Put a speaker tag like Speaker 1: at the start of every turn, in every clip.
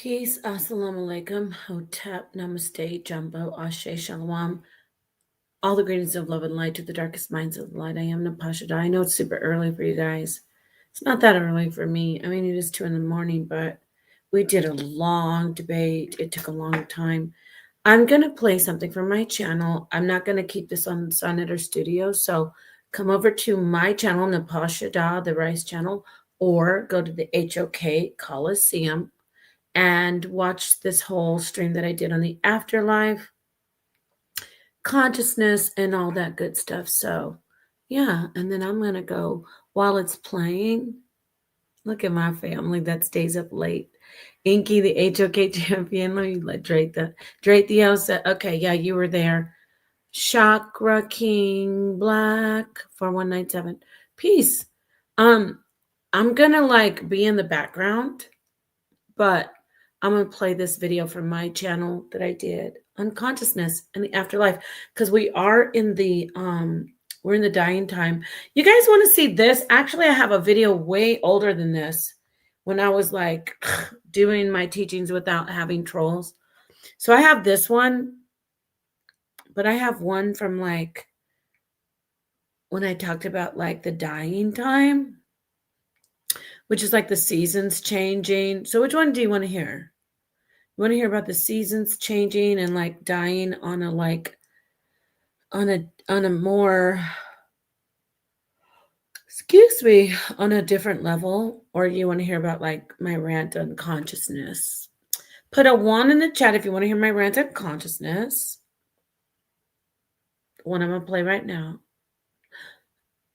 Speaker 1: Peace, assalamu alaikum, hotep, namaste, jumbo, ashe, shalom. All the greetings of love and light to the darkest minds of the light. I am Napashada. I know it's super early for you guys. It's not that early for me. I mean, it is 2 in the morning, but we did a long debate. It took a long time. I'm going to play something from my channel. I'm not going to keep this on Sonnetter Studio. So come over to my channel, Napashada, the R.I.S.E channel, or go to the HOK Coliseum and watch this whole stream that I did on the afterlife, consciousness, and all that good stuff. So, yeah, and then I'm going to go while it's playing. Look at my family that stays up late. Inky, the HOK champion. Let me let Drake the Elsa. Okay, yeah, you were there. Chakra King Black 4197. Peace. I'm gonna be in the background, but I'm going to play this video from my channel that I did on consciousness and the afterlife, because we are in the we're in the dying time. You guys want to see this? Actually, I have a video way older than this when I was like doing my teachings without having trolls. So I have this one, but I have one from like when I talked about like the dying time, which is like the seasons changing. So which one do you want to hear? You want to hear about the seasons changing and like dying on a more, on a different level? Or do you want to hear about like my rant on consciousness? Put a 1 in the chat if you want to hear my rant on consciousness. One I'm going to play right now.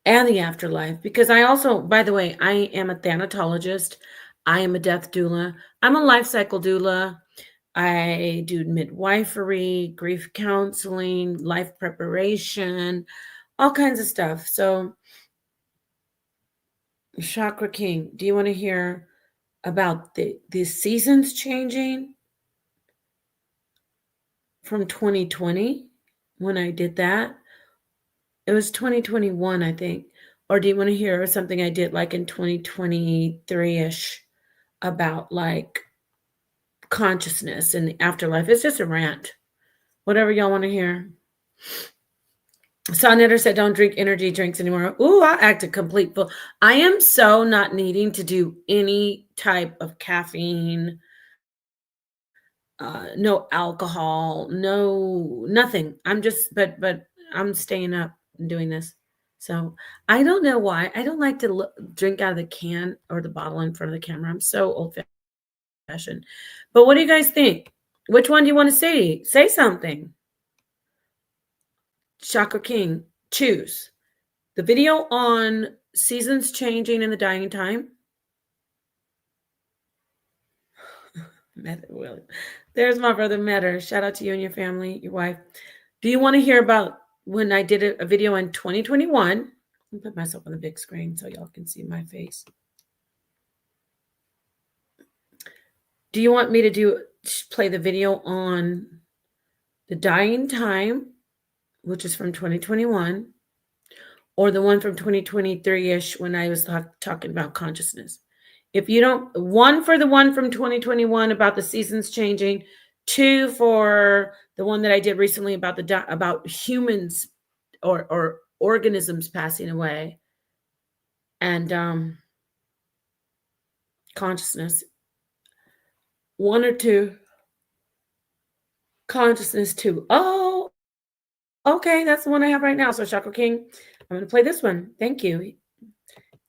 Speaker 1: And the afterlife. Because I also, by the way, I am a thanatologist. I am a death doula. I'm a life cycle doula. I do midwifery, grief counseling, life preparation, all kinds of stuff. So, Chakra King, do you want to hear about the seasons changing from 2020 when I did that? It was 2021, I think. Or do you want to hear something I did like in 2023-ish about like consciousness and the afterlife? It's just a rant. Whatever y'all want to hear. Sonnetter said, don't drink energy drinks anymore. Ooh, I act a complete fool. I am so not needing to do any type of caffeine, no alcohol, no, nothing. I'm just, but I'm staying up and doing this. So I don't know why. I don't like to drink out of the can or the bottle in front of the camera. I'm so old-fashioned. But what do you guys think? Which one do you want to say? Say something. Chakra King, choose. The video on seasons changing in the dying time. There's my brother Metter. Shout out to you and your family, your wife. Do you want to hear about when I did a video in 2021? Let me put myself on the big screen so y'all can see my face. Do you want me to play the video on the dying time, which is from 2021, or the one from 2023-ish when I was talking about consciousness? If you don't, 1 for the one from 2021 about the seasons changing, 2 for the one that I did recently about humans or organisms passing away, and consciousness. 1 or 2. Consciousness 2. Oh, okay, that's the one I have right now. So Chakra King, I'm going to play this one. Thank you.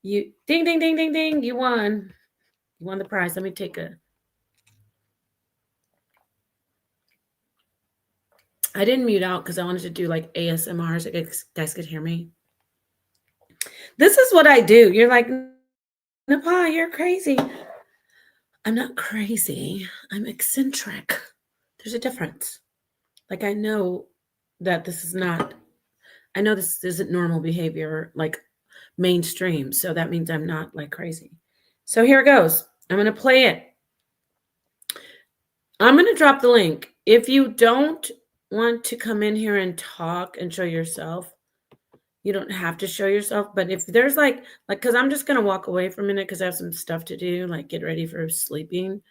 Speaker 1: You ding, ding, ding, ding, ding. You won. You won the prize. Let me take a. I didn't mute out because I wanted to do like ASMR so you guys could hear me. This is what I do. You're like, Napa, you're crazy. I'm not crazy. I'm eccentric. There's a difference. Like, I know that this is not, I know this isn't normal behavior, like mainstream. So that means I'm not like crazy. So here it goes. I'm going to play it. I'm going to drop the link. If you don't want to come in here and talk and show yourself, you don't have to show yourself. But if there's because I'm just going to walk away for a minute because I have some stuff to do, like get ready for sleeping.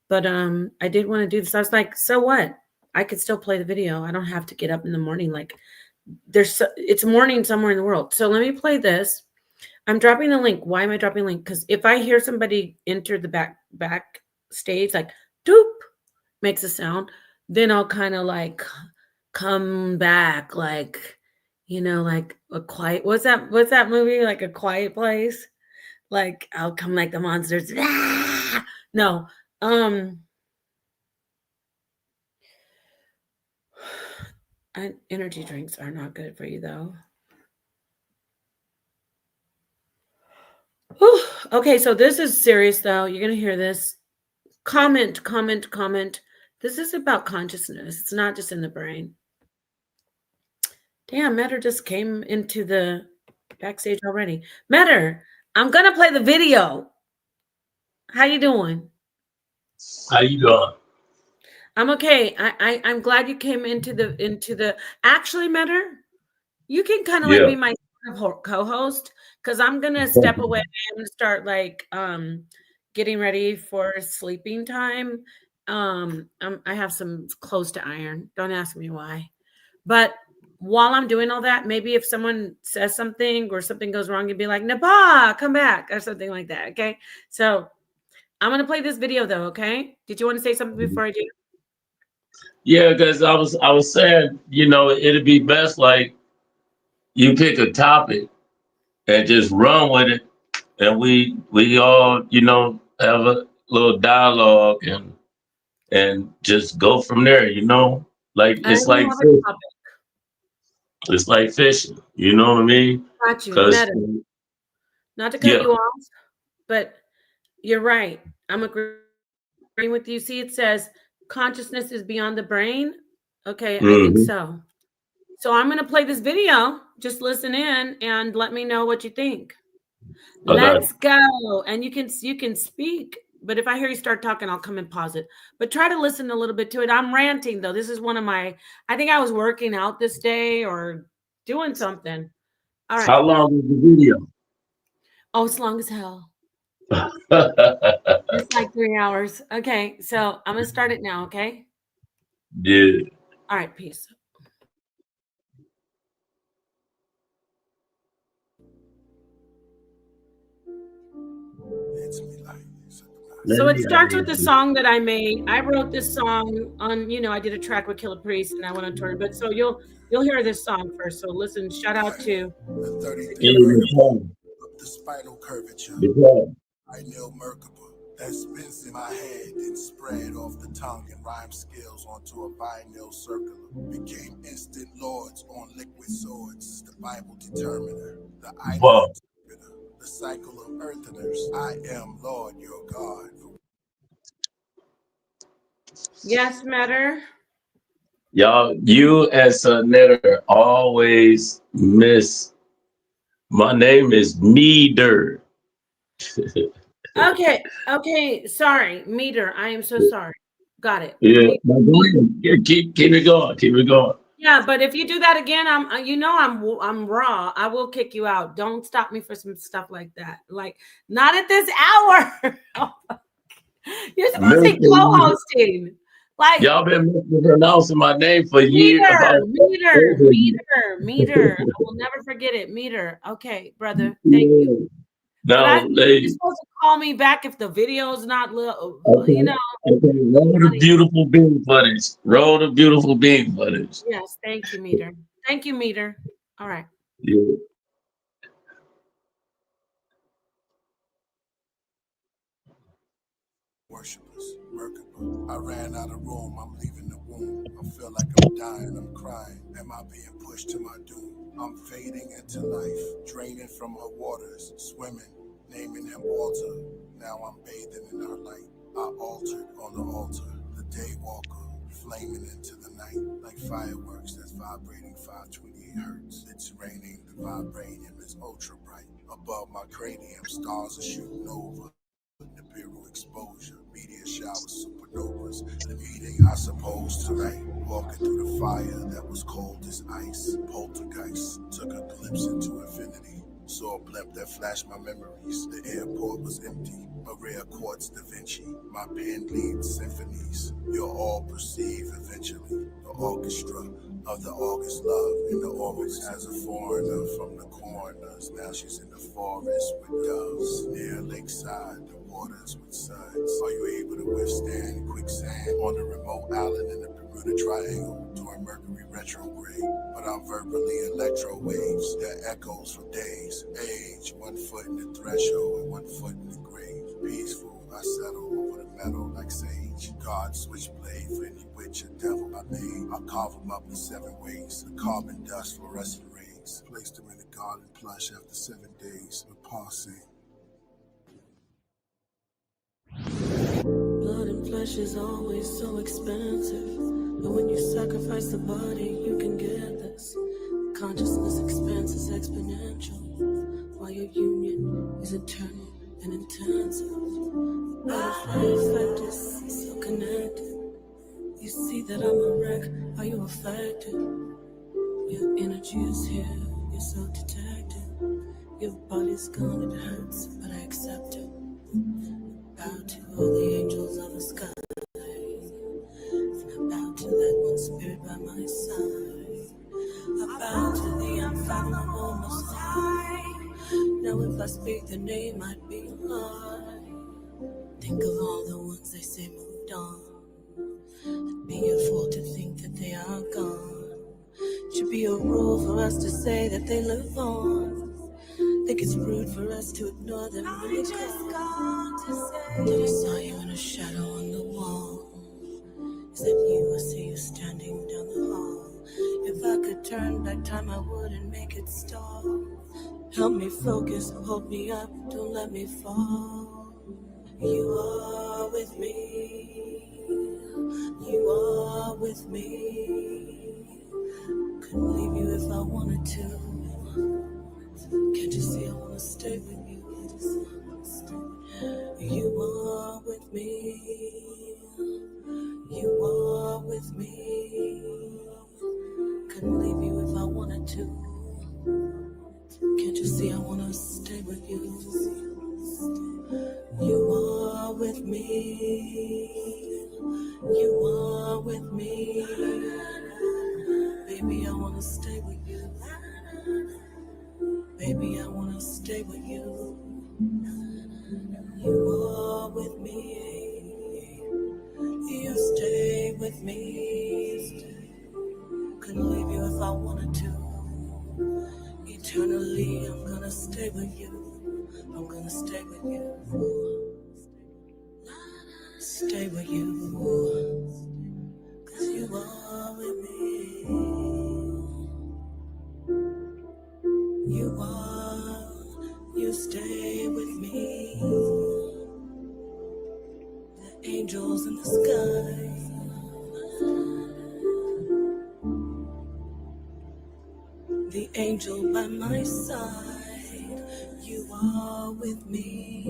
Speaker 1: But I did want to do this. I was like, so what? I could still play the video. I don't have to get up in the morning. Like it's morning somewhere in the world. So let me play this. I'm dropping the link. Why am I dropping the link? Because if I hear somebody enter the back stage, like doop makes a sound, then I'll kind of like come back, like like a quiet. What's that movie? Like A Quiet Place. Like I'll come like the monsters. Ah! No, um, energy drinks are not good for you though. Whew. Okay, so this is serious though. You're gonna hear this. Comment, comment, comment. This is about consciousness. It's not just in the brain. Damn, Metter just came into the backstage already. Metter, I'm gonna play the video. How you doing?
Speaker 2: How you doing?
Speaker 1: I'm okay. I'm glad you came into the actually, Metter. You can kind of like
Speaker 2: Yeah.
Speaker 1: be my co-host because I'm gonna step away and start like getting ready for sleeping time. I have some clothes to iron. Don't ask me why. But while I'm doing all that, maybe if someone says something or something goes wrong, you'd be like, Napa, come back, or something like that. Okay. So I'm gonna play this video though, okay? Did you want to say something before I do?
Speaker 2: Yeah, because I was saying, it'd be best like you pick a topic and just run with it, and we all, have a little dialogue and just go from there. Like
Speaker 1: I
Speaker 2: it's
Speaker 1: don't
Speaker 2: like
Speaker 1: have a
Speaker 2: fish.
Speaker 1: topic.
Speaker 2: It's like fishing. You know what I mean?
Speaker 1: Got you.
Speaker 2: Because
Speaker 1: Meta. Not to cut
Speaker 2: yeah.
Speaker 1: you off, but you're right. I'm agreeing with you. See, it says consciousness is beyond the brain. Okay, I think so.
Speaker 2: Hmm.
Speaker 1: So I'm going to play this video. Just listen in and let me know what you think. Let's
Speaker 2: Okay.
Speaker 1: go. And you can speak, but if I hear you start talking, I'll come and pause it. But try to listen a little bit to it. I'm ranting though. This is one of my I think I was working out this day or doing something. All right.
Speaker 2: How long is the video?
Speaker 1: Oh, it's long as hell. It's like 3 hours. Okay, so I'm gonna start it now, okay?
Speaker 2: Yeah.
Speaker 1: All right, peace. So it starts with the song that I made. I wrote this song on, I did a track with Killer Priest and I went on tour. But so you'll hear this song first. So listen, shout out to the Killer
Speaker 2: Yeah,
Speaker 1: Priest.
Speaker 2: the plan. Wow.
Speaker 1: Yes, Matter.
Speaker 2: Y'all, you as a netter always miss. My name is Meter.
Speaker 1: Okay, sorry, meter. I am so sorry. Got it.
Speaker 2: Yeah, now go ahead. Yeah, keep it going. Keep it going.
Speaker 1: Yeah, but if you do that again, I'm raw. I will kick you out. Don't stop me for some stuff like that. Like not at this hour. You're supposed to be
Speaker 2: Listen,
Speaker 1: co-hosting. Like
Speaker 2: y'all been mispronouncing my name for years.
Speaker 1: meter,
Speaker 2: About
Speaker 1: meter,
Speaker 2: over you.
Speaker 1: meter, meter. I will never forget it. Meter. Okay, brother. Thank you.
Speaker 2: Yeah.
Speaker 1: But
Speaker 2: Now,
Speaker 1: you're
Speaker 2: lady.
Speaker 1: supposed to call me back if the video's not little.
Speaker 2: Okay. Okay. Roll the
Speaker 1: Not even.
Speaker 2: beautiful bean footage. Roll the beautiful bean footage.
Speaker 1: Yes. Thank you, meter. Thank you, meter. All right.
Speaker 2: Yeah.
Speaker 3: a rare quartz Da Vinci. My band leads symphonies you'll all perceive eventually. The orchestra of the August love in the orbits as a foreigner from the corners. Now she's in the forest with doves near lakeside, the waters with suds. Are you able to withstand quicksand on the remote island in the Bermuda Triangle during Mercury retrograde? But I'm verbally electro waves that echoes for days. Age, 1 foot in the threshold and 1 foot in the grave. Peaceful, I settle over the metal like sage. God switchblade for any witch or devil I made. I'll carve them up in 7 ways. The carbon dust, fluorescent rays. Placed them in the garden plush after 7 days with parsing.
Speaker 1: Blood and flesh is always so expensive, but when you sacrifice the body, you can get this. Consciousness expanse is exponential, while your union is eternal and intensive. Butterfly effect is so connected. You see that I'm a wreck, are you affected? Your energy is here, you're so detected. Your body's gone, it hurts, but I accept it. Bow to all the angels of the sky, and I bow to that one spirit by my side. I bow to the unfathomable Most High. Now if I speak, the name might be a lie. Think of all the ones they say moved on. It'd be a fool to think that they are gone. Should be a rule for us to say that they live on. Think it's rude for us to ignore them when they're gone. Then I saw you in a shadow on the wall. Is that you? I see you standing down the hall. If I could turn back time, I would and make it stop. Help me focus, hold me up, don't let me fall. You are with me. You are with me. Couldn't leave you if I wanted to. Can't you see I wanna stay with you? You are with me. You are with me. Couldn't leave you if I wanted to. Can't you see I wanna stay with you? You are with me. You are with me. Baby, I wanna stay with you. Baby, I wanna stay with you. You are with me. You stay with me. Couldn't leave you if I wanted to. Eternally, I'm gonna stay with you. I'm gonna stay with you. Stay with you. 'Cause you are with me. You are, you stay with me. The angels in the sky. The angel by my side. You are with me.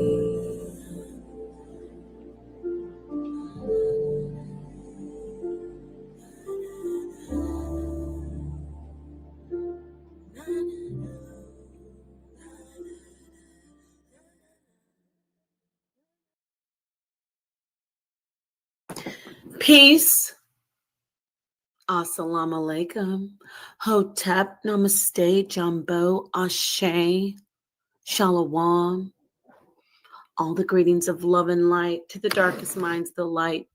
Speaker 1: Peace. Assalamu alaikum. Hotep, namaste, jumbo, ashe, shalom. All the greetings of love and light to the darkest minds, the light.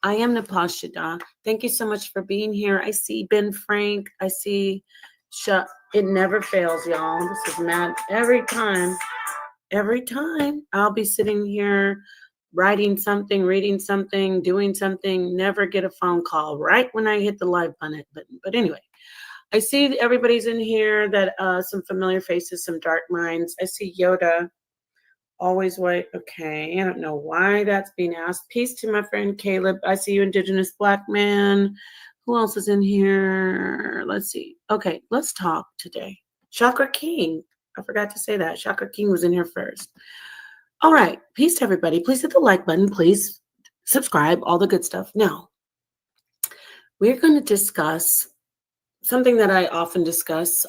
Speaker 1: I am Napashida. Thank you so much for being here. I see Ben Frank. I see it never fails, y'all. This is mad every time. Every time I'll be sitting here writing something, reading something, doing something, never get a phone call right when I hit the live button. But anyway, I see everybody's in here, that some familiar faces, some dark minds. I see Yoda. Always white. Okay. I don't know why that's being asked. Peace to my friend Caleb. I see you, Indigenous Black man. Who else is in here? Let's see. Okay. Let's talk today. Chakra King. I forgot to say that. Chakra King was in here first. All right. Peace to everybody. Please hit the like button. Please subscribe. All the good stuff. Now, we're going to discuss something that I often discuss.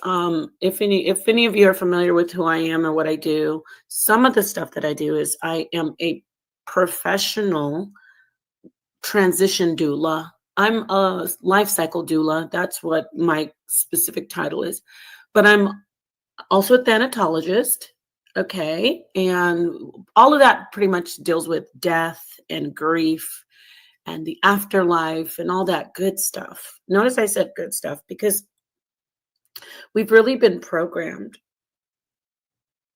Speaker 1: If any of you are familiar with who I am or what I do, some of the stuff that I do is I am a professional transition doula. I'm a life cycle doula. That's what my specific title is. But I'm also a thanatologist. Okay. And all of that pretty much deals with death and grief and the afterlife and all that good stuff. Notice I said good stuff because we've really been programmed,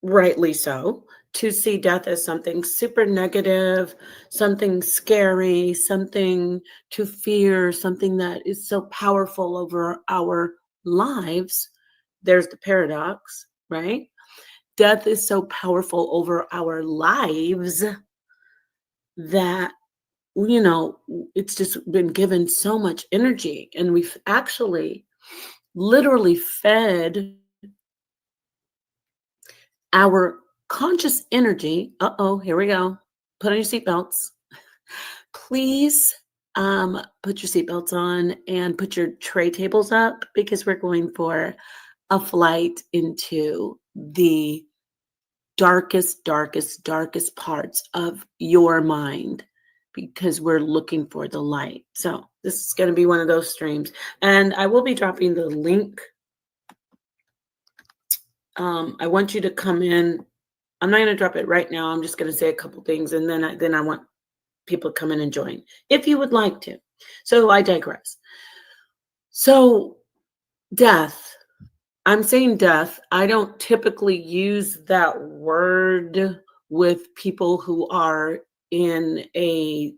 Speaker 1: rightly so, to see death as something super negative, something scary, something to fear, something that is so powerful over our lives. There's the paradox, right? Death is so powerful over our lives that, it's just been given so much energy. And we've actually literally fed our conscious energy. Uh-oh, here we go. Put on your seatbelts. Please put your seatbelts on and put your tray tables up because we're going for a flight into the darkest, darkest, darkest parts of your mind because we're looking for the light. So this is going to be one of those streams. And I will be dropping the link. I want you to come in. I'm not going to drop it right now. I'm just going to say a couple things, and then I want people to come in and join if you would like to. So I digress. So death. I'm saying death. I don't typically use that word with people who are in a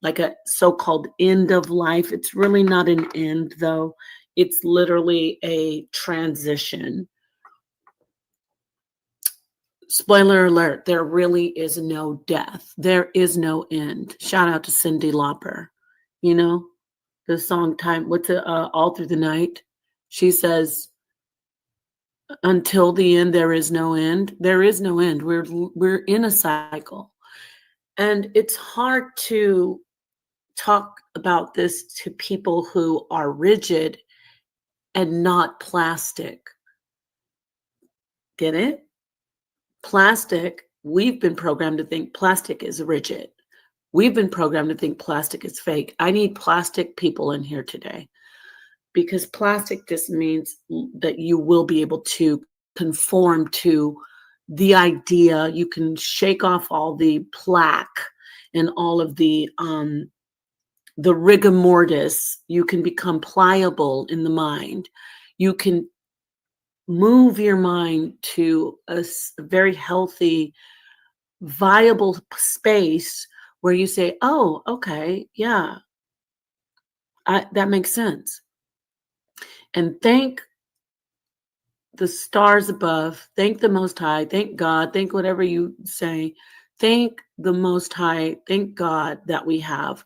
Speaker 1: like a so-called end of life. It's really not an end, though. It's literally a transition. Spoiler alert, there really is no death. There is no end. Shout out to Cyndi Lauper. You know, the song Time, what's it, All Through the Night? She says, until the end, there is no end. There is no end. We're in a cycle. And it's hard to talk about this to people who are rigid and not plastic. Get it? Plastic, we've been programmed to think plastic is rigid. We've been programmed to think plastic is fake. I need plastic people in here today because plastic just means that you will be able to conform to the idea. You can shake off all the plaque and all of the rigor mortis. You can become pliable in the mind. You can move your mind to a very healthy, viable space where you say, oh, okay, yeah, that makes sense. And thank the stars above, thank the Most High, thank God, thank whatever you say, thank the Most High, thank God that we have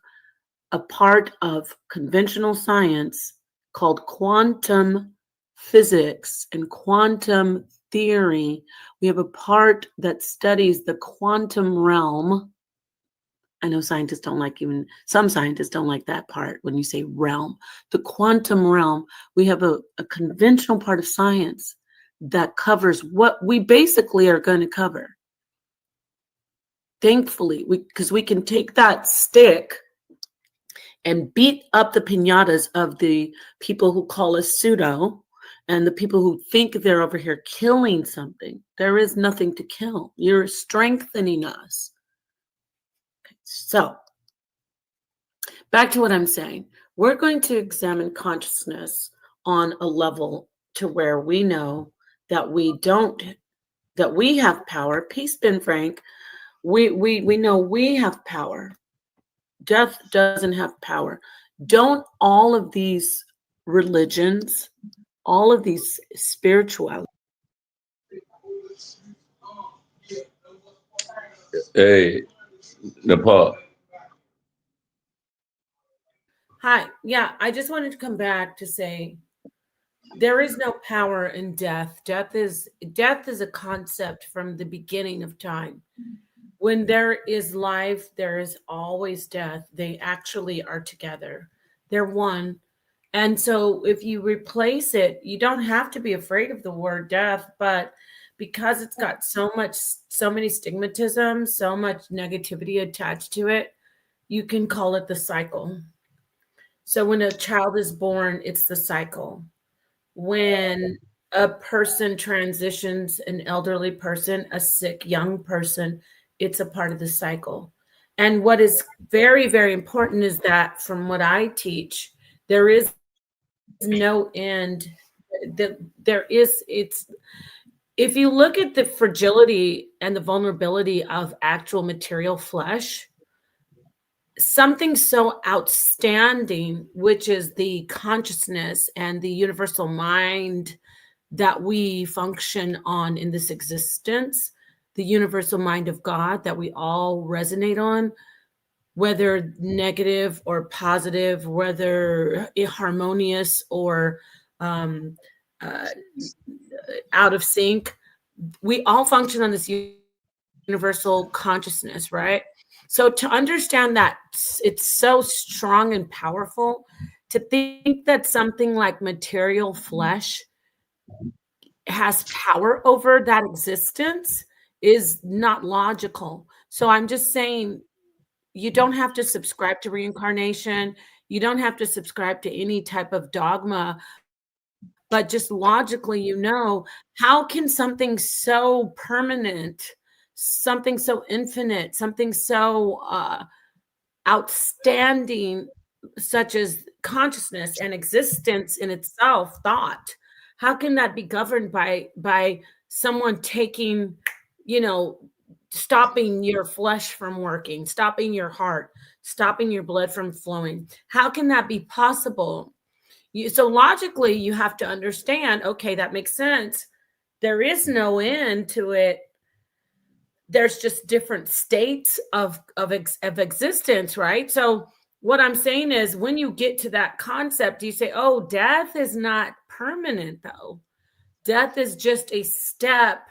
Speaker 1: a part of conventional science called quantum physics and quantum theory. We have a part that studies the quantum realm. I know scientists don't like, even some scientists don't like that part when you say realm. The quantum realm, we have a conventional part of science that covers what we basically are going to cover. Thankfully, because we can take that stick and beat up the piñatas of the people who call us pseudo and the people who think they're over here killing something. There is nothing to kill. You're strengthening us. Okay, so back to what I'm saying. We're going to examine consciousness on a level to where we know that we have power. Peace, Ben Frank. We know we have power. Death doesn't have power. Don't all of these religions, all of these spiritualities.
Speaker 2: Hey, Nepal.
Speaker 1: Hi. Yeah, I just wanted to come back to say there is no power in death. Death is a concept from the beginning of time. When there is life, there is always death. They actually are together. They're one. And so if you replace it, you don't have to be afraid of the word death, but because it's got so many stigmatism, so much negativity attached to it, you can call it the cycle. So when a child is born, it's the cycle. When a person transitions, an elderly person, a sick young person, it's a part of the cycle. And what is very, very important is that from what I teach, there is no end. There is, it's, if you look at the fragility and the vulnerability of actual material flesh, something so outstanding, which is the consciousness and the universal mind that we function on in this existence, the universal mind of God that we all resonate on, whether negative or positive, whether harmonious or um, uh, out of sync, we all function on this universal consciousness, right? So to understand that it's so strong and powerful, to think that something like material flesh has power over that existence is not logical. So I'm just saying, you don't have to subscribe to reincarnation. You don't have to subscribe to any type of dogma, but just logically, how can something so permanent, something so infinite, something so outstanding, such as consciousness and existence in itself, thought, how can that be governed by someone taking, you know, stopping your flesh from working, stopping your heart, stopping your blood from flowing? How can that be possible? So logically, you have to understand, okay, that makes sense. There is no end to it. There's just different states of existence, right? So what I'm saying is, when you get to that concept, you say, oh, death is not permanent, though. Death is just a step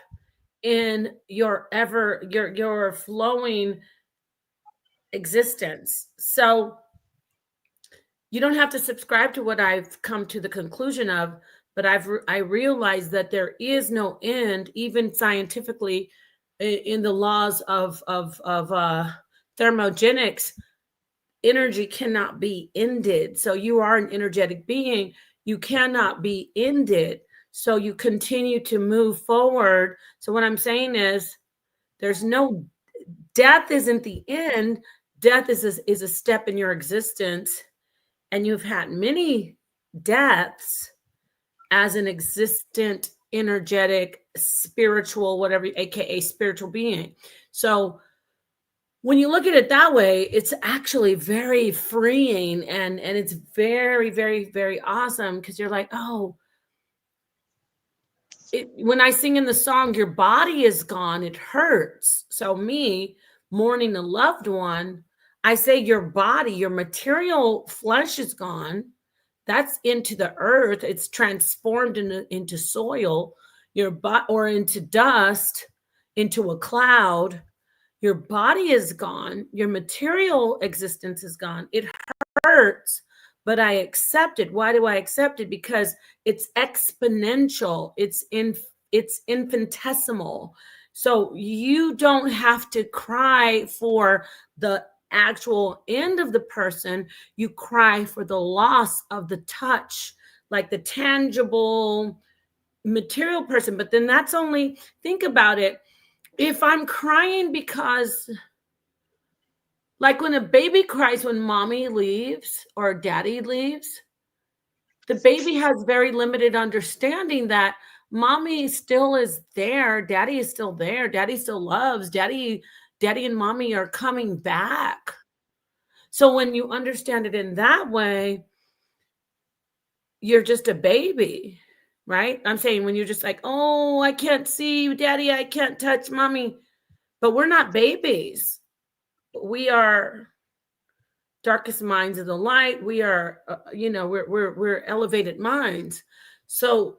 Speaker 1: in your flowing existence. So you don't have to subscribe to what I've come to the conclusion of, but I realized that there is no end, even scientifically, in the laws of thermogenics. Energy cannot be ended. So you are an energetic being. You cannot be ended. So you continue to move forward. So what I'm saying is, there's no death isn't the end. Death is a step in your existence, and you've had many deaths as an existent, energetic, spiritual, whatever, aka spiritual being. So when you look at it that way, it's actually very freeing, and it's very, very, very awesome, because you're like, oh, when I sing in the song, your body is gone, it hurts. So me mourning a loved one, I say your body, your material flesh is gone. That's into the earth. It's transformed into soil, or into dust, into a cloud. Your body is gone. Your material existence is gone. It hurts, but I accept it. Why do I accept it? Because it's exponential. It's infinitesimal. So you don't have to cry for the actual end of the person. You cry for the loss of the touch, like the tangible material person. But then that's only, think about it. If I'm crying because, like when a baby cries when mommy leaves or daddy leaves, the baby has very limited understanding that mommy still is there, daddy is still there, daddy still loves, daddy and mommy are coming back. So when you understand it in that way, you're just a baby, right? I'm saying, when you're just like, oh, I can't see daddy, I can't touch mommy. But we're not babies. We are darkest minds of the light. We are, we're elevated minds. So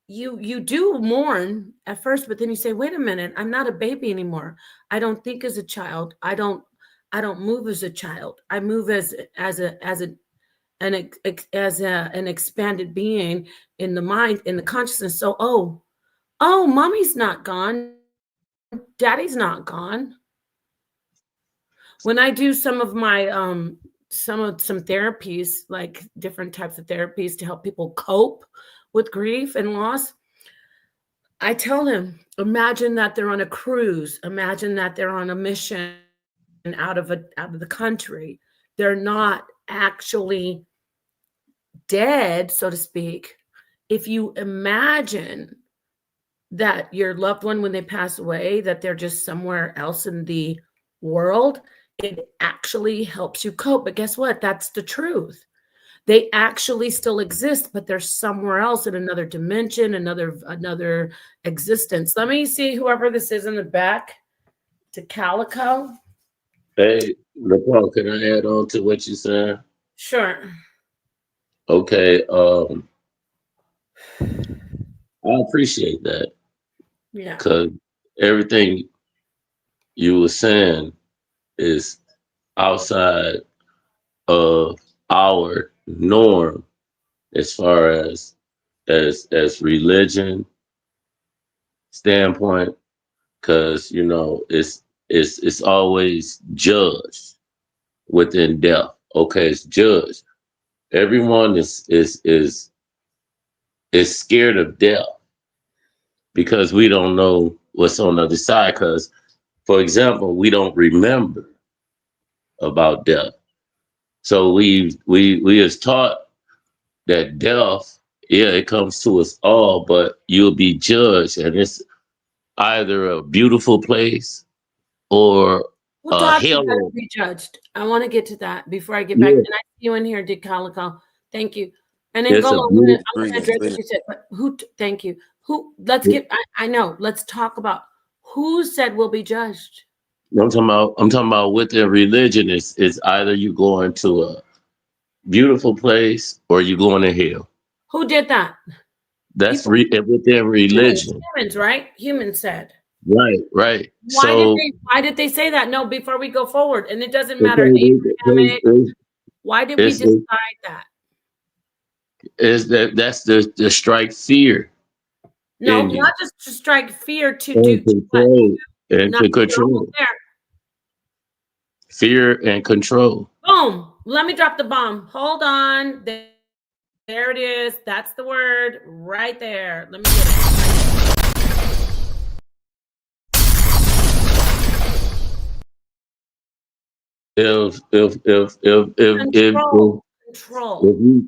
Speaker 1: you do mourn at first, but then you say, wait a minute, I'm not a baby anymore. I don't think as a child. I don't move as a child. I move as a an expanded being in the mind, in the consciousness. So, oh, mommy's not gone, daddy's not gone. When I do some of my some therapies, like different types of therapies to help people cope with grief and loss, I tell them, imagine that they're on a cruise, imagine that they're on a mission out of the country. They're not actually dead, so to speak. If you imagine that your loved one, when they pass away, that they're just somewhere else in the world, it actually helps you cope. But guess what? That's the truth. They actually still exist, but they're somewhere else in another dimension, another existence. Let me see whoever this is in the back. To Calico.
Speaker 2: Hey, Nicole, can I add on to what you said?
Speaker 1: Sure.
Speaker 2: Okay, I appreciate that
Speaker 1: Yeah.
Speaker 2: because everything you were saying is outside of our norm as far as religion standpoint, because it's always judged within death. Okay, it's judged. Everyone is scared of death because we don't know what's on the other side. Because, for example, we don't remember about death. So we is taught that death, yeah, it comes to us all, but you'll be judged, and it's either a beautiful place or
Speaker 1: Who
Speaker 2: a
Speaker 1: taught you how to
Speaker 2: hell.
Speaker 1: be judged? I want to get to that before I get back.
Speaker 2: Yeah,
Speaker 1: And I see you in here, Dick Calico. Thank you. And then
Speaker 2: it's a
Speaker 1: Golo,
Speaker 2: beautiful.
Speaker 1: I'm gonna address what you said, but thank you. Let's get, I know, let's talk about who said we'll be judged.
Speaker 2: I'm talking about within religion is either you going to a beautiful place or you going to hell.
Speaker 1: Who did that?
Speaker 2: That's
Speaker 1: People,
Speaker 2: within religion.
Speaker 1: humans, right? Humans said.
Speaker 2: Right, right. So
Speaker 1: Why did they say that? No, before we go forward, and it doesn't matter
Speaker 2: because
Speaker 1: Abrahamic, why did we decide that?
Speaker 2: that's the strike fear
Speaker 1: No,
Speaker 2: in
Speaker 1: not
Speaker 2: you
Speaker 1: just to strike fear, to do
Speaker 2: and
Speaker 1: to what?
Speaker 2: control and
Speaker 1: Not
Speaker 2: to
Speaker 1: you're almost
Speaker 2: control.
Speaker 1: there.
Speaker 2: Fear and control.
Speaker 1: Boom. Let me drop the bomb. Hold on. There it is. That's the word right there. Let me get it. Control. Control.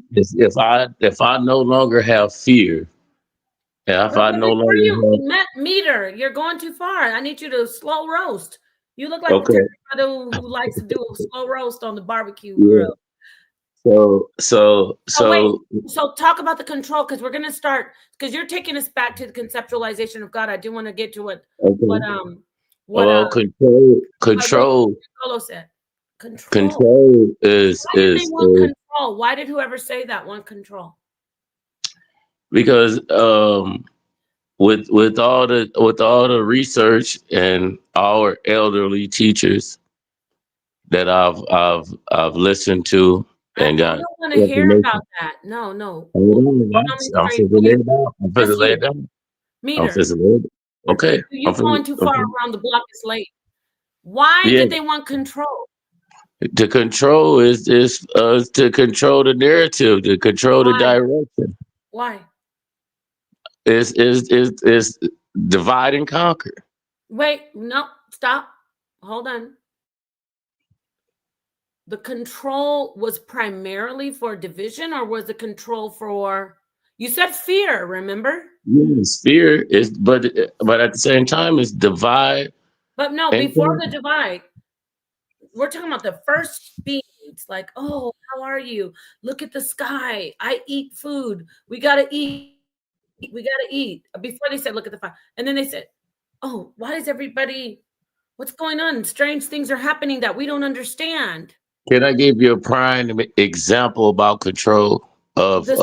Speaker 2: If I no longer have fear, and if I no
Speaker 1: Before
Speaker 2: longer
Speaker 1: you
Speaker 2: have
Speaker 1: meter, you're going too far. I need you to slow roast. You look like the type
Speaker 2: okay,
Speaker 1: of brother who likes to do a slow roast on the barbecue
Speaker 2: yeah.
Speaker 1: grill. So wait,
Speaker 2: So
Speaker 1: so talk about the control, because we're gonna start, because you're taking us back to the conceptualization of God. I do want to get to what
Speaker 2: okay.
Speaker 1: um what
Speaker 2: Control
Speaker 1: Nicolo said. Control.
Speaker 2: control is
Speaker 1: Why did they
Speaker 2: is,
Speaker 1: want
Speaker 2: is
Speaker 1: control? Why did whoever say that want control?
Speaker 2: because with all the research and our elderly teachers that I've listened to
Speaker 1: I
Speaker 2: and got
Speaker 1: don't want to hear about
Speaker 2: information.
Speaker 1: that. No.
Speaker 2: Hold on,
Speaker 1: Hold on,
Speaker 2: guys. I'm
Speaker 1: sorry.
Speaker 2: fixing to lay it down. I'm fixing
Speaker 1: Yes,
Speaker 2: to lay
Speaker 1: you
Speaker 2: it down. I'm
Speaker 1: meter.
Speaker 2: fixing to lay it down. Okay.
Speaker 1: You going too far around the block. It's late. Why
Speaker 2: Yeah.
Speaker 1: did they want control?
Speaker 2: To control is to control the narrative, to control the
Speaker 1: Why?
Speaker 2: direction.
Speaker 1: Why?
Speaker 2: Is divide and conquer.
Speaker 1: Wait, no, stop. Hold on. The control was primarily for division, or was the control for, you said fear, remember?
Speaker 2: Yes, fear is, but at the same time, it's divide
Speaker 1: But no,
Speaker 2: and
Speaker 1: before the
Speaker 2: conquer.
Speaker 1: divide, we're talking about the first beings, like, oh, how are you? Look at the sky. I eat food. We gotta eat. We gotta eat. Before they said, look at the fire. And then they said, oh, why is everybody, what's going on? Strange things are happening that we don't understand.
Speaker 2: Can I give you a prime example about control of
Speaker 1: You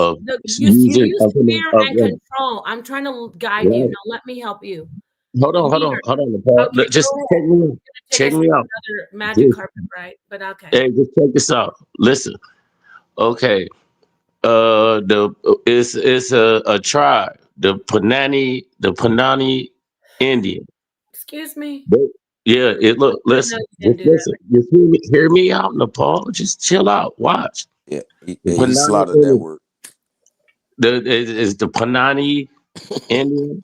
Speaker 2: using
Speaker 1: use fear and
Speaker 2: of
Speaker 1: control. I'm trying to guide you.
Speaker 2: right?
Speaker 1: Now let me help you.
Speaker 2: Hold on,
Speaker 1: Meter.
Speaker 2: hold on, Paul.
Speaker 1: Okay,
Speaker 2: Just
Speaker 1: go ahead.
Speaker 2: check me out.
Speaker 1: It's gonna take
Speaker 2: Check
Speaker 1: us
Speaker 2: me
Speaker 1: to
Speaker 2: out.
Speaker 1: another magic
Speaker 2: Just,
Speaker 1: carpet, right? But okay.
Speaker 2: hey, just check this out. Listen. Okay. The it's a tribe, the Panani Indian.
Speaker 1: Excuse me.
Speaker 2: They, yeah, it look.
Speaker 1: I know
Speaker 2: Listen,
Speaker 1: you didn't
Speaker 2: just
Speaker 1: do that.
Speaker 2: listen. Just hear me out, Nepal. Just chill out. Watch
Speaker 4: Yeah,
Speaker 2: the
Speaker 4: he
Speaker 2: Panani
Speaker 4: slaughtered that
Speaker 2: Indian.
Speaker 4: word.
Speaker 2: Is the Panani Indian.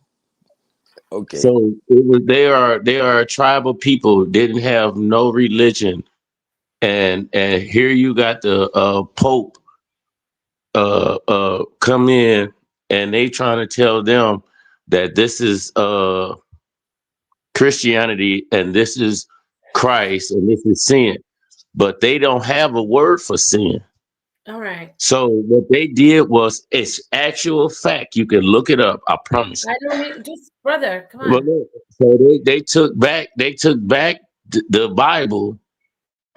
Speaker 4: Okay.
Speaker 2: So they are a tribal people. Didn't have no religion, and here you got the Pope come in, and they trying to tell them that this is Christianity and this is Christ and this is sin, but they don't have a word for sin.
Speaker 1: All right.
Speaker 2: So what they did was, it's actual fact. You can look it up. I promise you.
Speaker 1: I don't need just brother. Come
Speaker 2: Well,
Speaker 1: on.
Speaker 2: look, so they took back the Bible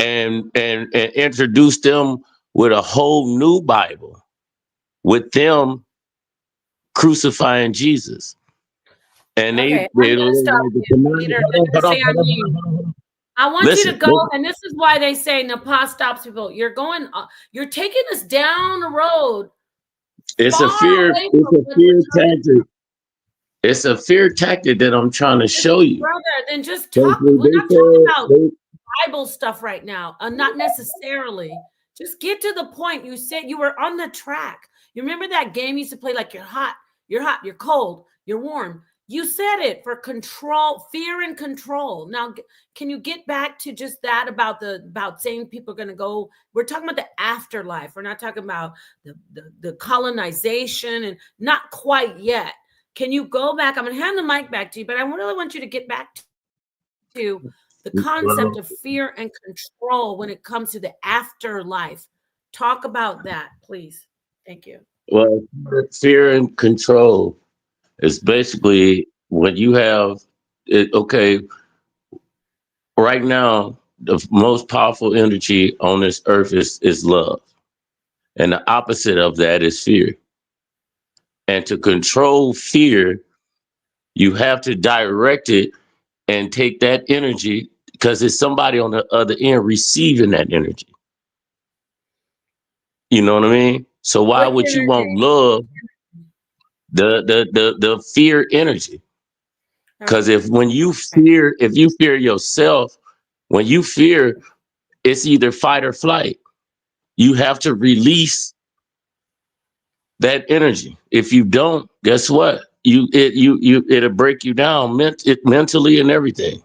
Speaker 2: and introduced them with a whole new Bible, with them crucifying Jesus. And
Speaker 1: Okay,
Speaker 2: they
Speaker 1: I'm gonna
Speaker 2: were
Speaker 1: stop
Speaker 2: like the
Speaker 1: you.
Speaker 2: command.
Speaker 1: Peter,
Speaker 2: Hold
Speaker 1: good
Speaker 2: on,
Speaker 1: to
Speaker 2: hold on,
Speaker 1: see
Speaker 2: hold
Speaker 1: on
Speaker 2: on, hold
Speaker 1: you.
Speaker 2: on, hold on.
Speaker 1: I want you to
Speaker 2: Listen,
Speaker 1: go,
Speaker 2: listen.
Speaker 1: and this is why they say Nepal stops people. You're going, you're taking us down the road
Speaker 2: It's a
Speaker 1: far
Speaker 2: fear.
Speaker 1: away
Speaker 2: It's
Speaker 1: from
Speaker 2: a
Speaker 1: what we're
Speaker 2: fear
Speaker 1: talking
Speaker 2: tactic. It's a fear tactic that I'm trying to
Speaker 1: about.
Speaker 2: show you.
Speaker 1: Brother, then just
Speaker 2: Because
Speaker 1: talk. We're
Speaker 2: they
Speaker 1: not talking
Speaker 2: said
Speaker 1: about
Speaker 2: they,
Speaker 1: Bible stuff right now. Not necessarily. Just get to the point. You said you were on the track. You remember that game you used to play like you're hot, you're cold, you're warm. You said it for control, fear and control. Now, can you get back to just that about saying people are going to go? We're talking about the afterlife. We're not talking about the colonization and not quite yet. Can you go back? I'm going to hand the mic back to you, but I really want you to get back to the concept of fear and control when it comes to the afterlife. Talk about that, please. Thank you.
Speaker 2: well, fear and control is basically when you have it. Okay, right now, the most powerful energy on this earth is love, and the opposite of that is fear. And to control fear, you have to direct it and take that energy, because it's somebody on the other end receiving that energy. You know what I mean? So why
Speaker 1: Which
Speaker 2: would you want
Speaker 1: energy?
Speaker 2: love the fear energy? Because
Speaker 1: Okay.
Speaker 2: if you fear yourself, when you fear, it's either fight or flight. You have to release that energy. If you don't, guess what? It'll break you down mentally and everything.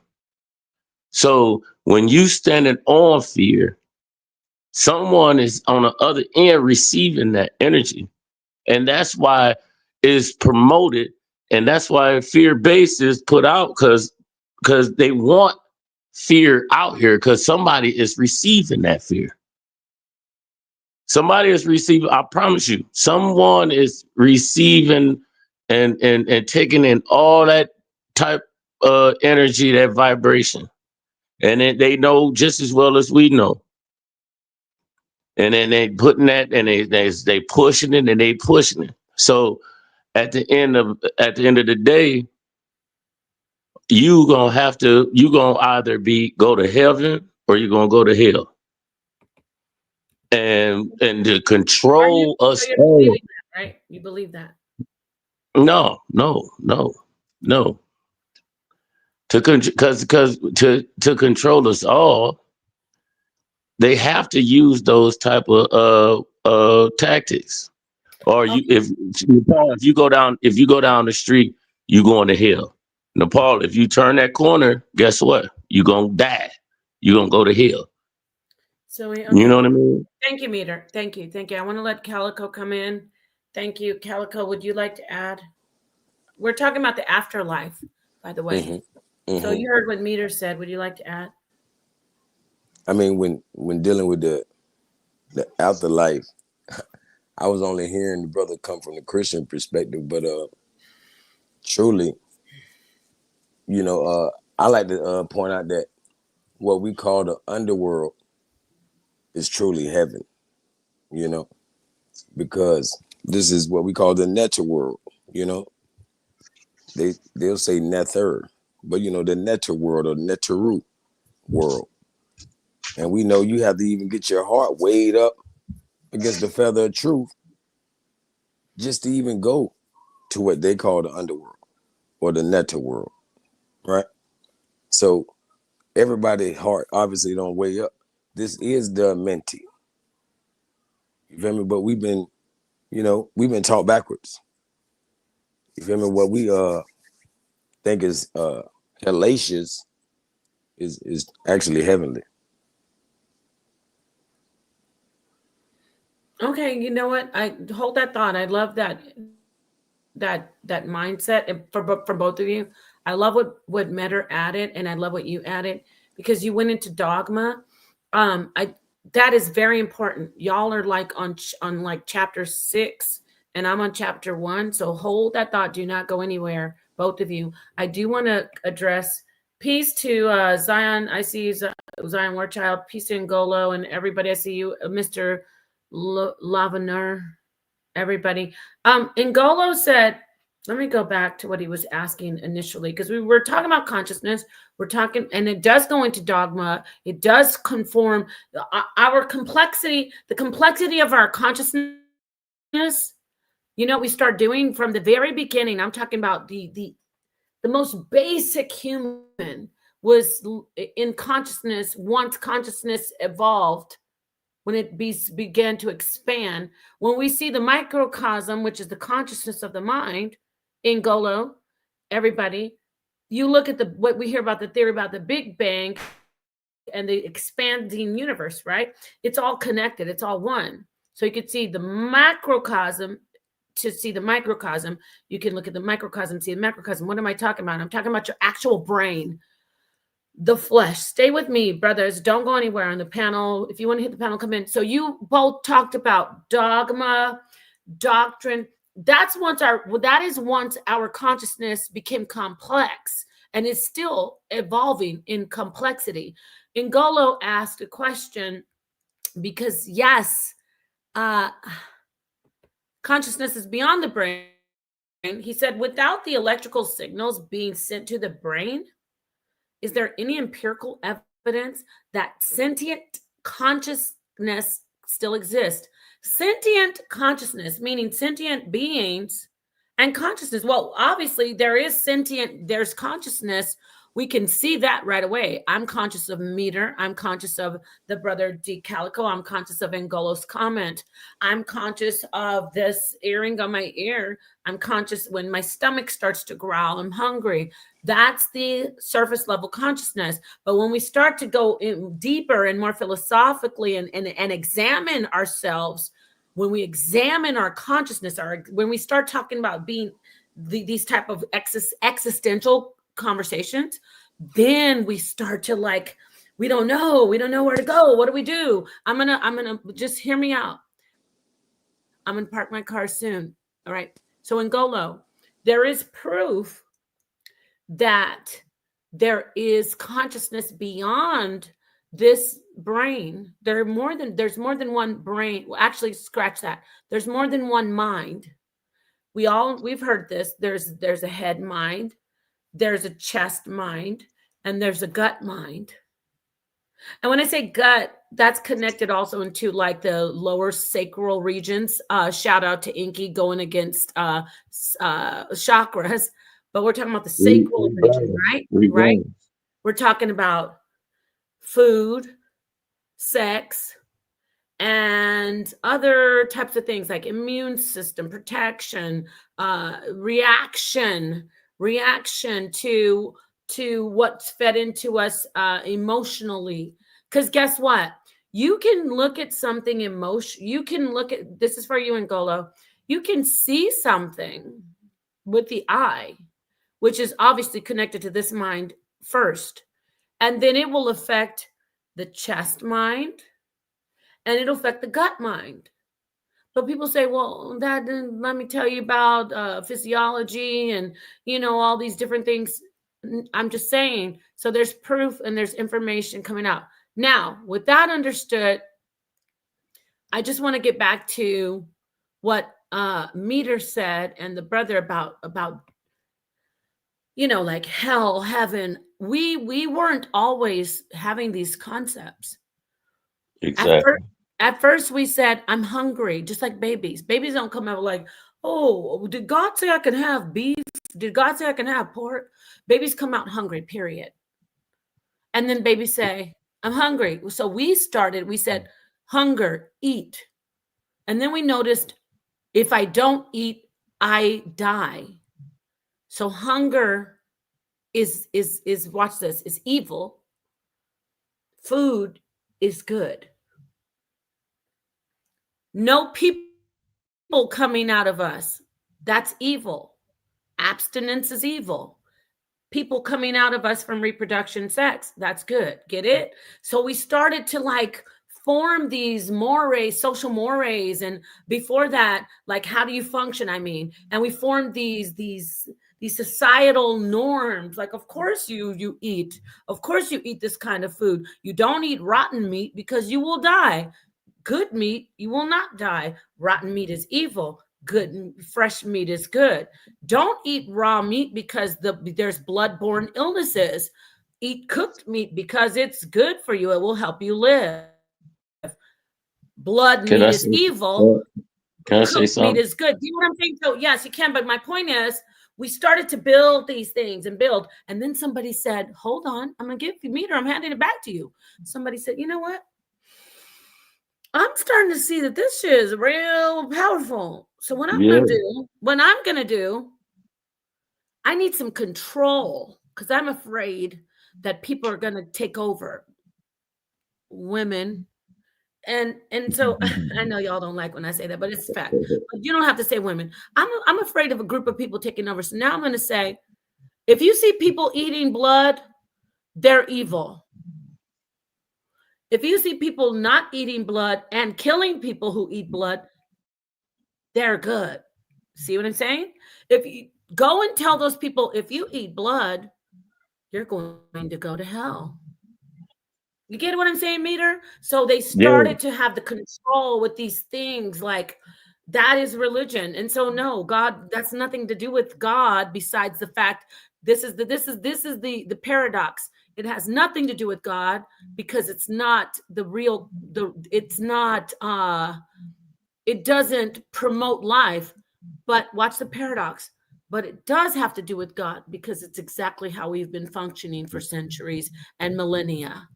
Speaker 2: So when you standing on fear, someone is on the other end receiving that energy. And that's why it's promoted, and that's why fear base is put out, because they want fear out here, because somebody is receiving that fear. Somebody is receiving, I promise you, someone is receiving and taking in all that type energy, that vibration. And then they know just as well as we know. And then they putting that, and they pushing it, and they pushing it. So at the end of the day, you gonna either go to heaven or you're gonna go to hell. And to
Speaker 1: Are you
Speaker 2: control
Speaker 1: so
Speaker 2: us
Speaker 1: you're
Speaker 2: all.
Speaker 1: believing that, right? You believe that.
Speaker 2: No, no, no, no. To control us all, they have to use those type of tactics. Or
Speaker 1: Okay.
Speaker 2: Nepal, if you go down the street, you going to hell. Nepal, if you turn that corner, guess what? You gonna die. You gonna go to hell.
Speaker 1: So we
Speaker 2: You know
Speaker 1: okay.
Speaker 2: what I mean?
Speaker 1: Thank you, Meter. Thank you. Thank you. I want to let Calico come in. Thank you. Calico, would you like to add? We're talking about the afterlife, by the way.
Speaker 4: hmm
Speaker 1: So
Speaker 4: hmm
Speaker 1: you heard what Meter said. Would you like to add?
Speaker 4: I mean, when dealing with the afterlife, I was only hearing the brother come from the Christian perspective, but truly, I like to point out that what we call the underworld is truly heaven. You know, because this is what we call the natural world. You know, they'll say nether, but the natural world or neteru world, and we know you have to even get your heart weighed up, against the feather of truth, just to even go to what they call the underworld or the netherworld, right? So everybody's heart obviously don't weigh up. This is the mentee. You feel me? But we've been, we've been taught backwards. You feel me? What we think is hellacious is actually heavenly.
Speaker 1: Okay, you know what? I hold that thought. I love that mindset and from both of you. I love what Metter added, and I love what you added because you went into dogma. I that is very important. Y'all are like on like chapter 6, and I'm on chapter 1. So hold that thought. Do not go anywhere, both of you. I do want to address peace to Zion. I see Zion Warchild. Peace to Ngolo and everybody. I see you, Mr. Lavaner. Everybody. Ngolo said, let me go back to what he was asking initially, because we were talking about consciousness. We're talking, and it does go into dogma. It does conform our complexity, the complexity of our consciousness. We start doing from the very beginning. I'm talking about the most basic human was in consciousness. Once consciousness evolved, when it began to expand, when we see the microcosm, which is the consciousness of the mind, Ngolo, everybody, you look at what we hear about the theory about the Big Bang and the expanding universe, right? It's all connected. It's all one. So you could see the macrocosm. To see the microcosm, you can look at the microcosm, see the macrocosm. What am I talking about? I'm talking about your actual brain, the flesh. Stay with me, brothers. Don't go anywhere on the panel. If you want to hit the panel, come in. So you both talked about dogma, doctrine. That is once our consciousness became complex, and is still evolving in complexity. Ngolo asked a question because yes, consciousness is beyond the brain. He said, without the electrical signals being sent to the brain, is there any empirical evidence that sentient consciousness still exists? Sentient consciousness, meaning sentient beings and consciousness. Well, obviously, there's consciousness. We can see that right away. I'm conscious of Meter. I'm conscious of the brother D. Calico. I'm conscious of Ngolo's comment. I'm conscious of this earring on my ear. I'm conscious when my stomach starts to growl. I'm hungry. That's the surface level consciousness. But when we start to go in deeper and more philosophically and examine ourselves, when we examine our consciousness, when we start talking about being these type of existential conversations, then we start to we don't know where to go. What do we do? I'm gonna just hear me out. I'm gonna park my car soon. All right. So Ngolo, there is proof that there is consciousness beyond this brain. There's more than one brain. Well, actually, scratch that. There's more than one mind. We've heard this. There's a head mind, there's a chest mind, and there's a gut mind. And when I say gut, that's connected also into like the lower sacral regions. Shout out to Inky going against chakras, but we're talking about the sacral region, right? Right. We're talking about food, sex, and other types of things like immune system, protection, reaction to what's fed into us emotionally. Because guess what? You can look at something you can look at, this is for you, Ngolo. You can see something with the eye, which is obviously connected to this mind first. And then it will affect the chest mind, and it'll affect the gut mind. But people say, well, let me tell you about physiology and, all these different things. I'm just saying. So there's proof and there's information coming out. Now, with that understood, I just want to get back to what Meter said and the brother about like hell, heaven. We weren't always having these concepts.
Speaker 2: Exactly.
Speaker 1: At first, we said, I'm hungry, just like babies. Babies don't come out like, oh, did God say I can have beef? Did God say I can have pork? Babies come out hungry, period. And then babies say, I'm hungry. So we said, hunger, eat. And then we noticed if I don't eat, I die. So hunger is watch this, is evil. Food is good. No people coming out of us. That's evil. Abstinence is evil. People coming out of us from reproduction sex, that's good. Get it? So we started to like form these mores, social mores, and before that, like how do you function? I mean, and we formed these societal norms. Like, of course you eat. Of course you eat this kind of food. You don't eat rotten meat because you will die. Good meat, you will not die. Rotten meat is evil. Good fresh meat is good. Don't eat raw meat because there's blood-borne illnesses. Eat cooked meat because it's good for you. It will help you live. Blood meat is
Speaker 2: Can I
Speaker 1: evil.
Speaker 2: say?
Speaker 1: Cooked
Speaker 2: Can I
Speaker 1: meat
Speaker 2: say
Speaker 1: is good.
Speaker 2: something?
Speaker 1: Do you know what I'm saying? So yes, you can. But my point is, we started to build these things and build, and then somebody said, "Hold on, I'm gonna give you meat, or I'm handing it back to you." Somebody said, "You know what? I'm starting to see that this shit is real powerful. So
Speaker 2: Yeah.
Speaker 1: what I'm gonna do, I need some control because I'm afraid that people are gonna take over women. And so I know y'all don't like when I say that, but it's fact. But you don't have to say women. I'm afraid of a group of people taking over. So now I'm gonna say, if you see people eating blood, they're evil. If you see people not eating blood and killing people who eat blood, they're good. See what I'm saying? If you go and tell those people, if you eat blood, you're going to go to hell. You get what I'm saying, Meter? So they started
Speaker 2: Yeah.
Speaker 1: to have the control with these things like that is religion. And so no, God, that's nothing to do with God besides the fact this is the paradox. It has nothing to do with God because it's not the real the it's not it doesn't promote life. But watch the paradox. But it does have to do with God because it's exactly how we've been functioning for centuries and millennia.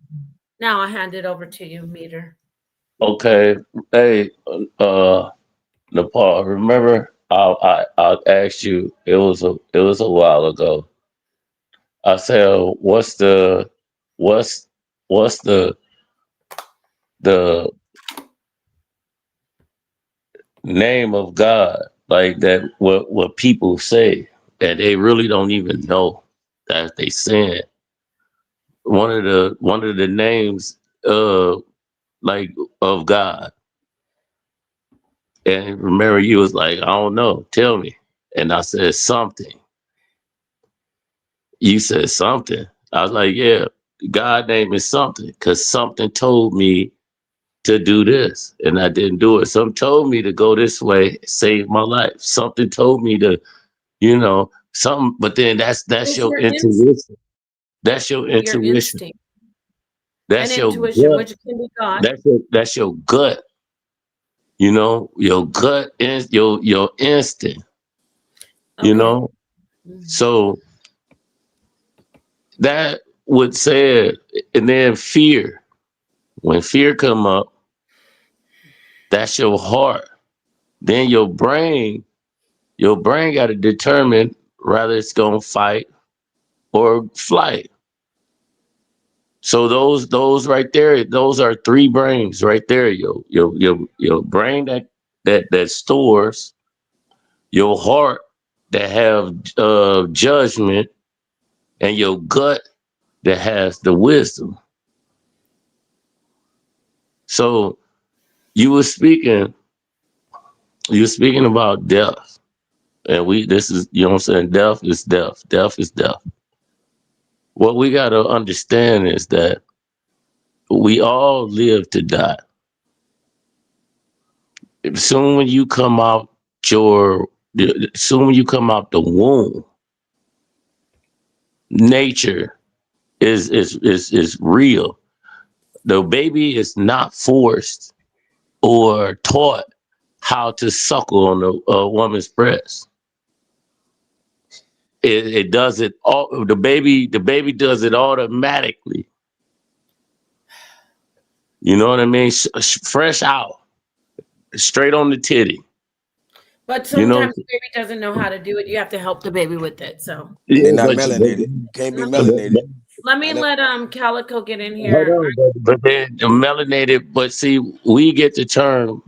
Speaker 1: Now I hand it over to you, Meter.
Speaker 2: Okay. Hey, Nepal. Remember, I asked you. It was a while ago. I said, what's what's the name of God, like that? What people say that they really don't even know that they saying. One of the names, uh, like of God. And remember, you was like, I don't know, tell me. And I said something. You said something. I was like, yeah, God name is something, because something told me to do this, and I didn't do it. Something told me to go this way, save my life. Something told me to, something. But then that's
Speaker 1: It's
Speaker 2: your
Speaker 1: your
Speaker 2: intuition. That's your
Speaker 1: your
Speaker 2: intuition.
Speaker 1: instinct and
Speaker 2: That's your
Speaker 1: intuition,
Speaker 2: gut.
Speaker 1: which can be God.
Speaker 2: That's your gut. Your gut is your instinct. You
Speaker 1: Okay.
Speaker 2: know.
Speaker 1: Mhm.
Speaker 2: So that would say it, and then fear. When fear come up, that's your heart. Then your brain got to determine whether it's gonna fight or flight. So those right there, those are three brains right there. Your brain that stores, your heart that have judgment, and your gut that has the wisdom. So you were speaking you were speaking about death. And this is, what I'm saying, death is death. Death is death. What we got to understand is that we all live to die. Soon when you come out your, soon when you come out the womb, nature is real. The baby is not forced. or taught how to suckle on a woman's breast. It does it all. The baby does it automatically. You know what I mean? Fresh out, straight on the titty.
Speaker 1: But
Speaker 2: You know,
Speaker 1: sometimes the baby doesn't know how to do it. You have to help the baby with it. So
Speaker 4: And they're
Speaker 2: yeah,
Speaker 4: not
Speaker 2: but,
Speaker 4: melanated. Can't be
Speaker 1: let me
Speaker 4: melanated.
Speaker 1: let me
Speaker 4: I know.
Speaker 1: let Calico get in
Speaker 2: hold
Speaker 1: here.
Speaker 2: on, but then the melanated. But see, we get the term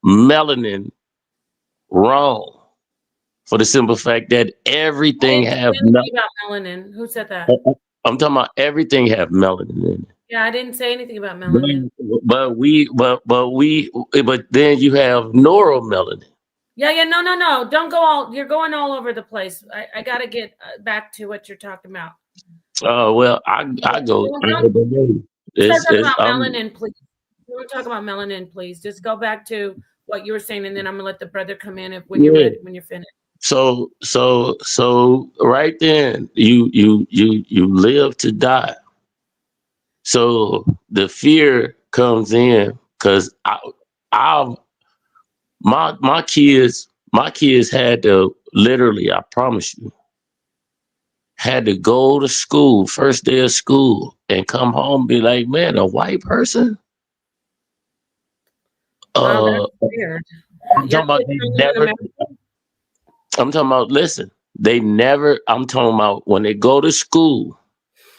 Speaker 2: melanin wrong for the simple fact that
Speaker 1: I
Speaker 2: everything
Speaker 1: didn't say
Speaker 2: have
Speaker 1: anything about melanin. Who said that?
Speaker 2: I'm talking about everything have melanin in it.
Speaker 1: Yeah, I didn't say anything about melanin.
Speaker 2: But then you have neuromelanin.
Speaker 1: Yeah, no. Don't go all. You're going all over the place. I got to get back to what you're talking about.
Speaker 2: Well, I go.
Speaker 1: Don't start
Speaker 2: It's
Speaker 1: talking about
Speaker 2: I'm
Speaker 1: melanin, please. Don't talk about melanin, please. Just go back to what you were saying, and then I'm gonna let the brother come in when you're
Speaker 2: yeah.
Speaker 1: ready, when you're finished.
Speaker 2: So right then you live to die. So the fear comes in because I my kids had to literally, I promise you, had to go to school first day of school and come home and be like, man, a white person.
Speaker 1: That's
Speaker 2: Uh,
Speaker 1: weird.
Speaker 2: I'm
Speaker 1: Your
Speaker 2: talking about
Speaker 1: kids
Speaker 2: they
Speaker 1: don't live in
Speaker 2: never.
Speaker 1: America?
Speaker 2: I'm talking about listen. They never. I'm talking about when they go to school.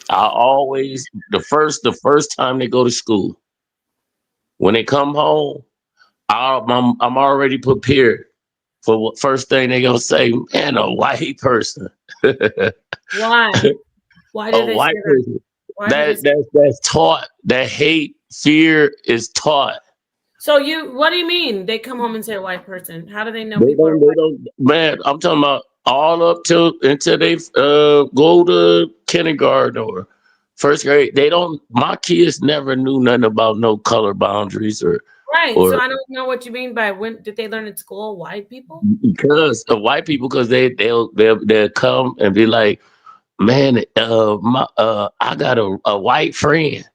Speaker 2: I always the first time they go to school. When they come home, I'm already prepared for what first thing they gonna say. Man, a white person, a
Speaker 1: Why? Why do they say
Speaker 2: white
Speaker 1: that?
Speaker 2: person.
Speaker 1: Why do they say
Speaker 2: That's taught. That hate, fear is taught.
Speaker 1: so what do you mean? They come home and say a white person. How do they know
Speaker 2: They
Speaker 1: people are
Speaker 2: don't. They
Speaker 1: white?
Speaker 2: don't. Man, I'm talking about all up till until they go to kindergarten or first grade. They don't. My kids never knew nothing about no color boundaries
Speaker 1: Right. So
Speaker 2: or
Speaker 1: I don't know what you mean by when did they learn at school? White people?
Speaker 2: because of white people, because they'll come and be like, man, I got a white friend,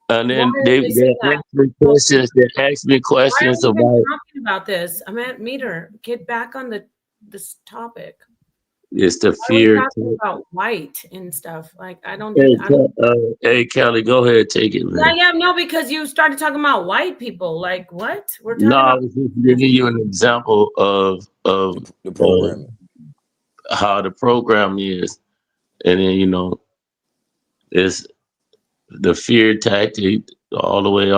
Speaker 2: and
Speaker 1: Why
Speaker 2: then
Speaker 1: do they say
Speaker 2: they
Speaker 1: that?
Speaker 2: ask me
Speaker 1: Hold on.
Speaker 2: questions. They ask me
Speaker 1: Why are
Speaker 2: questions
Speaker 1: we even
Speaker 2: about
Speaker 1: talking about this? I'm at meter. Get back on this topic.
Speaker 2: it's the
Speaker 1: Why are we
Speaker 2: fear.
Speaker 1: talking about white and stuff? Like I don't do
Speaker 2: Hey,
Speaker 1: that. I don't.
Speaker 2: hey, Kelly, go ahead, take it, man.
Speaker 1: Yeah, no, because you started talking about white people. Like what? We're
Speaker 2: No,
Speaker 1: talking
Speaker 2: I
Speaker 1: about
Speaker 2: was just giving you an example
Speaker 4: The
Speaker 2: uh,
Speaker 4: programming.
Speaker 2: how the program is, and then it's the fear tactic all the way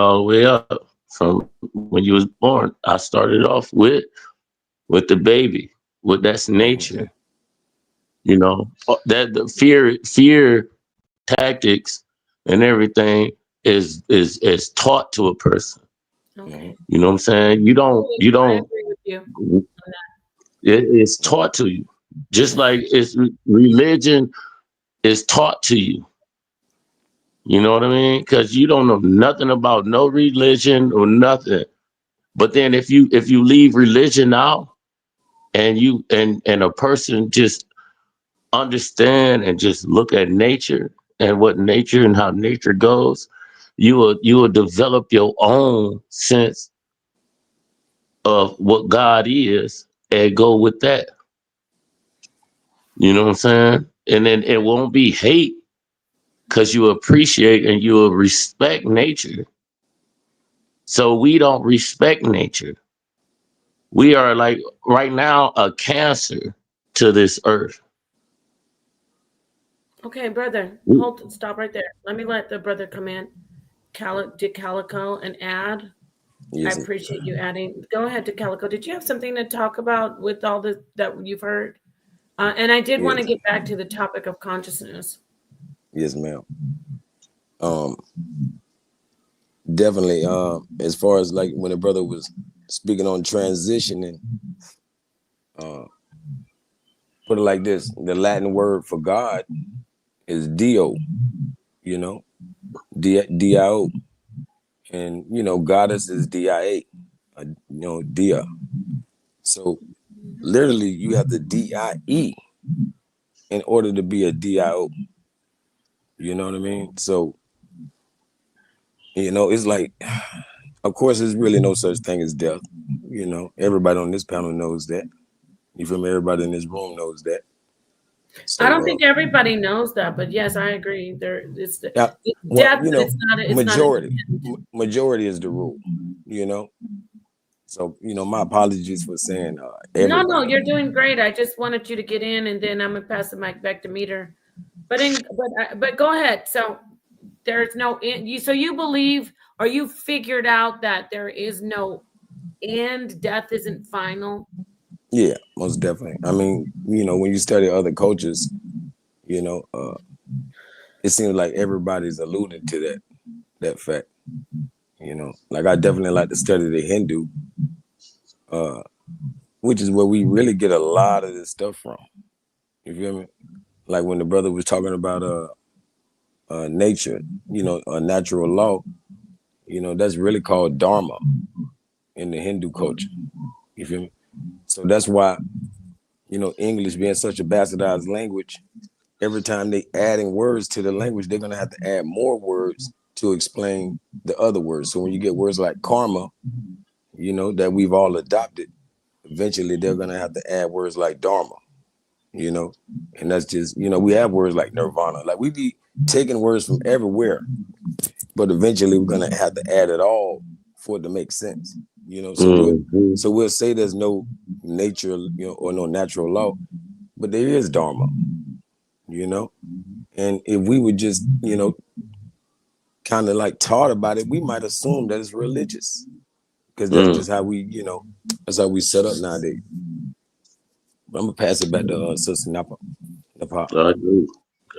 Speaker 2: up from when you was born. I started off with the baby, with that's
Speaker 4: Hmm.
Speaker 2: nature, that the fear tactics and everything is taught to a person.
Speaker 4: Hmm.
Speaker 1: okay.
Speaker 2: You know what I'm saying? You
Speaker 1: I
Speaker 2: don't.
Speaker 1: agree with you.
Speaker 2: It's taught to you, just like it's religion is taught to you. You know what I mean? Because you don't know nothing about no religion or nothing. But then if you leave religion out and and a person just understand and just look at nature and what nature and how nature goes, you will develop your own sense of what God is and go with that. You know what I'm saying? And then it won't be hate because you appreciate and you will respect nature. So we don't respect nature. We are like right now a cancer to this earth.
Speaker 1: Okay, brother.
Speaker 2: We-
Speaker 1: Stop right there. Let me let the brother come in. Calico and add. I
Speaker 4: Yes,
Speaker 1: appreciate you adding. Go ahead to Calico. Did you have something to talk about with all the that you've heard? And I did want to
Speaker 4: yes,
Speaker 1: get back to the topic of consciousness.
Speaker 4: yes, ma'am. Um, Definitely. As far as like when the brother was speaking on transitioning, uh, put it like this: the Latin word for God is Dio. You know, Dio, and goddess is Dia. Dia. So literally, you have the DIE in order to be a DIO. You know what I mean? So It's like, of course, there's really no such thing as death. Everybody on this panel knows that. You feel me? Everybody in this room knows that.
Speaker 1: I don't
Speaker 4: So,
Speaker 1: think everybody knows that, but yes, I agree.
Speaker 4: yeah,
Speaker 1: it's
Speaker 4: well,
Speaker 1: death, but it's not an
Speaker 4: majority,
Speaker 1: end.
Speaker 4: majority is the rule. You know, so my apologies for saying
Speaker 1: No, no,
Speaker 4: everybody.
Speaker 1: you're doing great. I just wanted you to get in, and then I'm gonna pass the mic back to Meter. But go ahead. So there's no end. So you believe, or you figured out that there is no end. Death isn't final.
Speaker 4: Yeah, most definitely. I mean, when you study other cultures, you know, uh, it seems like everybody's alluding to that fact. Like I definitely like to study the Hindu, uh, which is where we really get a lot of this stuff from. You feel me? Like when the brother was talking about nature, a natural law, that's really called dharma in the Hindu culture. You feel me? So that's why, English being such a bastardized language, every time they adding words to the language, they're gonna have to add more words to explain the other words. So when you get words like karma, that we've all adopted, eventually they're gonna have to add words like dharma, you know, and that's just, we have words like nirvana. Like we be taking words from everywhere, but eventually we're gonna have to add it all for it to make sense. So
Speaker 2: Mm-hmm.
Speaker 4: we'll say there's no nature, or no natural law, but there is dharma, you know. And if we would just, kind of like taught about it, we might assume that it's religious because that's
Speaker 2: Mm.
Speaker 4: just how that's how we set up nowadays. But I'm gonna pass it back to Sister Napa. Napa.
Speaker 2: I agree.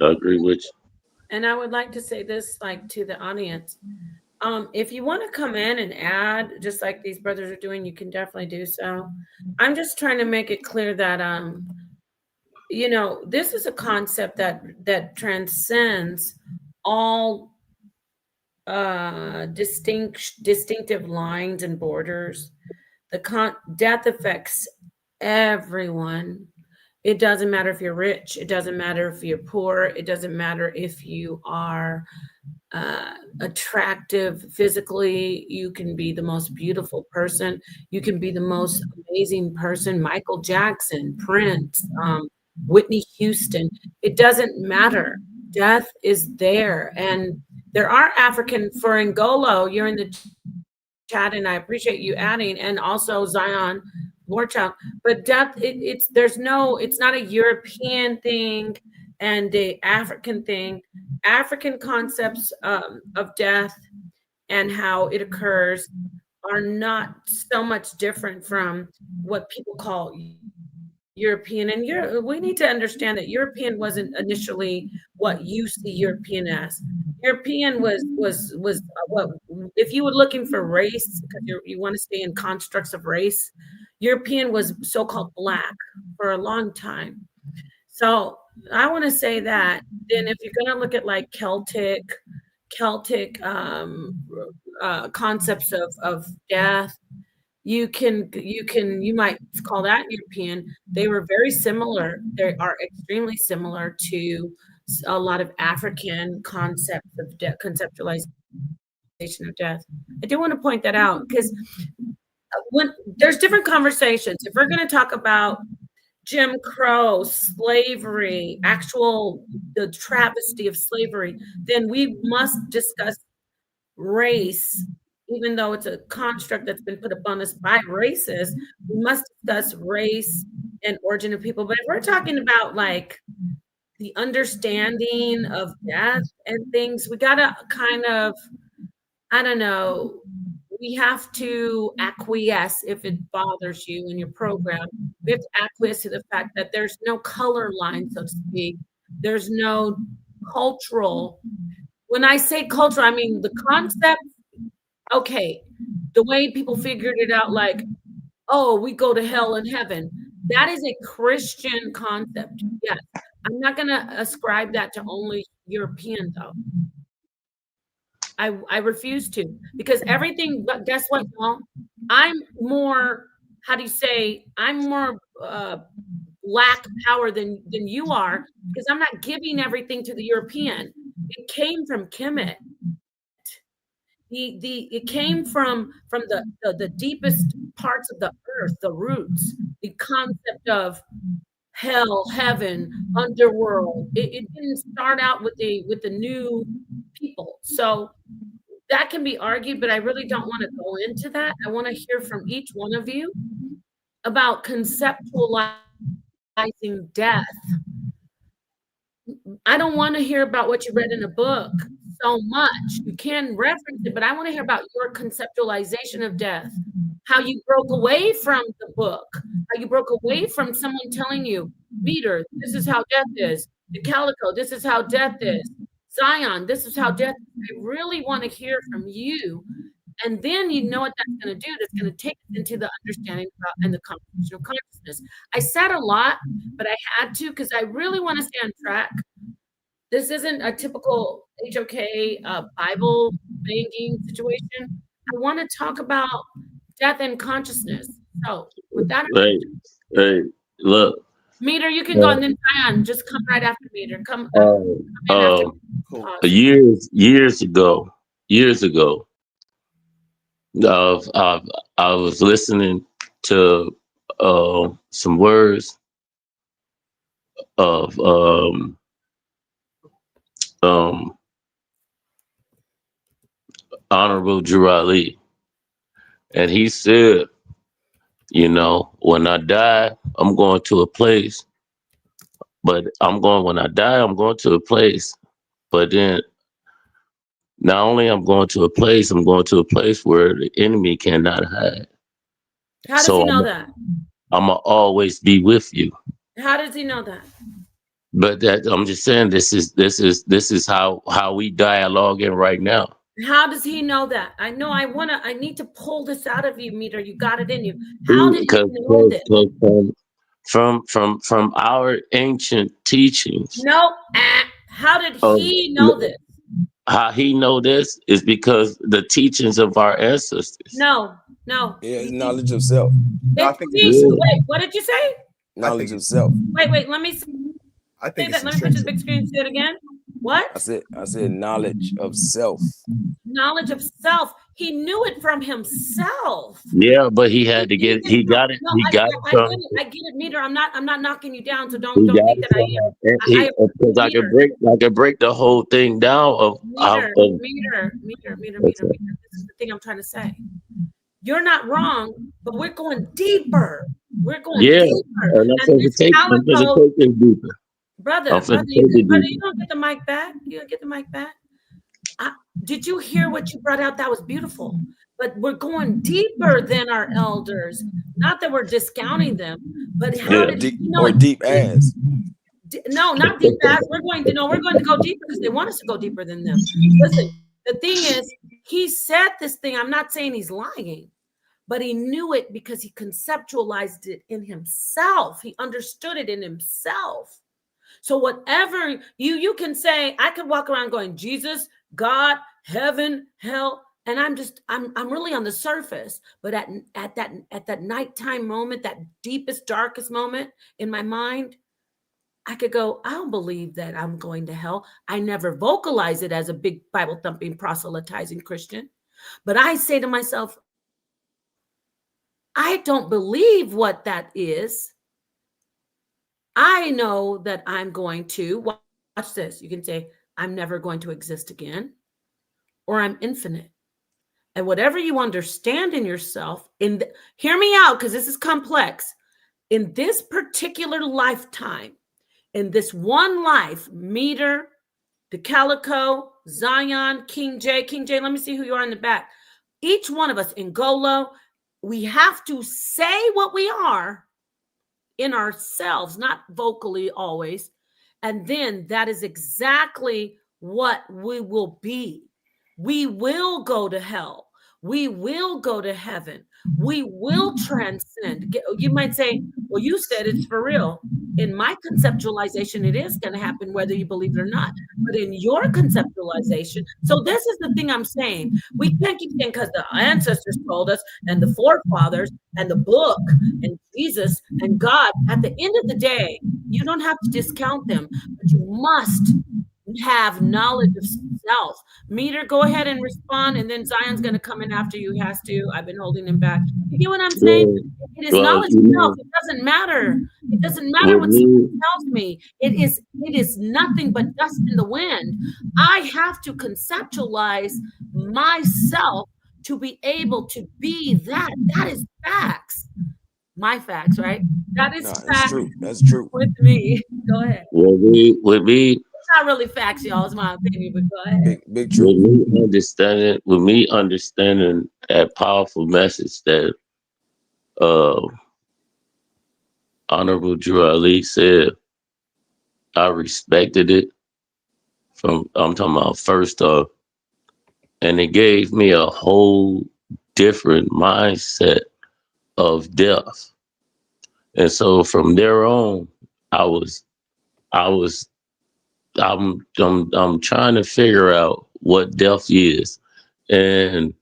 Speaker 2: I agree with
Speaker 1: And I would like to say this, like, to the audience. If you want to come in and add, just like these brothers are doing, you can definitely do so. I'm just trying to make it clear that this is a concept that transcends all distinctive lines and borders. Death affects everyone. It doesn't matter if you're rich. It doesn't matter if you're poor. It doesn't matter if you are attractive physically. You can be the most beautiful person. You can be the most amazing person. Michael Jackson, Prince, Whitney Houston. It doesn't matter. Death is there. And there are African, for Ngolo, you're in the chat, and I appreciate you adding, and also Zion, Warchild. But death, it's not a European thing and a African thing. African concepts of death and how it occurs are not so much different from what people call European. And we need to understand that European wasn't initially what you see European as. European was what, if you were looking for race, because you want to stay in constructs of race, European was so-called black for a long time. So I want to say that. Then if you're going to look at like Celtic concepts of death, you might call that European. They were very similar. They are extremely similar to a lot of African concepts of conceptualization of death. I do want to point that out because when there's different conversations, if we're going to talk about Jim Crow, slavery, the travesty of slavery, then we must discuss race, even though it's a construct that's been put upon us by races. We must discuss race and origin of people. But if we're talking about like the understanding of death and things, we gotta kind of, I don't know, we have to acquiesce if it bothers you in your program. We have to acquiesce to the fact that there's no color line, so to speak. There's no cultural. When I say cultural, I mean the concept. Okay, the way people figured it out, like, oh, we go to hell and heaven. That is a Christian concept. Yes. I'm not gonna ascribe that to only European though. I refuse to, because everything, but guess what, y'all? I'm more, how do you say, I'm more black power than you are, because I'm not giving everything to the European. It came from Kemet. It came from the deepest parts of the earth, the roots, the concept of hell, heaven, underworld. It didn't start out with the new people. So that can be argued, but I really don't want to go into that. I want to hear from each one of you about conceptualizing death. I don't want to hear about what you read in a book so much. You can reference it, but I want to hear about your conceptualization of death, how you broke away from the book, how you broke away from someone telling you, Peter, this is how death is. The Calico, this is how death is. Zion, this is how death is. I really want to hear from you. And then you know what that's going to do. That's going to take us into the understanding about and the conversation of consciousness. I said a lot, but I had to because I really want to stay on track. This isn't a typical HOK Bible banging situation. I want to talk about death and consciousness. So with that,
Speaker 2: Hey, hey, look.
Speaker 1: Meter, you can go, and then Diane, just come right after Meter. Come in after.
Speaker 3: Cool.
Speaker 2: Years ago, I was listening to some words of Honorable R.I.S.E, and he said, you know, when I die, I'm going to a place, but when I die, I'm going to a place, but then not only I'm going to a place, I'm going to a place where the enemy cannot hide.
Speaker 1: How does
Speaker 2: So
Speaker 1: he know that?
Speaker 2: I'm gonna always be with you.
Speaker 1: How does he know that?
Speaker 2: But that I'm just saying, this is how we dialoguing right now.
Speaker 1: How does he know that? I know I need to pull this out of you, Meter. You got it in you. How did he know this?
Speaker 2: From our ancient teachings.
Speaker 1: No. How did he know this?
Speaker 2: How he know this is because the teachings of our ancestors.
Speaker 1: No.
Speaker 4: Yeah, it's knowledge of self.
Speaker 3: No, I think
Speaker 1: Wait, what did you say?
Speaker 4: Knowledge of self.
Speaker 1: Wait, let me say
Speaker 3: I think
Speaker 1: that. Let me put the big screen. Say it again. What?
Speaker 4: I said knowledge of self.
Speaker 1: Knowledge of self. He knew it from himself.
Speaker 2: Yeah, but he had to get. He got it.
Speaker 1: No,
Speaker 2: he got it from.
Speaker 1: I get it, Meter. I'm not knocking you down. So don't think that I am.
Speaker 2: Because I could break the whole thing down of
Speaker 1: Meter. This is the thing I'm trying to say. You're not wrong, but we're going deeper. We're going deeper.
Speaker 2: And I'm going to take it deeper.
Speaker 1: Brother, you don't get the mic back. You don't get the mic back. Did you hear what you brought out? That was beautiful. But we're going deeper than our elders. Not that we're discounting them, but how did you know?
Speaker 4: Or deep as.
Speaker 1: No, not deep as. We're going to go deeper because they want us to go deeper than them. Listen, the thing is, he said this thing. I'm not saying he's lying, but he knew it because he conceptualized it in himself. He understood it in himself. So whatever you can say, I could walk around going, Jesus, God, heaven, hell, and I'm really on the surface. But at that nighttime moment, that deepest, darkest moment in my mind, I could go, I don't believe that I'm going to hell. I never vocalize it as a big Bible thumping, proselytizing Christian. But I say to myself, I don't believe what that is. I know that I'm going to, watch this. You can say, I'm never going to exist again, or I'm infinite. And whatever you understand in yourself, hear me out, because this is complex. In this particular lifetime, in this one life, Meter, the Calico, Zion, King J, let me see who you are in the back. Each one of us, Ngolo, we have to say what we are in ourselves, not vocally always. And then that is exactly what we will be. We will go to hell. We will go to heaven. We will transcend. You might say, well, you said it's for real. In my conceptualization, it is going to happen whether you believe it or not. But in your conceptualization, so this is the thing I'm saying. We can't keep saying because the ancestors told us and the forefathers and the book and Jesus and God. At the end of the day, you don't have to discount them, but you must have knowledge of self. Meter, go ahead and respond, and then Zion's going to come in after you. Has to. I've been holding him back. You get what I'm saying?
Speaker 2: Well,
Speaker 1: It is
Speaker 2: well,
Speaker 1: knowledge
Speaker 2: you
Speaker 1: of self.
Speaker 2: know,
Speaker 1: It doesn't matter. It doesn't matter
Speaker 2: with
Speaker 1: what someone
Speaker 2: me,
Speaker 1: tells me. It is nothing but dust in the wind. I have to conceptualize myself to be able to be that. That is facts. My facts, right? That is
Speaker 4: Nah, that's
Speaker 1: facts
Speaker 4: true. That's true.
Speaker 1: with me. Go ahead.
Speaker 2: with me,
Speaker 1: Not really facts, y'all. It's my opinion, but go ahead.
Speaker 4: Big truth.
Speaker 2: with me understanding that powerful message that uh Honorable Drew Ali said, I respected it from I'm talking about first off, and it gave me a whole different mindset of death. And so from there on, I was I was I'm trying to figure out what death is. And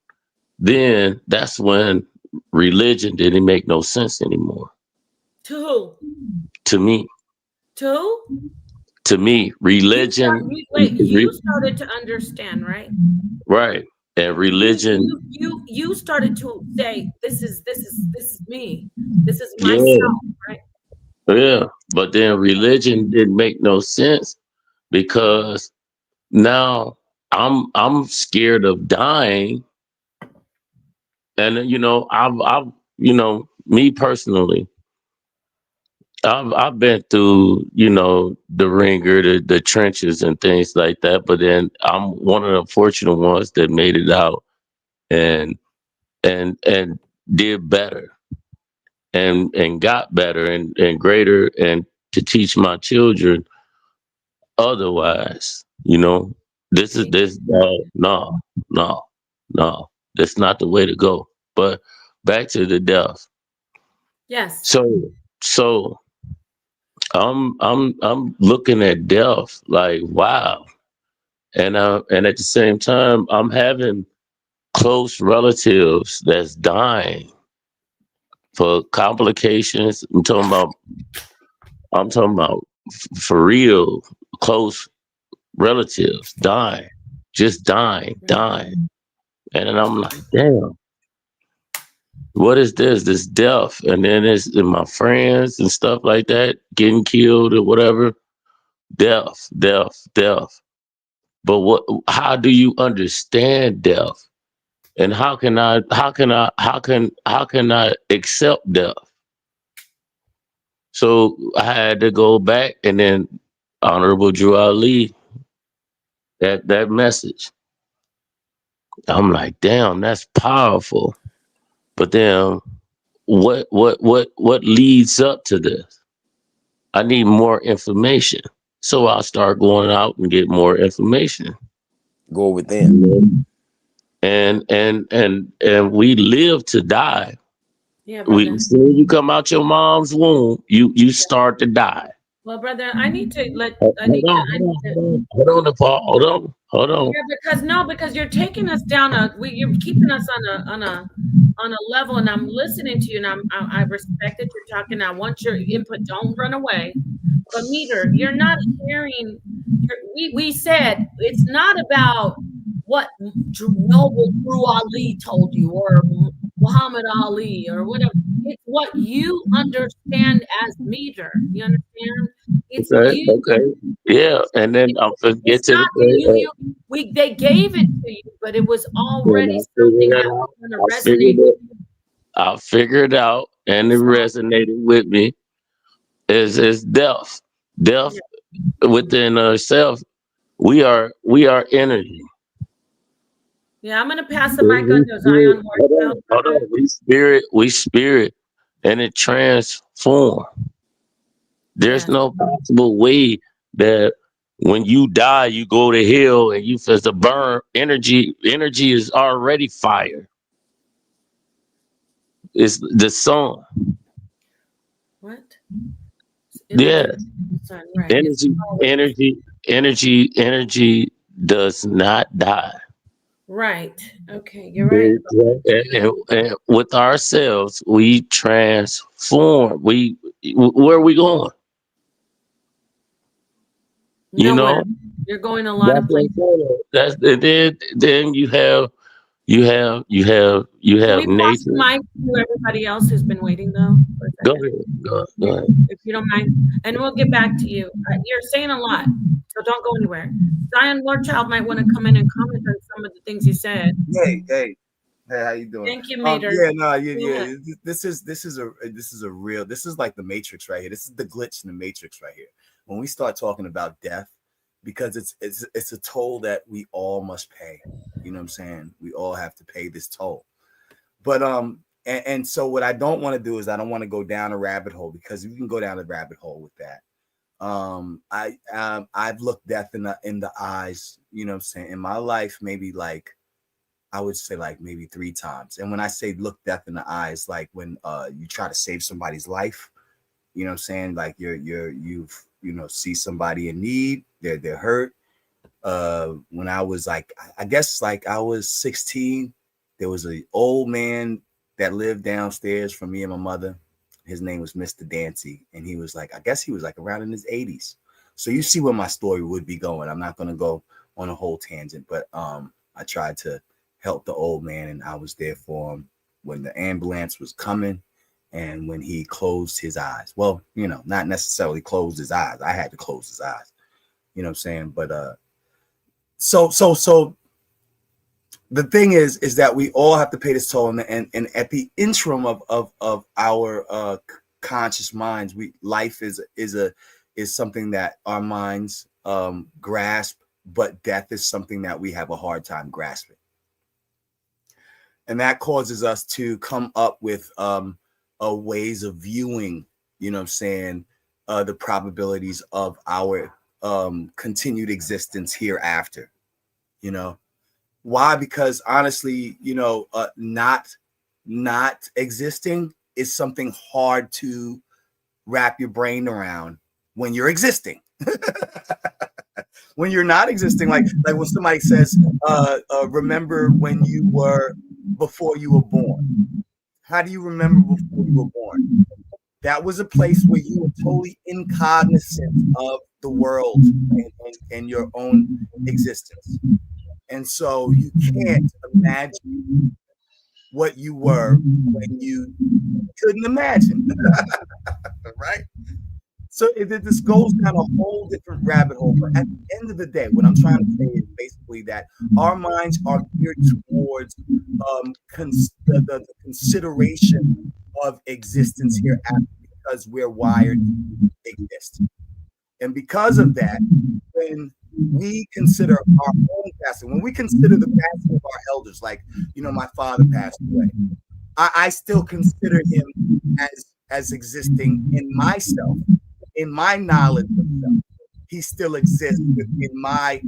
Speaker 2: then that's when religion didn't make no sense anymore.
Speaker 1: To who?
Speaker 2: To me,
Speaker 1: To who?
Speaker 2: religion,
Speaker 1: You started to understand, right?
Speaker 2: right? And religion,
Speaker 1: You started to say, this is me. This is
Speaker 2: yeah,
Speaker 1: myself, right?
Speaker 2: yeah. But then religion didn't make no sense because now I'm scared of dying, and I've me personally, I've been through the ringer, the trenches and things like that. But then I'm one of the fortunate ones that made it out and and did better and got better and greater and to teach my children otherwise. This is
Speaker 1: See?
Speaker 2: this no, no, no. That's not the way to go. But back to the death.
Speaker 1: Yes.
Speaker 2: So I'm looking at death like wow, and at the same time I'm having close relatives that's dying for complications. I'm talking about for real close relatives dying, just dying, and then I'm like, damn, what is this? This death, and then it's and my friends and stuff like that getting killed or whatever. Death. But what? How do you understand death? And how can I accept death? So I had to go back and then Honorable Drew Ali, that message. I'm like, damn, that's powerful. But then what leads up to this? I need more information. So I'll start going out and get more information.
Speaker 4: Go
Speaker 2: You
Speaker 4: within.
Speaker 2: know? And we live to die.
Speaker 1: Yeah,
Speaker 2: We
Speaker 1: brother.
Speaker 2: as soon as you come out your mom's womb, you start to die.
Speaker 1: Well, brother, I need to let I
Speaker 2: Hold
Speaker 1: need to
Speaker 2: on,
Speaker 1: I
Speaker 2: hold
Speaker 1: need
Speaker 2: on,
Speaker 1: to
Speaker 2: hold on, hold on, Paul. Hold on.
Speaker 1: Yeah, because no, because you're taking us down you're keeping us on a level, and I'm listening to you, and I respect that you're talking. I want your input. Don't run away. But Meter, you're not hearing. We said it's not about what Noble Drew Ali told you or Muhammad Ali or whatever. It's what you understand as Meter. You understand? It's
Speaker 2: Okay,
Speaker 1: you.
Speaker 2: okay. Yeah, and then I'm gonna
Speaker 1: It's
Speaker 2: get to the
Speaker 1: not
Speaker 2: point.
Speaker 1: they gave it to you, but it was
Speaker 2: When
Speaker 1: already
Speaker 2: I
Speaker 1: something
Speaker 2: figured
Speaker 1: that
Speaker 2: it
Speaker 1: was
Speaker 2: out,
Speaker 1: gonna
Speaker 2: I
Speaker 1: resonate
Speaker 2: figured
Speaker 1: with
Speaker 2: it.
Speaker 1: you.
Speaker 2: I figured out, and it
Speaker 1: So
Speaker 2: resonated with me. Is death, death
Speaker 1: yeah,
Speaker 2: within ourselves. We are energy.
Speaker 1: yeah, I'm gonna pass the mic on
Speaker 2: We
Speaker 1: to
Speaker 2: spirit.
Speaker 1: Zion
Speaker 2: Hold
Speaker 1: Horsfeld,
Speaker 2: on, hold
Speaker 1: brother.
Speaker 2: on. We spirit, and it transforms. There's
Speaker 1: Yes,
Speaker 2: no possible way that when you die, you go to hell and you feel the burn energy. Energy is already fire. It's the sun.
Speaker 1: what?
Speaker 2: Yeah,
Speaker 1: Energy, sun, right? It's
Speaker 2: energy,
Speaker 1: always
Speaker 2: energy does not die.
Speaker 1: right. Okay, you're right.
Speaker 2: And with ourselves, we transform. Where are we going? You
Speaker 1: Nowhere.
Speaker 2: know,
Speaker 1: You're going a lot
Speaker 2: that's
Speaker 1: of
Speaker 2: what I'm
Speaker 1: places.
Speaker 2: saying. That's then you
Speaker 1: Can
Speaker 2: have
Speaker 1: we pass the
Speaker 2: nature.
Speaker 1: mic to everybody else who's been waiting though for a
Speaker 2: Go
Speaker 1: second,
Speaker 2: ahead, go ahead.
Speaker 1: if you don't mind, and we'll get back to you. You're saying a lot, so don't go anywhere. Zion Lordchild might want to come in and comment on some of the things you said.
Speaker 5: Hey, how you doing?
Speaker 1: Thank you, Mater.
Speaker 5: Yeah, no,
Speaker 1: Go ahead.
Speaker 5: This is a real. This is like the Matrix right here. This is the glitch in the Matrix right here. When we start talking about death, because it's a toll that we all must pay. You know what I'm saying? We all have to pay this toll. But and so what I don't want to do is I don't want to go down a rabbit hole, because you can go down a rabbit hole with that. I've looked death in the eyes. You know what I'm saying? In my life, maybe like, I would say like maybe 3 times. And when I say look death in the eyes, like when you try to save somebody's life, you know what I'm saying? Like you've see somebody in need, they're hurt. When I was like, I guess like I was 16, there was an old man that lived downstairs from me and my mother. His name was Mr. Dancy, and he was like, I guess he was like around in his 80s. So you see where my story would be going. I'm not going to go on a whole tangent, but I tried to help the old man, and I was there for him when the ambulance was coming and when he closed his eyes. Well, not necessarily closed his eyes. I had to close his eyes. You know what I'm saying? But so the thing is that we all have to pay this toll, and at the interim of our conscious minds, life is something that our minds grasp, but death is something that we have a hard time grasping. And that causes us to come up with ways of viewing, you know what I'm saying, the probabilities of our continued existence hereafter. Why? Because honestly, not existing is something hard to wrap your brain around when you're existing. When you're not existing, like when somebody says, remember when you were before you were born. How do you remember before you were born? That was a place where you were totally incognizant of the world and your own existence. And so you can't imagine what you were when you couldn't imagine. Right? So this goes down a whole different rabbit hole. But at the end of the day, what I'm trying to say is basically that our minds are geared towards the consideration of existence hereafter, because we're wired to exist. And because of that, when we consider our own passing, when we consider the passing of our elders, like, my father passed away, I still consider him as existing in myself, in my knowledge of self. He still exists within my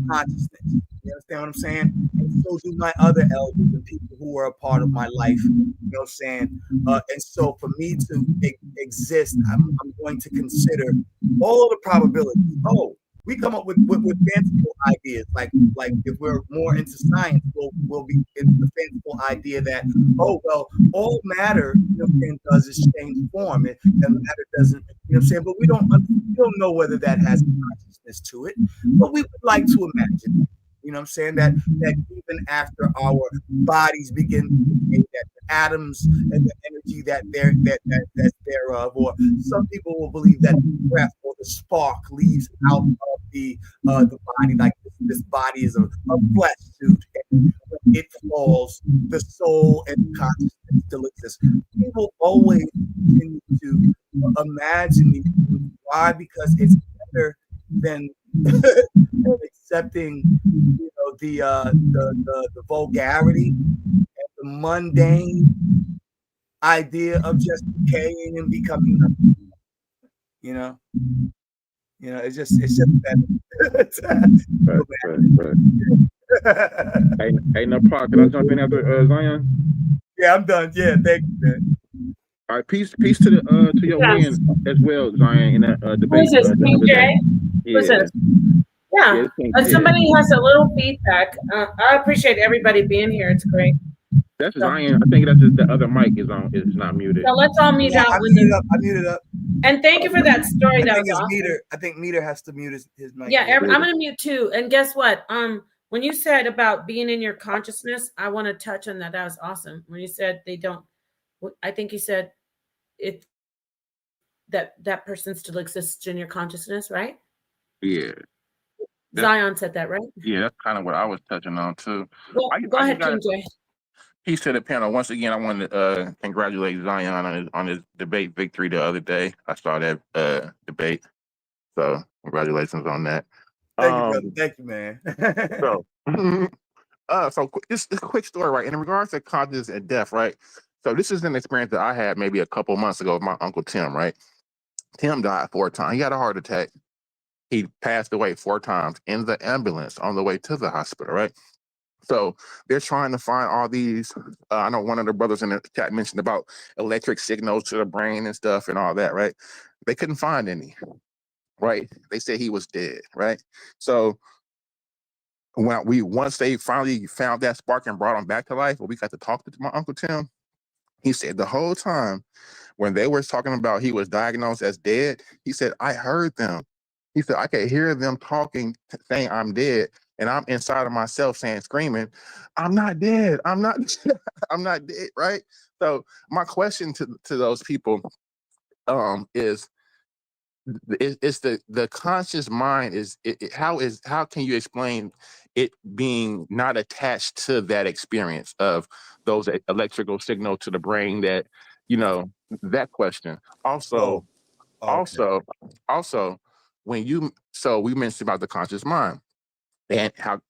Speaker 5: consciousness. You understand what I'm saying? And so do my other elders and people who are a part of my life. You know what I'm saying? And so for me to exist, I'm going to consider all the probabilities. Oh, we come up with fanciful ideas, like if we're more into science, we'll be into the fanciful idea that, oh well, all matter, does is change form, and matter doesn't, but we don't know whether that has consciousness to it, but we would like to imagine, that even after our bodies begin to decay, that the atoms and the energy that's thereof, or some people will believe that the breath or the spark leaves out of the body, like this body is a flesh suit, and when it falls, the soul and consciousness still exists. People always continue to imagine these things. Why? Because it's better than accepting, the vulgarity and the mundane idea of just decaying and becoming nothing. It's just better.
Speaker 6: Right. Hey, no problem. Can I jump in after Zion?
Speaker 5: Yeah, I'm done. Yeah, thank you, man.
Speaker 6: All right, peace to your
Speaker 1: Yes.
Speaker 6: win as well, Zion, in that
Speaker 1: Who
Speaker 6: debate
Speaker 1: is this?
Speaker 6: the other
Speaker 1: PJ?
Speaker 6: day.
Speaker 1: Who's
Speaker 6: Yeah,
Speaker 1: this? Yeah. Somebody has a little feedback. I appreciate everybody being here. It's great.
Speaker 6: that's
Speaker 1: So,
Speaker 6: Zion. I think that's just the other mic is not muted.
Speaker 1: so let's all mute out
Speaker 5: I
Speaker 1: when
Speaker 5: muted up.
Speaker 1: And thank you for that story.
Speaker 5: I
Speaker 1: That
Speaker 5: think
Speaker 1: was
Speaker 5: his
Speaker 1: awesome.
Speaker 5: meter. I think meter has to mute his mic.
Speaker 1: Yeah, I'm gonna mute too. And guess what? When you said about being in your consciousness, I want to touch on that. That was awesome. When you said they don't, I think you said it that person still exists in your consciousness, right?
Speaker 6: Yeah.
Speaker 1: Zion said that, right?
Speaker 6: Yeah, that's kind of what I was touching on too.
Speaker 1: Go
Speaker 6: I just
Speaker 1: ahead,
Speaker 6: got
Speaker 1: King J.
Speaker 6: He said the panel once again. I wanted to congratulate Zion on his debate victory the other day. I saw that debate, so congratulations on that.
Speaker 5: Thank you, brother. Thank you, man.
Speaker 6: So, just a quick story, right? In regards to consciousness and death, right? So this is an experience that I had maybe a couple months ago with my uncle Tim, right? Tim died 4 times. He had a heart attack. He passed away 4 times in the ambulance on the way to the hospital, right? So they're trying to find all these. I know one of the brothers in the chat mentioned about electric signals to the brain and stuff and all that, right? They couldn't find any, right? They said he was dead, right? So once they finally found that spark and brought him back to life, we got to talk to my uncle Tim. He said the whole time when they were talking about he was diagnosed as dead, he said, I heard them. He said, I could hear them talking, saying I'm dead. And I'm inside of myself saying, screaming, I'm not dead. I'm not, I'm not dead, right? So my question to those people is the conscious mind how can you explain it being not attached to that experience of those electrical signal to the brain that that question also
Speaker 5: okay.
Speaker 6: also when we mentioned about the conscious mind and how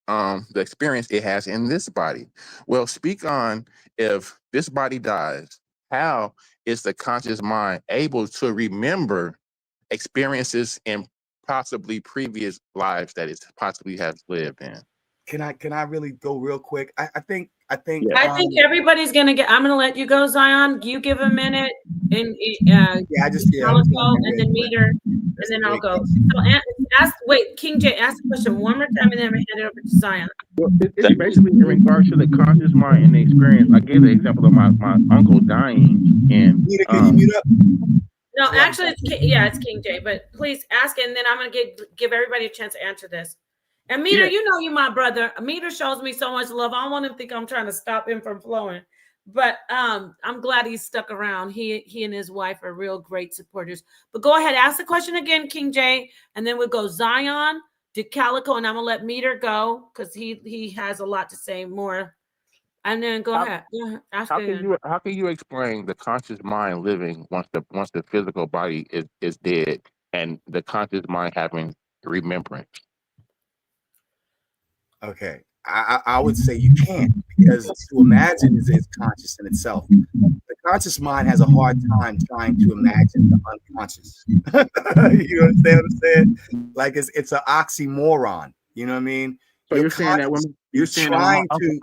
Speaker 6: the experience it has in this body. Well, speak on if this body dies, how is the conscious mind able to remember experiences in possibly previous lives that it possibly has lived in?
Speaker 5: Can I really go real quick? I think
Speaker 6: Yeah.
Speaker 1: I think everybody's gonna get. I'm gonna let you go, Zion. You give a minute, and
Speaker 5: yeah, I just
Speaker 1: Calico,
Speaker 5: want to
Speaker 1: and
Speaker 5: be
Speaker 1: then
Speaker 5: real quick.
Speaker 1: Meter,
Speaker 5: That's
Speaker 1: and
Speaker 5: a
Speaker 1: then I'll
Speaker 5: great
Speaker 1: go.
Speaker 5: question.
Speaker 1: So wait, King J, ask the question one more time, and then I'm gonna hand it over to Zion.
Speaker 6: Well, it's basically in regards to the conscious mind and the experience. I gave the example of my uncle dying, and
Speaker 5: Meter, can you mute up?
Speaker 1: No, actually, it's King J. But please ask, and then I'm gonna give everybody a chance to answer this. And Meter, you know, you my brother. Meter shows me so much love. I don't want him to think I'm trying to stop him from flowing. But I'm glad he's stuck around. He and his wife are real great supporters. But go ahead, ask the question again, King J, and then we'll go Zion to Calico, and I'm gonna let Meter go because he has a lot to say more. And then go ahead. Ask again.
Speaker 6: How can you explain the conscious mind living once the physical body is dead and the conscious mind having remembrance?
Speaker 5: Okay, I would say you can't, because to imagine is conscious in itself. The conscious mind has a hard time trying to imagine the unconscious. You understand what I'm saying? Like it's an oxymoron. You know what I mean?
Speaker 6: So you're saying that when you're saying that when my uncle,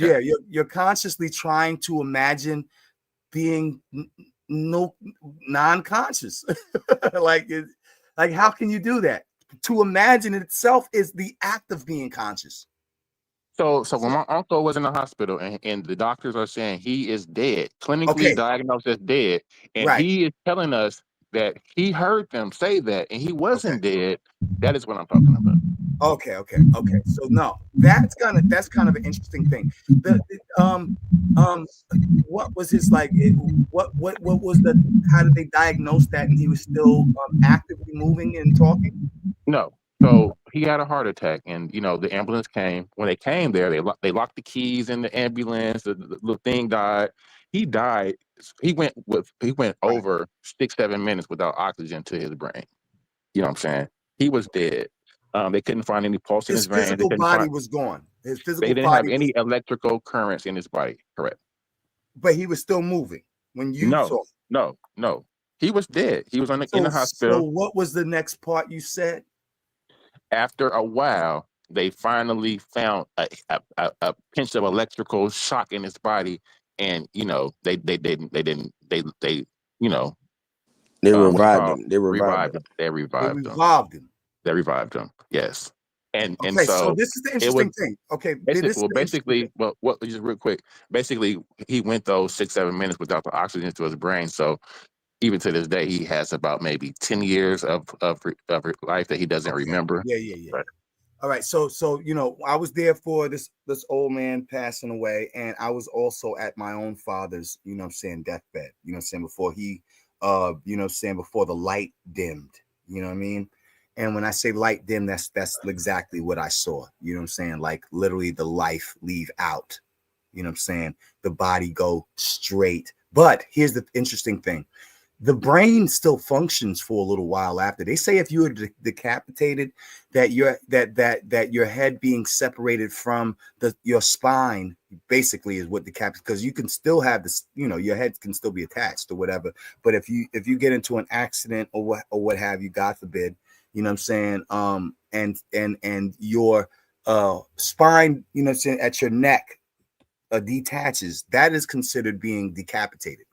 Speaker 5: yeah, you're consciously trying to imagine being non-conscious. like how can you do that? To imagine itself is the act of being conscious.
Speaker 6: So when my uncle was in the hospital and the doctors are saying he is dead, clinically diagnosed as dead, and he is telling us that he heard them say that and he wasn't dead, that is what I'm talking about.
Speaker 5: Okay. So no, that's kind of an interesting thing. What was his like? What was the? How did they diagnose that? And he was still actively moving and talking.
Speaker 6: No. So he had a heart attack, and the ambulance came. When they came there, they locked the keys in the ambulance. The little thing died. He died. He went over 6-7 minutes without oxygen to his brain. You know what I'm saying? He was dead. They couldn't find any pulse in his veins.
Speaker 5: Physical body was gone. His physical
Speaker 6: They didn't
Speaker 5: body
Speaker 6: have any electrical currents in his body. Correct.
Speaker 5: But he was still moving when you saw.
Speaker 6: No. He was dead. He was in the hospital.
Speaker 5: So what was the next part you said?
Speaker 6: After a while, they finally found a pinch of electrical shock in his body, and they
Speaker 4: revived him. They
Speaker 6: revived him. They revived him. Yes. And so
Speaker 5: this is the interesting thing. Okay,
Speaker 6: basically, just real quick. Basically, he went those 6-7 minutes without the oxygen to his brain. So even to this day, he has about maybe 10 years of life that he doesn't
Speaker 5: Okay.
Speaker 6: remember.
Speaker 5: Yeah.
Speaker 6: But
Speaker 5: All right, so I was there for this old man passing away, and I was also at my own father's, deathbed, before he before the light dimmed, you know what I mean? And when I say light dim, that's exactly what I saw, like literally the life leave out, the body go straight. But here's the interesting thing: the brain still functions for a little while after. They say if you were decapitated, that your head being separated from your spine basically is what decapitates, because you can still have this, your head can still be attached or whatever. But if you get into an accident or what have you, God forbid, and your spine, at your neck detaches, that is considered being decapitated.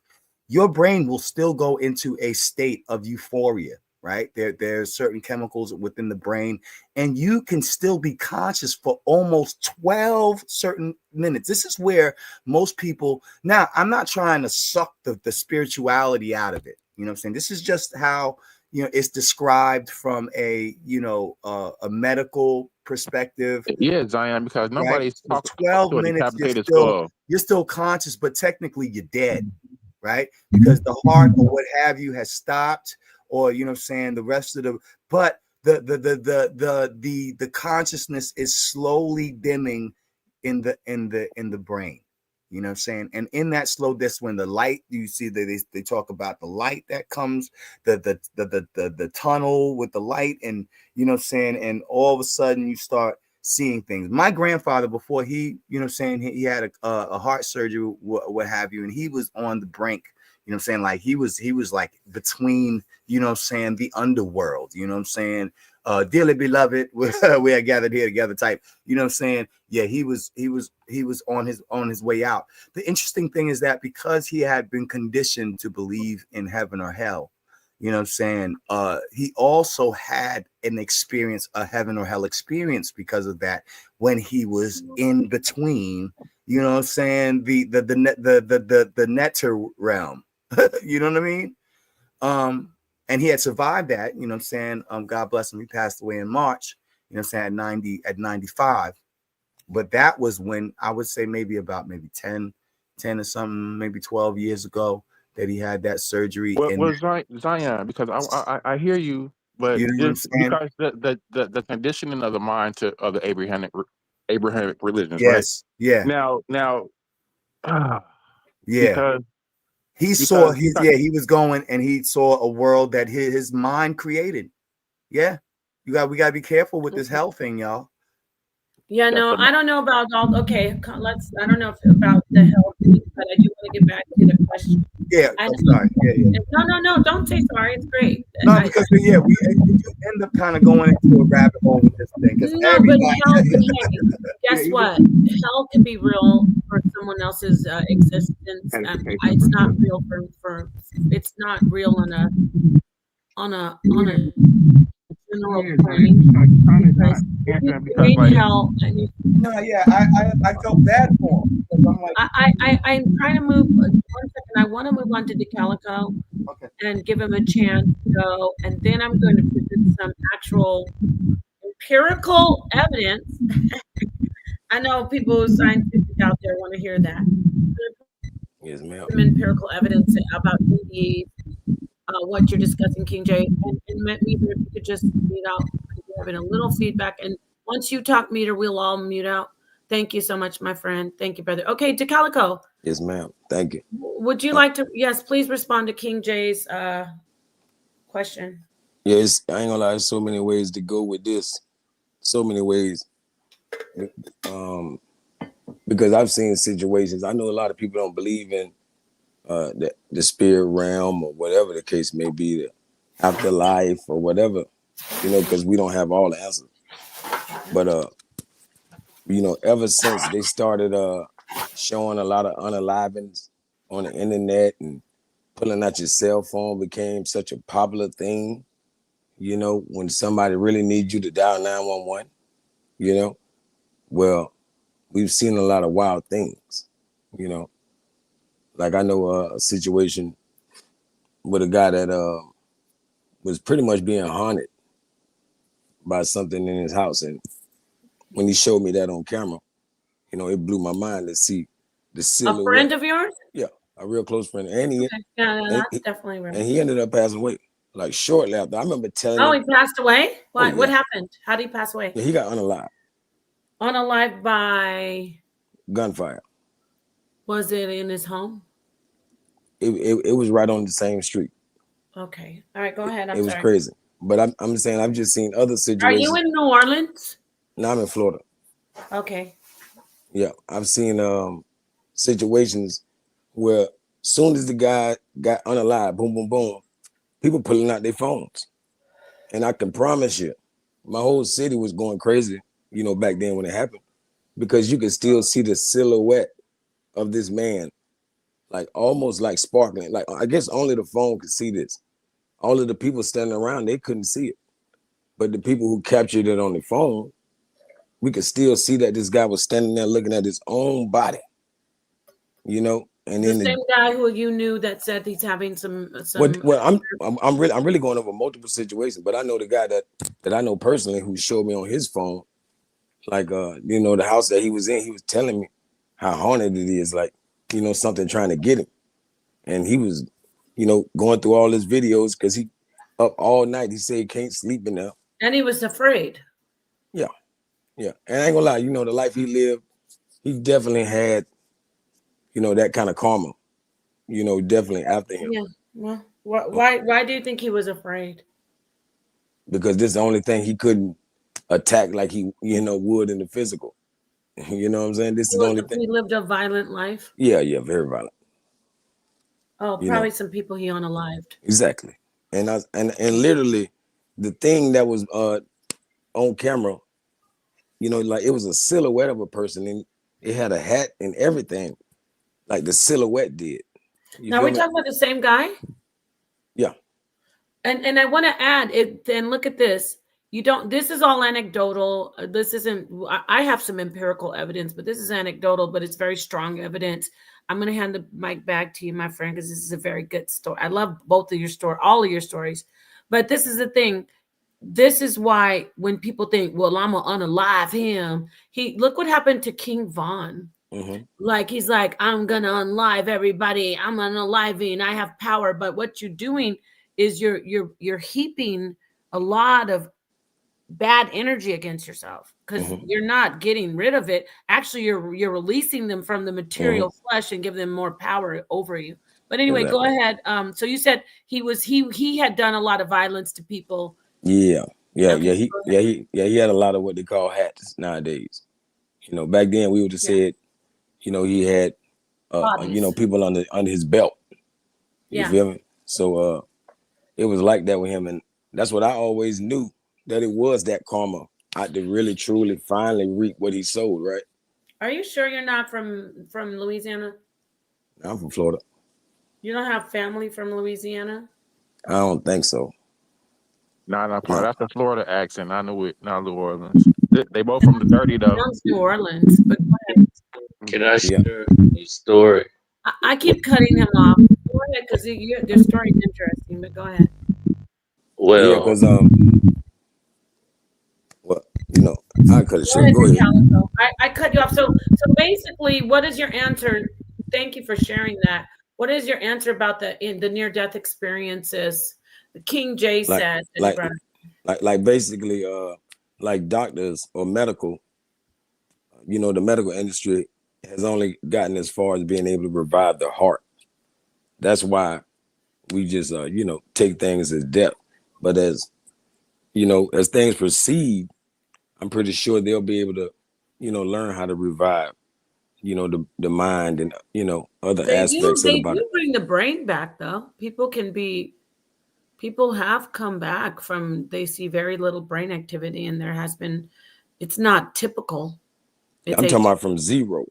Speaker 5: Your brain will still go into a state of euphoria, right? There's certain chemicals within the brain, and you can still be conscious for almost 12 certain minutes. This is where most people, now I'm not trying to suck the spirituality out of it. You know what I'm saying? This is just how, it's described from a medical perspective,
Speaker 6: yeah, Zion, because
Speaker 5: right?
Speaker 6: nobody's
Speaker 5: So
Speaker 6: talking
Speaker 5: 12
Speaker 6: to a
Speaker 5: minutes,
Speaker 6: decapitated skull.
Speaker 5: you're still conscious, but technically you're dead, right? Because the heart or what have you has stopped, or the rest of but the consciousness is slowly dimming in the brain. You know what I'm saying? And in that slow, that's when the light, you see that they talk about the light that comes, the tunnel with the light, and and all of a sudden you start seeing things. My grandfather, before he, he had a heart surgery, what have you, and he was on the brink, like he was like between, the underworld, dearly beloved, we are gathered here together type, yeah, he was on his way out. The interesting thing is that because he had been conditioned to believe in heaven or hell, he also had an experience, a heaven or hell experience, because of that, when he was in between, the netter realm. You know what I mean? Um, and he had survived that, God bless him. He passed away in March, at 95. But that was when, I would say, maybe 10 or something, maybe 12 years ago, that he had that surgery.
Speaker 6: What
Speaker 5: And
Speaker 6: was Zion? Because I hear you, but
Speaker 5: you know what I'm
Speaker 6: just
Speaker 5: saying?
Speaker 6: because the conditioning of the mind to of the Abrahamic religions, right?
Speaker 5: Yes. Yeah.
Speaker 6: Now,
Speaker 5: Yeah.
Speaker 6: because
Speaker 5: He saw
Speaker 6: because
Speaker 5: his, yeah, he was going, and he saw a world that his mind created. Yeah. We gotta be careful with this health thing, y'all.
Speaker 1: Yeah,
Speaker 6: that's
Speaker 1: no,
Speaker 6: the
Speaker 1: I don't know about all. Okay, let's. I don't know about the health thing, but I do want to get back to the question.
Speaker 5: Yeah,
Speaker 1: I
Speaker 5: I'm
Speaker 1: know.
Speaker 5: sorry. Yeah.
Speaker 1: No, don't say sorry. It's great.
Speaker 5: No, because yeah, we end up kind of going into a rabbit hole with this thing, because
Speaker 1: No, but
Speaker 5: everybody.
Speaker 1: hell, hey,
Speaker 5: Yeah,
Speaker 1: guess what? Hell can be real for someone else's existence. It's not real it's not real on a general plane, because if you
Speaker 6: because
Speaker 1: create
Speaker 6: like
Speaker 1: hell and you,
Speaker 5: no, yeah, I felt bad for him, because I'm like,
Speaker 1: I'm trying to move. One second, I want to move on to DeCalico
Speaker 5: okay,
Speaker 1: and give him a chance to go, and then I'm going to present some actual empirical evidence. I know people scientific out there want to hear that.
Speaker 4: Yes, ma'am.
Speaker 1: Some empirical evidence about indeed what you're discussing, King J, and Meter, if you could just mute out, because we're having a little feedback. And once you talk, Meter, we'll all mute out. Thank you so much, my friend. Thank you, brother. Okay, DeCalico,
Speaker 4: Yes, ma'am. Thank you.
Speaker 1: would you
Speaker 4: Uh,
Speaker 1: like to? Yes, please respond to King J's question.
Speaker 4: yes, I ain't gonna lie. There's so many ways to go with this. So many ways. Um, because I've seen situations. I know a lot of people don't believe in the spirit realm, or whatever the case may be, the afterlife or whatever. Because we don't have all the answers. But ever since they started showing a lot of unalivings on the internet, and pulling out your cell phone became such a popular thing, when somebody really needs you to dial 911, you know, well, we've seen a lot of wild things, you know, like I know a situation with a guy that was pretty much being haunted by something in his house, and when he showed me that on camera, it blew my mind to see the
Speaker 1: A friend
Speaker 4: silhouette.
Speaker 1: of yours?
Speaker 4: Yeah, a real close friend, and he
Speaker 1: Okay. Yeah, yeah,
Speaker 4: and
Speaker 1: that's
Speaker 4: he,
Speaker 1: definitely
Speaker 4: and
Speaker 1: real.
Speaker 4: he ended up passing away like shortly after. I remember telling
Speaker 1: Oh,
Speaker 4: him,
Speaker 1: he passed away?
Speaker 4: "Oh
Speaker 1: What
Speaker 4: yeah,
Speaker 1: happened? How did he pass away?
Speaker 4: yeah, he got unalive,
Speaker 1: Unalive by,
Speaker 4: gunfire.
Speaker 1: was it in his home?
Speaker 4: It was right on the same street.
Speaker 1: Okay. All right, go
Speaker 4: It,
Speaker 1: ahead. I'm
Speaker 4: it was
Speaker 1: sorry.
Speaker 4: crazy." But I'm saying I've just seen other
Speaker 1: Are you
Speaker 4: situations.
Speaker 1: in New Orleans?
Speaker 4: Now I'm in Florida.
Speaker 1: Okay.
Speaker 4: Yeah, I've seen situations where soon as the guy got unalive, boom, boom, boom, people pulling out their phones. And I can promise you, my whole city was going crazy, back then when it happened, because you could still see the silhouette of this man, like almost like sparkling. Like I guess only the phone could see this. All of the people standing around, they couldn't see it. But the people who captured it on the phone, we could still see that this guy was standing there looking at his own body, and
Speaker 1: The
Speaker 4: then
Speaker 1: same guy who you knew that said he's having some.
Speaker 4: well, I'm really going over multiple situations, but I know the guy that I know personally who showed me on his phone, like the house that he was in. He was telling me how haunted it is, like something trying to get him, and he was going through all his videos because he up all night. He said he can't sleep in there.
Speaker 1: And he was afraid.
Speaker 4: Yeah, yeah, and I ain't gonna lie, the life he lived, he definitely had that kind of karma, definitely after him.
Speaker 1: Yeah. Well, why do you think he was afraid?
Speaker 4: Because this is the only thing he couldn't attack like he would in the physical. You know what I'm saying? This is the only thing.
Speaker 1: He lived a violent life.
Speaker 4: Yeah, yeah, very violent.
Speaker 1: Oh, probably some people he unalived.
Speaker 4: Exactly. And literally the thing that was on camera, like it was a silhouette of a person, and it had a hat and everything, like the silhouette did. You
Speaker 1: Now
Speaker 4: feel
Speaker 1: we
Speaker 4: me?
Speaker 1: talking about the same guy?
Speaker 4: Yeah.
Speaker 1: And I want to add it. And look at this. You don't. This is all anecdotal. This isn't. I have some empirical evidence, but this is anecdotal. But it's very strong evidence. I'm going to hand the mic back to you, my friend, because this is a very good story. I love both of your story, all of your stories. But this is the thing. This is why when people think, well, I'm gonna unalive him. Look what happened to King Von.
Speaker 4: Mm-hmm.
Speaker 1: Like he's like, I'm gonna unlive everybody. I'm unaliving. I have power. But what you're doing is you're heaping a lot of bad energy against yourself because
Speaker 4: Mm-hmm.
Speaker 1: you're not getting rid of it. Actually, you're releasing them from the
Speaker 4: Mm-hmm.
Speaker 1: material flesh and give them more power over you. But anyway, go
Speaker 4: Exactly.
Speaker 1: ahead. So you said he had done a lot of violence to people.
Speaker 4: Yeah. Yeah.
Speaker 1: Okay,
Speaker 4: Yeah. He had a lot of what they call hats nowadays. Back then we would have
Speaker 1: yeah,
Speaker 4: said, he had
Speaker 1: bodies.
Speaker 4: people under his belt. You
Speaker 1: Yeah.
Speaker 4: feel me? So it was like that with him, and that's what I always knew, that it was that karma out to really truly finally reap what he sowed, right?
Speaker 1: Are you sure you're not from Louisiana?
Speaker 4: I'm from Florida.
Speaker 1: You don't have family from Louisiana?
Speaker 4: I don't think so.
Speaker 6: Nah, nah,
Speaker 4: My,
Speaker 6: that's the Florida accent. I knew it. Not New Orleans. They both from the dirty though.
Speaker 1: Sounds New Orleans, but go ahead.
Speaker 2: Can I
Speaker 4: yeah,
Speaker 2: share a story?
Speaker 1: I keep cutting him off. Go ahead, because your story is interesting, but go ahead.
Speaker 4: yeah,
Speaker 2: Well,
Speaker 4: because well, I cut it
Speaker 1: Go
Speaker 4: short.
Speaker 1: ahead,
Speaker 4: Go
Speaker 1: Miss
Speaker 4: ahead.
Speaker 1: Calico. I cut you off. So basically, what is your answer? Thank you for sharing that. What is your answer about the near death experiences? King J
Speaker 4: Like,
Speaker 1: said that he
Speaker 4: like,
Speaker 1: brought.
Speaker 4: like basically, like doctors or medical, the medical industry has only gotten as far as being able to revive the heart. That's why we just, take things as death. But as things proceed, I'm pretty sure they'll be able to, learn how to revive, the mind and other
Speaker 1: They do.
Speaker 4: aspects of the
Speaker 1: They
Speaker 4: body.
Speaker 1: do bring the brain back, though. People have come back from. They see very little brain activity, and there has been. It's not typical. It's
Speaker 4: I'm
Speaker 1: a
Speaker 4: talking about from zero.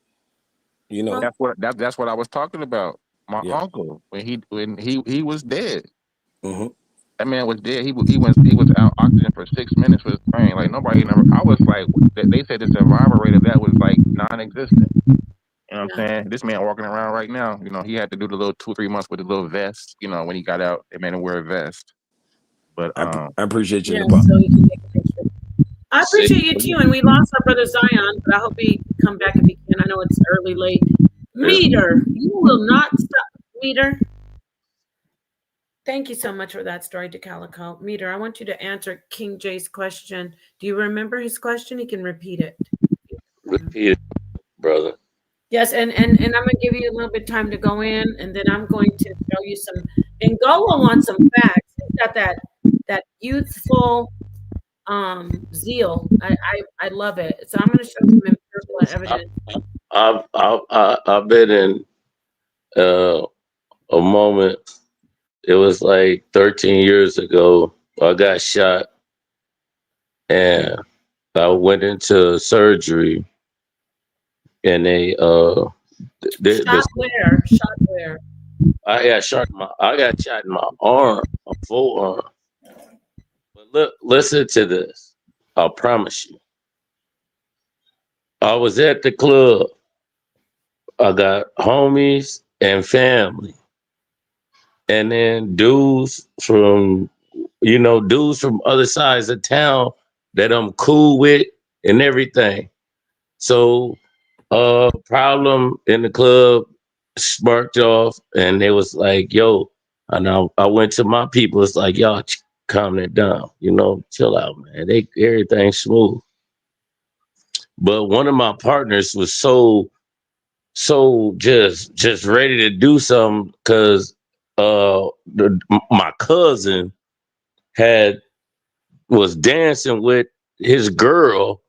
Speaker 1: well.
Speaker 6: That's what I was talking about. My
Speaker 4: Yeah.
Speaker 6: uncle when he was dead.
Speaker 4: Hmm.
Speaker 6: That man was dead. He was out oxygen for 6 minutes with his brain. Like nobody never. I was like, they said the survival rate of that was like non-existent. You know what I'm
Speaker 1: Gotcha.
Speaker 6: saying? This man walking around right now, he had to do the little 2 or 3 months with the little vest. When he got out, they made him wear a vest. But
Speaker 4: I appreciate you,
Speaker 1: Yeah,
Speaker 4: Nabat.
Speaker 1: so you can make a picture. I
Speaker 2: See,
Speaker 1: appreciate you too, and we lost our brother Zion, but I hope he come back if he can. I know it's early, late.
Speaker 2: it's,
Speaker 1: Meter, you will not stop. Meter, thank you so much for that story, DeCalico. Meter, I want you to answer King Jay's question. Do you remember his question? He can repeat it.
Speaker 2: repeat it, brother.
Speaker 1: Yes, and I'm gonna give you a little bit time to go in, and then I'm going to show you some. Ngola wants some facts. He's got that youthful zeal. I love it. So I'm going to show some empirical
Speaker 2: I,
Speaker 1: evidence.
Speaker 2: I've been in uh, a moment. It was like 13 years ago. I got shot and I went into surgery and the
Speaker 1: Shot where? Shot where?
Speaker 2: I got shot in my arm, my forearm. But look, listen to this. I promise you. I was at the club. I got homies and family. And then dudes from other sides of town that I'm cool with and everything. So problem in the club sparked off and they was like, yo, and I went to my people, it's like, y'all calm it down, chill out, man. Everything's smooth. But one of my partners was so just ready to do something because my cousin had was dancing with his girl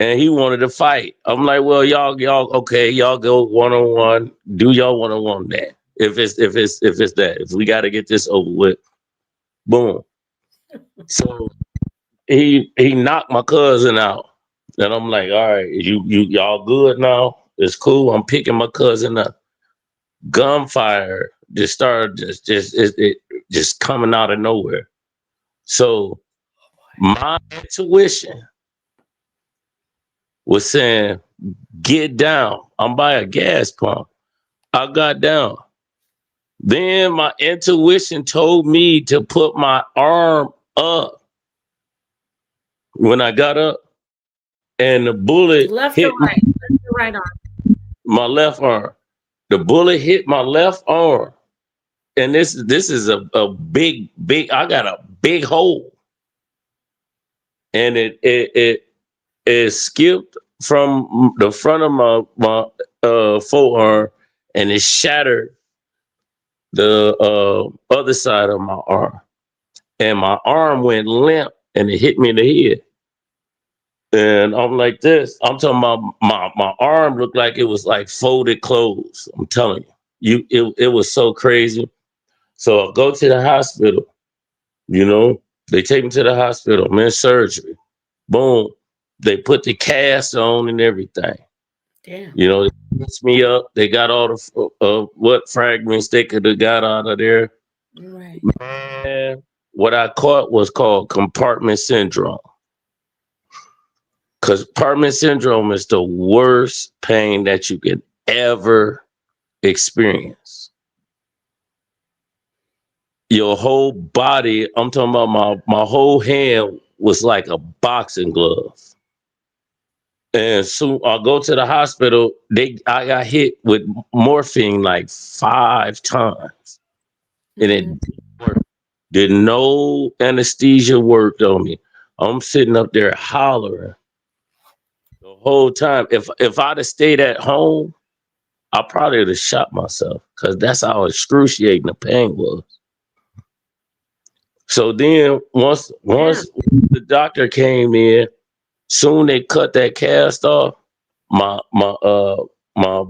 Speaker 2: and he wanted to fight. I'm like, well, y'all, okay, y'all go one on one. Do y'all one on one that? If it's that, if we got to get this over with, boom. So he knocked my cousin out, and I'm like, all right, y'all good now? It's cool. I'm picking my cousin up. Gunfire just started it just coming out of nowhere. So my intuition was saying, get down. I'm by a gas pump. I got down. Then my intuition told me to put my arm up when I got up, and the bullet
Speaker 1: Left or
Speaker 2: hit
Speaker 1: right? Left or right arm?
Speaker 2: my left arm. The bullet hit my left arm. And this is a big I got a big hole. And it skipped from the front of my forearm and it shattered the other side of my arm. And my arm went limp and it hit me in the head. And I'm like this. I'm talking about my arm looked like it was like folded clothes. I'm telling you. It was so crazy. So I go to the hospital, they take me to the hospital, I'm in surgery. Boom. They put the cast on and everything.
Speaker 1: Damn.
Speaker 2: They fix me up. They got all the what fragments they could have got out of there.
Speaker 1: Right.
Speaker 2: Man, what I caught was called compartment syndrome. Compartment syndrome is the worst pain that you could ever experience. Your whole body, I'm talking about my whole hand was like a boxing glove. And soon I go to the hospital. I got hit with morphine like 5 times, and it didn't work. Did no anesthesia worked on me. I'm sitting up there hollering the whole time. If I'd have stayed at home, I probably would have shot myself because that's how excruciating the pain was. So then once
Speaker 1: Damn.
Speaker 2: the doctor came in, soon they cut that cast off. My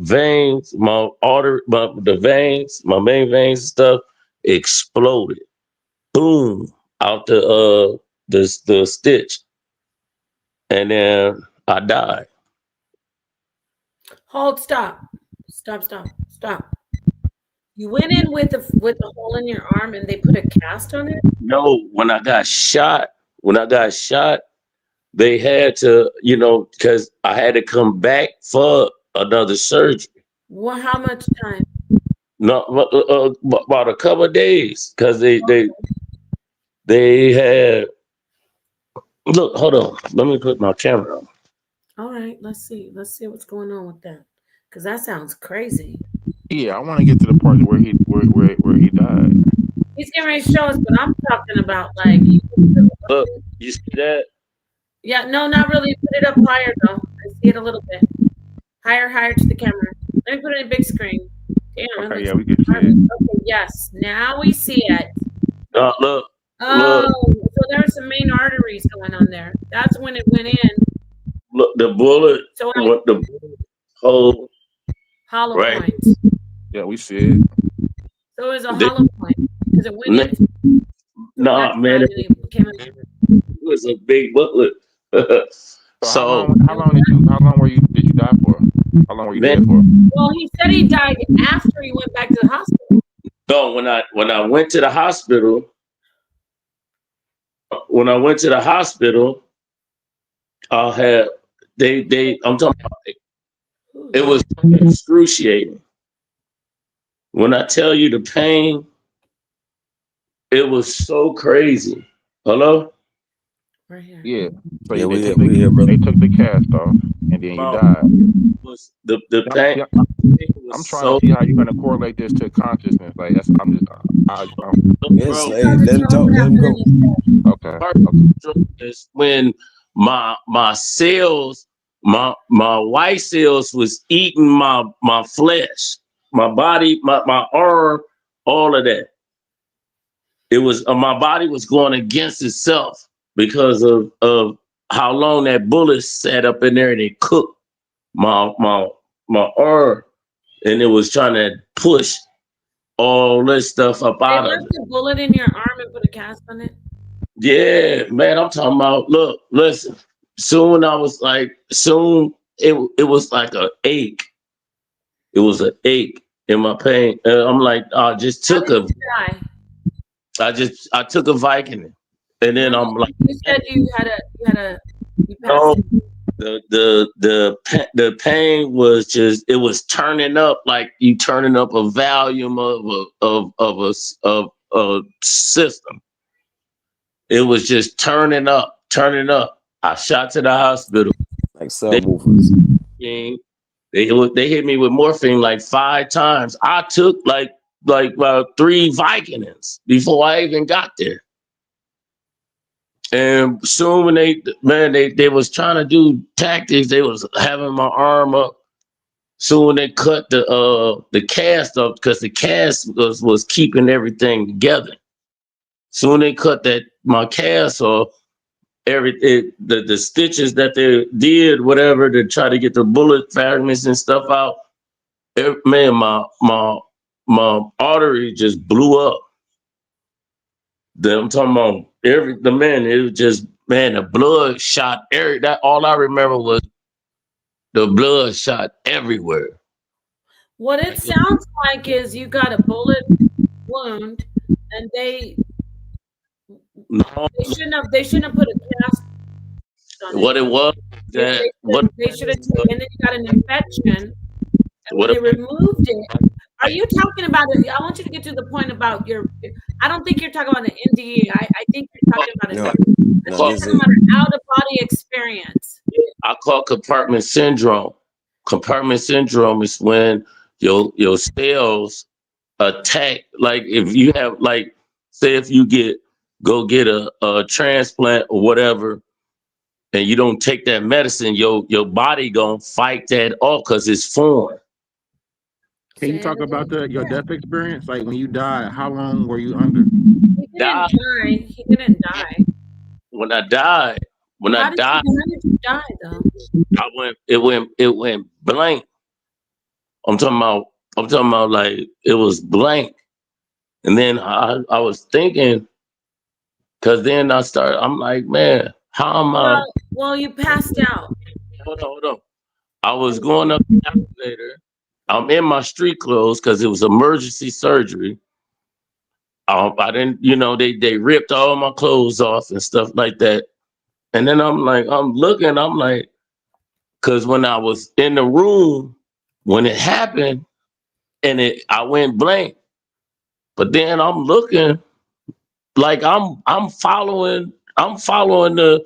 Speaker 2: veins, my artery, the veins, my main veins and stuff exploded. Boom, out the stitch. And then I died.
Speaker 1: Hold. Stop. Stop. Stop. Stop. You went in with a hole in your arm, and they put a cast on it.
Speaker 2: No, when I got shot, they had to, because I had to come back for another surgery.
Speaker 1: Well, how much time?
Speaker 2: No, about a couple of days because they had. Look, hold on. Let me put my camera on.
Speaker 1: All right, let's see. Let's see what's going on with that. Because that sounds crazy.
Speaker 6: Yeah, I want to get to the part where he died.
Speaker 1: He's getting ready to show us, but I'm talking about like,
Speaker 2: Look, you see that?
Speaker 1: yeah, no, not really. Put it up higher though. I see it a little bit. Higher, higher to the camera. Let me put it in big screen. Damn, it
Speaker 6: Okay,
Speaker 1: looks
Speaker 6: yeah, we can see it.
Speaker 1: okay, yes. Now we see it.
Speaker 2: Look,
Speaker 1: Oh,
Speaker 2: look,
Speaker 1: so there's some main arteries going on there. That's when it went in.
Speaker 2: look. The bullet,
Speaker 1: So
Speaker 2: what the bullet hole
Speaker 1: hollow
Speaker 2: right?
Speaker 1: point.
Speaker 6: Yeah, we see it.
Speaker 1: So it was a
Speaker 2: They,
Speaker 1: hollow point because it went
Speaker 2: man,
Speaker 1: into the
Speaker 2: nah, man,
Speaker 1: backside and it came out.
Speaker 2: it was a big bullet.
Speaker 6: So
Speaker 2: So,
Speaker 6: how long did you die for? How long were you
Speaker 2: man,
Speaker 6: dead for?
Speaker 1: Well, he said he died after he went back to the hospital.
Speaker 2: no, when I went to the hospital, when I went to the hospital, I had they I'm talking about it was excruciating. When I tell you the pain, it was so crazy. Hello?
Speaker 1: Right here.
Speaker 6: Yeah. So
Speaker 4: Yeah,
Speaker 6: they took
Speaker 4: we here, brother.
Speaker 6: the cast off, and then you
Speaker 2: About
Speaker 6: died.
Speaker 2: was the
Speaker 6: Yeah,
Speaker 2: pain
Speaker 6: yeah,
Speaker 2: was
Speaker 6: I'm trying to
Speaker 2: so
Speaker 6: see how you're going to correlate this to consciousness. Like that's I'm just
Speaker 4: Yes,
Speaker 2: bro.
Speaker 4: hey,
Speaker 1: About to
Speaker 4: let him
Speaker 1: tell him
Speaker 4: talk.
Speaker 1: what
Speaker 4: Let him
Speaker 1: happened in
Speaker 4: go.
Speaker 1: his head.
Speaker 6: okay.
Speaker 2: Part is when my cells, my white cells was eating my flesh, my body, my arm, all of that. It was my body was going against itself because of how long that bullet sat up in there and it cooked my arm, and it was trying to push all this stuff up
Speaker 1: They
Speaker 2: out of
Speaker 1: left
Speaker 2: it.
Speaker 1: a bullet in your arm and put a cast on it.
Speaker 2: Yeah, man, I'm talking about. Look, listen. Soon I was like, soon it was like a ache. It was an ache in my pain. I'm like, I just
Speaker 1: How
Speaker 2: took
Speaker 1: did
Speaker 2: a,
Speaker 1: you die?
Speaker 2: I took a Vicodin, and
Speaker 1: No,
Speaker 2: then
Speaker 1: no.
Speaker 2: I'm like,
Speaker 1: You said you passed
Speaker 2: no,
Speaker 1: it.
Speaker 2: the pain was just it was turning up like you turning up a volume of a system. It was just turning up, turning up. I shot to the hospital.
Speaker 4: Like
Speaker 2: They
Speaker 4: subwoofers.
Speaker 2: they hit me with morphine like 5 times. I took like about 3 Vicodins before I even got there. And soon when they was trying to do tactics, they was having my arm up. Soon when they cut the cast up because the cast was keeping everything together. Soon they cut that my cast off, the stitches that they did, whatever, to try to get the bullet fragments and stuff out. Man, my artery just blew up. I'm talking about the man. It was just man, the blood shot every. That all I remember was the blood shot everywhere.
Speaker 1: What it sounds like is you got a bullet wound, and
Speaker 2: No,
Speaker 1: they shouldn't have put a cast on it.
Speaker 2: what it was that what
Speaker 1: They should have and then you got an infection, and when
Speaker 2: what
Speaker 1: they removed it, are you talking about it? I want you to get to the point about your. I don't think you're talking about an NDE. I think you're talking about
Speaker 4: No,
Speaker 1: I
Speaker 4: no,
Speaker 1: think you're
Speaker 4: this
Speaker 1: talking
Speaker 4: is
Speaker 1: about an out of body experience.
Speaker 2: I call compartment syndrome. Compartment syndrome is when your cells attack. Like if you have like, say if you get a transplant or whatever, and you don't take that medicine, your body gonna fight that off because it's foreign.
Speaker 6: Can you
Speaker 1: Say it
Speaker 6: talk about
Speaker 1: again.
Speaker 6: your
Speaker 1: Yeah,
Speaker 6: death experience? Like when you died, how long were you under?
Speaker 1: he didn't
Speaker 2: Die
Speaker 1: die. He didn't die.
Speaker 2: when I died. When I died,
Speaker 1: How did you die though?
Speaker 2: I went. It went blank. I'm talking about. I'm talking about like it was blank. And then I was thinking, cause then I started. I'm like, man, how am I?
Speaker 1: Well, you passed out.
Speaker 2: Hold on. I was going up the elevator. I'm in my street clothes because it was emergency surgery. I didn't, they ripped all my clothes off and stuff like that. And then I'm like, I'm looking, I'm like, because when I was in the room, when it happened, and I went blank. But then I'm looking like I'm following the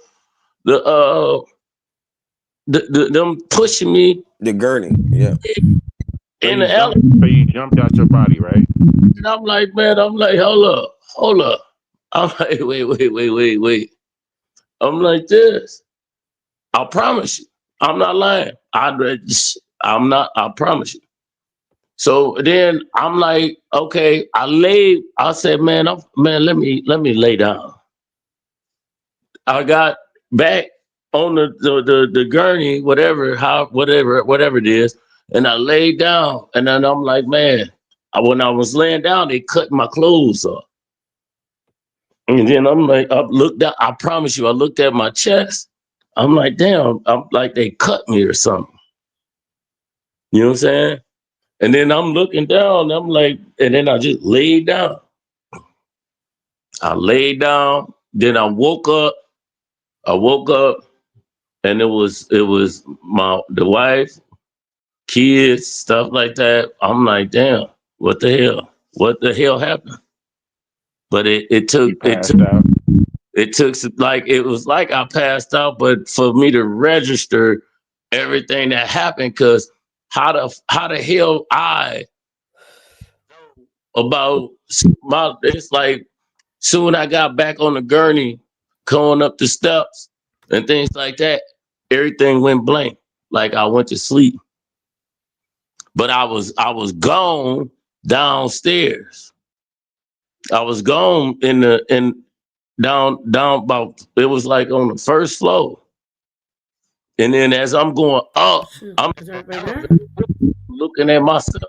Speaker 2: them pushing me
Speaker 4: The gurney, yeah.
Speaker 6: So
Speaker 2: in
Speaker 6: you
Speaker 2: the
Speaker 6: jumped.
Speaker 2: elevator.
Speaker 6: So you jumped out your body, right?
Speaker 2: And I'm like, man, I'm like, hold up. I'm like, wait. I'm like this. I promise you. I'm not lying. I'm not, I promise you. So then I'm like, okay, I said, man, let me lay down. I got back on the gurney, whatever it is, and I laid down, and then I'm like, man, when I was laying down, they cut my clothes off. And then I'm like, I looked down, I promise you, I looked at my chest. I'm like, damn, I'm like they cut me or something. You know what I'm saying? And then I'm looking down, I'm like, and then I just laid down. I laid down, then I woke up. I woke up and it was the wife, kids, stuff like that. I'm like, damn, what the hell? What the hell happened? But it
Speaker 6: You
Speaker 2: took
Speaker 6: passed out.
Speaker 2: like it was like I passed out, but for me to register everything that happened, because how the hell I about it's like soon I got back on the gurney, going up the steps and things like that, everything went blank. Like I went to sleep. But I was gone downstairs. I was gone in down about, it was like on the first floor. And then as I'm going up,
Speaker 1: Shoot,
Speaker 2: I'm
Speaker 1: is everybody there?
Speaker 2: looking at myself.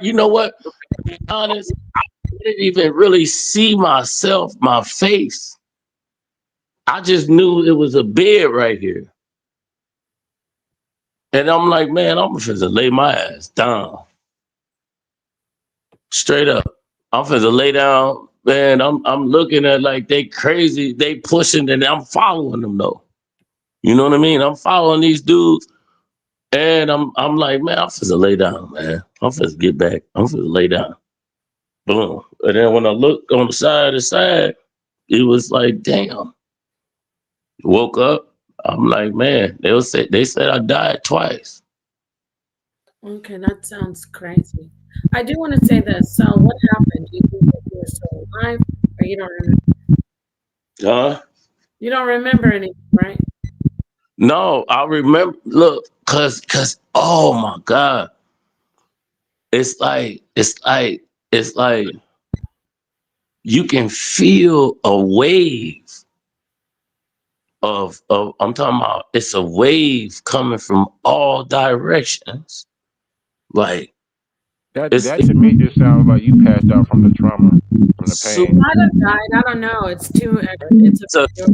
Speaker 2: You know what? To be honest, I didn't even really see myself, my face. I just knew it was a bed right here. And I'm like, man, I'm finna lay my ass down. Straight up. I'm finna lay down. Man, I'm looking at like they crazy, they pushing, and I'm following them though. You know what I mean? I'm following these dudes. And I'm like, man, I'm finna lay down, man. I'm finna get back. I'm finna lay down. Boom. And then when I looked on the side, it was like, damn. Woke up. I'm like, man, they said I died twice.
Speaker 1: Okay, that sounds crazy. I do want to say this. So, what happened? Do you think that you were still alive, or you don't remember?
Speaker 2: Huh?
Speaker 1: You don't remember anything, right?
Speaker 2: No, I remember, look, cause oh my God. It's like you can feel a wave of I'm talking about, it's a wave coming from all directions. Like it's
Speaker 6: That to me just sounds like you passed out from the trauma, from the
Speaker 1: You
Speaker 2: super,
Speaker 6: pain.
Speaker 1: might have died. I don't know. It's too. It's a.
Speaker 2: it's a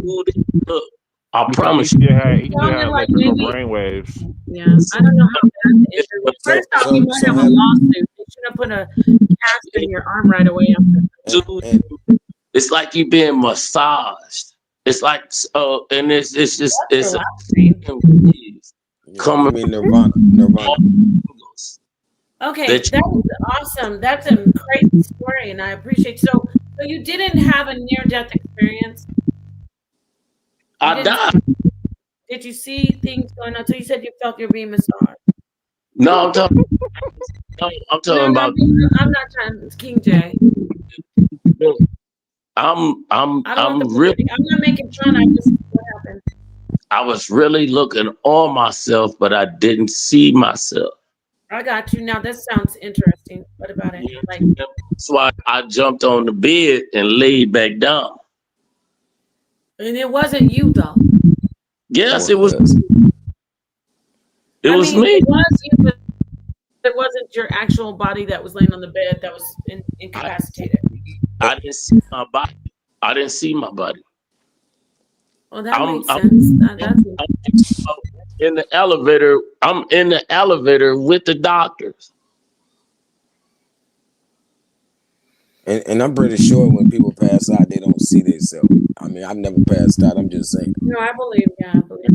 Speaker 2: look, I
Speaker 6: Because
Speaker 2: promise you.
Speaker 6: he still
Speaker 1: Sounded
Speaker 6: had
Speaker 1: like
Speaker 6: electrical
Speaker 1: maybe.
Speaker 6: brain waves.
Speaker 1: Yeah, I don't know how bad the injury was.
Speaker 4: So
Speaker 1: First off, you
Speaker 4: so
Speaker 1: might
Speaker 4: so
Speaker 1: have a
Speaker 4: have
Speaker 1: lawsuit. They should have put a cast in your arm right away after.
Speaker 4: and,
Speaker 2: Dude,
Speaker 4: and
Speaker 2: it's like you being massaged. It's like and it's just
Speaker 1: That's
Speaker 2: it's a
Speaker 1: relaxing.
Speaker 2: wave
Speaker 4: you
Speaker 2: coming
Speaker 4: mean Nirvana.
Speaker 2: from all
Speaker 4: Nirvana.
Speaker 2: angles
Speaker 1: Okay,
Speaker 2: that
Speaker 1: that is awesome. That's a crazy story, and I appreciate. So you didn't have a near-death experience. You
Speaker 2: I
Speaker 1: didn't.
Speaker 2: died.
Speaker 1: Did you see things going on? So you said you felt you're being massaged.
Speaker 2: No, I'm
Speaker 1: No,
Speaker 2: talking
Speaker 1: no,
Speaker 2: about
Speaker 1: I'm not trying. It's King J. I don't want the
Speaker 2: I'm
Speaker 1: publicity.
Speaker 2: really
Speaker 1: I'm not making fun. I just what happened.
Speaker 2: I was really looking on myself, but I didn't see myself.
Speaker 1: I got you. Now this sounds interesting. What about it? Like,
Speaker 2: That's why I jumped on the bed and laid back down.
Speaker 1: and it wasn't you though.
Speaker 4: It
Speaker 2: Yes,
Speaker 4: was.
Speaker 2: it
Speaker 1: I
Speaker 2: was
Speaker 1: mean,
Speaker 2: me.
Speaker 1: it was you, but it wasn't your actual body that was laying on the bed that was
Speaker 2: I,
Speaker 1: incapacitated.
Speaker 2: I didn't see my body. I didn't see my body.
Speaker 1: Well, that
Speaker 2: I'm
Speaker 1: makes
Speaker 2: I'm,
Speaker 1: sense. That's
Speaker 2: I'm in the elevator. I'm in the elevator with the doctors.
Speaker 4: And I'm pretty sure when people pass out, they don't see themselves. I mean, I've never passed out. I'm just saying.
Speaker 1: No, I believe. Yeah, I believe.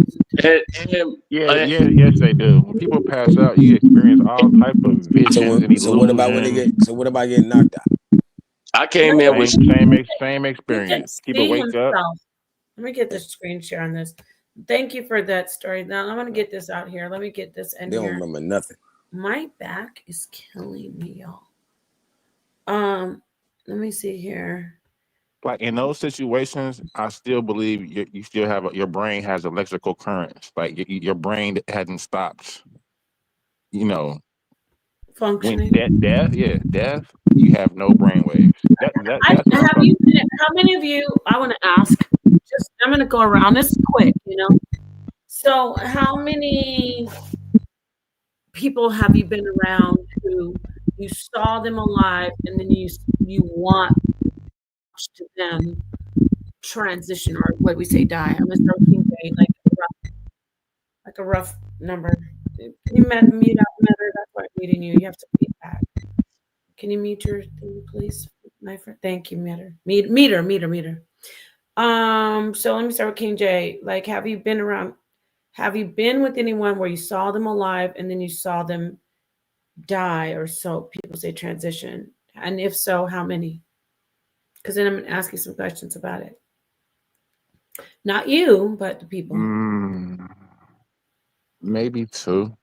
Speaker 6: Yeah,
Speaker 2: And,
Speaker 6: yeah, yes, they do. When people pass out, you experience all type of visions and
Speaker 4: So what about when they
Speaker 6: illusions.
Speaker 4: get? So what about getting knocked out?
Speaker 2: I came in
Speaker 1: No,
Speaker 2: with
Speaker 6: Same
Speaker 1: he can
Speaker 6: experience. People
Speaker 1: see
Speaker 6: wake up.
Speaker 1: himself. Let me get the screen share on this. Thank you for that story. Now I'm gonna get this out here. Let me get this in
Speaker 4: They don't
Speaker 1: here.
Speaker 4: remember nothing.
Speaker 1: My back is killing me, y'all. Let me see here.
Speaker 6: Like in those situations, I still believe you still have your brain has electrical currents. Like your brain hadn't stopped. You know, when
Speaker 1: Functioning.
Speaker 6: death, you have no brain waves. That's what I'm
Speaker 1: Have
Speaker 6: talking.
Speaker 1: you been, how many of you, I want to ask, just I'm gonna go around. This is quick, you know. So how many people have you been around who you saw them alive and then you watched them transition, or what we say die? I'm gonna start with King J, like a rough number. Can you mute out Matter? That's why I'm muting you. You have to feedback. Can you mute your thing, please, my friend? Thank you, Meter. Meter. So let me start with King J. Like, have you been with anyone where you saw them alive and then you saw them die, or so people say transition? And if so, how many? Because then I'm gonna ask you some questions about it. Not you, but the people.
Speaker 6: Maybe two.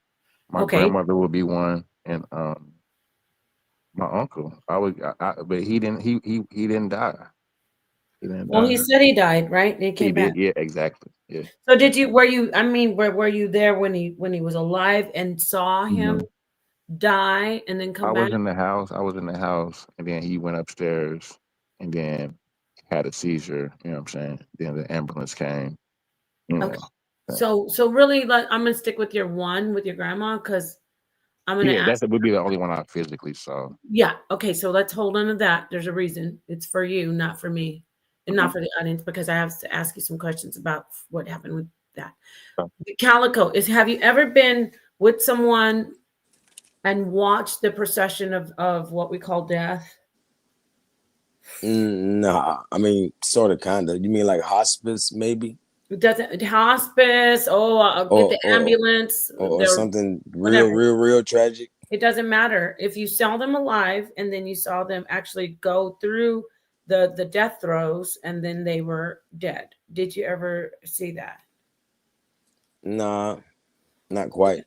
Speaker 6: My
Speaker 1: Okay.
Speaker 6: grandmother would be one, and my uncle. But he didn't. He didn't die. He didn't
Speaker 1: Well,
Speaker 6: die.
Speaker 1: he said he died, right? And he
Speaker 6: He
Speaker 1: came back.
Speaker 6: did. Yeah, exactly. Yeah.
Speaker 1: So did you? Were you? I mean, were you there when he was alive and saw him
Speaker 6: Mhm.
Speaker 1: die and then
Speaker 6: I
Speaker 1: come back?
Speaker 6: was in the house. And then he went upstairs, and then had a seizure. You know what I'm saying? Then the ambulance came. You
Speaker 1: Okay.
Speaker 6: know.
Speaker 1: So really, like, I'm gonna stick with your one with your grandma because I'm gonna
Speaker 6: Yeah,
Speaker 1: ask.
Speaker 6: that would be the only one I physically saw.
Speaker 1: Yeah. Okay. So let's hold on to that. There's a reason. It's for you, not for me, and
Speaker 6: Okay.
Speaker 1: not for the audience, because I have to ask you some questions about what happened with that.
Speaker 6: Okay.
Speaker 1: The Calico is. Have you ever been with someone and watched the procession of what we call death?
Speaker 4: Nah, I mean, sort of, kind of. You mean like hospice, maybe,
Speaker 1: It doesn't hospice. Oh, I'll get
Speaker 4: or
Speaker 1: the
Speaker 4: or
Speaker 1: ambulance.
Speaker 4: or
Speaker 1: There,
Speaker 4: something real,
Speaker 1: whatever.
Speaker 4: real, real tragic?
Speaker 1: It doesn't matter if you saw them alive and then you saw them actually go through the death throes and then they were dead. Did you ever see that?
Speaker 4: Nah, not quite.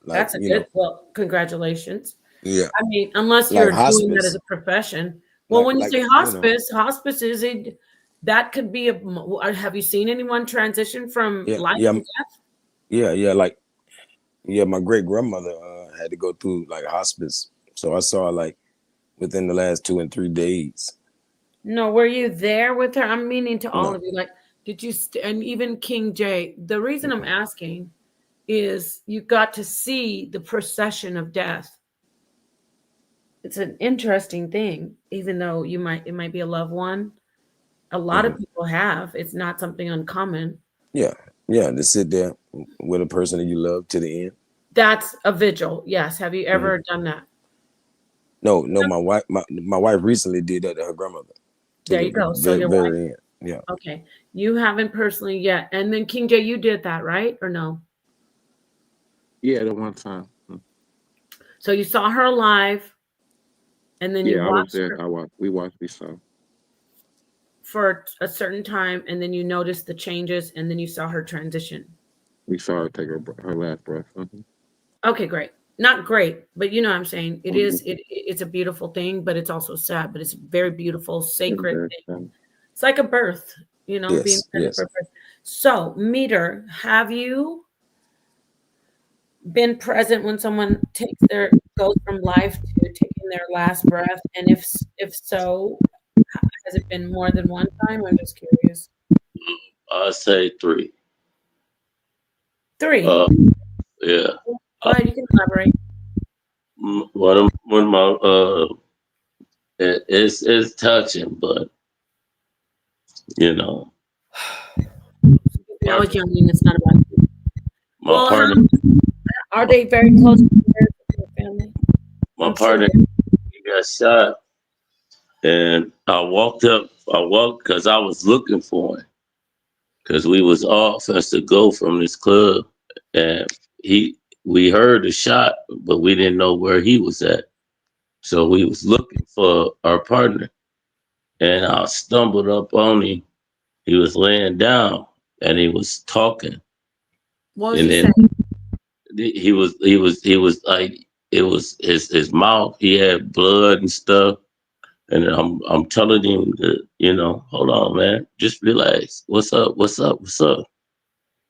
Speaker 4: Like,
Speaker 1: That's a good. Well, congratulations.
Speaker 4: yeah,
Speaker 1: I mean, unless
Speaker 4: like
Speaker 1: you're doing that as
Speaker 4: hospice,
Speaker 1: a profession. Well,
Speaker 4: like
Speaker 1: when you
Speaker 4: like
Speaker 1: say
Speaker 4: you know,
Speaker 1: hospice is a that could be a. Have you seen anyone transition from
Speaker 4: yeah,
Speaker 1: life
Speaker 4: yeah,
Speaker 1: to death?
Speaker 4: yeah, like yeah. My great grandmother had to go through like hospice, so I saw like within the last 2 and 3 days.
Speaker 1: No, were you there with her? I'm meaning to all
Speaker 4: No,
Speaker 1: of you. Like, did you? And even King J. The reason I'm asking is you got to see the procession of death. It's an interesting thing, even though it might be a loved one. A lot of
Speaker 4: hmm
Speaker 1: people have. It's not something uncommon.
Speaker 4: yeah, yeah. To sit there with a person that you love to the end.
Speaker 1: That's a vigil. Yes. Have you
Speaker 4: hmm
Speaker 1: ever done that?
Speaker 4: No, no. My wife recently did that to her grandmother to
Speaker 1: There you
Speaker 4: the
Speaker 1: go. So
Speaker 4: very,
Speaker 1: your wife.
Speaker 4: very end. Yeah.
Speaker 1: Okay. You haven't personally yet. And then King J, you did that, right? Or no?
Speaker 6: Yeah, the one time.
Speaker 1: So you saw her alive and then you
Speaker 6: Yeah, I was
Speaker 1: watched
Speaker 6: there.
Speaker 1: her
Speaker 6: We watched. We saw.
Speaker 1: for a certain time and then you noticed the changes and then you saw her transition.
Speaker 6: We saw her take her last breath.
Speaker 1: Okay, great. Not great, but you know what I'm saying.
Speaker 6: Mhm.
Speaker 1: It's a beautiful thing, but it's also sad, but it's a very beautiful, sacred
Speaker 6: Okay.
Speaker 1: thing. It's like a birth, being
Speaker 4: Yes.
Speaker 1: present for
Speaker 4: Yes.
Speaker 1: birth. So, Meter, have you been present when someone goes from life to taking their last breath? And if so, has it been more than one time? I'm just curious.
Speaker 2: I say three.
Speaker 1: Three.
Speaker 2: Uh, yeah.
Speaker 1: Go ahead, you can elaborate.
Speaker 2: One of my it's touching, but you know,
Speaker 1: I
Speaker 2: partner,
Speaker 1: was young and it's not about you.
Speaker 2: my
Speaker 1: Well,
Speaker 2: partner,
Speaker 1: are they very close to your family?
Speaker 2: my
Speaker 1: I'm sure
Speaker 2: partner,
Speaker 1: they
Speaker 2: he got shot And I walked because I was looking for him because we was off us to go from this club, and he we heard the shot, but we didn't know where he was at. So we was looking for our partner, and I stumbled up on him. He was laying down and he was talking,
Speaker 1: What was
Speaker 2: and
Speaker 1: he
Speaker 2: then
Speaker 1: saying?
Speaker 2: he was like it was his mouth. He had blood and stuff. And I'm telling him that, hold on, man, just relax. What's up? What's up? What's up?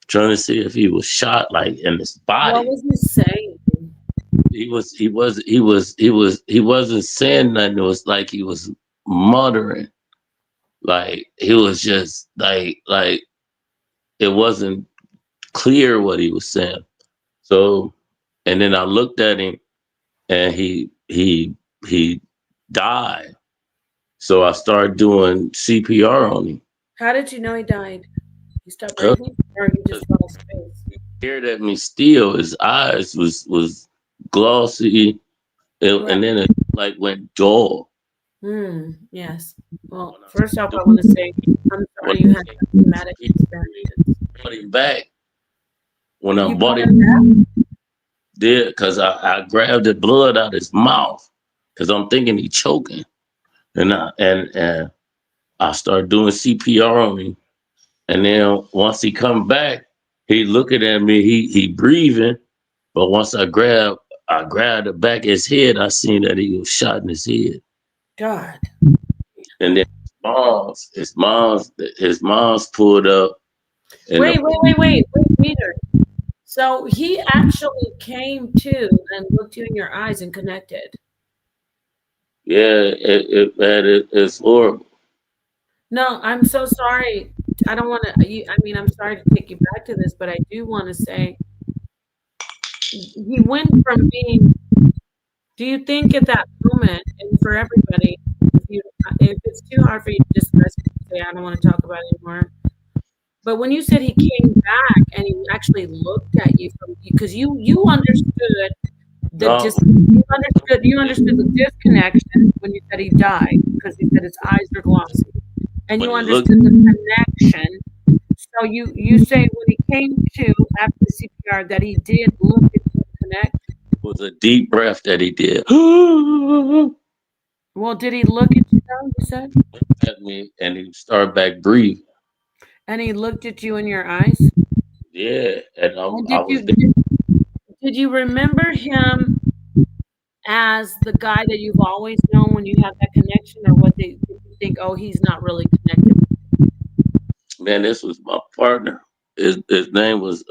Speaker 2: Trying to see if he was shot like in his
Speaker 1: What
Speaker 2: body.
Speaker 1: was he saying?
Speaker 2: He wasn't saying nothing. It was like he was muttering. Like he was just like it wasn't clear what he was saying. So and then I looked at him and he died. So I started doing CPR on him.
Speaker 1: How did you know he died? He stopped breathing, or he just lost space?
Speaker 2: Stared at me still. His eyes was glossy,
Speaker 1: Right.
Speaker 2: and then it like went dull.
Speaker 1: Yes. Well,
Speaker 2: When I
Speaker 1: first off, I want to say I'm
Speaker 2: when
Speaker 1: sorry you had that traumatic
Speaker 2: I
Speaker 1: experience.
Speaker 2: brought him back, when I
Speaker 1: You
Speaker 2: brought
Speaker 1: brought
Speaker 2: him
Speaker 1: him back?
Speaker 2: there, because I grabbed the blood out of his mouth, because I'm thinking he choking, and I started doing CPR on him, and then once he come back, he looking at me, he breathing, but once I grabbed the back of his head, I seen that he was shot in his head.
Speaker 1: God.
Speaker 2: And then his mom's pulled up, and the
Speaker 1: Wait, Peter. So he actually came to and looked you in your eyes and connected.
Speaker 2: yeah, it's horrible.
Speaker 1: No, I'm so sorry. I don't want to. I mean, I'm sorry to take you back to this, but I do want to say he went from being. Do you think at that moment, and for everybody, if it's too hard for you to discuss, say I don't want to talk about it anymore. But when you said he came back and he actually looked at you from because you understood the
Speaker 2: No,
Speaker 1: dis you understood the disconnection when you said he died because he said his eyes are glossy, and
Speaker 2: when
Speaker 1: you
Speaker 2: he looked,
Speaker 1: understood the connection. So you say when he came to after the CPR that he did look at you and connect.
Speaker 2: was a deep breath that he did. Looked
Speaker 1: Well, did he look at you though? You said,
Speaker 2: at me, and he started back breathing.
Speaker 1: and he looked at you in your eyes.
Speaker 2: Yeah, and
Speaker 1: And
Speaker 2: I
Speaker 1: did
Speaker 2: was
Speaker 1: you
Speaker 2: there.
Speaker 1: did you remember him as the guy that you've always known when you have that connection, or what they did you think, oh, he's not really connected?
Speaker 2: Man, this was my partner. His name was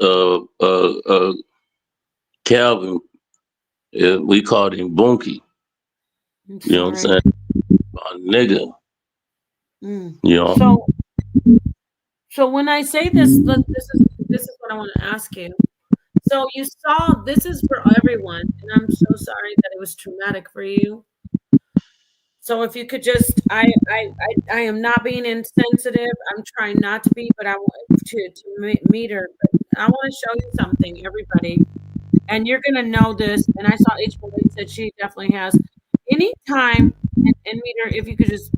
Speaker 2: Calvin. We called him Bunky.
Speaker 1: I'm
Speaker 2: You know what I'm
Speaker 1: sorry.
Speaker 2: saying? A nigga.
Speaker 1: Mm.
Speaker 2: You know.
Speaker 1: So so when I say this, this is what I want to ask you. So you saw this is for everyone, and I'm so sorry that it was traumatic for you. So if you could just, I am not being insensitive. I'm trying not to be, but I want to meet her. But I want to show you something, everybody, and you're gonna know this. And I saw H. said she definitely has. Anytime, and meet her, if you could just,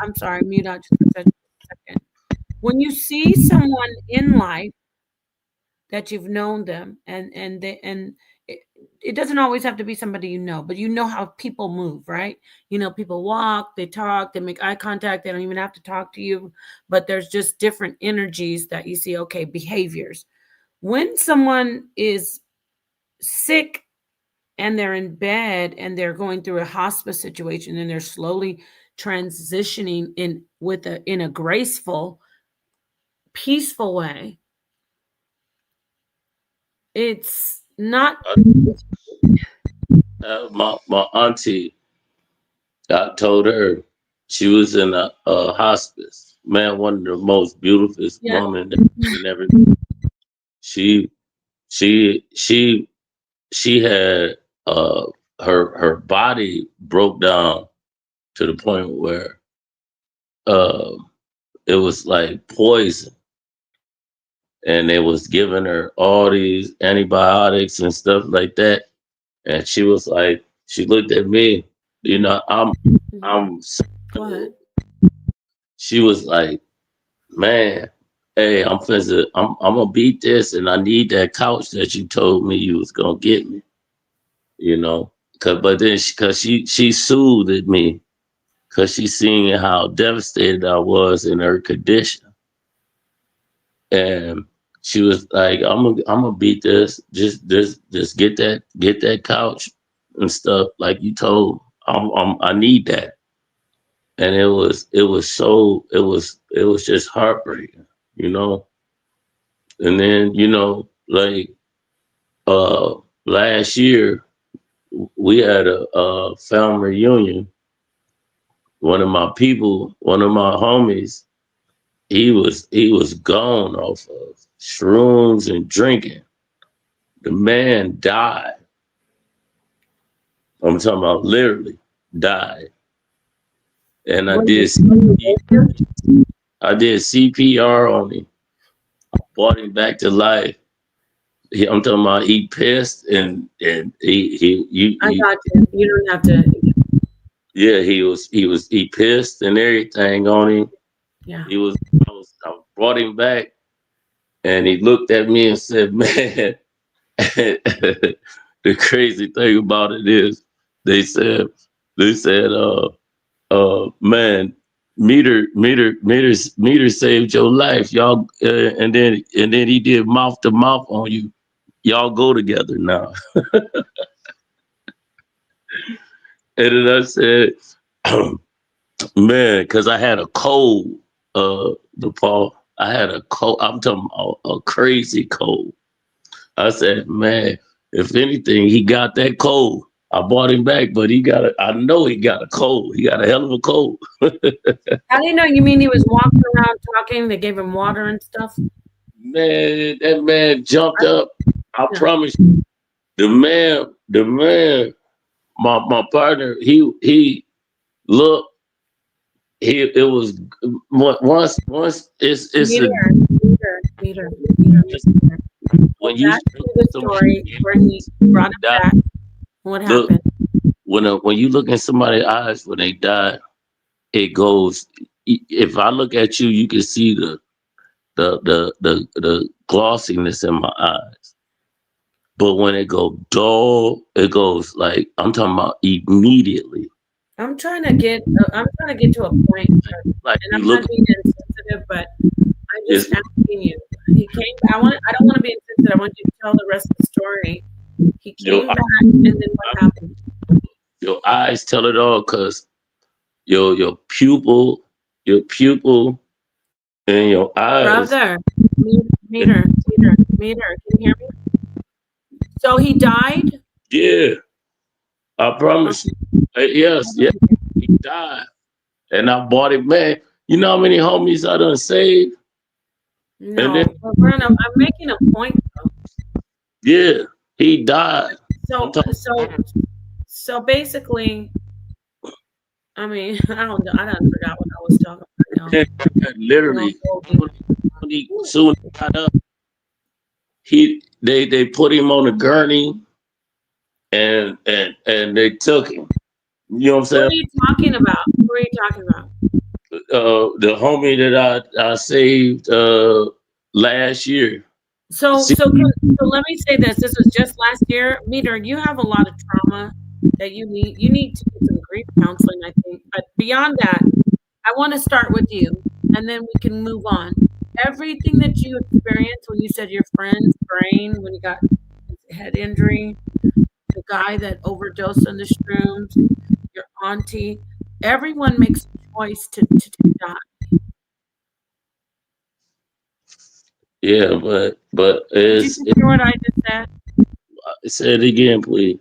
Speaker 1: I'm sorry, mute out just for a second. When you see someone in life that you've known them and it, it doesn't always have to be somebody you know, but you know how people move, right? You know, people walk, they talk, they make eye contact, they don't even have to talk to you, but there's just different energies that you see. Okay, behaviors. When someone is sick and they're in bed and they're going through a hospice situation and they're slowly transitioning in a graceful, peaceful way, it's not.
Speaker 2: My auntie, I told her she was in a hospice. Man, one of the most beautiful
Speaker 1: Yeah.
Speaker 2: women that you never. She she she she had her body broke down to the point where uh it was like poison, and they was giving her all these antibiotics and stuff like that. And she was like, she looked at me, you know, I'm
Speaker 1: Mhm.
Speaker 2: I'm
Speaker 1: Go ahead.
Speaker 2: She was like, "Man, hey, I'm gonna beat this, and I need that couch that you told me you was gonna get me." You know, but then she soothed me because she seen how devastated I was in her condition, and she was like, I'm gonna beat this. Just get that couch and stuff like you told. I need that." And it was just heartbreaking, you know. And then like uh last year we had a family reunion. One of my homies, he was gone off of shrooms and drinking. The man died. I'm talking about literally died. And
Speaker 1: When you lived
Speaker 2: I did CPR on him, brought him back to life. I'm talking about he pissed and he
Speaker 1: I
Speaker 2: you
Speaker 1: got you. You don't have to.
Speaker 2: yeah, he pissed and everything on him.
Speaker 1: Yeah.
Speaker 2: I brought him back and he looked at me and said, "Man," the crazy thing about it is they said they said man, meter saved your life, y'all, and then he did mouth to mouth on you. Y'all go together now. And then I said, man, because I had a cold, the Paul. I had a cold. I'm talking about a crazy cold. I said, man, if anything, he got that cold. I brought him back, but I know he got a cold. He got a hell of a cold.
Speaker 1: How do you know? You mean he was walking around talking? They gave him water and stuff?
Speaker 2: Man, that man jumped
Speaker 1: I,
Speaker 2: up. I
Speaker 1: yeah.
Speaker 2: promise you. The man, my partner, he looked, it was once it's a
Speaker 1: Meter, meter. Go
Speaker 2: when you
Speaker 1: back to the story where he brought him
Speaker 2: die,
Speaker 1: back. What
Speaker 2: look
Speaker 1: happened?
Speaker 2: when you look in somebody's eyes when they die, it goes. If I look at you, you can see the glossiness in my eyes. But when it go dull, it goes like I'm talking about immediately.
Speaker 1: I'm trying to get to a point,
Speaker 2: Like
Speaker 1: and
Speaker 2: you
Speaker 1: I'm
Speaker 2: look
Speaker 1: not being insensitive, but I'm
Speaker 2: it's
Speaker 1: just asking you. He came. I don't want to be insensitive. I want you to tell the rest of the story. He
Speaker 2: your
Speaker 1: came back, and then what happened,
Speaker 2: your eyes tell it all because your pupil, your pupil and your eyes.
Speaker 1: brother? Meter. Can you hear me? So he died.
Speaker 2: Yeah, I promise
Speaker 1: Okay.
Speaker 2: you. Yes, he died. And I bought it back. You know how many homies I done saved? And then
Speaker 1: No, but I'm making a point though.
Speaker 2: yeah, he died. I'm
Speaker 1: So,
Speaker 2: talking
Speaker 1: so, so basically, I mean, I don't forgot what I was talking about, y'all. You know,
Speaker 2: literally
Speaker 1: Goldie.
Speaker 2: when he soon as he got up, they put him on a gurney and they took him. You know what I'm
Speaker 1: What
Speaker 2: saying?
Speaker 1: are you talking about? Who are you talking about?
Speaker 2: The homie that I saved last year. See,
Speaker 1: So let me say this. This was just last year. Meter, you have a lot of trauma that you need to get some grief counseling, I think. But beyond that, I want to start with you, and then we can move on. Everything that you experienced when you said your friend's brain, when he got his head injury, the guy that overdosed on the shrooms, your auntie, everyone makes a choice to die.
Speaker 2: yeah, but
Speaker 1: Did you just hear what I just said?
Speaker 2: say it again, please.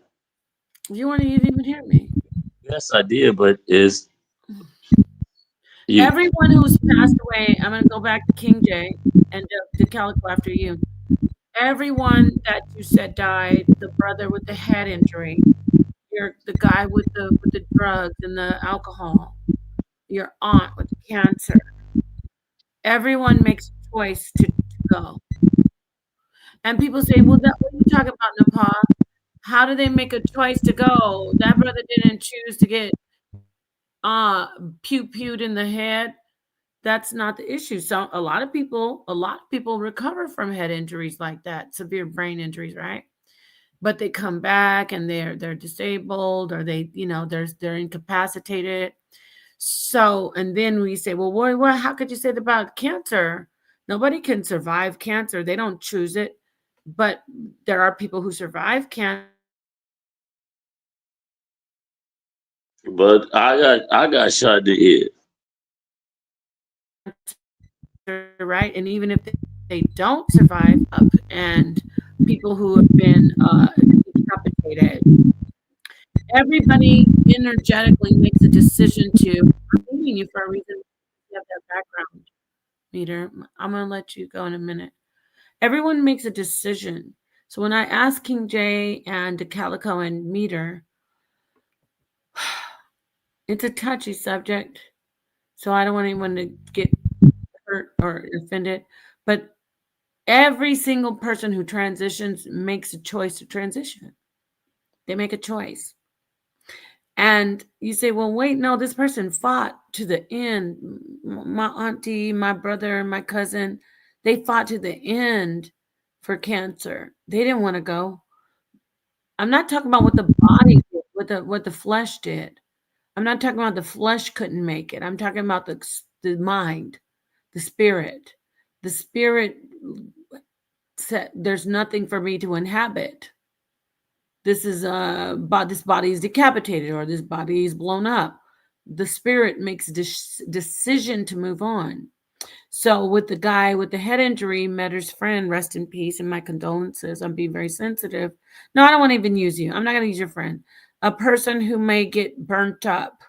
Speaker 1: You didn't even hear me.
Speaker 2: Yes, I did, but is you
Speaker 1: Everyone who's passed away, I'm gonna go back to King J and to Calico after you. Everyone that you said died, the brother with the head injury, the guy with the drugs and the alcohol, your aunt with the cancer. Everyone makes a choice to go. And people say, well, what are you talking about, Nepal? How do they make a choice to go? That brother didn't choose to get uh pewed in the head. That's not the issue. So a lot of people recover from head injuries like that, severe brain injuries, right? But they come back and they're disabled, or they're incapacitated. So, and then we say, well, what how could you say that about cancer? Nobody can survive cancer. They don't choose it. But there are people who survive cancer, right? And even if they don't survive
Speaker 2: But I got shot in the head.
Speaker 1: cancer, right? And even if they don't survive, and people who have been decapitated, everybody energetically makes a decision to. I'm leaving you for a reason. You have that background meter. I'm gonna let you go in a minute. Everyone makes a decision. So when I asked King J and Calico and Meter, it's a touchy subject, so I don't want anyone to get hurt or offended. But every single person who transitions makes a choice to transition. They make a choice. And you say, well, wait, no, this person fought to the end. My auntie, my brother, my cousin, they fought to the end for cancer. They didn't want to go. I'm not talking about what the body did, what the flesh did. I'm not talking about the flesh couldn't make it. I'm talking about the mind, the spirit. The spirit said, "There's nothing for me to inhabit. This body is decapitated, or this body is blown up." The spirit makes a decision to move on. So with the guy with the head injury, Metter's friend, rest in peace, and my condolences. I'm being very sensitive. No, I don't want to even use you. I'm not going to use your friend. A person who may get burnt up,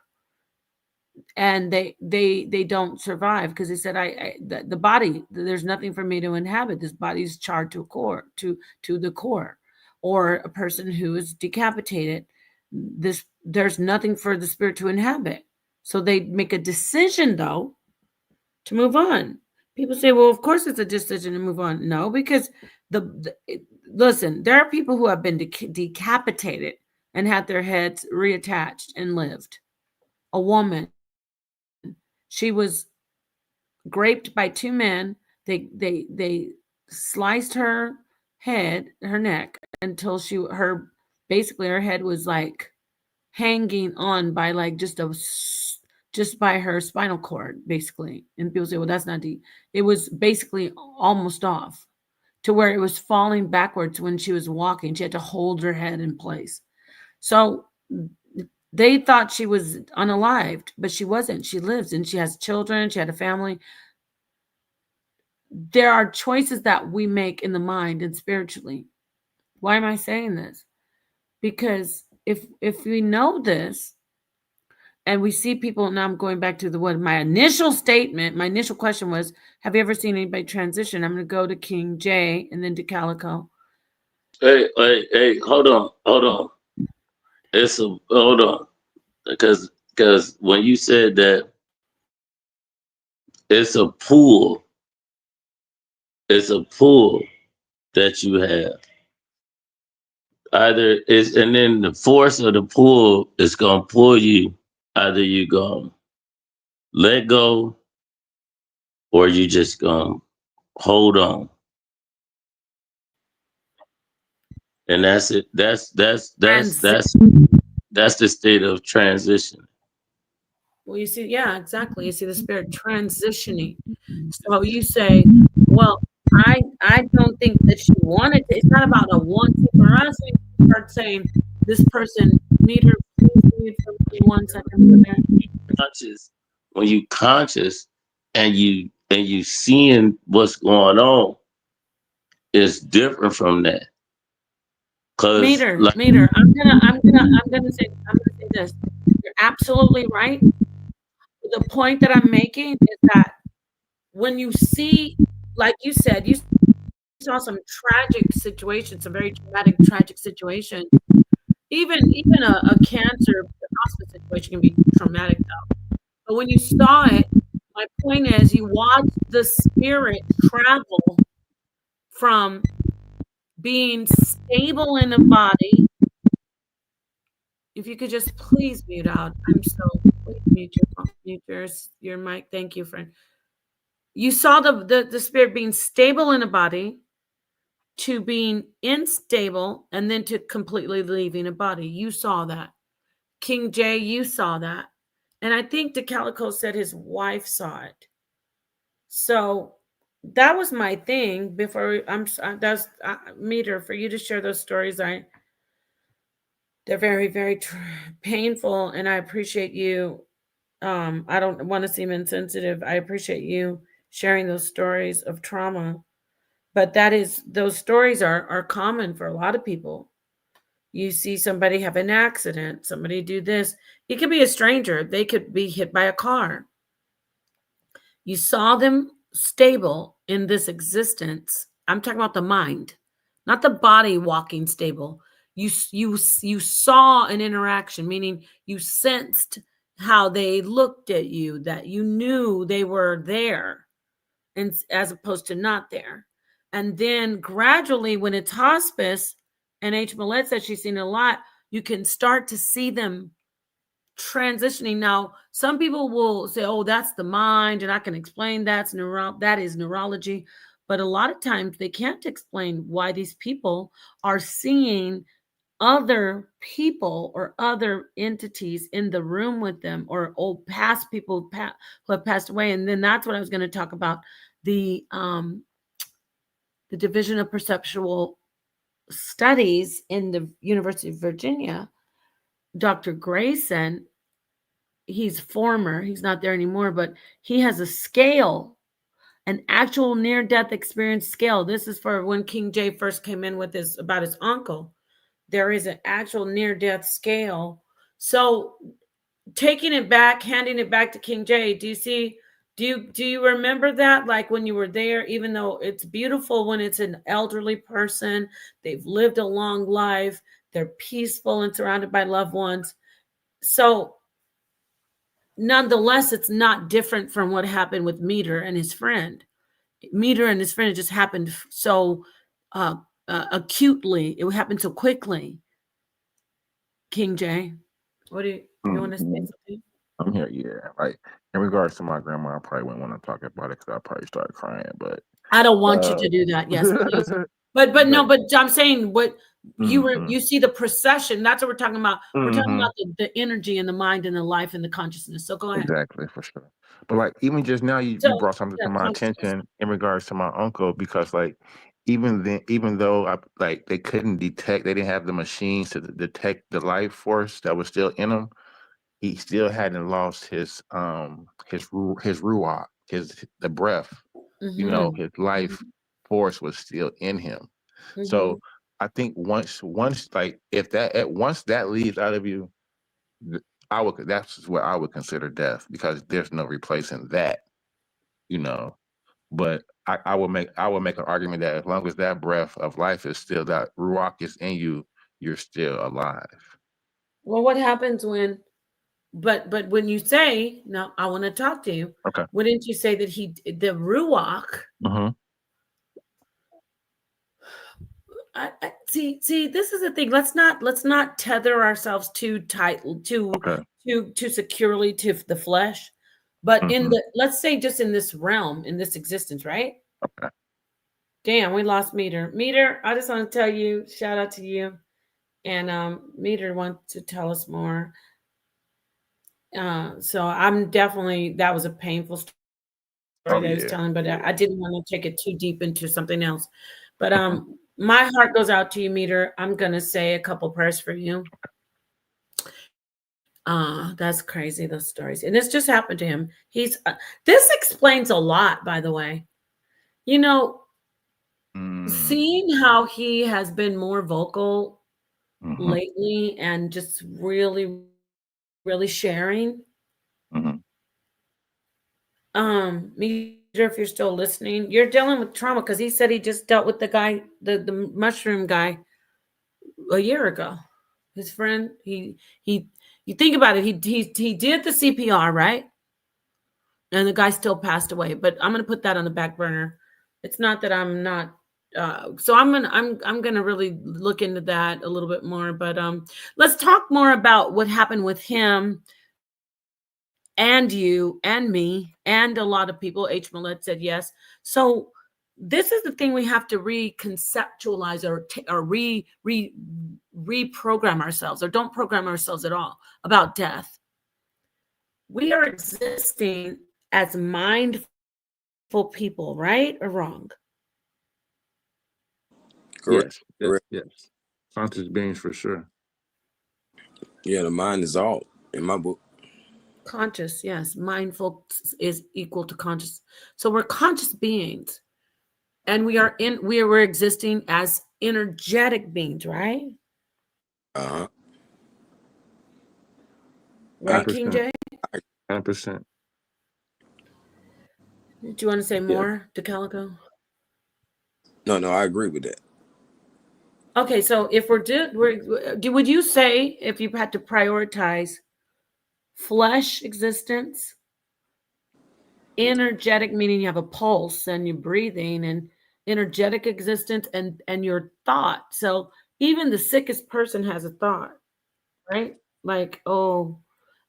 Speaker 1: and they don't survive because they said, the body, there's nothing for me to inhabit. This body's charred to a core, to the core. Or a person who is decapitated, there's nothing for the spirit to inhabit. So they make a decision, though, to move on. People say, well, of course it's a decision to move on. No, because listen, there are people who have been decapitated and had their heads reattached and lived. A woman, she was graped by two men. They sliced her head, her neck, until her basically her head was like hanging on by like just by her spinal cord, basically. And people say, well, that's not deep. It was basically almost off, to where it was falling backwards when she was walking. She had to hold her head in place. So they thought she was unalived, but she wasn't. She lives and she has children. She had a family. There are choices that we make in the mind and spiritually. Why am I saying this? Because if we know this, and we see people, now I'm going back to the what my initial statement, my initial question was, have you ever seen anybody transition? I'm going to go to King J and then to Calico.
Speaker 2: Hey, hold on. Hold on, because when you said that it's a pool, it's a pool that you have. Either it's and then the force of the pull is gonna pull you. Either you gonna let go or you just gonna hold on. And that's it.
Speaker 1: Transition.
Speaker 2: That's the state of transition.
Speaker 1: Well, you see, yeah, exactly. You see the spirit transitioning. So you say, well, I don't think that she wanted to. It's not about a wanting for us. We start saying this person need her. Please mute for me 1 second, brother.
Speaker 2: Conscious when you conscious and you seeing what's going on is different from that. Cause like
Speaker 1: Meter. I'm gonna say this. You're absolutely right. The point that I'm making is that when you see, like you said, you saw some tragic situations, some very traumatic, tragic situations. Even a cancer hospice situation can be traumatic though. But when you saw it, my point is you watch the spirit travel from being stable in a body if you could just please mute out. I'm so please mute your mic. Thank you, friend. You saw the spirit being stable in a body to being unstable and then to completely leaving a body. You saw that. King J, you saw that. And I think DeCalico said his wife saw it. So that was my thing before that's Meter for you to share those stories. They're very, very painful, and I appreciate you. I don't want to seem insensitive. I appreciate you sharing those stories of trauma, but those stories are common for a lot of people. You see somebody have an accident, somebody do this. It could be a stranger. They could be hit by a car. You saw them stable in this existence. I'm talking about the mind, not the body walking stable. You saw an interaction, meaning you sensed how they looked at you, that you knew they were there, and as opposed to not there. And then gradually, when it's hospice, and H. Millette said she's seen a lot, you can start to see them transitioning. Now, some people will say, "Oh, that's the mind," and I can explain that is neurology. But a lot of times they can't explain why these people are seeing other people or other entities in the room with them, or old past people who have passed away. And then that's what I was going to talk about, the Division of Perceptual Studies in the University of Virginia. Dr. Grayson, he's not there anymore, but he has a scale, an actual near-death experience scale. This is for when King J first came in with this about his uncle. There is an actual near-death scale. So taking it back, handing it back to King J, do you remember that, like when you were there? Even though it's beautiful when it's an elderly person, they've lived a long life, they're peaceful and surrounded by loved ones. So nonetheless, it's not different from what happened with Meter and his friend. Meter and his friend, it just happened so uh, acutely. It happened so quickly. King J, what do you want to say something?
Speaker 6: I'm here, yeah. Like in regards to my grandma, I probably wouldn't want to talk about it because I probably start crying. But
Speaker 1: I don't want you to do that. Yes, please. But no, but I'm saying what you see the procession. That's what we're talking about. We're talking about the energy and the mind and the life and the consciousness. So go ahead.
Speaker 6: Exactly, for sure. But like even just now, you
Speaker 1: So
Speaker 6: brought something
Speaker 1: yeah,
Speaker 6: to my
Speaker 1: consciousness.
Speaker 6: attention in regards to my uncle because like even then, even though like they couldn't detect, they didn't have the machines to detect the life force that was still in him. He still hadn't lost his ruach, the breath. You know,
Speaker 1: Mm-hmm.
Speaker 6: his life force was still in him.
Speaker 1: Mm-hmm.
Speaker 6: So I think once like if once that leaves out of you, that's what I would consider death because there's no replacing that, you know. But I would make an argument that as long as that breath of life is still, that ruach is in you, you're still alive.
Speaker 1: Well, what happens when? But when you say now, I want to talk to you.
Speaker 6: Okay.
Speaker 1: Wouldn't you say that the ruach?
Speaker 6: Mm-hmm.
Speaker 1: See, this is the thing. Let's not tether ourselves too tight,
Speaker 6: Okay.
Speaker 1: too securely to the flesh. But in
Speaker 6: Mm-hmm.
Speaker 1: let's say just in this realm, in this existence, right?
Speaker 6: Okay.
Speaker 1: Damn, we lost Meter. Meter, I just want to tell you, shout out to you. And Meter wants to tell us more. So I'm definitely, that was a painful story
Speaker 6: Oh
Speaker 1: that I was
Speaker 6: yeah.
Speaker 1: telling, but I didn't want to take it too deep into something else. But my heart goes out to you, Meter. I'm gonna say a couple prayers for you. That's crazy, those stories. And this just happened to him. This explains a lot, by the way. You know,
Speaker 6: Mm-hmm.
Speaker 1: seeing how he has been more vocal
Speaker 6: Mm-hmm.
Speaker 1: lately and just really, really sharing.
Speaker 6: Mm-hmm.
Speaker 1: Meter, if you're still listening, you're dealing with trauma because he said he just dealt with the guy, the mushroom guy, a year ago. His friend, he. You think about it. He did the CPR, right? And the guy still passed away. But I'm going to put that on the back burner. It's not that I'm not So I'm gonna really look into that a little bit more. But let's talk more about what happened with him and you and me and a lot of people. H. Millett said yes. So this is the thing we have to reconceptualize or reprogram ourselves, or don't program ourselves at all about death. We are existing as mindful people, right or wrong?
Speaker 4: Correct.
Speaker 6: Yes, yes,
Speaker 4: Correct.
Speaker 6: yes. Conscious beings for sure.
Speaker 4: Yeah, the mind is all in my book.
Speaker 1: Conscious, yes. Mindful is equal to conscious. So we're conscious beings, and we're existing as energetic beings, right?
Speaker 4: Uh-huh. I,
Speaker 6: 100%.
Speaker 1: Right, King J?
Speaker 6: 100%.
Speaker 1: Do you want to say
Speaker 4: yeah.
Speaker 1: more, DeCalico?
Speaker 4: No, I agree with that.
Speaker 1: Okay, so if would you say, if you had to prioritize flesh existence, energetic, meaning you have a pulse and you're breathing, and energetic existence, and your thought. So even the sickest person has a thought, right? Like, oh,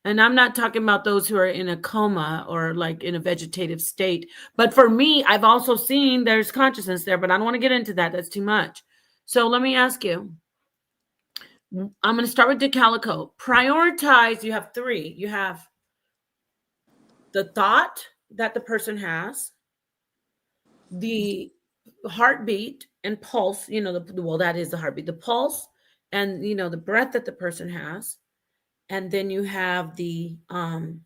Speaker 1: and I'm not talking about those who are in a coma or like in a vegetative state. But for me, I've also seen there's consciousness there, but I don't want to get into that. That's too much. So let me ask you. I'm going to start with DeCalico. Prioritize. You have three. You have the thought that the person has, the heartbeat and pulse, well, that is the heartbeat, the pulse, and the breath that the person has. And then you have there's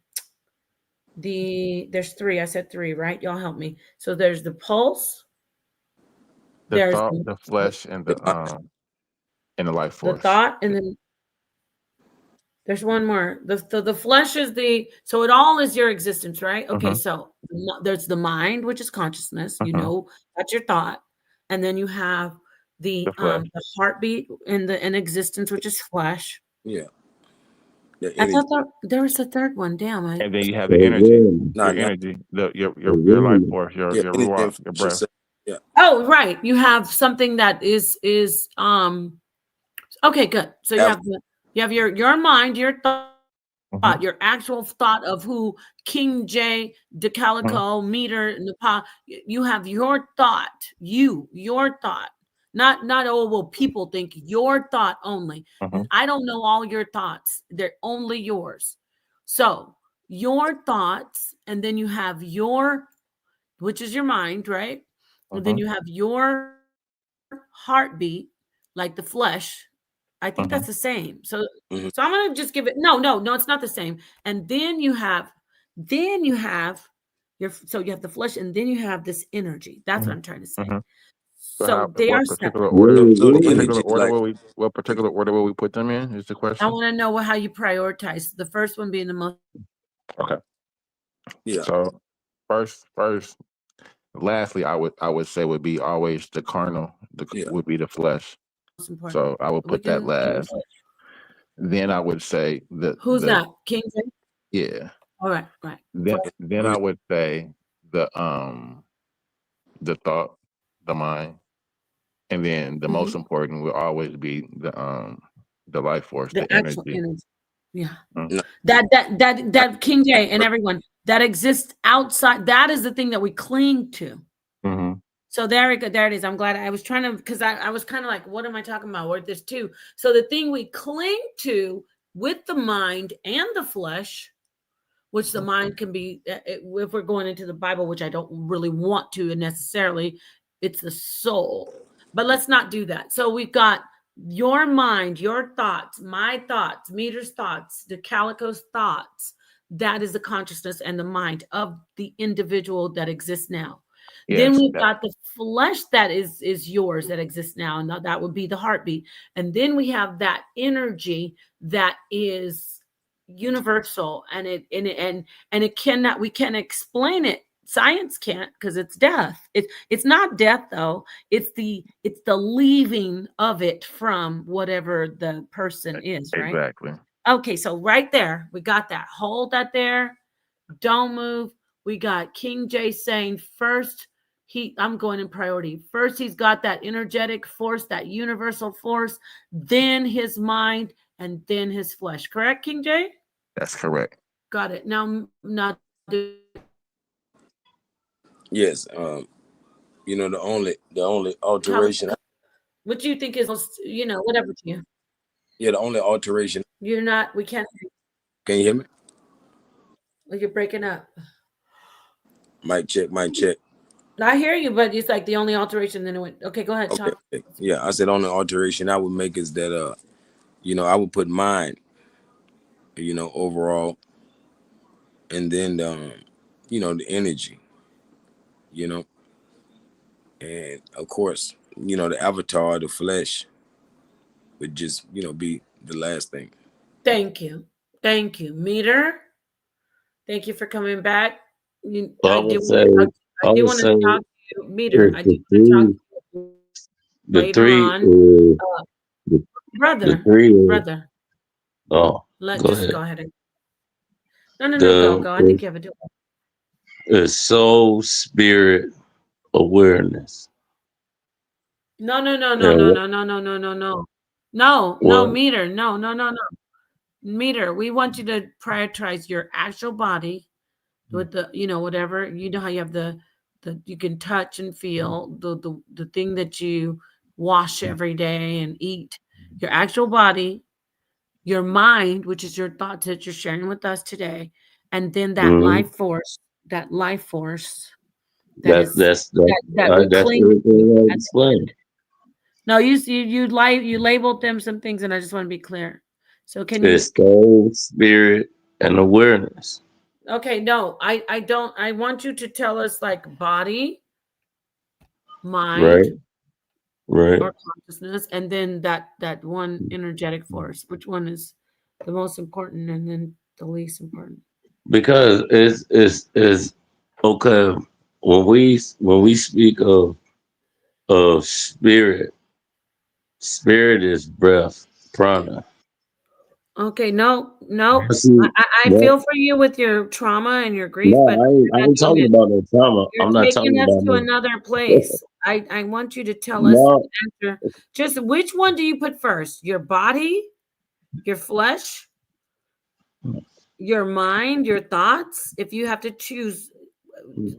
Speaker 1: three. I said three, right? Y'all help me. So there's the pulse,
Speaker 6: The
Speaker 1: there's
Speaker 6: thought, the flesh, and the life
Speaker 1: the
Speaker 6: force.
Speaker 1: thought, and then there's one more. The flesh is so it all is your existence, right? Okay,
Speaker 6: Mm-hmm.
Speaker 1: so there's the mind, which is consciousness.
Speaker 6: Mm-hmm.
Speaker 1: That's your thought, and then you have
Speaker 6: The flesh.
Speaker 1: the heartbeat and the in existence, which is flesh.
Speaker 4: Yeah. The
Speaker 1: I
Speaker 4: energy.
Speaker 1: thought there was a third one. Damn,
Speaker 6: And then you have the energy. Your
Speaker 4: Not
Speaker 6: energy, your life force,
Speaker 4: yeah,
Speaker 6: your
Speaker 4: energy and
Speaker 6: ruach,
Speaker 4: flesh
Speaker 6: your
Speaker 4: should
Speaker 6: breath.
Speaker 4: say. Yeah.
Speaker 1: oh, right. You have something that is okay, good. So you have
Speaker 4: Absolutely.
Speaker 1: your mind, your thought, your
Speaker 6: Mm-hmm.
Speaker 1: actual thought of who King J,
Speaker 6: Mm-hmm.
Speaker 1: DeCalico, Meter, Nepal. You have your thought, your thought. Not oh well, people think your thought only.
Speaker 6: Mm-hmm.
Speaker 1: I don't know all your thoughts. They're only yours. So your thoughts, and then you have your, which is your mind, right? And then
Speaker 6: Mm-hmm.
Speaker 1: you have your heartbeat, like the flesh. I think that's the
Speaker 6: Mm-hmm.
Speaker 1: same. So I'm
Speaker 4: Hmm.
Speaker 1: gonna just give it no, it's not the same. And then you have so you have the flesh, and then you have this energy. That's what I'm trying to
Speaker 6: Mm-hmm.
Speaker 1: say.
Speaker 6: Mm-hmm. So how,
Speaker 1: So they are
Speaker 6: what
Speaker 1: separate.
Speaker 6: particular order?
Speaker 4: So the
Speaker 6: What particular
Speaker 4: energy,
Speaker 6: order
Speaker 4: like,
Speaker 6: will we put them in? Is the
Speaker 1: I
Speaker 6: question?
Speaker 1: want to know how you prioritize. The first one being the most important.
Speaker 6: Okay.
Speaker 4: yeah,
Speaker 6: So first, lastly, I would say would be always the carnal.
Speaker 4: yeah,
Speaker 6: Would be the flesh. So I would
Speaker 1: We
Speaker 6: put that
Speaker 1: can
Speaker 6: last. Then I would say
Speaker 1: who's
Speaker 6: the
Speaker 1: that? King J?
Speaker 6: yeah.
Speaker 1: All right, right.
Speaker 6: Then I would say the thought, the mind, and then the most
Speaker 1: Mhm.
Speaker 6: important will always be the life force,
Speaker 1: The
Speaker 6: the
Speaker 1: actual
Speaker 6: energy.
Speaker 1: energy. Yeah.
Speaker 6: Mm.
Speaker 4: no,
Speaker 1: That King J and everyone that exists outside, that is the thing that we cling to.
Speaker 6: Mm-hmm.
Speaker 1: So there we go. There it is. I'm glad I was trying to, because I was kind of like, what am I talking about? What there's two. So the thing we cling to with the mind and the flesh, which the mind can be, if we're going into the Bible, which I don't really want to necessarily, it's the soul. But let's not do that. So we've got your mind, your thoughts, my thoughts, Meter's thoughts, the Calico's thoughts. That is the consciousness and the mind of the individual that exists now. Then
Speaker 6: Yes.
Speaker 1: we've got the flesh that is yours, that exists now, and that would be the heartbeat. And then we have that energy that is universal, and it cannot, we can explain it. Science can't, because it's death. It's not death though. It's the leaving of it from whatever the person is, right?
Speaker 6: Exactly.
Speaker 1: Okay, so right there we got that. Hold that there. Don't move. We got King J saying first I'm going in priority. First, he's got that energetic force, that universal force, then his mind, and then his flesh. Correct, King J?
Speaker 6: That's correct.
Speaker 1: Got it. Now,
Speaker 4: Yes. The only
Speaker 1: tell
Speaker 4: alteration.
Speaker 1: what you think is most, whatever to you.
Speaker 4: Yeah, the only alteration.
Speaker 1: You're not. We can't.
Speaker 4: Can you hear me?
Speaker 1: Well, you're breaking up.
Speaker 4: Mic check. Mic check.
Speaker 1: I hear you, but it's like the only alteration. Then it went. Okay, go ahead.
Speaker 4: Okay.
Speaker 1: Talk.
Speaker 4: Okay. Yeah, I said only alteration I would make is that I would put mine, overall, and then the energy, you know, and of course, the avatar, the flesh would just be the last thing.
Speaker 1: Thank you. Thank you, Meter. Thank you for coming back.
Speaker 2: I
Speaker 1: I
Speaker 2: would
Speaker 1: do want
Speaker 2: say,
Speaker 1: to talk.
Speaker 2: I
Speaker 1: I do
Speaker 2: would
Speaker 1: want to
Speaker 2: say,
Speaker 1: talk to you, Meter.
Speaker 2: if
Speaker 1: I do want to talk to you
Speaker 2: the
Speaker 1: later
Speaker 2: three,
Speaker 1: on,
Speaker 2: the, the
Speaker 1: brother.
Speaker 2: three,
Speaker 1: Brother,
Speaker 2: oh, go
Speaker 1: just
Speaker 2: ahead.
Speaker 1: go ahead and no. Go
Speaker 2: The
Speaker 1: go. I think you have a do.
Speaker 2: is soul, spirit, awareness. And
Speaker 1: No,
Speaker 2: what?
Speaker 1: Meter. No. Meter. We want you to prioritize your actual body with the whatever how you have the you can touch and feel the thing that you wash every day and eat, your actual body, your mind, which is your thoughts that you're sharing with us today, and then that
Speaker 2: Mhm.
Speaker 1: life force that
Speaker 2: That
Speaker 1: is
Speaker 2: that's that
Speaker 1: that we
Speaker 2: that's
Speaker 1: cling to
Speaker 2: everything I
Speaker 1: at the end.
Speaker 2: explained.
Speaker 1: No, you labeled them some things, and I just want to be clear. So can you?
Speaker 2: It's soul, spirit, and awareness.
Speaker 1: Okay, no, I don't. I want you to tell us like body,
Speaker 2: Right,
Speaker 1: mind,
Speaker 2: right.
Speaker 1: or consciousness, and then that one energetic force. Which one is the most important, and then the least important?
Speaker 2: Because it's okay when we speak of spirit. Spirit is breath, prana.
Speaker 1: Okay, no.
Speaker 2: I see.
Speaker 1: I
Speaker 2: What?
Speaker 1: feel for you with your trauma and your grief,
Speaker 2: No,
Speaker 1: but
Speaker 2: I
Speaker 1: you're not
Speaker 2: ain't
Speaker 1: doing
Speaker 2: talking
Speaker 1: it.
Speaker 2: about no trauma. I'm
Speaker 1: You're
Speaker 2: not
Speaker 1: taking
Speaker 2: talking
Speaker 1: us
Speaker 2: about
Speaker 1: to
Speaker 2: no.
Speaker 1: another place. I want you to tell us
Speaker 2: No,
Speaker 1: the answer. Just which one do you put first? Your body, your flesh, your mind, your thoughts? If you have to choose,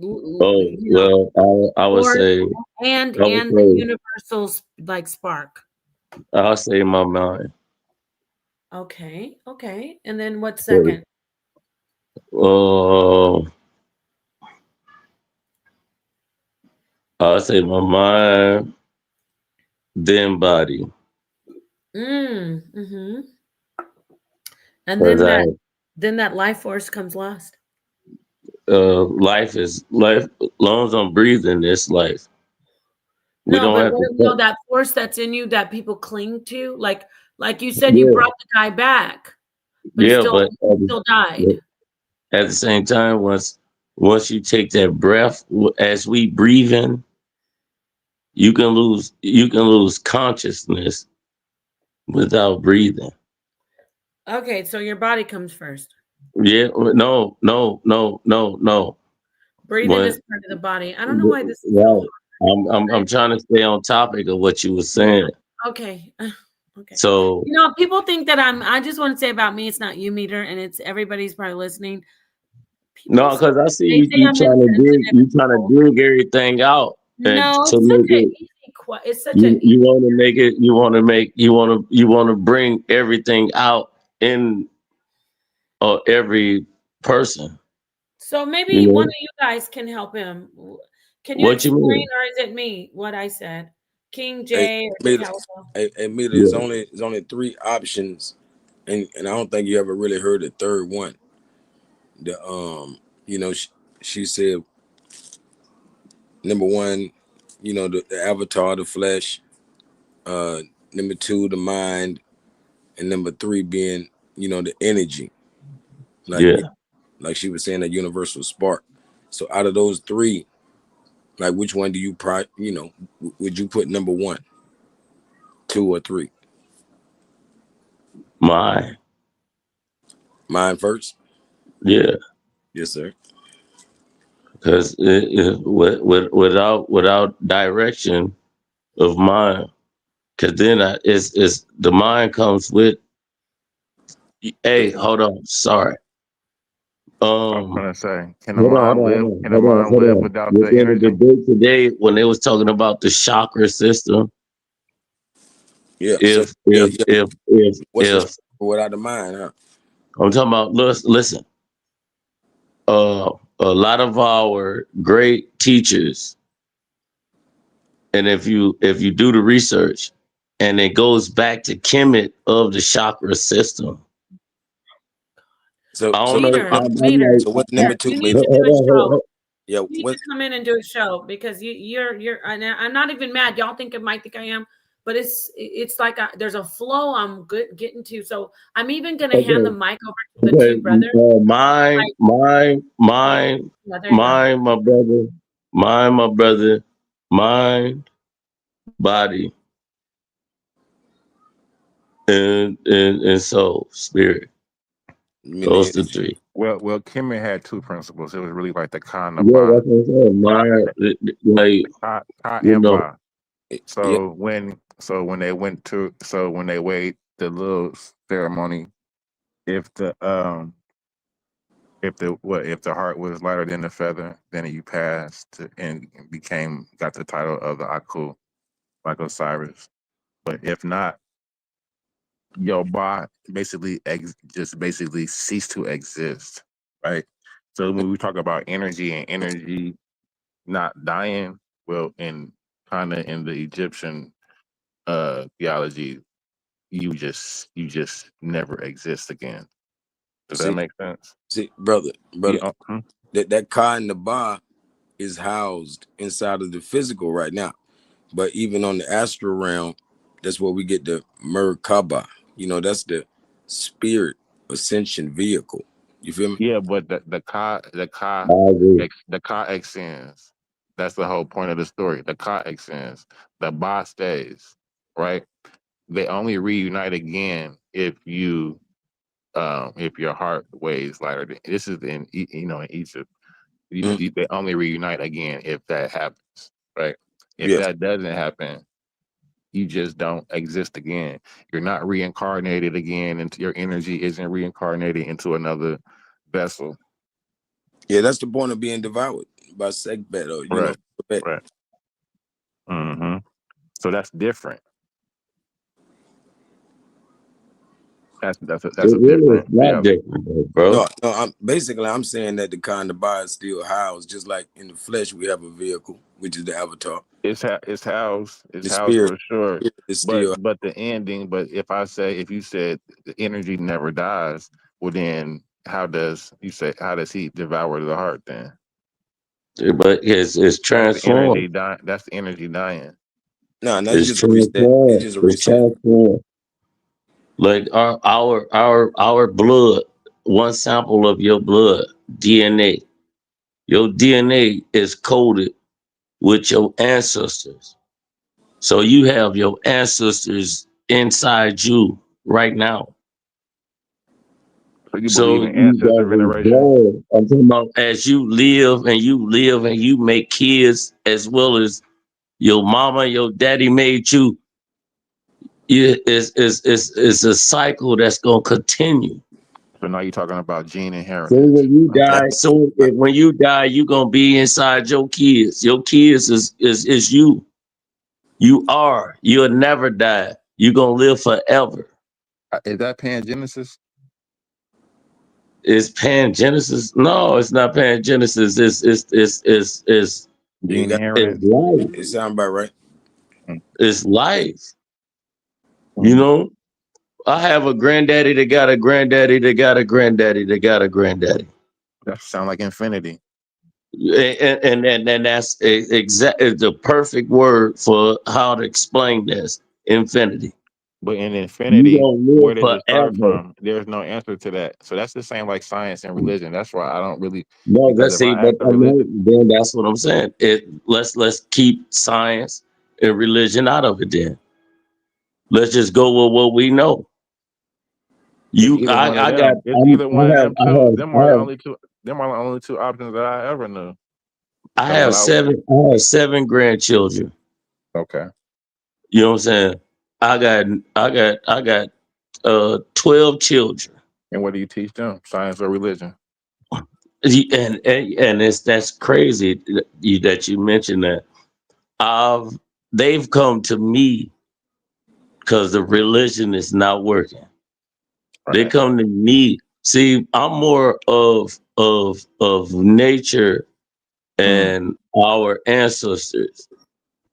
Speaker 2: oh well, I would
Speaker 1: or
Speaker 2: say I would
Speaker 1: and the
Speaker 2: say
Speaker 1: universal like spark.
Speaker 2: I'll say my mind.
Speaker 1: Okay. And then what
Speaker 2: So,
Speaker 1: second?
Speaker 2: uh, I'll say my mind, then body.
Speaker 1: Mm-hmm. And
Speaker 2: Cause I
Speaker 1: then that life force comes last.
Speaker 2: life is life. Long as I'm breathing, it's life. We
Speaker 1: No,
Speaker 2: don't
Speaker 1: but
Speaker 2: have to.
Speaker 1: that force that's in you that people cling to, like you said, you
Speaker 2: Yeah,
Speaker 1: brought the guy back, but
Speaker 2: yeah, but
Speaker 1: he still died.
Speaker 2: at the same time, once you take that breath, as we breathe in, you can lose consciousness without breathing.
Speaker 1: Okay, so your body comes first.
Speaker 2: Yeah, no, no, no, no, no.
Speaker 1: Breathing
Speaker 2: When
Speaker 1: is part of the body. I don't know why this is so
Speaker 2: right, I'm trying to stay on topic of what you were saying.
Speaker 1: hard. Okay. Okay.
Speaker 2: So
Speaker 1: People think that I just want to say about me, it's not you, Meter, and it's everybody's probably listening. People
Speaker 2: no,
Speaker 1: say
Speaker 2: because I see
Speaker 1: they
Speaker 2: you,
Speaker 1: say I'm insensitive
Speaker 2: you
Speaker 1: to
Speaker 2: trying to
Speaker 1: people.
Speaker 2: dig everything out and
Speaker 1: No,
Speaker 2: to
Speaker 1: it's such
Speaker 2: make
Speaker 1: an
Speaker 2: it.
Speaker 1: easy it's such an
Speaker 2: You want to make it. You want to bring everything out in every person.
Speaker 1: So
Speaker 2: You
Speaker 1: maybe one
Speaker 2: know
Speaker 1: of you guys can help him. Can you
Speaker 2: what you
Speaker 1: explain,
Speaker 2: mean?
Speaker 1: or is it me? What I said, King
Speaker 4: Hey,
Speaker 1: J or
Speaker 4: Mita,
Speaker 1: Calico?
Speaker 4: Mita,
Speaker 2: Yeah,
Speaker 4: it's only three options, and I don't think you ever really heard the third one. The she said number one, the avatar, the flesh. Uh, Number two, the mind, and number three being the energy, like
Speaker 2: yeah.
Speaker 4: like she was saying, a universal spark. So out of those three, like which one do you would you put number one, two, or three?
Speaker 2: My
Speaker 4: Mine first.
Speaker 2: yeah.
Speaker 4: Yes, sir.
Speaker 2: because without direction of mind, because then it's the mind comes with. Hey, hold on, sorry.
Speaker 6: I was gonna say, can the
Speaker 2: Hold on, hold
Speaker 6: mind
Speaker 2: on,
Speaker 6: live?
Speaker 2: hold on,
Speaker 6: Can the
Speaker 2: hold on,
Speaker 6: mind
Speaker 2: hold
Speaker 6: live
Speaker 2: on.
Speaker 6: without the
Speaker 2: Within the
Speaker 6: energy?
Speaker 2: debate today, when they was talking about the chakra system,
Speaker 4: Yeah. So
Speaker 2: if
Speaker 4: yeah,
Speaker 2: if
Speaker 4: yeah.
Speaker 2: if if
Speaker 4: What's the
Speaker 2: if
Speaker 4: chakra without the mind, huh?
Speaker 2: I'm talking about, listen, a lot of our great teachers, and if you do the research, and it goes back to Kemet of the chakra system.
Speaker 4: So
Speaker 2: I don't
Speaker 4: so
Speaker 2: know.
Speaker 1: Peter,
Speaker 2: I'm
Speaker 1: Peter,
Speaker 2: like,
Speaker 4: so what's
Speaker 1: Peter,
Speaker 4: number two,
Speaker 1: you need
Speaker 4: maybe?
Speaker 1: to do a show.
Speaker 4: Yeah,
Speaker 1: You need
Speaker 4: what
Speaker 1: to come in and do a show because you're. And I'm not even mad. Y'all think it might think I am, but it's like there's a flow I'm good getting to. So I'm even gonna hand the
Speaker 2: okay,
Speaker 1: mic over to the
Speaker 2: okay.
Speaker 1: two brothers.
Speaker 2: Mine,
Speaker 1: Like,
Speaker 2: mine, mine,
Speaker 1: yeah, there you go.
Speaker 2: mine, my brother, mind, body, and soul, spirit.
Speaker 4: meaning
Speaker 2: Those the three.
Speaker 6: Well, Kimmy had two principles. It was really like the ka and the
Speaker 2: Yeah,
Speaker 6: ba,
Speaker 2: that's what I'm saying. Mind, like,
Speaker 6: ka
Speaker 2: you
Speaker 6: and
Speaker 2: know,
Speaker 6: ba.
Speaker 4: yeah.
Speaker 6: So when they weighed the little ceremony, if the if the heart was lighter than the feather, then you passed and got the title of the Aku, like Osiris. But if not, your body just basically cease to exist, right? So when we talk about energy and energy not dying, well, in kind of in the Egyptian theology, you just never exist again. Does that
Speaker 4: See,
Speaker 6: make sense?
Speaker 4: see, brother,
Speaker 6: Yeah.
Speaker 4: brother, that ka and the ba is housed inside of the physical right now. But even on the astral realm, that's where we get the Merkaba. That's the spirit ascension vehicle. You feel me?
Speaker 6: Yeah, but the
Speaker 2: I agree.
Speaker 6: the ka extends. That's the whole point of the story. The ka extends. The ba stays, right? They only reunite again if your heart weighs lighter. This is in Egypt.
Speaker 4: Mhm.
Speaker 6: They only reunite again if that happens, right? If
Speaker 4: Yes.
Speaker 6: that doesn't happen, you just don't exist again. You're not reincarnated again, and your energy isn't reincarnated into another vessel.
Speaker 4: Yeah, that's the point of being devoured by Sekbet or
Speaker 6: Right.
Speaker 4: Bet.
Speaker 6: Right. hmm So that's different.
Speaker 2: It
Speaker 6: That's a
Speaker 2: really is
Speaker 6: different.
Speaker 2: not
Speaker 6: Yeah.
Speaker 2: different, though, bro.
Speaker 4: No, I'm saying that the kind of body is still housed, just like in the flesh we have a vehicle, which is the avatar.
Speaker 6: It's
Speaker 4: The
Speaker 6: housed
Speaker 4: spirit,
Speaker 6: for sure.
Speaker 4: spirit is
Speaker 6: But
Speaker 4: still.
Speaker 6: but the ending. But if you said the energy never dies, well then how does he devour the heart then?
Speaker 2: But it's transformed.
Speaker 6: That's the energy dying.
Speaker 4: No, that's
Speaker 2: It's
Speaker 4: just a reset. It's
Speaker 2: transformed.
Speaker 4: just a
Speaker 2: It's
Speaker 4: reset.
Speaker 2: transformed. Like our blood, one sample of your blood, DNA. Your DNA is coded with your ancestors. So you have your ancestors inside you right now.
Speaker 6: So you believe
Speaker 2: So
Speaker 6: in
Speaker 2: you
Speaker 6: ancestor
Speaker 2: guys is
Speaker 6: veneration?
Speaker 2: born. I'm talking about as you live and you live and you make kids as well as your mama, your daddy made you. It's a cycle that's gonna continue.
Speaker 6: So now you're talking about gene
Speaker 2: So
Speaker 6: inheritance.
Speaker 2: when you
Speaker 4: That,
Speaker 2: die, when you die, you gonna be inside your kids. Your kids is you. You are. You'll never die. You gonna live forever.
Speaker 6: Is that pangenesis?
Speaker 2: Is pangenesis? No, it's not pangenesis.
Speaker 4: yeah,
Speaker 6: Gene
Speaker 2: It's
Speaker 6: inheritance?
Speaker 2: life.
Speaker 4: it sound about right.
Speaker 2: It's life. You
Speaker 6: Mm.
Speaker 2: know, I have a granddaddy that got a granddaddy that got a granddaddy that got a granddaddy.
Speaker 6: That sound like infinity.
Speaker 2: And that's the perfect word for how to explain this. Infinity.
Speaker 6: But in
Speaker 2: You
Speaker 6: infinity,
Speaker 2: don't
Speaker 6: where
Speaker 2: live
Speaker 6: does it start
Speaker 2: forever.
Speaker 6: from? There's no answer to that. So that's the same like science and religion. That's why I don't really,
Speaker 2: No,
Speaker 6: because
Speaker 2: let's
Speaker 6: if
Speaker 2: see,
Speaker 6: I
Speaker 2: but
Speaker 6: ask a
Speaker 2: I know
Speaker 6: religion,
Speaker 2: then that's what I'm saying. Let's keep science and religion out of it then. Let's just go with what we know.
Speaker 6: it's either one of them. It's either one of them two.
Speaker 2: I have
Speaker 6: Them are the only two options that I ever knew.
Speaker 2: I
Speaker 6: Because
Speaker 2: have
Speaker 6: when I
Speaker 2: seven. I have seven grandchildren.
Speaker 6: okay,
Speaker 2: You know what I'm saying? I got 12 children.
Speaker 6: and what do you teach them? Science or religion?
Speaker 2: And that's crazy that you mentioned that. I've they've come to me because the religion is not working. They
Speaker 6: Right.
Speaker 2: come to me. See, I'm more of nature
Speaker 6: Mm.
Speaker 2: and our ancestors,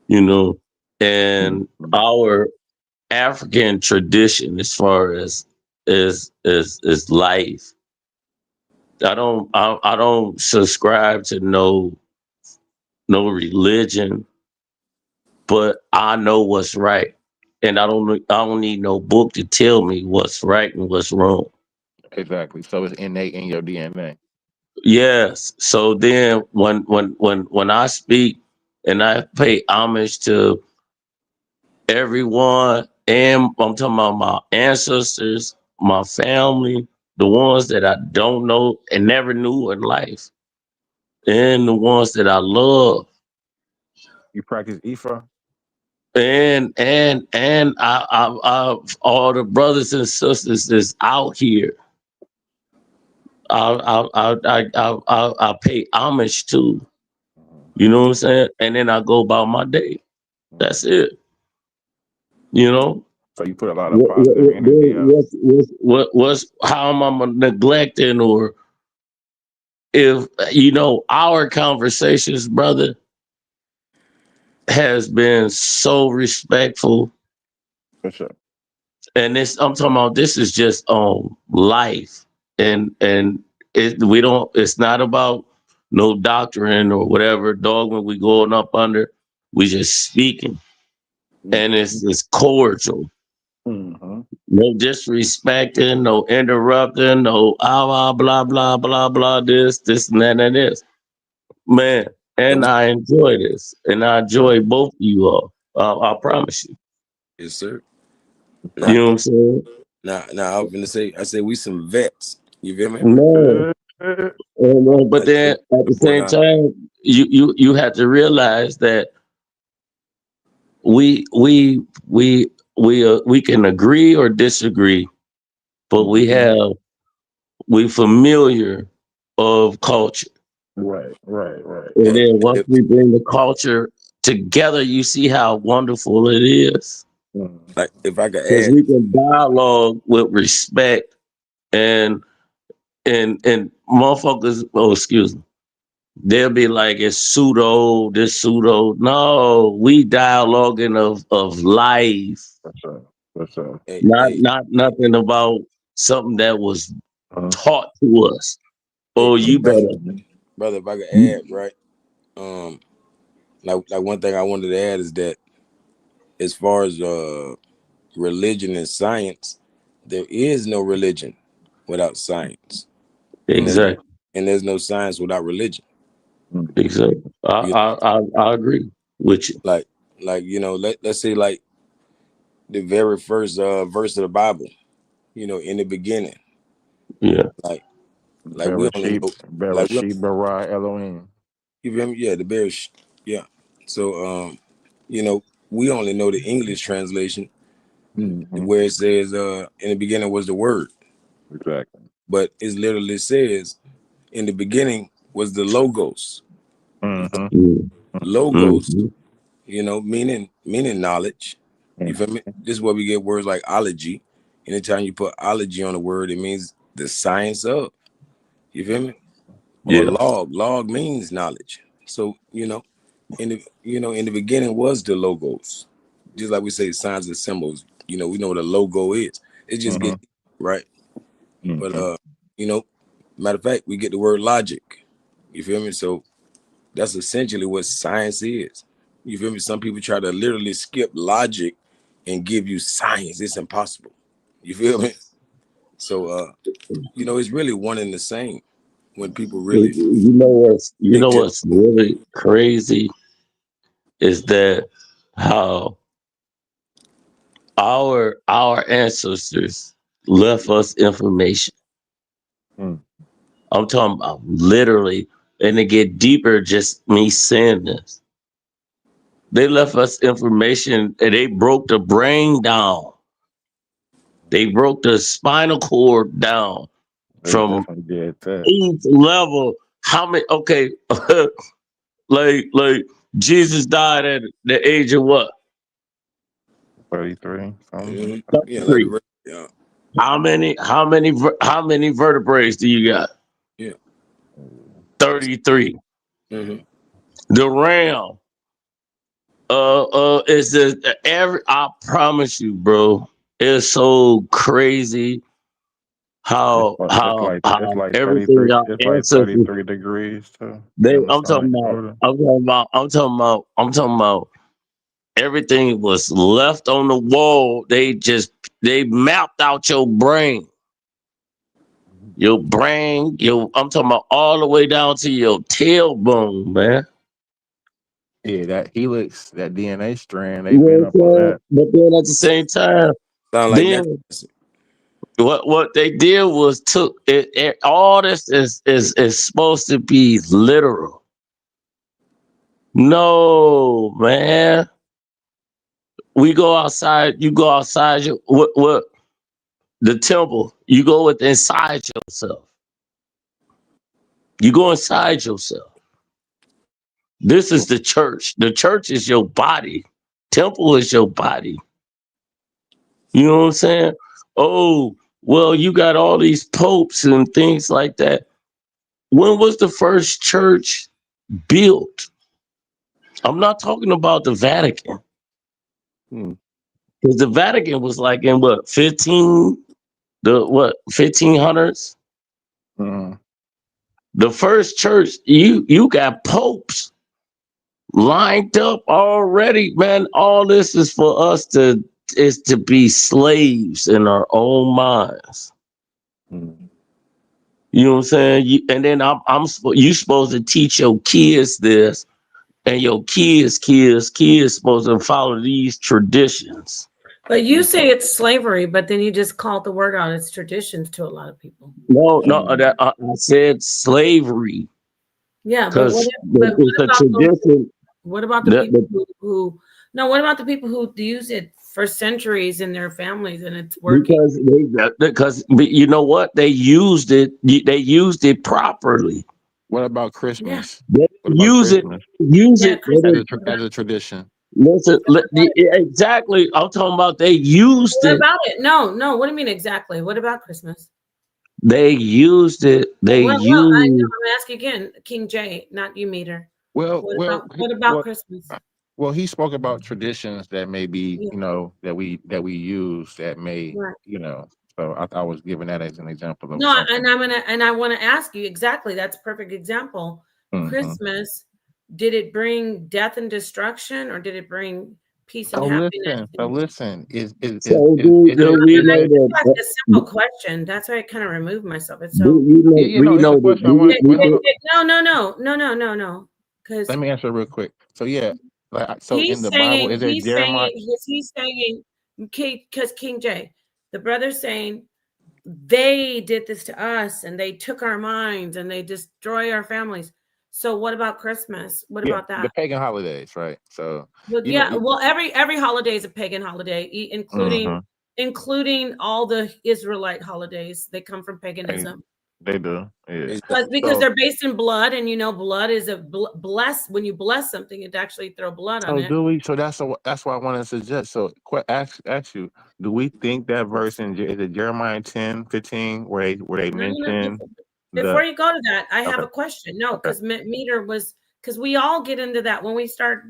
Speaker 2: you know,
Speaker 6: Mm.
Speaker 2: and our African tradition as far as is life. I don't subscribe to no religion, but I know what's right. And I don't need no book to tell me what's right and what's wrong.
Speaker 6: Exactly. So it's innate in your DNA.
Speaker 2: Yes. So then when I speak and I pay homage to everyone, and I'm talking about my ancestors, my family, the ones that I don't know and never knew in life, and the ones that I love.
Speaker 6: You practice Ifa.
Speaker 2: And I all the brothers and sisters that's out here, I pay homage to. You know what I'm saying? And then I go about my day. That's
Speaker 6: Mhm.
Speaker 2: it. You know.
Speaker 6: So you put a lot of positive energy out.
Speaker 2: What's how am I neglecting, or if you know our conversations, brother, has been so respectful.
Speaker 6: For sure.
Speaker 2: And this I'm talking about, this is just life. And we don't, it's not about no doctrine or whatever dogma we going up under. We just speaking. And
Speaker 6: Mm-hmm.
Speaker 2: it's cordial.
Speaker 6: Mm-hmm.
Speaker 2: No disrespecting, no interrupting, no blah blah blah blah this and that and this. Man,
Speaker 4: And
Speaker 2: and
Speaker 4: we,
Speaker 2: I enjoy this. And I enjoy both of you all. I promise you.
Speaker 4: yes, sir.
Speaker 2: You
Speaker 4: Now,
Speaker 2: know what I'm saying?
Speaker 4: now, I was gonna say, I say we some vets. You feel me?
Speaker 2: Man. But
Speaker 4: Like
Speaker 2: then at the
Speaker 4: when
Speaker 2: same time, you have to realize that we we we we can agree or disagree, but we familiar of culture.
Speaker 6: Right, right, right,
Speaker 2: And
Speaker 4: eh,
Speaker 6: right.
Speaker 2: then once
Speaker 4: if,
Speaker 2: we bring the culture together, you see how wonderful it is.
Speaker 6: Mm.
Speaker 4: like if I could
Speaker 2: Because
Speaker 4: add,
Speaker 2: we can dialogue with respect, and and motherfuckers, oh excuse me, they'll be like, it's pseudo, this pseudo. No, we dialoguing of life,
Speaker 6: For sure. For sure.
Speaker 4: hey,
Speaker 2: not
Speaker 4: hey,
Speaker 2: not nothing about something that was
Speaker 6: Uh-huh.
Speaker 2: taught to us.
Speaker 4: hey,
Speaker 2: Oh,
Speaker 4: hey,
Speaker 2: you
Speaker 4: brother,
Speaker 2: better.
Speaker 4: brother, if I could add, right? Um, like one thing I wanted to add is that as far as religion and science, there is no religion without science, and there's
Speaker 2: Exactly,
Speaker 4: no science without religion.
Speaker 6: Mm.
Speaker 2: exactly.
Speaker 4: You
Speaker 2: I agree with you.
Speaker 4: like let's say like the very first verse of the Bible, in the beginning,
Speaker 2: Yeah,
Speaker 4: like we only
Speaker 6: Bereshit,
Speaker 4: know like we
Speaker 6: Bereshit bara Elohim.
Speaker 4: you feel me? Yeah, the bear yeah. So we only know the English translation
Speaker 6: Mm-hmm.
Speaker 4: where it says in the beginning was the word,
Speaker 6: Exactly.
Speaker 4: but it literally says in the beginning was the logos. You feel
Speaker 6: Mm-hmm.
Speaker 4: me?
Speaker 2: mm,
Speaker 4: Logos,
Speaker 2: mm,
Speaker 4: meaning knowledge. You feel me? This is where we get words like ology. Anytime you put ology on a word, it means the science of. You feel me? Or
Speaker 2: yeah,
Speaker 4: log means knowledge. So in the beginning was the logos. Just like we say signs and symbols. We know what a logo is. It just
Speaker 6: Mm-hmm.
Speaker 4: get right. But
Speaker 6: Mm-hmm.
Speaker 4: you know, matter of fact, we get the word logic. You feel me? So that's essentially what science is. You feel me? Some people try to literally skip logic and give you science. It's impossible. You feel me? So it's really one and the same when people really
Speaker 2: you
Speaker 4: dig
Speaker 2: know
Speaker 4: deep.
Speaker 2: what's really crazy is that how our ancestors left us information.
Speaker 6: Mm.
Speaker 2: I'm talking about literally. and it get deeper just me saying this. They left us information and they broke the brain down. They broke the spinal cord down
Speaker 6: They
Speaker 2: from
Speaker 6: definitely did that.
Speaker 2: each level. How many? Okay, like Jesus died at the age of what?
Speaker 6: 33.
Speaker 4: Yeah, like the
Speaker 2: 33.
Speaker 4: yeah,
Speaker 2: How many vertebrae do you got?
Speaker 4: yeah.
Speaker 2: 33.
Speaker 4: Mm-hmm.
Speaker 2: The ram. Is the every? I promise you, bro. It's so crazy how how
Speaker 6: It's
Speaker 2: how
Speaker 6: like
Speaker 2: everything
Speaker 6: 33.
Speaker 2: our
Speaker 6: It's like
Speaker 2: ancestors
Speaker 6: 33 degrees too
Speaker 2: they.
Speaker 6: in the
Speaker 2: I'm talking
Speaker 6: sun
Speaker 2: about.
Speaker 6: quarter.
Speaker 2: I'm talking about everything was left on the wall. They mapped out your brain. Your brain, I'm talking about all the way down to your tailbone, man.
Speaker 6: Yeah, that helix, that DNA strand,
Speaker 2: You
Speaker 6: they've been
Speaker 2: know
Speaker 6: up
Speaker 2: what I'm
Speaker 6: on
Speaker 2: saying?
Speaker 6: that.
Speaker 2: But then at the same time,
Speaker 4: Sound like
Speaker 2: then
Speaker 4: necromancy.
Speaker 2: what they did was took it, all this is supposed to be literal. No, man. We go outside, you go outside your what the temple, you go with inside yourself. You go inside yourself. This is the church. The church is your body. Temple is your body. You know what I'm saying? Oh, well, you got all these popes and things like that. When was the first church built? I'm not talking about the Vatican.
Speaker 6: Hmm.
Speaker 2: Because the Vatican was like in what, 1500s?
Speaker 6: Mhm.
Speaker 2: The first church, you got popes lined up already, man. All this is for us to be slaves in our own minds.
Speaker 6: Mhm.
Speaker 2: You know what I'm saying? And then you supposed to teach your kids this, and your kids supposed to follow these traditions.
Speaker 1: But you say it's slavery, but then you just call it the word out. It's traditions to a lot of people.
Speaker 2: No,
Speaker 6: Mhm.
Speaker 2: I said slavery
Speaker 1: Yeah, but
Speaker 2: because
Speaker 1: what
Speaker 2: it's a
Speaker 1: about those?
Speaker 2: tradition.
Speaker 1: What about the
Speaker 2: The,
Speaker 1: people
Speaker 2: the,
Speaker 1: who no? What about the people who use it for centuries in their families and it's working?
Speaker 2: because you know what, they used it. They used it properly.
Speaker 6: What about
Speaker 1: Yeah,
Speaker 6: Christmas?
Speaker 2: They
Speaker 6: What about
Speaker 2: use it.
Speaker 6: Christmas
Speaker 2: Use
Speaker 1: yeah.
Speaker 2: it.
Speaker 1: Christmas. What
Speaker 6: as
Speaker 1: about,
Speaker 6: a tradition?
Speaker 2: Listen, exactly. I'm talking about they used
Speaker 1: what
Speaker 2: it.
Speaker 1: about it? No, no. What do you mean exactly? What about Christmas?
Speaker 2: They used it. They
Speaker 1: I know.
Speaker 2: used.
Speaker 1: I'm asking again, King J, not you, meter.
Speaker 6: Well, well,
Speaker 1: What about
Speaker 6: well,
Speaker 1: Christmas?
Speaker 6: well. He spoke about traditions that may be,
Speaker 1: Yeah,
Speaker 6: that we use that may,
Speaker 1: right.
Speaker 6: So I was giving that as an example of
Speaker 1: No,
Speaker 6: something.
Speaker 1: and I want to ask you exactly. That's a perfect example.
Speaker 6: Hmm.
Speaker 1: Christmas, did it bring death and destruction, or did it bring peace and happiness?
Speaker 6: So listen,
Speaker 2: So do we
Speaker 1: I
Speaker 2: know
Speaker 1: just asked
Speaker 2: that?
Speaker 1: a simple question. That's why I kind of removed myself. It's
Speaker 2: Do
Speaker 1: so
Speaker 2: you know?
Speaker 6: Yeah,
Speaker 2: We
Speaker 6: it's a
Speaker 2: know that.
Speaker 6: question I want. Well, hold on.
Speaker 1: no. Because
Speaker 6: Let me answer real quick. So yeah, so in
Speaker 1: he's
Speaker 6: the Bible,
Speaker 1: saying,
Speaker 6: is it Jeremiah?
Speaker 1: he's saying, because King J, the brother's saying they did this to us and they took our minds and they destroy our families. So what about Christmas? What
Speaker 6: Yeah,
Speaker 1: about
Speaker 6: the
Speaker 1: that?
Speaker 6: pagan holidays, right? So
Speaker 1: Well,
Speaker 6: you know,
Speaker 1: yeah. Well, every holiday is a pagan holiday,
Speaker 6: hmm
Speaker 1: including all the Israelite holidays. They come from
Speaker 6: they,
Speaker 1: paganism.
Speaker 6: they do, yeah.
Speaker 1: Because
Speaker 6: So
Speaker 1: they're based in blood, and blood is a bless. When you bless something, it actually throw blood on
Speaker 6: so
Speaker 1: it.
Speaker 6: do we? So that's why I want to suggest. So ask you, do we think that verse is it Jeremiah 10:15 where they
Speaker 1: No.
Speaker 6: mention
Speaker 1: Before
Speaker 6: the
Speaker 1: you go to that, I have
Speaker 6: okay
Speaker 1: a question. No,
Speaker 6: okay
Speaker 1: because meter was because we all get into that when we start.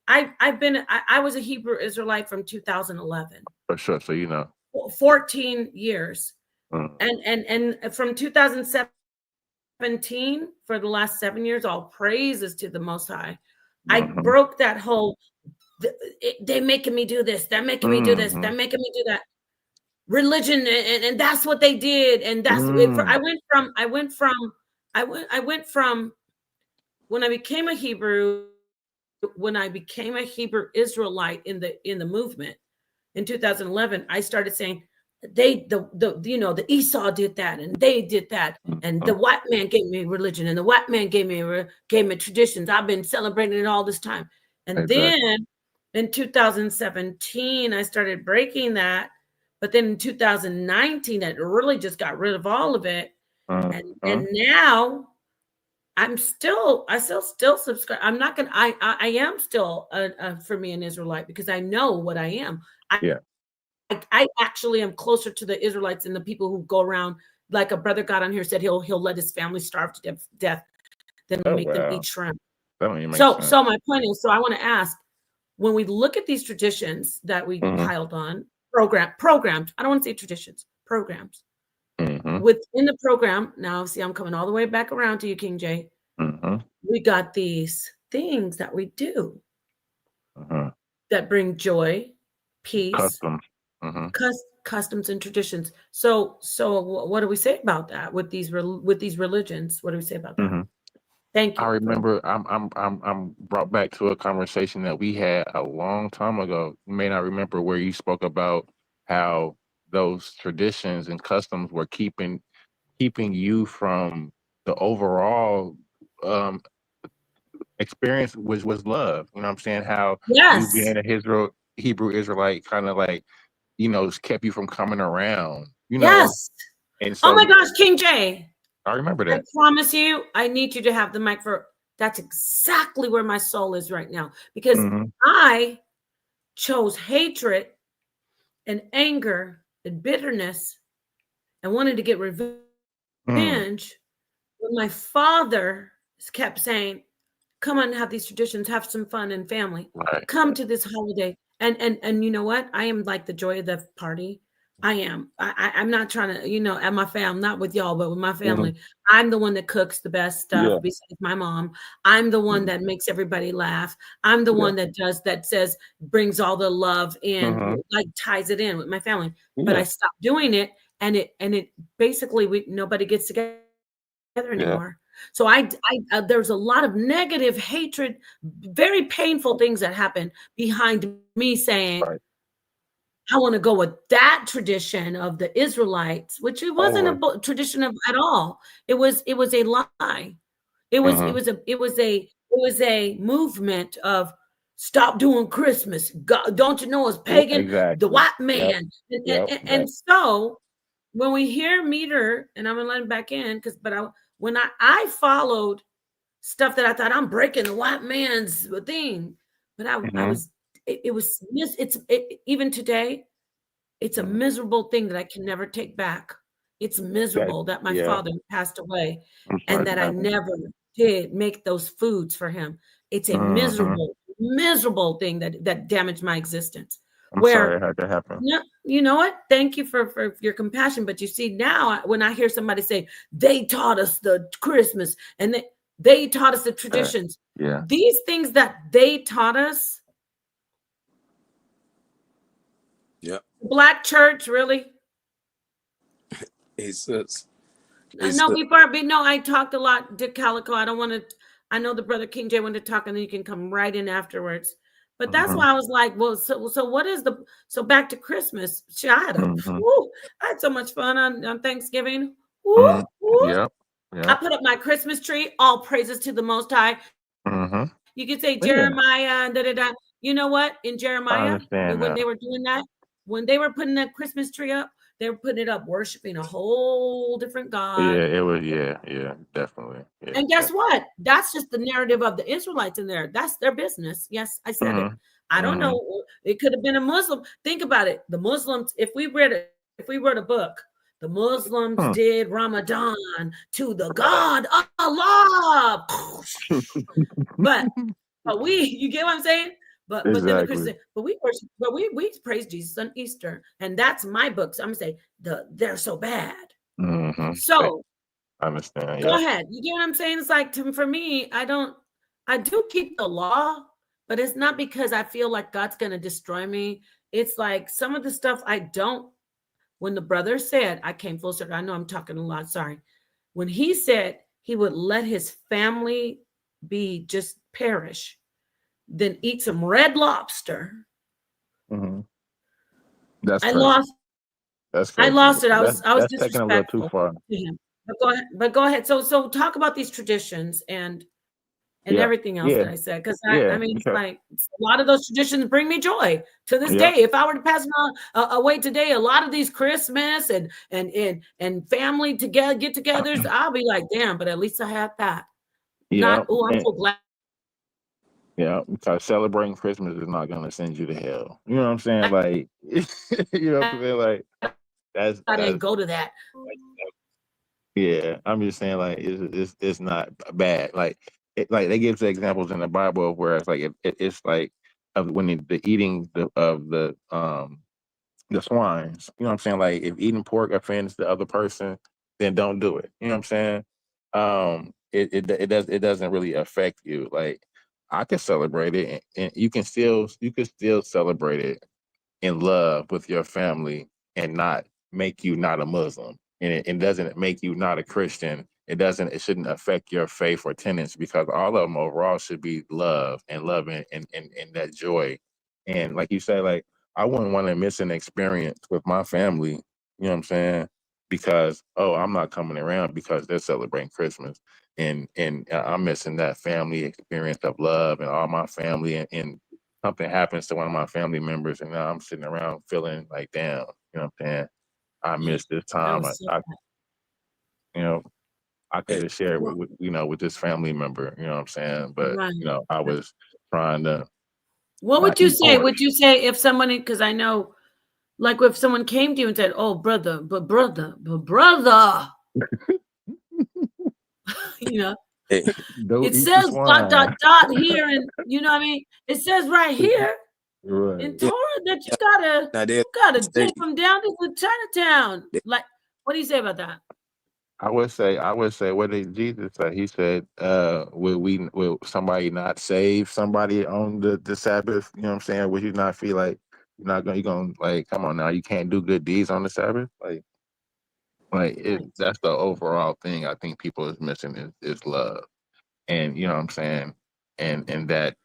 Speaker 1: I was a Hebrew Israelite from 2011,
Speaker 6: for sure. So
Speaker 1: 14 years,
Speaker 6: mm,
Speaker 1: and from 2017 for the last 7 years, all praises to the Most High. I
Speaker 6: mhm,
Speaker 1: broke that whole. They making me do this. They're making me do this. They're
Speaker 6: mhm,
Speaker 1: making me do that. Religion, and that's what they did, and that's it.
Speaker 6: mm,
Speaker 1: I went from when I became a Hebrew, when I became a Hebrew Israelite in the movement in 2011. I started saying the Esau did that and they did that, and the white man gave me religion and the white man gave me traditions. I've been celebrating it all this time. And
Speaker 6: Exactly.
Speaker 1: then in 2017 I started breaking that, but then in 2019 I really just got rid of all of it. And now I still subscribe. I'm not gonna. I am still for me an Israelite because I know what I am.
Speaker 6: Yeah.
Speaker 1: I actually am closer to the Israelites than the people who go around, like a brother got on here said he'll let his family starve to death than
Speaker 6: Oh
Speaker 1: make them
Speaker 6: wow.
Speaker 1: eat shrimp.
Speaker 6: That don't even make
Speaker 1: So
Speaker 6: sense.
Speaker 1: my point is, so I want to ask, when we look at these traditions that we piled on programs, I don't want to say traditions, programs. Within the program, now see, I'm coming all the way back around to you, King J. We got these things that we do that bring joy, peace,
Speaker 6: Customs.
Speaker 1: customs and traditions. So what do we say about that with these religions? What do we say about that? Thank
Speaker 6: I
Speaker 1: you.
Speaker 6: remember I'm brought back to a conversation that we had a long time ago. You may not remember, where you spoke about how those traditions and customs were keeping you from the overall um experience, which was love. You know what I'm saying? How you
Speaker 1: Yes.
Speaker 6: being a Hebrew Israelite kind of like, kept you from coming around,
Speaker 1: Yes.
Speaker 6: and
Speaker 1: Oh
Speaker 6: so
Speaker 1: my gosh, King J.
Speaker 6: I remember
Speaker 1: I
Speaker 6: that.
Speaker 1: promise you, I need you to have the mic for that's exactly where my soul is right now. Because I chose hatred and anger and bitterness and wanted to get revenge when my father kept saying, come on, have these traditions, have some fun and family,
Speaker 6: Right.
Speaker 1: come to this holiday. And you know what? I am like the joy of the party. I am. I'm not trying to, at my family, not with y'all, but with my family. I'm the one that cooks the best stuff
Speaker 6: Yeah.
Speaker 1: besides my mom. I'm the one that makes everybody laugh. I'm the one that says, brings all the love in, like ties it in with my family. But I stopped doing it. And it basically, nobody gets together anymore. So there's a lot of negative hatred, very painful things that happen behind me saying,
Speaker 6: Right.
Speaker 1: I want to go with that tradition of the Israelites, which it wasn't a tradition of at all. It was a lie. It was a movement of stop doing Christmas. God, don't you know it's pagan? The
Speaker 6: Exactly.
Speaker 1: white man. And so when we hear Meter, and I'm gonna let him back in when I followed stuff that I thought I'm breaking the white man's thing, but I was even today it's a miserable thing that I can never take back. It's miserable that my father passed away
Speaker 6: I'm sorry
Speaker 1: and that
Speaker 6: that
Speaker 1: I
Speaker 6: happened.
Speaker 1: never did make those foods for him. It's a miserable thing that damaged my existence.
Speaker 6: I'm sorry
Speaker 1: Where
Speaker 6: it had to happen.
Speaker 1: no, you know what? Thank you for your compassion. But you see, now when I hear somebody say they taught us the Christmas and they taught us the traditions,
Speaker 6: Yeah.
Speaker 1: these things that they taught us,
Speaker 4: Yep.
Speaker 1: Black church, really?
Speaker 4: It's it's
Speaker 1: No, I talked a lot to Calico. I don't want to. I know the brother King J wanted to talk, and then you can come right in afterwards. But that's why I was like, well, so what is back to Christmas? I had so much fun on Thanksgiving. Woo, woo.
Speaker 6: Yep.
Speaker 1: I put up my Christmas tree. All praises to the Most High. You could say Jeremiah, You know what? In
Speaker 6: I
Speaker 1: Jeremiah,
Speaker 6: understand
Speaker 1: when
Speaker 6: that.
Speaker 1: they were doing that, when they were putting that Christmas tree up, they were putting it up worshiping a whole different God.
Speaker 6: Yeah, it was. Yeah, definitely. Yeah.
Speaker 1: And guess what? That's just the narrative of the Israelites in there. That's their business. Yes, I said it. I don't know. It could have been a Muslim. Think about it. The Muslims, if we wrote a book, the Muslims did Ramadan to the God Allah. But you get what I'm saying? But then the Christians
Speaker 6: Exactly.
Speaker 1: say, but we worship, but we praise Jesus on Easter, and that's my book. So I'm gonna say they're so bad. So
Speaker 6: I understand.
Speaker 1: go
Speaker 6: Yeah.
Speaker 1: ahead. You get what I'm saying? It's like for me, I do keep the law, but it's not because I feel like God's gonna destroy me. It's like some of the stuff I don't. When the brother said, I came full circle. I know I'm talking a lot. Sorry. When he said he would let his family be just perish, then eat some red lobster.
Speaker 6: That's
Speaker 1: I
Speaker 6: crazy.
Speaker 1: lost
Speaker 6: That's
Speaker 1: I
Speaker 6: crazy.
Speaker 1: lost it. I was
Speaker 6: That's taking a little too
Speaker 1: disrespectful
Speaker 6: far.
Speaker 1: to him. But go ahead. But go ahead. So talk about these traditions and
Speaker 6: Yeah,
Speaker 1: everything else that
Speaker 6: yeah,
Speaker 1: I said, because I
Speaker 6: yeah.
Speaker 1: mean, it's
Speaker 6: Because
Speaker 1: like a lot of those traditions bring me joy to this day.
Speaker 6: yep,
Speaker 1: If I were to pass them on away today, a lot of these Christmas and family together get-togethers, I'll be like, damn. But at least I had that.
Speaker 6: yeah,
Speaker 1: Not, oh, I'm
Speaker 6: and
Speaker 1: so glad
Speaker 6: yeah. Because celebrating Christmas is not gonna send you to hell. You know what I'm saying? Like, you know what I'm saying? Like,
Speaker 1: I
Speaker 6: that's
Speaker 1: didn't go to that.
Speaker 6: yeah. I'm just saying, like, it's not bad. Like, like they give examples in the Bible of where it's like it's like of when the eating the swines. You know what I'm saying? Like if eating pork offends the other person, then don't do it. You know what I'm saying? It doesn't really affect you. Like I can celebrate it, and you can still celebrate it in love with your family and not make you not a Muslim. And it doesn't make you not a Christian. It shouldn't affect your faith or tenets because all of them overall should be love and loving and that joy. And like you say, like I wouldn't want to miss an experience with my family, you know what I'm saying? Because oh, I'm not coming around because they're celebrating Christmas. And I'm missing that family experience of love and all my family and something happens to one of my family members and now I'm sitting around feeling like, damn, you know what I'm saying? I
Speaker 1: Yeah,
Speaker 6: missed this
Speaker 1: that
Speaker 6: time.
Speaker 1: was so
Speaker 6: You know, I could
Speaker 4: Hey,
Speaker 6: have shared
Speaker 1: well,
Speaker 6: with this family member, you know what I'm saying? But,
Speaker 1: right.
Speaker 6: I
Speaker 1: Right.
Speaker 6: was trying to
Speaker 1: What
Speaker 6: not
Speaker 1: would you
Speaker 6: eat
Speaker 1: say?
Speaker 6: pork.
Speaker 1: Would you say if somebody, because I know, like if someone came to you and said, "Oh, brother," you know,
Speaker 4: hey,
Speaker 1: it
Speaker 6: Don't eat the
Speaker 1: says dot dot
Speaker 6: swine.
Speaker 1: dot here, and you know what I mean. It says right here in
Speaker 6: Right.
Speaker 4: yeah.
Speaker 1: Torah that
Speaker 4: Now
Speaker 1: you
Speaker 4: they
Speaker 1: gotta
Speaker 4: say,
Speaker 1: take them down to Chinatown. Like, what do you say about that?
Speaker 6: I would say, what did Jesus say? He said, will somebody not save somebody on the Sabbath? You know what I'm saying? Would you not feel like you're gonna like, come on now, you can't do good deeds on the Sabbath? Like
Speaker 1: Right.
Speaker 6: that's the overall thing I think people is missing is love. And you know what I'm saying? And that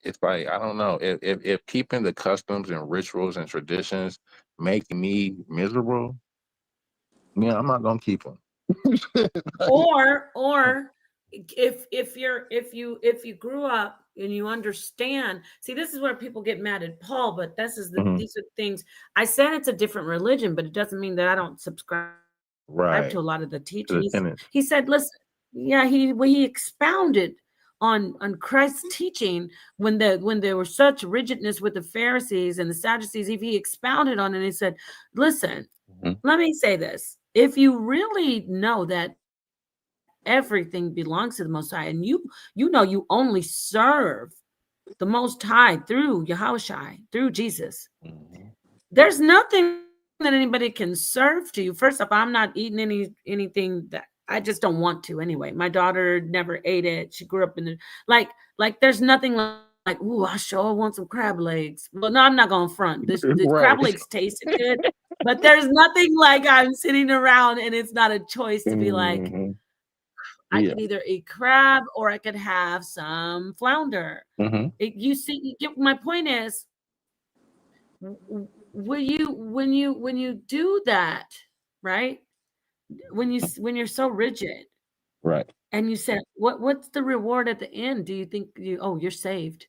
Speaker 6: it's like, I don't know, if keeping the customs and rituals and traditions make me miserable, yeah, I'm not gonna keep them.
Speaker 1: Or if you grew up and you understand, see, this is where people get mad at Paul, but
Speaker 6: Mhm.
Speaker 1: these are things I said. It's a different religion, but it doesn't mean that I don't subscribe to
Speaker 6: Right.
Speaker 1: a lot of the
Speaker 6: To the
Speaker 1: teachings.
Speaker 6: tenants.
Speaker 1: He said, listen, yeah, he expounded on Christ's teaching when there was such rigidness with the Pharisees and the Sadducees. If he expounded on it, he said, listen,
Speaker 6: Mhm.
Speaker 1: let me say this. If you really know that everything belongs to the Most High, and you know you only serve the Most High through Yahushai, through Jesus,
Speaker 6: Mhm.
Speaker 1: there's nothing that anybody can serve to you. First off, I'm not eating anything that I just don't want to anyway. My daughter never ate it. She grew up in the like there's nothing like, ooh, I sure want some crab legs. Well, no, I'm not gonna front. The crab
Speaker 6: Right.
Speaker 1: legs tasted good, but there's nothing like I'm sitting around and it's not a choice to be like,
Speaker 6: Mhm.
Speaker 1: I
Speaker 6: Yeah.
Speaker 1: could either eat crab or I could have some flounder.
Speaker 6: Mhm.
Speaker 1: You see, my point is, when you do that, right? When you're so rigid
Speaker 6: Right.
Speaker 1: and you said, what's the reward at the end? Do you think you're saved?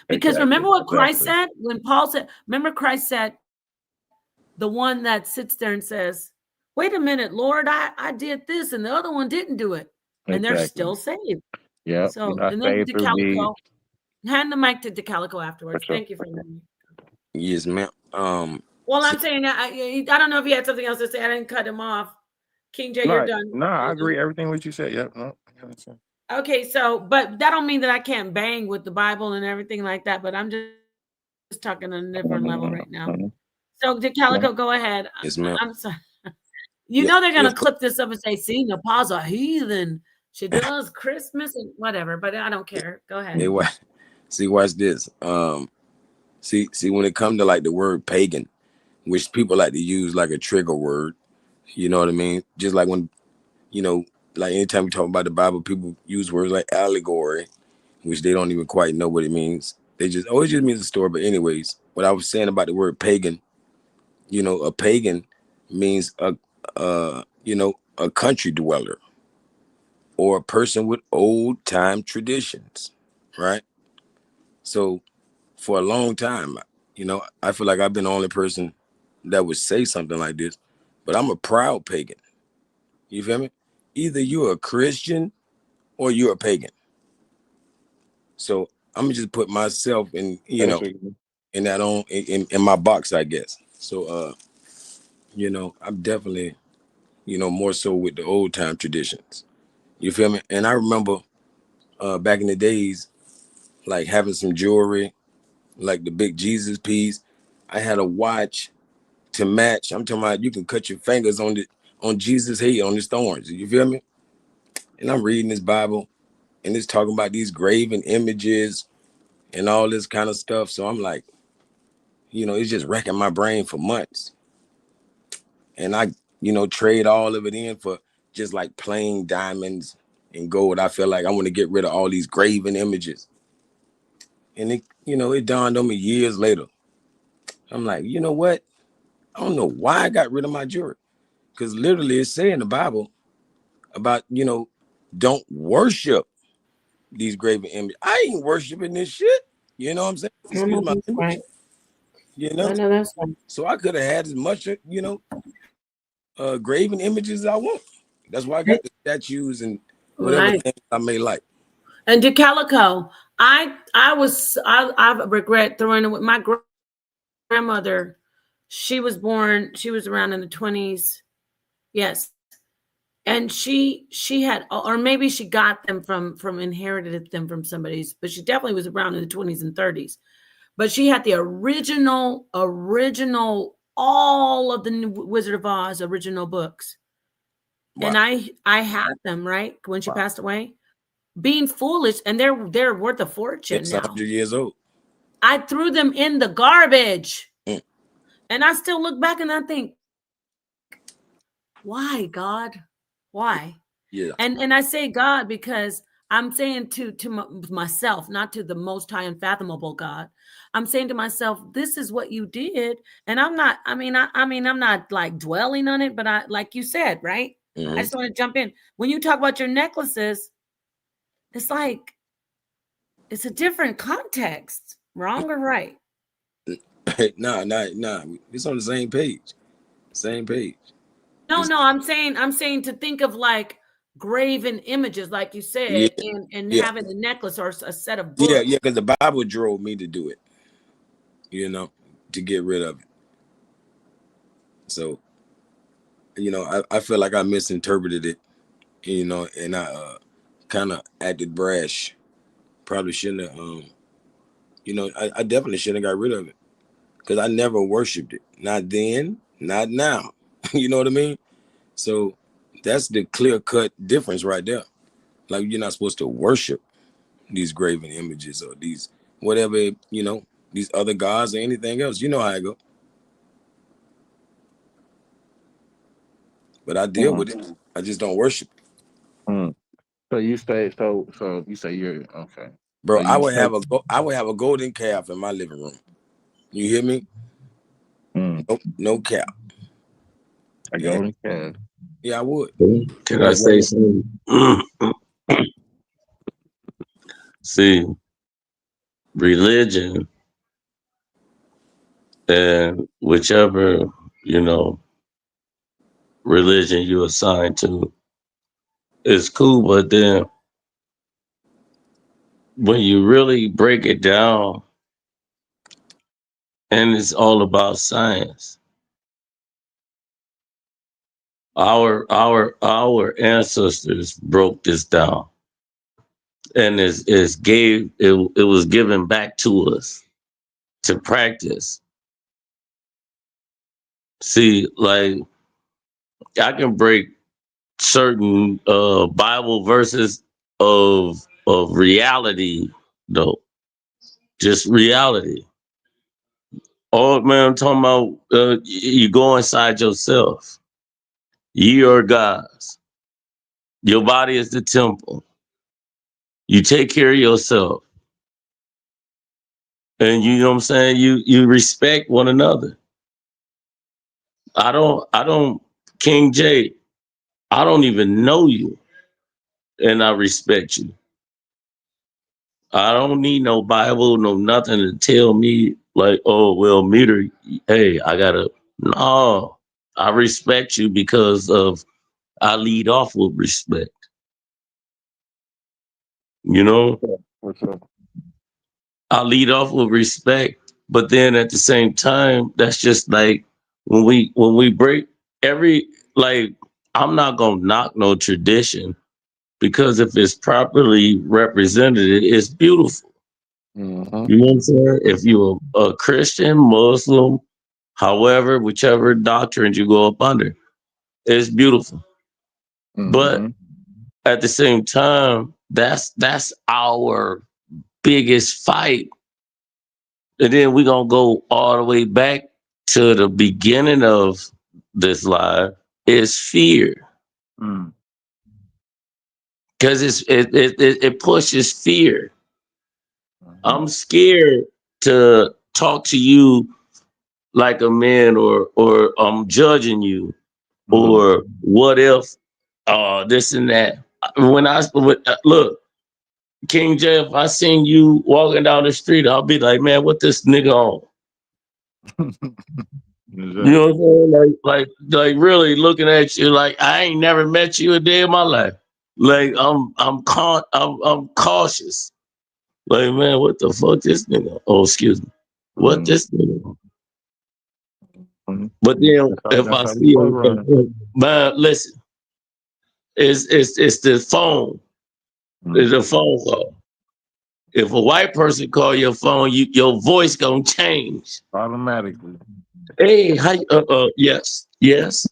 Speaker 1: Because
Speaker 6: Exactly.
Speaker 1: remember what Christ
Speaker 6: Exactly.
Speaker 1: said when Paul said, remember Christ said, the one that sits there and says, wait a minute, Lord, I did this and the other one didn't do it, and they're
Speaker 6: Exactly.
Speaker 1: still saved.
Speaker 6: Yep. You're
Speaker 1: So,
Speaker 6: not
Speaker 1: and then
Speaker 6: saved through deeds,
Speaker 1: DeCalico, hand the mic to DeCalico
Speaker 6: for
Speaker 1: afterwards.
Speaker 6: sure.
Speaker 1: Thank you for letting me.
Speaker 4: yes, ma'am.
Speaker 1: Well,
Speaker 4: See,
Speaker 1: I'm saying I don't know if he had something else to say. I didn't cut him off. King J, you're
Speaker 6: Right.
Speaker 1: done.
Speaker 6: No, I agree everything what you said. Yep. No. Yeah, that's it.
Speaker 1: Okay, so but that don't mean that I can't bang with the Bible and everything like that. But I'm just talking on a different level right now.
Speaker 6: Mhm.
Speaker 1: So DeCalico, go
Speaker 6: Yeah.
Speaker 1: ahead. I'm
Speaker 4: yes,
Speaker 1: sorry.
Speaker 4: ma'am.
Speaker 1: You know they're
Speaker 4: Yeah,
Speaker 1: gonna
Speaker 4: yeah.
Speaker 1: clip this up and say, "See, Nepal's a heathen. She does Christmas and whatever." But I don't care. Go ahead.
Speaker 4: Hey, watch. See, watch this. See, when it comes to like the word pagan, which people like to use like a trigger word, you know what I mean? Just like when you know, like anytime we talk about the Bible, people use words like allegory, which they don't even quite know what it means. They just, oh, it just means a story. But anyways, what I was saying about the word pagan, a pagan means a country dweller or a person with old time traditions, right? So for a long time, I feel like I've been the only person that would say something like this, but I'm a proud pagan. You feel me? Either you're a Christian or you're a pagan. So I'm gonna just put myself in,
Speaker 6: Basically.
Speaker 4: in that in my box, I guess. So I'm definitely, more so with the old time traditions. You feel me? And I remember back in the days, like having some jewelry, like the big Jesus piece. I had a watch to match. I'm talking about you can cut your fingers on Jesus' head on his thorns. You feel me? And I'm reading this Bible and it's talking about these graven images and all this kind of stuff. So I'm like, it's just wrecking my brain for months. And I, trade all of it in for just like plain diamonds and gold. I feel like I want to get rid of all these graven images. And it dawned on me years later. I'm like, you know what? I don't know why I got rid of my jewelry. Because literally it's saying in the Bible about, don't worship these graven images. I ain't worshiping this shit. You know what I'm saying?
Speaker 1: I
Speaker 4: Excuse
Speaker 1: know
Speaker 4: my
Speaker 1: that's
Speaker 4: language.
Speaker 1: right.
Speaker 4: You
Speaker 1: I
Speaker 4: know?
Speaker 1: know that's right.
Speaker 4: So I could have had as much, graven images as I want. That's why I got the statues and whatever
Speaker 1: Right.
Speaker 4: things I may like.
Speaker 1: And DeCalico, I regret throwing away my grandmother. She was around in the 20s. Yes. And she had, or maybe she got them from inherited them from somebody's, but she definitely was around in the 20s and 30s. But she had the original, all of the Wizard of Oz original books.
Speaker 4: Wow.
Speaker 1: And I had them, right, when she
Speaker 4: Wow.
Speaker 1: passed away, being foolish, and they're worth a fortune
Speaker 4: It's
Speaker 1: now.
Speaker 4: 100 years old.
Speaker 1: I threw them in the garbage.
Speaker 4: Mm.
Speaker 1: And I still look back and I think, why, God? Why?
Speaker 4: Yeah.
Speaker 1: And I say God because I'm saying to myself, not to the most high unfathomable God. I'm saying to myself, this is what you did. And I'm not, I'm not like dwelling on it, but I, like you said, right? I
Speaker 4: Mm-hmm.
Speaker 1: just want to jump in. When you talk about your necklaces, it's like it's a different context, wrong or right.
Speaker 4: Nah. It's on the same page. Same page.
Speaker 1: No,
Speaker 4: It's,
Speaker 1: no, I'm saying to think of like graven images, like you
Speaker 4: yeah,
Speaker 1: said, and
Speaker 4: yeah,
Speaker 1: having a necklace or a set of
Speaker 4: yeah.
Speaker 1: books.
Speaker 4: Because the Bible drove me to do it. To get rid of it. So I feel like I misinterpreted it. And I kind of acted brash. Probably shouldn't have. I definitely shouldn't have got rid of it because I never worshipped it. Not then, not now. You know what I mean? So that's the clear cut difference right there. Like you're not supposed to worship these graven images or these whatever, these other gods or anything else. You know how I go. But I deal with it. I just don't worship it.
Speaker 6: Mm. So you say so you say you're okay. So
Speaker 4: Bro,
Speaker 6: you say
Speaker 4: I would have a golden calf in my living room. You hear me?
Speaker 6: mm,
Speaker 4: No cap.
Speaker 6: a
Speaker 4: And
Speaker 6: golden calf.
Speaker 4: yeah, I would.
Speaker 2: Can I say something? See, religion and whichever, you know, religion you assign to is cool, but then when you really break it down and it's all about science, our ancestors broke this down and it was given back to us to practice. See, like I can break certain Bible verses of reality though. Just reality. Oh man, I'm talking about you go inside yourself. Ye are gods. Your body is the temple. You take care of yourself. And you know what I'm saying? You respect one another. I don't, King J, I don't even know you, and I respect you. I don't need no Bible, no nothing to tell me like, oh well, Meter, hey, I gotta. No, I respect you because of I lead off with respect. You know,
Speaker 6: For sure.
Speaker 2: I lead off with respect, but then at the same time, that's just like when we break every like. I'm not gonna knock no tradition because if it's properly represented, it's beautiful.
Speaker 6: Mm-hmm.
Speaker 2: You know what I'm saying? If you're a Christian, Muslim, however, whichever doctrine you go up under, it's beautiful. But
Speaker 6: Mm-hmm.
Speaker 2: at the same time, that's our biggest fight. And then we're gonna go all the way back to the beginning of this live is fear.
Speaker 6: Mm.
Speaker 2: Because it pushes fear.
Speaker 6: Mm-hmm.
Speaker 2: I'm scared to talk to you like a man or I'm judging you
Speaker 6: Mm-hmm.
Speaker 2: or what if this and that. Look, King J, if I seen you walking down the street, I'll be like, man, what this nigga on? You know
Speaker 6: Exactly.
Speaker 2: what I'm saying? Like really looking at you like I ain't never met you a day in my life. Like I'm cautious. Like man, what the fuck this nigga? Oh, excuse me. What
Speaker 6: Mm-hmm.
Speaker 2: this nigga? But then if
Speaker 6: That's
Speaker 2: I
Speaker 6: how
Speaker 2: see
Speaker 6: you supposed to
Speaker 2: him,
Speaker 6: run.
Speaker 2: man, listen, it's the phone. It's a
Speaker 6: Mm-hmm.
Speaker 2: phone call. If a white person call your phone, your voice gonna change.
Speaker 6: Automatically.
Speaker 2: Hey, how yes, yes.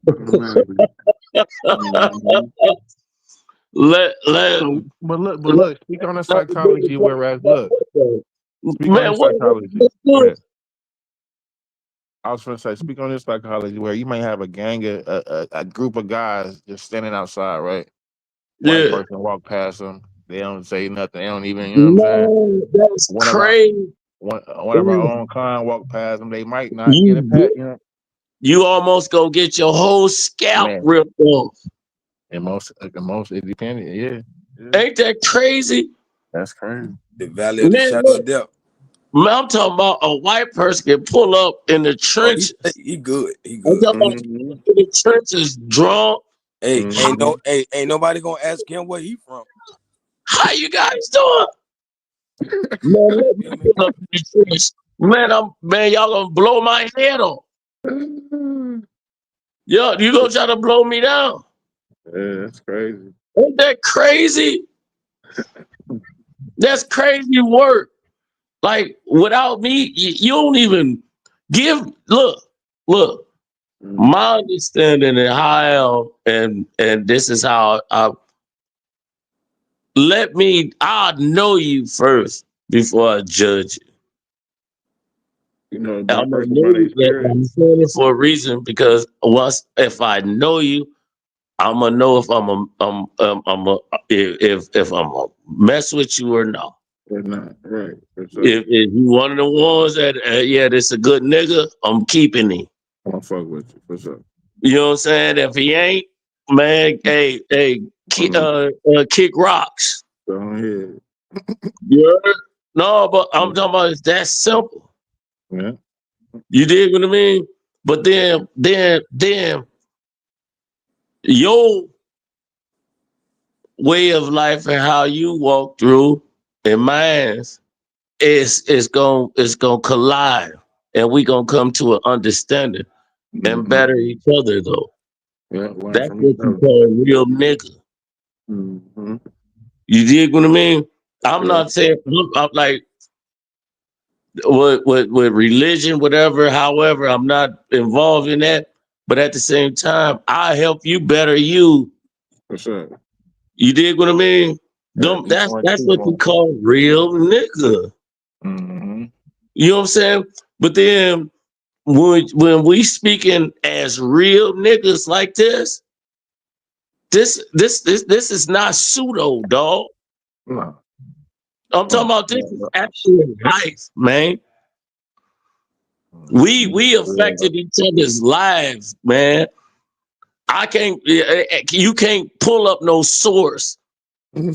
Speaker 6: Automatically. Mm-hmm.
Speaker 2: Let
Speaker 6: But look, speak on the psychology, whereas look, speak on
Speaker 2: man,
Speaker 6: the
Speaker 2: what
Speaker 6: psychology.
Speaker 2: let's do
Speaker 6: Go
Speaker 2: it.
Speaker 6: ahead. I was going to say, speak on this psychology where you may have a gang of a group of guys just standing outside, right? White
Speaker 2: Yeah.
Speaker 6: person walk past them, they don't say nothing. They don't even, you know what I'm saying?
Speaker 2: Man, that's
Speaker 6: One of our
Speaker 2: crazy.
Speaker 6: one of our own kind walk past them, they might not get it back,
Speaker 2: You
Speaker 6: you know.
Speaker 2: you almost go get your whole scalp
Speaker 6: Man,
Speaker 2: ripped off.
Speaker 6: and most it depends. Yeah, yeah,
Speaker 2: Ain't that crazy?
Speaker 6: that's crazy.
Speaker 4: The valley of the
Speaker 2: Man,
Speaker 4: shadow
Speaker 2: look,
Speaker 4: of death.
Speaker 2: man, I'm talking about a white person can pull up in the
Speaker 4: Oh, he
Speaker 2: trenches.
Speaker 4: he good. He
Speaker 2: I'm
Speaker 4: good.
Speaker 2: talking about
Speaker 6: Mm-hmm.
Speaker 2: in the trenches, drunk.
Speaker 4: Hey,
Speaker 6: Mm-hmm.
Speaker 4: ain't nobody gonna ask him where he from.
Speaker 2: How you guys doing? Man, let me
Speaker 4: Feel me?
Speaker 2: pull up in the trench. Man, y'all gonna blow my head off. Yo, you gonna try to blow me down?
Speaker 6: Yeah, that's crazy.
Speaker 2: Ain't that crazy? That's crazy work. Like without me, you don't even give. Look.
Speaker 6: Mm-hmm.
Speaker 2: My understanding and how and this is how I let me. I know you first before I judge you.
Speaker 6: You know, a
Speaker 2: I'm
Speaker 6: black
Speaker 2: gonna
Speaker 6: person
Speaker 2: know
Speaker 6: by their
Speaker 2: you.
Speaker 6: experience.
Speaker 2: I'm saying it for a reason because once if I know you, I'm gonna know if I'm a if I'm a mess with you or not.
Speaker 6: Or not, right? For sure.
Speaker 2: If you one of the ones that yeah, this a good nigga, I'm keeping him.
Speaker 6: I'm gonna fuck with you for sure.
Speaker 2: You know what I'm saying? If he ain't, man,
Speaker 6: Um,
Speaker 2: kick rocks.
Speaker 6: Go ahead.
Speaker 2: You heard? No, but I'm talking about it's that simple.
Speaker 6: Yeah.
Speaker 2: You dig what I mean? But then your way of life and how you walk through and mine is gonna collide, and we gonna come to an understanding and
Speaker 6: Mm-hmm.
Speaker 2: better each other though.
Speaker 6: Yeah. Learn
Speaker 2: That's
Speaker 6: from each
Speaker 2: what you
Speaker 6: other.
Speaker 2: call a real nigga.
Speaker 6: Mm-hmm.
Speaker 2: You dig what I mean? I'm
Speaker 6: Yeah.
Speaker 2: not saying I'm like with religion, whatever. However, I'm not involved in that. But at the same time, I help you better you.
Speaker 6: For sure.
Speaker 2: You dig what I mean?
Speaker 6: Yeah.
Speaker 2: Them,
Speaker 6: Each
Speaker 2: that's
Speaker 6: one,
Speaker 2: that's
Speaker 6: teach
Speaker 2: what you
Speaker 6: one.
Speaker 2: call real nigga.
Speaker 6: Mm-hmm.
Speaker 2: You know what I'm saying? But then when we speaking as real niggas like this is not pseudo, dog.
Speaker 6: No.
Speaker 2: I'm talking
Speaker 6: No.
Speaker 2: about this
Speaker 6: No.
Speaker 2: is
Speaker 6: No.
Speaker 2: actual life, man. We affected each other's lives, man. I can't. You can't pull up no source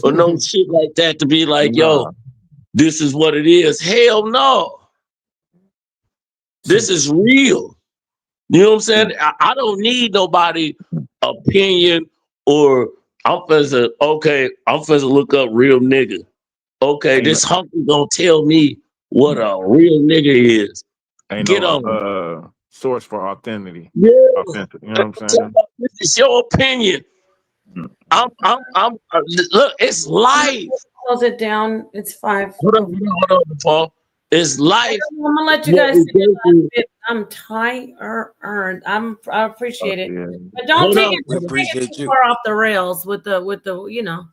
Speaker 2: or no shit like that to be like,
Speaker 6: Nah.
Speaker 2: yo, this is what it is. Hell no. This is real. You know what I'm saying? I don't need nobody opinion or I'm finna look up real nigga. Okay,
Speaker 6: Ain't no,
Speaker 2: this hunky gonna tell me what a real nigga is.
Speaker 6: ain't
Speaker 2: Get
Speaker 6: no
Speaker 2: on.
Speaker 6: source for authenticity.
Speaker 2: Yeah.
Speaker 6: Authentic. You know what I'm saying?
Speaker 2: This is your opinion. I'm look, it's life.
Speaker 1: Close it down. It's 5.
Speaker 2: Hold on, Paul. It's life.
Speaker 1: I'm gonna let you
Speaker 2: What
Speaker 1: guys
Speaker 2: we
Speaker 1: say your
Speaker 2: go
Speaker 1: last
Speaker 2: through.
Speaker 1: bit. I'm tired. I appreciate it,
Speaker 6: Yeah.
Speaker 1: but don't
Speaker 2: Hold
Speaker 1: take
Speaker 2: on.
Speaker 1: it.
Speaker 4: We
Speaker 1: Don't take it too
Speaker 4: appreciate you.
Speaker 1: far off the rails with the. You know.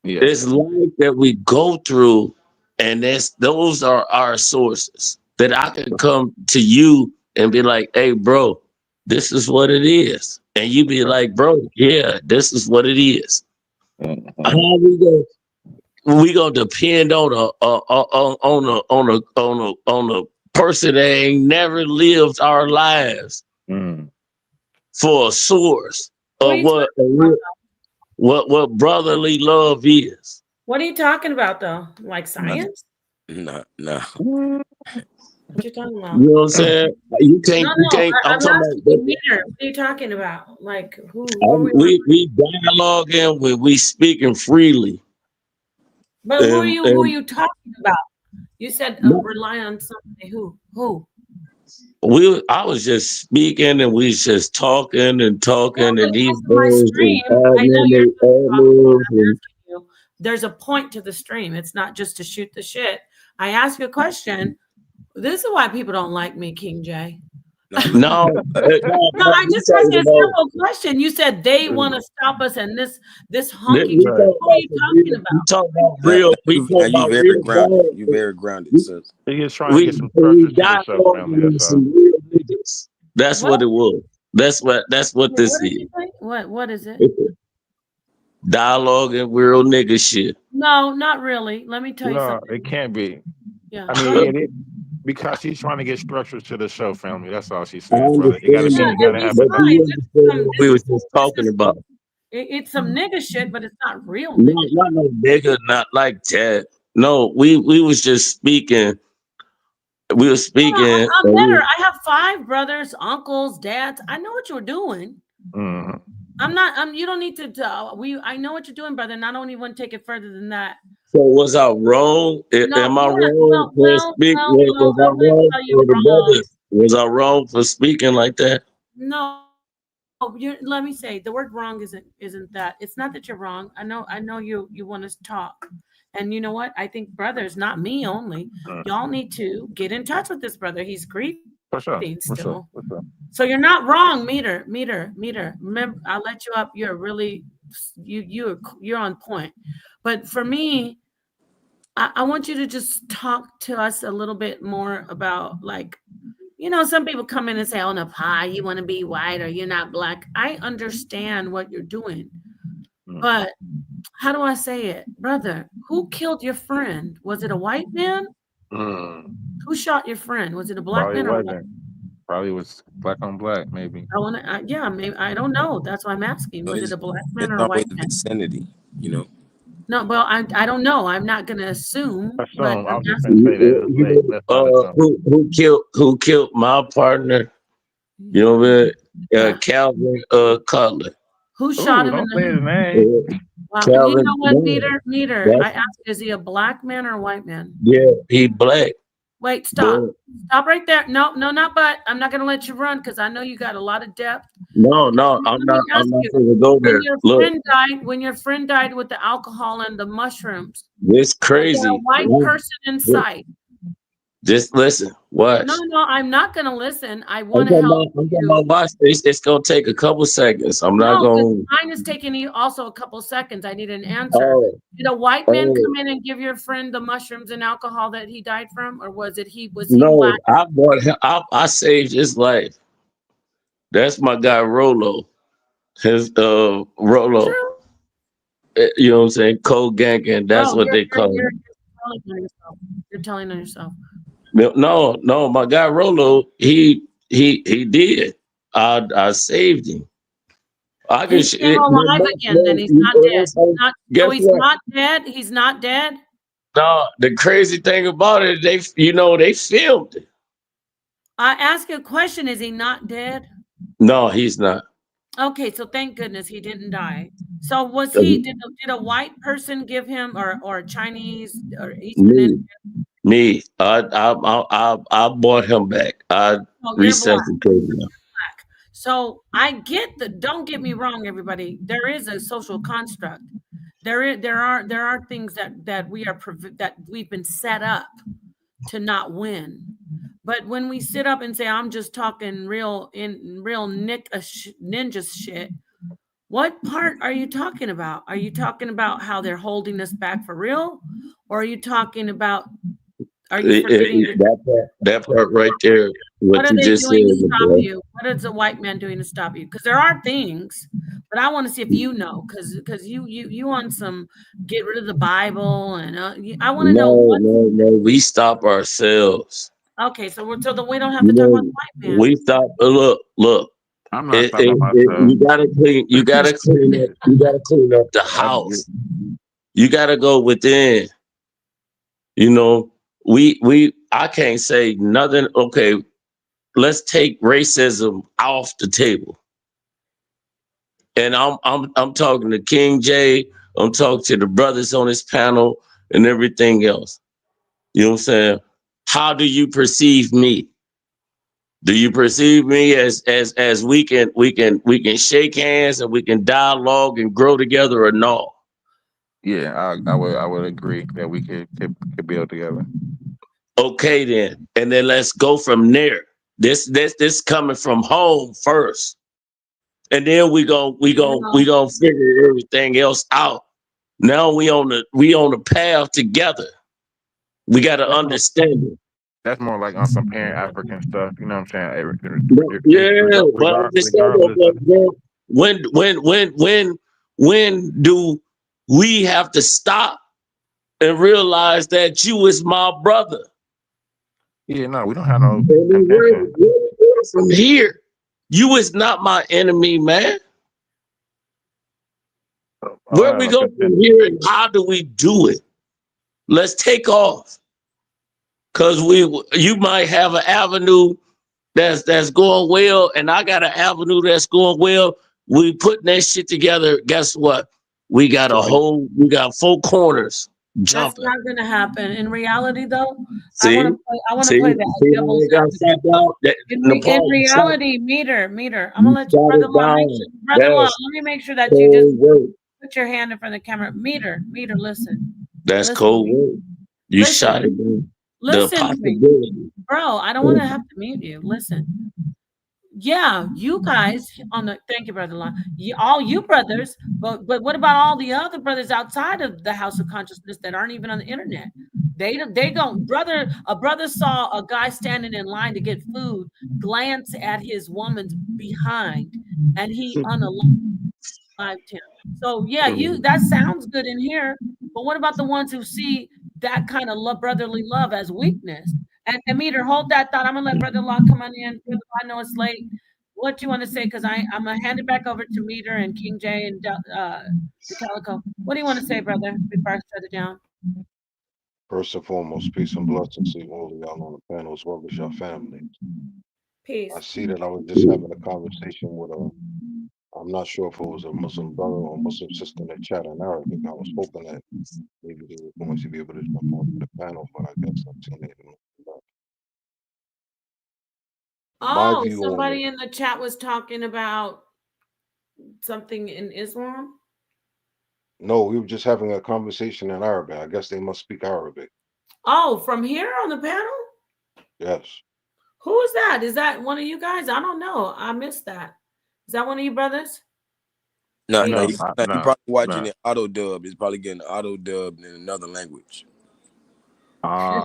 Speaker 6: Yeah.
Speaker 2: It's life that we go through, and those are our sources. That I can come to you and be like, "Hey, bro, this is what it is," and you be like, "Bro, yeah, this is what it is." How
Speaker 6: Mhm.
Speaker 2: we gonna depend on a person that ain't never lived our lives
Speaker 6: Mm.
Speaker 2: for a source
Speaker 1: What are
Speaker 2: of
Speaker 1: you talking about?
Speaker 2: what brotherly love is.
Speaker 1: What are you talking about though? Like science?
Speaker 4: Nah.
Speaker 1: What you talking
Speaker 2: You
Speaker 1: about?
Speaker 2: know what I'm saying?
Speaker 1: No,
Speaker 2: You
Speaker 1: no.
Speaker 2: can't. I'm
Speaker 1: I'm
Speaker 2: talking
Speaker 1: asking you,
Speaker 2: about.
Speaker 1: Meter. What are you talking about? Like who are we?
Speaker 2: We dialoguing we speaking freely,
Speaker 1: But who are
Speaker 2: and
Speaker 1: you talking about? You said rely on somebody. Who? Who?
Speaker 2: I was just speaking and we was just talking and
Speaker 1: No,
Speaker 2: talking
Speaker 1: but
Speaker 2: and these
Speaker 1: most of my
Speaker 2: birds and
Speaker 1: stream, I know
Speaker 2: adding
Speaker 1: you're
Speaker 2: they
Speaker 1: just
Speaker 2: ad
Speaker 1: talking, but
Speaker 2: libs
Speaker 1: I'm
Speaker 2: and
Speaker 1: asking you. There's a point to the stream. It's not just to shoot the shit. I ask you a question. This is why people don't like me, King J.
Speaker 4: No, look.
Speaker 2: no,
Speaker 1: No, I
Speaker 2: we
Speaker 1: just asked you
Speaker 2: talking
Speaker 1: a
Speaker 2: about
Speaker 1: simple question. You said they want to stop us, and this honky.
Speaker 2: we
Speaker 6: Right.
Speaker 2: talking
Speaker 1: Who are
Speaker 2: about
Speaker 1: you
Speaker 2: some
Speaker 1: talking
Speaker 2: real we
Speaker 1: about?
Speaker 2: talking about
Speaker 4: Now,
Speaker 2: real we
Speaker 4: now
Speaker 2: talking
Speaker 4: you
Speaker 2: about
Speaker 4: very
Speaker 2: real
Speaker 4: grounded. You
Speaker 2: bad.
Speaker 4: very grounded,
Speaker 2: We
Speaker 4: sis.
Speaker 6: He just trying to
Speaker 2: we
Speaker 6: get some
Speaker 2: we
Speaker 6: structure to the show,
Speaker 2: dialoguing
Speaker 6: family. That's
Speaker 2: with
Speaker 6: all.
Speaker 2: some real niggas. That's
Speaker 1: What?
Speaker 2: what it was. That's what
Speaker 1: What
Speaker 2: this
Speaker 1: did
Speaker 2: is.
Speaker 1: you say? What is it?
Speaker 2: Dialogue and real nigga shit.
Speaker 1: No, not really. Let me tell you
Speaker 6: No, it
Speaker 1: something.
Speaker 6: can't be.
Speaker 1: Yeah,
Speaker 6: I
Speaker 1: go
Speaker 6: mean,
Speaker 1: ahead.
Speaker 6: it because she's trying to get structure to the show, family. That's all she's
Speaker 2: I
Speaker 6: saying, brother. It gotta
Speaker 2: understand
Speaker 1: Yeah,
Speaker 6: be.
Speaker 2: that,
Speaker 6: You
Speaker 1: and
Speaker 6: gotta
Speaker 1: he's
Speaker 6: have a
Speaker 2: but do
Speaker 1: fine.
Speaker 2: you
Speaker 6: dynamic.
Speaker 1: This is
Speaker 2: understand
Speaker 1: some.
Speaker 2: what we
Speaker 1: This
Speaker 2: was
Speaker 1: is
Speaker 2: just
Speaker 1: this
Speaker 2: talking
Speaker 1: is.
Speaker 2: about?
Speaker 1: It's some nigga shit, but it's not real nigga.
Speaker 2: Not no nigga, not like that. No, we was just speaking. We were
Speaker 1: No, no,
Speaker 2: speaking,
Speaker 1: I'm
Speaker 2: and
Speaker 1: better. I have 5 brothers, uncles, dads. I know what you're doing.
Speaker 6: Mhm.
Speaker 1: I'm not. You don't need to. I know what you're doing, brother. And I don't even want to take it further than that.
Speaker 2: so was I wrong?
Speaker 1: No,
Speaker 2: Am I
Speaker 1: yeah.
Speaker 2: wrong for speak? Was I
Speaker 1: I'm going to
Speaker 2: wrong
Speaker 1: tell you
Speaker 2: for the
Speaker 1: wrong.
Speaker 2: brothers? Was I wrong for speaking like that?
Speaker 1: No, let me say the word wrong isn't that. It's not that you're wrong. I know you want to talk. And you know what? I think brothers, not me only,
Speaker 6: Mm.
Speaker 1: y'all need to get in touch with this brother. He's grieving
Speaker 6: For sure.
Speaker 1: still.
Speaker 6: For sure. For sure.
Speaker 1: So you're not wrong, meter. Remember, I let you up. You're really you're on point. But for me, I want you to just talk to us a little bit more about like some people come in and say, "Oh, no, pie, you want to be white or you're not black." I understand what you're doing,
Speaker 6: Mm.
Speaker 1: but how do I say it, brother? Who killed your friend? Was it a white man?
Speaker 6: Mm.
Speaker 1: Who shot your friend? Was it a black
Speaker 6: Probably
Speaker 1: man or a white?
Speaker 6: wasn't. Probably was black on black, maybe.
Speaker 1: I want to, yeah, maybe I don't know. That's why I'm asking.
Speaker 4: So
Speaker 1: Was it a black man
Speaker 4: it's
Speaker 1: or a
Speaker 4: always
Speaker 1: white
Speaker 4: the
Speaker 1: man?
Speaker 4: vicinity, you know.
Speaker 1: No, well, I don't know. I'm not going to assume, but
Speaker 6: Assume. I
Speaker 1: I'm
Speaker 6: was just gonna
Speaker 1: asking.
Speaker 6: say that. Let's not assume.
Speaker 2: Who killed my partner? You know what I mean?
Speaker 1: Yeah.
Speaker 2: Calvin Cutler.
Speaker 1: Who shot
Speaker 6: Ooh,
Speaker 1: him in
Speaker 6: don't
Speaker 1: the
Speaker 6: say
Speaker 1: head?
Speaker 6: his name.
Speaker 2: Uh,
Speaker 1: Well, you know
Speaker 2: Calvin,
Speaker 1: what,
Speaker 2: no,
Speaker 1: meter.
Speaker 2: that's
Speaker 1: I asked, is he a black man or a white man?
Speaker 2: yeah, he black,
Speaker 1: Wait,
Speaker 2: but
Speaker 1: stop. Stop right there. No, no, not but. I'm not going to let you run because I know you got a lot of depth.
Speaker 2: no,
Speaker 1: Let me
Speaker 2: I'm
Speaker 1: ask
Speaker 2: not
Speaker 1: you,
Speaker 2: gonna go
Speaker 1: when
Speaker 2: there.
Speaker 1: your
Speaker 2: Look,
Speaker 1: friend died, with the alcohol and the mushrooms,
Speaker 2: this
Speaker 1: was there a
Speaker 2: crazy.
Speaker 1: white person in sight?
Speaker 2: Just listen,
Speaker 1: No,
Speaker 2: watch.
Speaker 1: no, I'm not going to listen. I want to help
Speaker 2: I'm talking
Speaker 1: you.
Speaker 2: about watch. It's gonna take a couple seconds. I'm not
Speaker 1: No, because
Speaker 2: gonna.
Speaker 1: mine is taking you also a couple seconds. I need an answer.
Speaker 2: Oh,
Speaker 1: Did a white man
Speaker 2: oh
Speaker 1: come in and give your friend the mushrooms and alcohol that he died from, or was he black?
Speaker 2: no! I bought him. I saved his life. That's my guy Rolo. His Rolo.
Speaker 1: True.
Speaker 2: You know what I'm saying? Code ganking. That's
Speaker 1: Bro,
Speaker 2: what they call him.
Speaker 1: you're telling on yourself. You're telling on yourself.
Speaker 2: No, my guy Rolo, he did. I saved him. I
Speaker 1: He
Speaker 2: can.
Speaker 1: came alive again. Then he's not dead. Not so.
Speaker 2: Guess
Speaker 1: He's
Speaker 2: what?
Speaker 1: not dead. He's not dead.
Speaker 2: No, the crazy thing about it, they they filmed it.
Speaker 1: I ask you a question: is he not dead?
Speaker 2: No, he's not.
Speaker 1: Okay, so thank goodness he didn't die. So was he? Did a white person give him, or a Chinese or Eastern Indian?
Speaker 2: Me, me. I bought him back. I
Speaker 1: Oh, you're black.
Speaker 2: resuscitated him.
Speaker 1: So I get the. Don't get me wrong, everybody. There is a social construct. There are things that we are that we've been set up to not win. But when we sit up and say, "I'm just talking real ninja shit," what part are you talking about? Are you talking about how they're holding us back for real, or are you talking about? Are you forgetting that?
Speaker 2: That part right there,
Speaker 1: What
Speaker 2: what
Speaker 1: are
Speaker 2: you
Speaker 1: they
Speaker 2: just
Speaker 1: doing to
Speaker 2: said,
Speaker 1: stop
Speaker 2: bro.
Speaker 1: you? What is a white man doing to stop you? Because there are things, but I want to see if you know. Because you want some get rid of the Bible, and I want to know
Speaker 2: No,
Speaker 1: what.
Speaker 2: no, no. We stop ourselves.
Speaker 1: Okay, so we don't have
Speaker 2: You
Speaker 1: to talk about
Speaker 2: know,
Speaker 1: the white man.
Speaker 2: we stop. Look.
Speaker 6: I'm not stopping myself.
Speaker 2: You gotta clean. You gotta clean up. You gotta clean up the
Speaker 6: I-
Speaker 2: house. You gotta go within. You know, I can't say nothing. Okay, let's take racism off the table. And I'm talking to King J. I'm talking to the brothers on this panel and everything else. You know what I'm saying? How do you perceive me? Do you perceive me as we can shake hands and we can dialogue and grow together or no?
Speaker 6: yeah, I would agree that we could build together.
Speaker 2: Okay then. And then let's go from there. This coming from home first. And then we
Speaker 1: No,
Speaker 2: gonna figure everything else out. Now we on the path together. We gotta
Speaker 6: That's more
Speaker 2: understand it.
Speaker 6: that's more like on some pan African stuff. You know what I'm saying?
Speaker 2: Yeah, but understand that,
Speaker 6: Regardless of
Speaker 2: when do we have to stop and realize that you is my brother?
Speaker 6: yeah, no, we don't have no
Speaker 2: And we
Speaker 6: contention.
Speaker 2: where from here. You is not my enemy, man.
Speaker 6: I don't
Speaker 2: Where
Speaker 6: have
Speaker 2: we
Speaker 6: no
Speaker 2: go from
Speaker 6: contention.
Speaker 2: here and how do we do it? Let's take off. Cause you might have an avenue that's going well, and I got an avenue that's going well. We putting that shit together. Guess what?
Speaker 6: So
Speaker 2: We got four corners
Speaker 1: that's
Speaker 2: jumping.
Speaker 1: not going to happen. In reality, though,
Speaker 2: See,
Speaker 1: I want to
Speaker 2: see,
Speaker 1: play the
Speaker 2: see how
Speaker 1: devil's
Speaker 2: they got
Speaker 1: advocate.
Speaker 2: sat down. That
Speaker 1: In
Speaker 2: Nepal,
Speaker 1: reality, meter. I'm gonna
Speaker 2: you
Speaker 1: let you,
Speaker 2: shot
Speaker 1: brother
Speaker 2: it
Speaker 1: law.
Speaker 2: down.
Speaker 1: Brother law.
Speaker 2: That's
Speaker 1: Let me make sure that you just
Speaker 2: cold work.
Speaker 1: put your hand in front of the camera. Meter.
Speaker 2: That's
Speaker 1: Listen to
Speaker 2: cold
Speaker 1: me.
Speaker 2: work. You
Speaker 1: Listen,
Speaker 2: shot it down. The
Speaker 1: listen to me,
Speaker 2: possibility.
Speaker 1: bro. I don't want to have to mute you. Listen. Yeah, you guys on the thank you, brother law. All you brothers, but what about all the other brothers outside of the House of Consciousness that aren't even on the internet? They don't a brother saw a guy standing in line to get food, glance at his woman's behind, and he unalived him. So yeah, that sounds good in here, but what about the ones who see that kind of brotherly love as weakness? And Meter, hold that thought. I'm gonna let Brother Law come on in. Brother Law, I know it's late. What do you want to say? Because I'm gonna hand it back over to Meter and King J and the Calico. What do you want to say, brother? Before I shut it down.
Speaker 7: First and foremost, peace and blessings to all of y'all on the panel as well as your family. I
Speaker 1: Peace.
Speaker 7: see that I was just having a conversation with I'm not sure if it was a Muslim brother or Muslim sister in the chat in Arabic. I was hoping that maybe they were going to be able to jump onto the panel, but I guess I've seen it. My
Speaker 1: Oh,
Speaker 7: view on it,
Speaker 1: somebody in the chat was talking about something in Islam.
Speaker 7: no, we were just having a conversation in Arabic. I guess they must speak Arabic.
Speaker 1: Oh, from here on the panel?
Speaker 7: Yes.
Speaker 1: Who is that? Is that one of you guys? I don't know. I missed that. Is that one of you brothers?
Speaker 4: No, no,
Speaker 1: Meter.
Speaker 4: you
Speaker 6: No,
Speaker 4: probably watching
Speaker 6: no.
Speaker 4: it auto dub. It's probably getting auto dubbed in another language.
Speaker 6: Uh,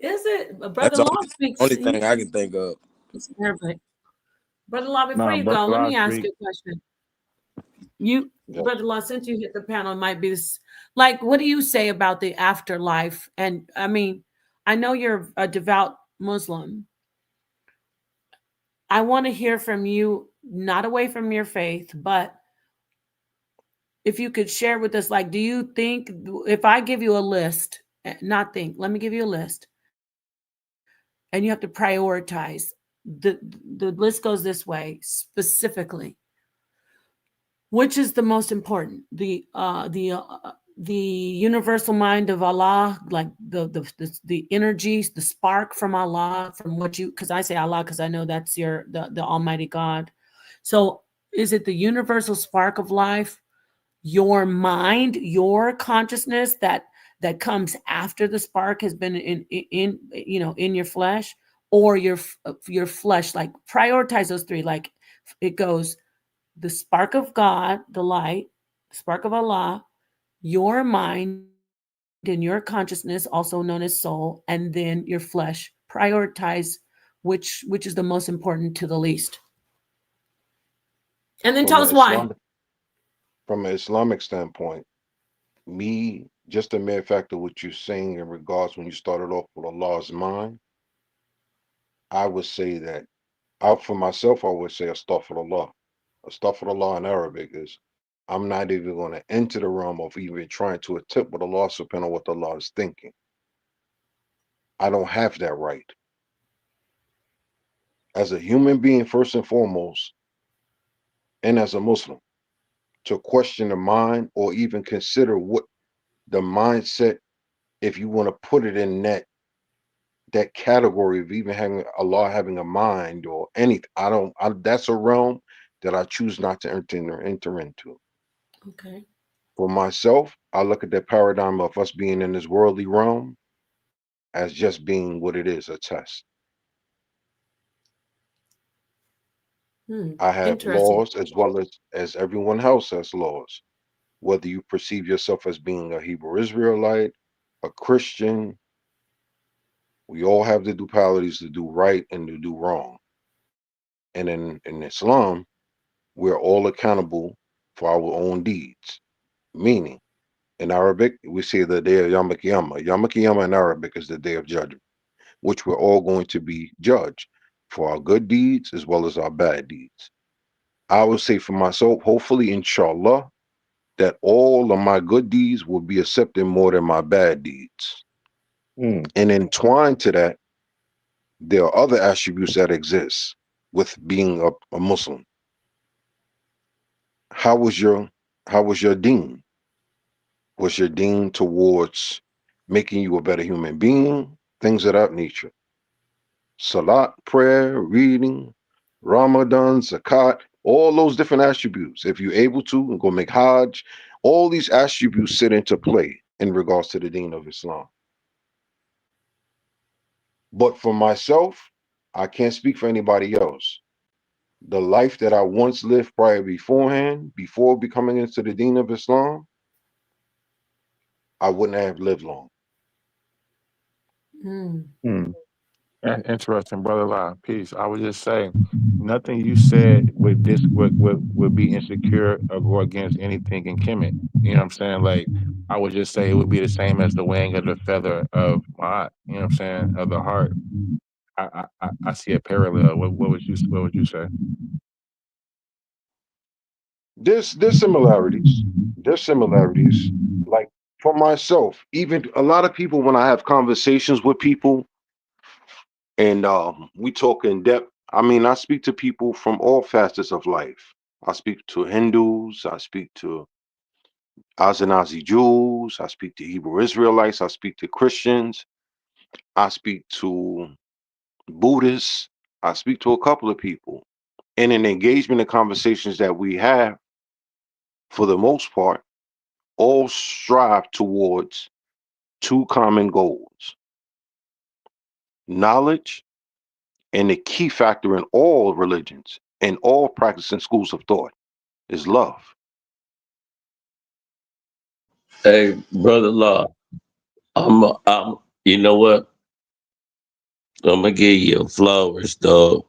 Speaker 1: Is it?
Speaker 4: That's
Speaker 1: Brother
Speaker 4: the
Speaker 1: Law speaks.
Speaker 4: only
Speaker 1: He
Speaker 4: thing I can think of.
Speaker 1: speaks Arabic. Brother Law, before
Speaker 6: no,
Speaker 1: you
Speaker 6: but
Speaker 1: go, let me
Speaker 6: last
Speaker 1: ask
Speaker 6: week,
Speaker 1: you a question.
Speaker 7: Yes.
Speaker 1: Brother Law, since you hit the panel, it might be this. Like, what do you say about the afterlife? And I mean, I know you're a devout Muslim. I want to hear from you, not away from your faith, but if you could share with us, like, do you think if I give you a list, not think, let me give you a list, and you have to prioritize the list goes this way specifically. Which is the most important? The universal mind of Allah, like the energies, the spark from Allah, from what you, because I say Allah because I know that's the Almighty God. So is it the universal spark of life, your mind, your consciousness that comes after the spark has been in in your flesh, or your flesh? Like prioritize those three. Like it goes the spark of God, the light, the spark of Allah, your mind and your consciousness, also known as soul, and then your flesh. Prioritize which is the most important to the least. And then tell us
Speaker 7: From an
Speaker 1: why.
Speaker 7: Islamic from an Islamic standpoint, me, just a mere fact of what you're saying in regards when you started off with Allah's mind, I would say that for myself, I would say astaghfirullah. Astaghfirullah in Arabic is I'm not even going to enter the realm of even trying to attempt what Allah subhanahu wa ta'ala is thinking. I don't have that right. As a human being, first and foremost, and as a Muslim, to question the mind or even consider what the mindset, if you want to put it in that category of even having Allah having a mind or anything. That's a realm that I choose not to enter into.
Speaker 1: Okay.
Speaker 7: For myself, I look at that paradigm of us being in this worldly realm as just being what it is, a test. I have
Speaker 1: Interesting.
Speaker 7: laws as well as everyone else has laws. Whether you perceive yourself as being a Hebrew Israelite, a Christian, we all have the dualities to do right and to do wrong. And in Islam, we're all accountable for our own deeds. Meaning, in Arabic, we say the day of Yom Kippur. Yom Kippur in Arabic is the day of judgment, which we're all going to be judged for our good deeds as well as our bad deeds. I would say for myself, hopefully, inshallah, that all of my good deeds will be accepted more than my bad deeds. And entwined to that, there are other attributes that exist with being a Muslim. How was your deen? Was your deen towards making you a better human being? Things of that nature. Salat, prayer, reading, Ramadan, zakat, all those different attributes. If you're able to, go make Hajj. All these attributes sit into play in regards to the deen of Islam. But for myself, I can't speak for anybody else. The life that I once lived prior beforehand, before becoming into the deen of Islam, I wouldn't have lived long.
Speaker 1: Mm.
Speaker 6: That's interesting, brother. Lie. Peace. I would just say, nothing you said would be insecure or go against anything in Kemet. You know what I'm saying? Like, I would just say it would be the same as the wing of the feather of my, you know what I'm saying, of the heart. I see a parallel. What would you say?
Speaker 7: There's similarities. There's similarities. Like for myself, even a lot of people when I have conversations with people and we talk in depth. I mean, I speak to people from all facets of life. I speak to Hindus, I speak to Ashkenazi Jews, I speak to Hebrew Israelites, I speak to Christians, I speak to Buddhists, I speak to a couple of people. And in engagement and conversations that we have, for the most part, all strive towards two common goals: knowledge, and the key factor in all religions and all practicing schools of thought is love.
Speaker 2: Hey, brother Law, I'm, you know what? I'm gonna give you flowers, though.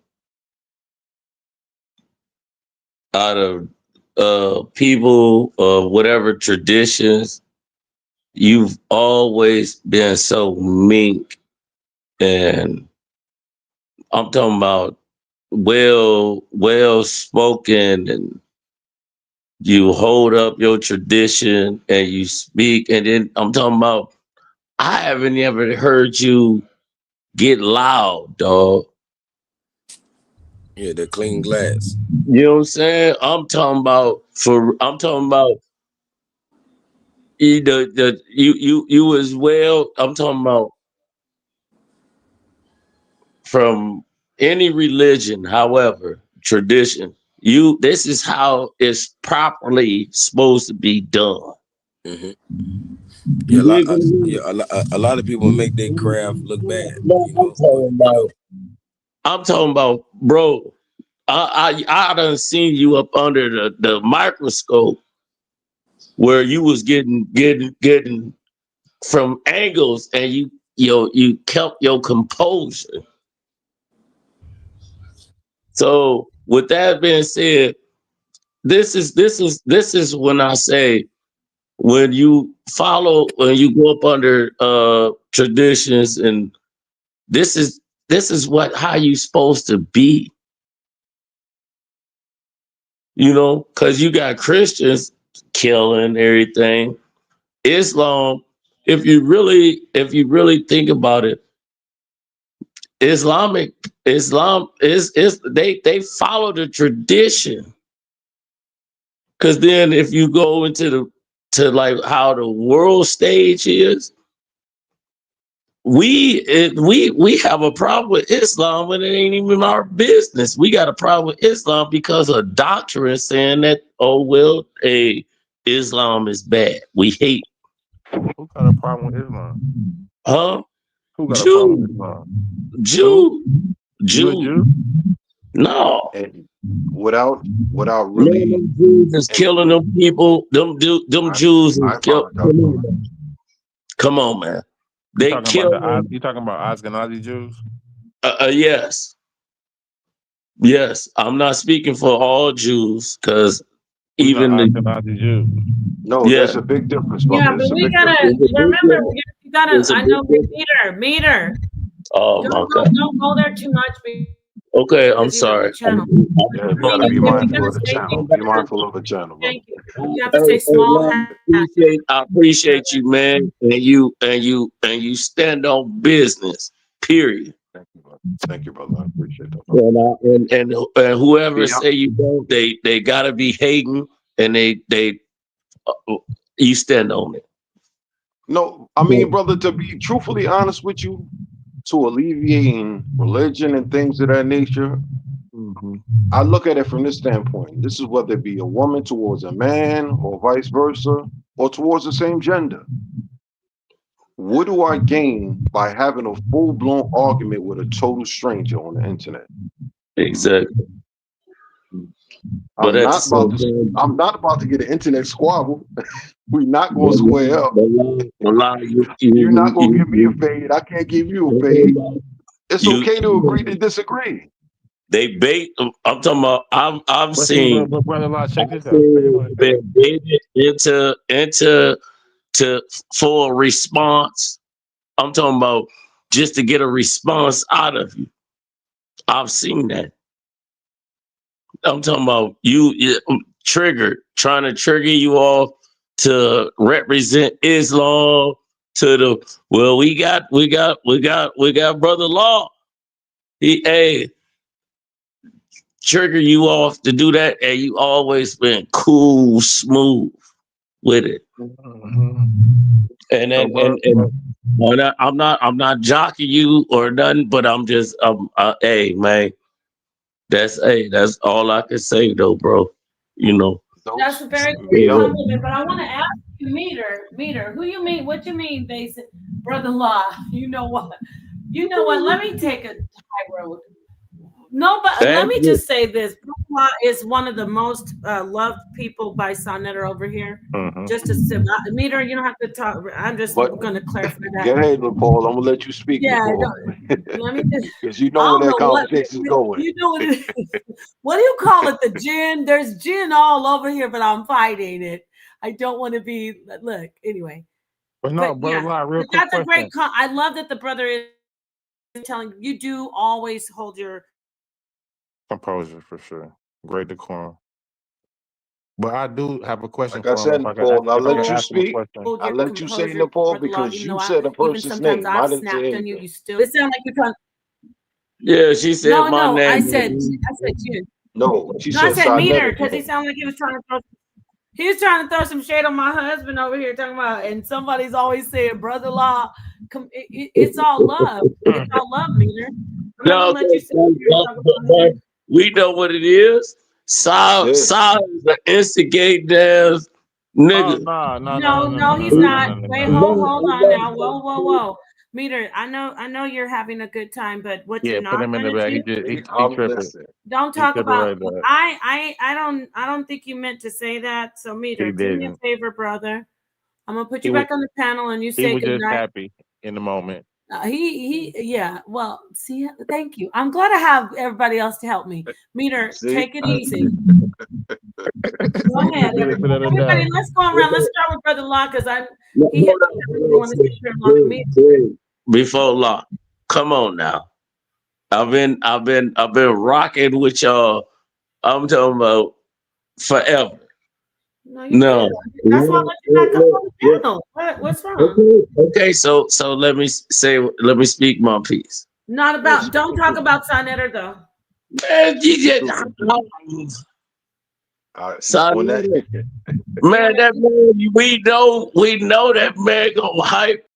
Speaker 2: Out of people of whatever traditions, you've always been so meek and I'm talking about well spoken, and you hold up your tradition and you speak, and then I'm talking about I haven't ever heard you get loud, dog.
Speaker 4: Yeah, the clean glass.
Speaker 2: You know what I'm saying? I'm talking about you as well. I'm talking about from any religion, however, tradition. This is how it's properly supposed to be done.
Speaker 4: Hmm. Yeah,
Speaker 2: You dig what I mean?
Speaker 4: a lot of people make their craft look bad.
Speaker 2: No, I'm talking about, bro. I done seen you up under the microscope where you was getting from angles, and you kept your composure. So with that being said, this is when I say, when you go up under traditions, and this is what how you supposed to be, because you got Christians killing everything. Islam, if you really think about it, Islam is they follow the tradition. Because then if you go into like how the world stage is, we have a problem with Islam when it ain't even our business. We got a problem with Islam because of doctrine saying that, oh well, Islam is bad. We hate,
Speaker 6: Who got a problem with Islam?
Speaker 2: huh?
Speaker 6: Who got a problem
Speaker 2: Jew,
Speaker 6: with Islam? Who?
Speaker 2: Jew,
Speaker 6: You a
Speaker 2: Jew.
Speaker 6: Jew?
Speaker 2: No,
Speaker 7: And without
Speaker 2: man,
Speaker 7: really,
Speaker 2: them Jews is
Speaker 7: and
Speaker 2: killing them people. Them
Speaker 7: I
Speaker 2: Jews is
Speaker 7: I
Speaker 2: kill.
Speaker 7: apologize, brother.
Speaker 2: Come on, man.
Speaker 6: You
Speaker 2: They
Speaker 6: talking about
Speaker 2: kill them.
Speaker 6: you talking about Ashkenazi Jews?
Speaker 2: Yes, yes. I'm not speaking for all Jews, because
Speaker 6: We not
Speaker 2: even the
Speaker 6: Ashkenazi Jews.
Speaker 7: No,
Speaker 2: yeah,
Speaker 7: there's a big difference,
Speaker 1: Yeah,
Speaker 7: brother.
Speaker 1: but
Speaker 7: It's a
Speaker 1: we
Speaker 7: big
Speaker 1: gotta
Speaker 7: difference.
Speaker 2: there's a big
Speaker 1: remember.
Speaker 2: difference.
Speaker 1: You gotta.
Speaker 2: There's a
Speaker 1: I
Speaker 2: big
Speaker 1: know
Speaker 2: difference.
Speaker 1: meter.
Speaker 2: Oh my God.
Speaker 1: Don't go there too much
Speaker 2: Okay, I'm
Speaker 1: because the
Speaker 2: sorry.
Speaker 1: channel.
Speaker 7: Yeah, we got to
Speaker 1: Meter,
Speaker 7: be
Speaker 1: if you're
Speaker 7: mindful
Speaker 1: gonna
Speaker 7: of the
Speaker 1: say
Speaker 7: channel.
Speaker 1: things,
Speaker 7: Be
Speaker 1: you gotta.
Speaker 7: mindful of the channel, brother.
Speaker 1: Thank you. You have to say small
Speaker 2: I appreciate you, man, and you stand on business. Period.
Speaker 7: Thank you, brother. Thank you, brother. I appreciate that, brother.
Speaker 2: And whoever
Speaker 7: Yeah.
Speaker 2: say you don't, they gotta be hating, and they you stand on it.
Speaker 7: No, I mean, brother, to be truthfully honest with you, to alleviating religion and things of that nature,
Speaker 6: Mm-hmm.
Speaker 7: I look at it from this standpoint. This is whether it be a woman towards a man or vice versa, or towards the same gender. What do I gain by having a full blown argument with a total stranger on the internet?
Speaker 2: Exactly. But
Speaker 7: I'm
Speaker 2: at the
Speaker 7: not about
Speaker 2: same
Speaker 7: to.
Speaker 2: time,
Speaker 7: I'm not about to get an internet squabble. We're not going to square up.
Speaker 2: a lot of
Speaker 7: You're not going to give me a fade. I can't give you a fade. It's
Speaker 2: you,
Speaker 7: okay to agree to disagree.
Speaker 2: they bait. I'm talking about. I've
Speaker 6: But see,
Speaker 2: seen.
Speaker 6: but brother Law, check
Speaker 2: I've
Speaker 6: this out. I just
Speaker 2: seen
Speaker 6: want to say,
Speaker 2: been baited into to for a response. I'm talking about just to get a response out of you. I've seen that. I'm talking about you triggered, trying to trigger you off to represent Islam, to the well, we got brother Law. Hey, trigger you off to do that, and you always been cool, smooth with it.
Speaker 6: mm-hmm.
Speaker 2: And
Speaker 6: So,
Speaker 2: then I'm not jocking you or nothing, but I'm just hey man, that's all I can say though, bro. You know.
Speaker 1: That's
Speaker 7: Those,
Speaker 1: a very
Speaker 7: me
Speaker 1: great
Speaker 2: Yeah.
Speaker 7: up.
Speaker 1: compliment. But I want to ask you, meter. Who you mean? What you mean, basic brother-in-law? You know what? You know what? Let me take a high road. No, but let
Speaker 2: Thank
Speaker 1: me
Speaker 2: you.
Speaker 1: just say this. Brother-in-law is one of the most loved people by Sonetter over here.
Speaker 6: mm-hmm.
Speaker 1: Just to sit, meter. You don't have to talk. I'm just
Speaker 7: But
Speaker 1: going to clarify that.
Speaker 7: go ahead, Nepal. I'm gonna let you speak,
Speaker 1: Yeah,
Speaker 7: Nepal,
Speaker 1: let me just.
Speaker 7: because you
Speaker 1: I
Speaker 7: know where
Speaker 1: don't
Speaker 7: that
Speaker 1: know what
Speaker 7: conversation is going.
Speaker 1: you know what it is. What do you call it? The gin. There's gin all over here, but I'm fighting it. I don't want to be. Look, anyway.
Speaker 6: But no,
Speaker 1: But
Speaker 6: brother
Speaker 1: yeah,
Speaker 6: Law, real
Speaker 1: but
Speaker 6: quick
Speaker 1: that's a great.
Speaker 6: question.
Speaker 1: I love that the brother is telling you do always hold your
Speaker 6: Composure for sure. Great decorum. But I do have a question
Speaker 7: Like I
Speaker 6: for him.
Speaker 7: said, Nepal, I'll
Speaker 6: If I could
Speaker 7: let you
Speaker 6: ask him a
Speaker 7: speak.
Speaker 6: question.
Speaker 1: hold
Speaker 7: I'll
Speaker 1: your
Speaker 7: let you say
Speaker 1: composure,
Speaker 7: Nepal
Speaker 1: brother law,
Speaker 7: because
Speaker 1: even
Speaker 7: you
Speaker 1: though I
Speaker 7: said the
Speaker 1: even
Speaker 7: person's
Speaker 1: sometimes
Speaker 7: name. I
Speaker 1: I've
Speaker 7: didn't say
Speaker 1: snapped on you,
Speaker 7: anything.
Speaker 1: you still it sounds like you're trying.
Speaker 2: Yeah, she said
Speaker 1: No,
Speaker 2: my
Speaker 1: no,
Speaker 2: name.
Speaker 1: I said you.
Speaker 7: No, she
Speaker 1: No, I
Speaker 7: said
Speaker 1: said meter
Speaker 7: Sinetta
Speaker 1: because he
Speaker 7: name.
Speaker 1: sounded like he was trying to throw some shade on my husband over here talking about, and somebody's always saying brother-in-law. It's all love. It's all love, meter. I'm not gonna
Speaker 2: No,
Speaker 1: let you sit here and talk about
Speaker 2: but
Speaker 1: him.
Speaker 2: we know what it is. Saul,
Speaker 7: Yeah.
Speaker 2: Saul is an instigate ass
Speaker 6: Oh
Speaker 2: nigga.
Speaker 6: no, no, no, no,
Speaker 1: No,
Speaker 6: no,
Speaker 1: no,
Speaker 6: no, no,
Speaker 1: he's
Speaker 6: no, no,
Speaker 1: not.
Speaker 6: no, no,
Speaker 1: Wait,
Speaker 6: no.
Speaker 1: hold on now. Whoa, whoa, whoa. Meter, I know you're having a good time, but what you're
Speaker 6: Yeah, put
Speaker 1: not
Speaker 6: him in the
Speaker 1: gonna
Speaker 6: back.
Speaker 1: do,
Speaker 6: He tripping.
Speaker 7: Listen.
Speaker 1: don't
Speaker 6: He
Speaker 1: talk
Speaker 6: tripping
Speaker 1: about.
Speaker 6: right back.
Speaker 1: I don't think you meant to say that. So,
Speaker 6: He
Speaker 1: Meter, do me a
Speaker 6: didn't.
Speaker 1: favor, brother. I'm gonna put
Speaker 6: He
Speaker 1: you
Speaker 6: was
Speaker 1: back on the panel, and you
Speaker 6: he
Speaker 1: say
Speaker 6: was
Speaker 1: good
Speaker 6: just
Speaker 1: night.
Speaker 6: happy in the moment.
Speaker 1: Yeah. Well, see, thank you. I'm glad I have everybody else to help me. Meter,
Speaker 7: See?
Speaker 1: take it easy. Go ahead,
Speaker 6: Without a
Speaker 1: everybody.
Speaker 6: doubt.
Speaker 1: Let's go around. Let's start with Brother Law because
Speaker 2: No,
Speaker 1: he has
Speaker 2: hold on,
Speaker 1: been want to sit here longer than me.
Speaker 2: Before law. Come on now. I've been rocking with y'all. I'm talking about forever.
Speaker 1: No, you're good.
Speaker 2: No.
Speaker 1: That's why I let you back up on the
Speaker 2: Look,
Speaker 1: panel. What's wrong?
Speaker 2: okay. So let me speak my piece.
Speaker 1: Not
Speaker 7: Yeah,
Speaker 1: about. Don't talk about Sonetter though.
Speaker 2: Man, you get
Speaker 7: shoot. On that.
Speaker 2: son,
Speaker 1: Yeah,
Speaker 2: man, that man, we know that man gonna hype.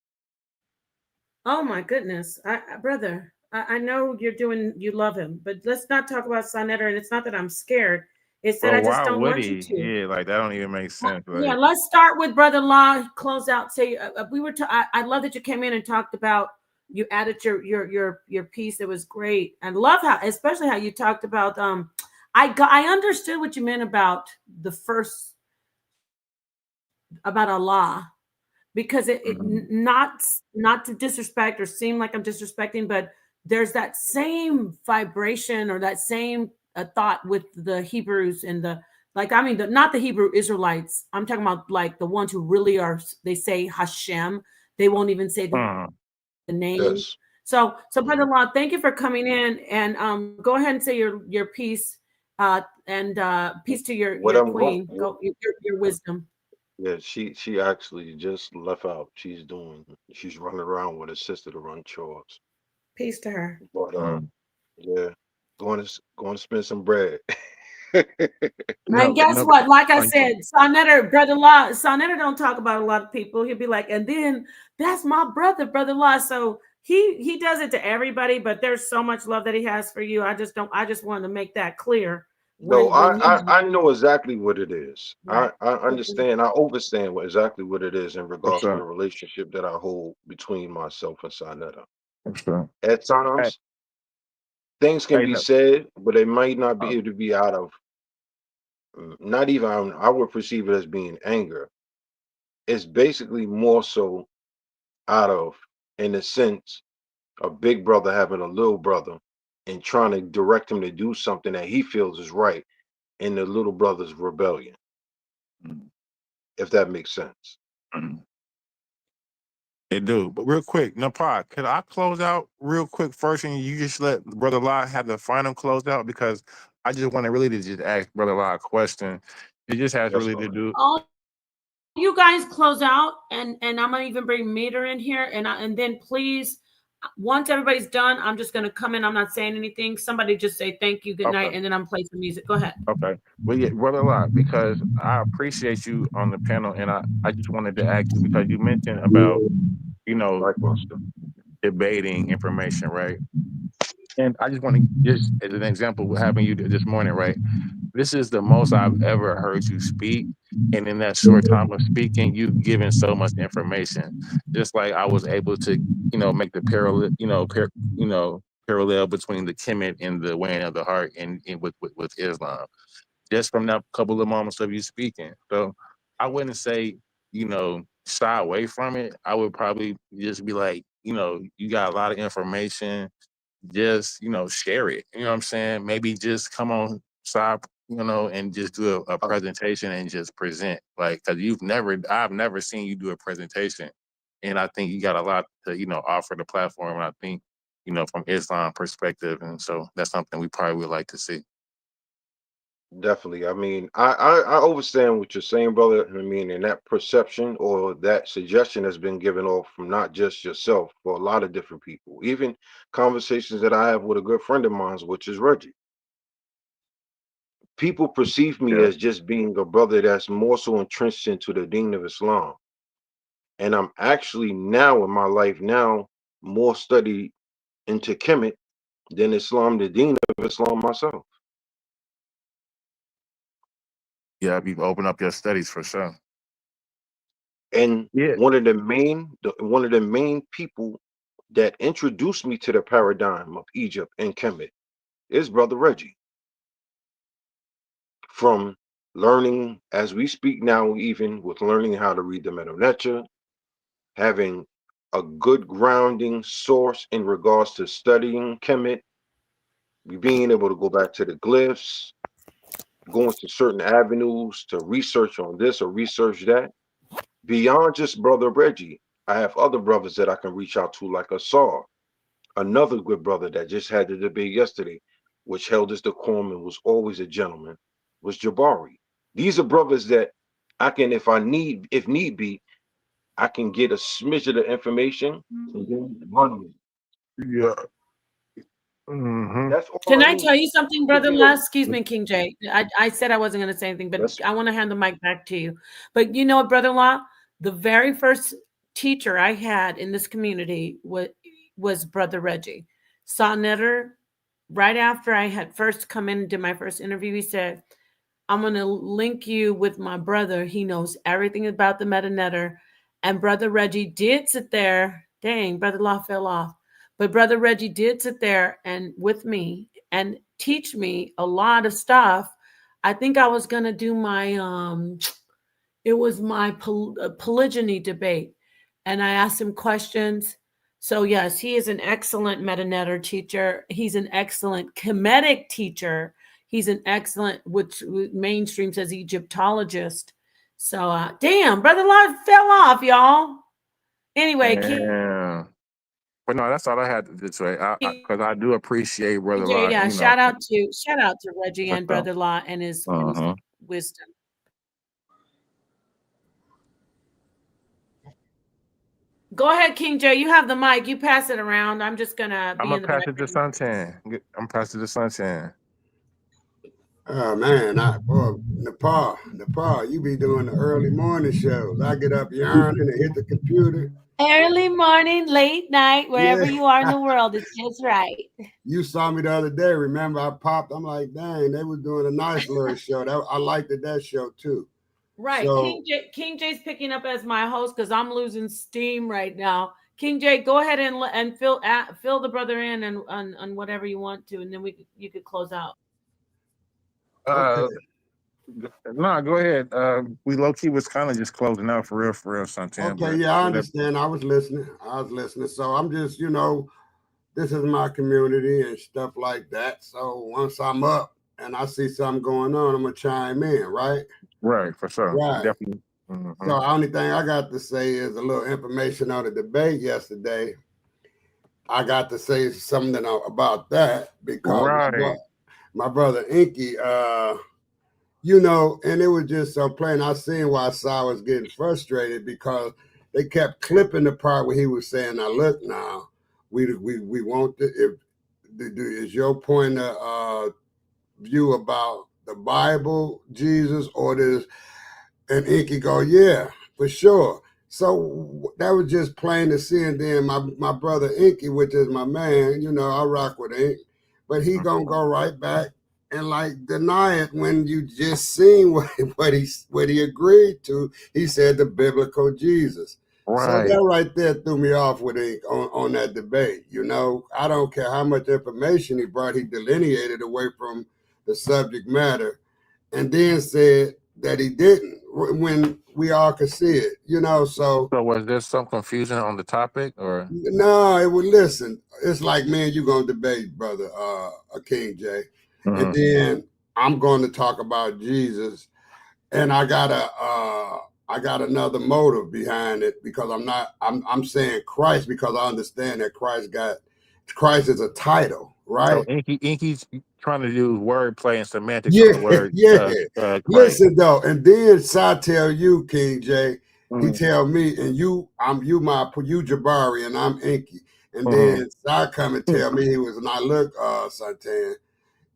Speaker 1: oh my goodness, brother, I know you love him, but let's not talk about Sonetter. And it's not that I'm scared; it's that
Speaker 6: Well,
Speaker 1: I just
Speaker 6: why
Speaker 1: don't
Speaker 6: would
Speaker 1: want you
Speaker 6: he?
Speaker 1: to.
Speaker 6: Yeah, like that don't even make sense.
Speaker 1: Yeah,
Speaker 6: Like,
Speaker 1: let's start with Brother Law. Close out. Say we were. I love that you came in and talked about. You added your piece. It was great. I love how, especially how you talked about. I understood what you meant about the first about Allah because not to disrespect or seem like I'm disrespecting, but there's that same vibration or that same thought with the Hebrews and the like. I mean, not the Hebrew Israelites. I'm talking about like the ones who really are. They say Hashem. They won't even say the
Speaker 6: uh,
Speaker 1: name.
Speaker 7: Yes.
Speaker 1: So Brother
Speaker 7: Mhm.
Speaker 1: Law, thank you for coming in and go ahead and say your piece and peace to
Speaker 7: What
Speaker 1: your
Speaker 7: I'm going,
Speaker 1: queen. Go your wisdom.
Speaker 7: yeah, she actually just left out. She's running around with her sister to run chores.
Speaker 1: Peace to her.
Speaker 7: But
Speaker 6: uh.
Speaker 7: yeah, going to spend some bread.
Speaker 1: And
Speaker 6: No,
Speaker 1: guess
Speaker 6: no.
Speaker 1: what? Like I
Speaker 6: Like,
Speaker 1: said, Sonetter, brother law, Sonetter don't talk about a lot of people. He'll be like, and then that's my brother law. So he does it to everybody, but there's so much love that he has for you. I just wanted to make that clear
Speaker 7: No,
Speaker 1: when you
Speaker 7: I know exactly what it is.
Speaker 1: right.
Speaker 7: I understand. I understand exactly what it is in
Speaker 6: for
Speaker 7: regards to the
Speaker 6: sure,
Speaker 7: relationship that I hold between myself and Sanetta.
Speaker 6: for sure.
Speaker 7: At
Speaker 6: Hey,
Speaker 7: times, things can
Speaker 6: hey,
Speaker 7: be
Speaker 6: no,
Speaker 7: said, but it might not
Speaker 6: uh,
Speaker 7: be able to be out of not even I would perceive it as being anger. It's basically more so out of, in a sense, a big brother having a little brother and trying to direct him to do something that he feels is right in the little brother's rebellion,
Speaker 6: mm,
Speaker 7: if that makes sense.
Speaker 6: mm. They do. But real quick, Napod, could I close out real quick first, and you just let Brother Law have the final closeout because I just want to really to just ask Brother Law a question. It just has
Speaker 7: That's
Speaker 6: really to
Speaker 7: fine.
Speaker 6: do.
Speaker 1: All you guys close out and I'm gonna even bring Meter in here and then please once everybody's done, I'm just gonna come in. I'm not saying anything. Somebody just say thank you, good
Speaker 6: Okay.
Speaker 1: night, and then I'm playing some music. Go ahead.
Speaker 6: Okay. Well, yeah, Brother Law, because I appreciate you on the panel, and I just wanted to ask you because you mentioned about you know
Speaker 7: Like Buster.
Speaker 6: debating information, right? And I just want to just as an example, having you this morning, right? This is the most I've ever heard you speak. And in that short time of speaking, you've given so much information. Just like I was able to, make the parallel, parallel between the Kemet and the weighing of the heart and with Islam. Just from that couple of moments of you speaking. So I wouldn't say, shy away from it. I would probably just be like, you got a lot of information, just share it, you know what I'm saying, maybe just come on side, and just do a
Speaker 7: Uh,
Speaker 6: presentation and just present, like, because I've never seen you do a presentation, and I think you got a lot to offer the platform, and I think from Islam perspective, and so that's something we probably would like to see.
Speaker 7: Definitely. I mean, I understand what you're saying, brother. I mean, and that perception or that suggestion has been given off from not just yourself, but a lot of different people. Even conversations that I have with a good friend of mine, which is Reggie. People perceive me
Speaker 6: Yeah.
Speaker 7: as just being a brother that's more so entrenched into the deen of Islam. And I'm actually now in my life now more studied into Kemet than Islam, the deen of Islam myself.
Speaker 6: Yeah, you've opened up your studies for sure.
Speaker 7: And
Speaker 6: Yeah.
Speaker 7: one of the main people that introduced me to the paradigm of Egypt and Kemet is Brother Reggie. From learning as we speak now, even with learning how to read the Medu Neter, having a good grounding source in regards to studying Kemet, being able to go back to the glyphs, going to certain avenues to research on this or research that. Beyond just Brother Reggie, I have other brothers that I can reach out to, like Asar, another good brother that just had the debate yesterday, which held his decorum and was always a gentleman, was Jabari. These are brothers that I can, if need be, I can get a smidge of the information and then run with it.
Speaker 6: Yeah. Mm-hmm.
Speaker 7: That's all
Speaker 1: Can
Speaker 7: I
Speaker 1: I
Speaker 7: need
Speaker 1: tell you something,
Speaker 7: to
Speaker 1: Brother
Speaker 7: build.
Speaker 1: Les? Excuse me, King J. I said I wasn't going to say anything, but
Speaker 7: That's
Speaker 1: I want to hand the mic back to you. But you know what, brother-in-law? The very first teacher I had in this community was Brother Reggie. Saw Netter right after I had first come in and did my first interview. He said, I'm going to link you with my brother. He knows everything about the Meta Netter. And Brother Reggie did sit there. Dang, Brother Law fell off. But Brother Reggie did sit there and with me and teach me a lot of stuff. I think I was going to do my it was my polygyny debate, and I asked him questions. So yes, he is an excellent metanetter teacher. He's an excellent Kemetic teacher. He's an excellent, which mainstream says Egyptologist. So damn, Brother Lord fell off, y'all. Anyway,
Speaker 6: Yeah. But no, that's all I had to say. Because I do appreciate Brother
Speaker 1: J,
Speaker 6: Lot,
Speaker 1: yeah, shout out to Reggie
Speaker 6: for
Speaker 1: and
Speaker 6: sure.
Speaker 1: Brother Law and his
Speaker 6: Uh-huh.
Speaker 1: wisdom. Go ahead, King J. You have the mic. You pass it around. I'm just gonna
Speaker 6: I'm
Speaker 1: be
Speaker 6: gonna
Speaker 1: in the
Speaker 6: pass it to
Speaker 1: background.
Speaker 6: Suntan. I'm passing to Suntan.
Speaker 3: Oh man, boy, Nepal, you be doing the early morning shows. I get up yarning and hit the computer.
Speaker 1: Early morning, late night,
Speaker 3: Yeah,
Speaker 1: wherever you are in the world, it's just right.
Speaker 3: you saw me the other day. Remember, I popped. I'm like, dang, they was doing a nice little show. I liked that show too.
Speaker 1: Right.
Speaker 3: So
Speaker 1: King J's picking up as my host because I'm losing steam right now. King J, go ahead and fill the brother in and on whatever you want to, and then you could close out.
Speaker 3: okay,
Speaker 6: No, go ahead. We low key was kind of just closing out for real, Suntan.
Speaker 3: okay,
Speaker 6: But
Speaker 3: yeah, I
Speaker 6: whatever.
Speaker 3: understand. I was listening. So I'm just, this is my community and stuff like that. So once I'm up and I see something going on, I'm gonna chime in, right?
Speaker 6: Right, for sure,
Speaker 3: Right.
Speaker 6: definitely. Mm-hmm.
Speaker 3: So the only thing I got to say is a little information on the debate yesterday. I got to say something about that because
Speaker 6: Right.
Speaker 3: my brother Inky, and it was just so plain. I seen why Saw was getting frustrated because they kept clipping the part where he was saying, "Now look, now we want to, if is your point of view about the Bible, Jesus, or this?" And Inky go, "Yeah, for sure." So that was just plain to see. And then my brother Inky, which is my man, I rock with Ink, but he gonna go right back and like deny it when you just seen what he agreed to. He said the biblical Jesus. So
Speaker 6: Right.
Speaker 3: that right there threw me off with Ink on that debate. I don't care how much information he brought, he delineated away from the subject matter and then said that he didn't when we all could see it, So
Speaker 6: So was there some confusion on the topic, or?
Speaker 3: no, it would listen. It's like me and you gonna debate, brother, King J, and
Speaker 6: Mm-hmm.
Speaker 3: then I'm going to talk about Jesus, and I got another motive behind it because I'm saying Christ because I understand that Christ got Christ is a title,
Speaker 6: So
Speaker 3: right?
Speaker 6: Inky's trying to do wordplay and semantics on
Speaker 3: Yeah,
Speaker 6: the word
Speaker 3: yeah.
Speaker 6: Christ.
Speaker 3: Listen though, and then Sai tell you, King J, he
Speaker 6: Mm-hmm.
Speaker 3: tell me, and you Jabari, and I'm Inky. And
Speaker 6: Mm-hmm.
Speaker 3: then Sai come and tell me he was, and I look, Santan,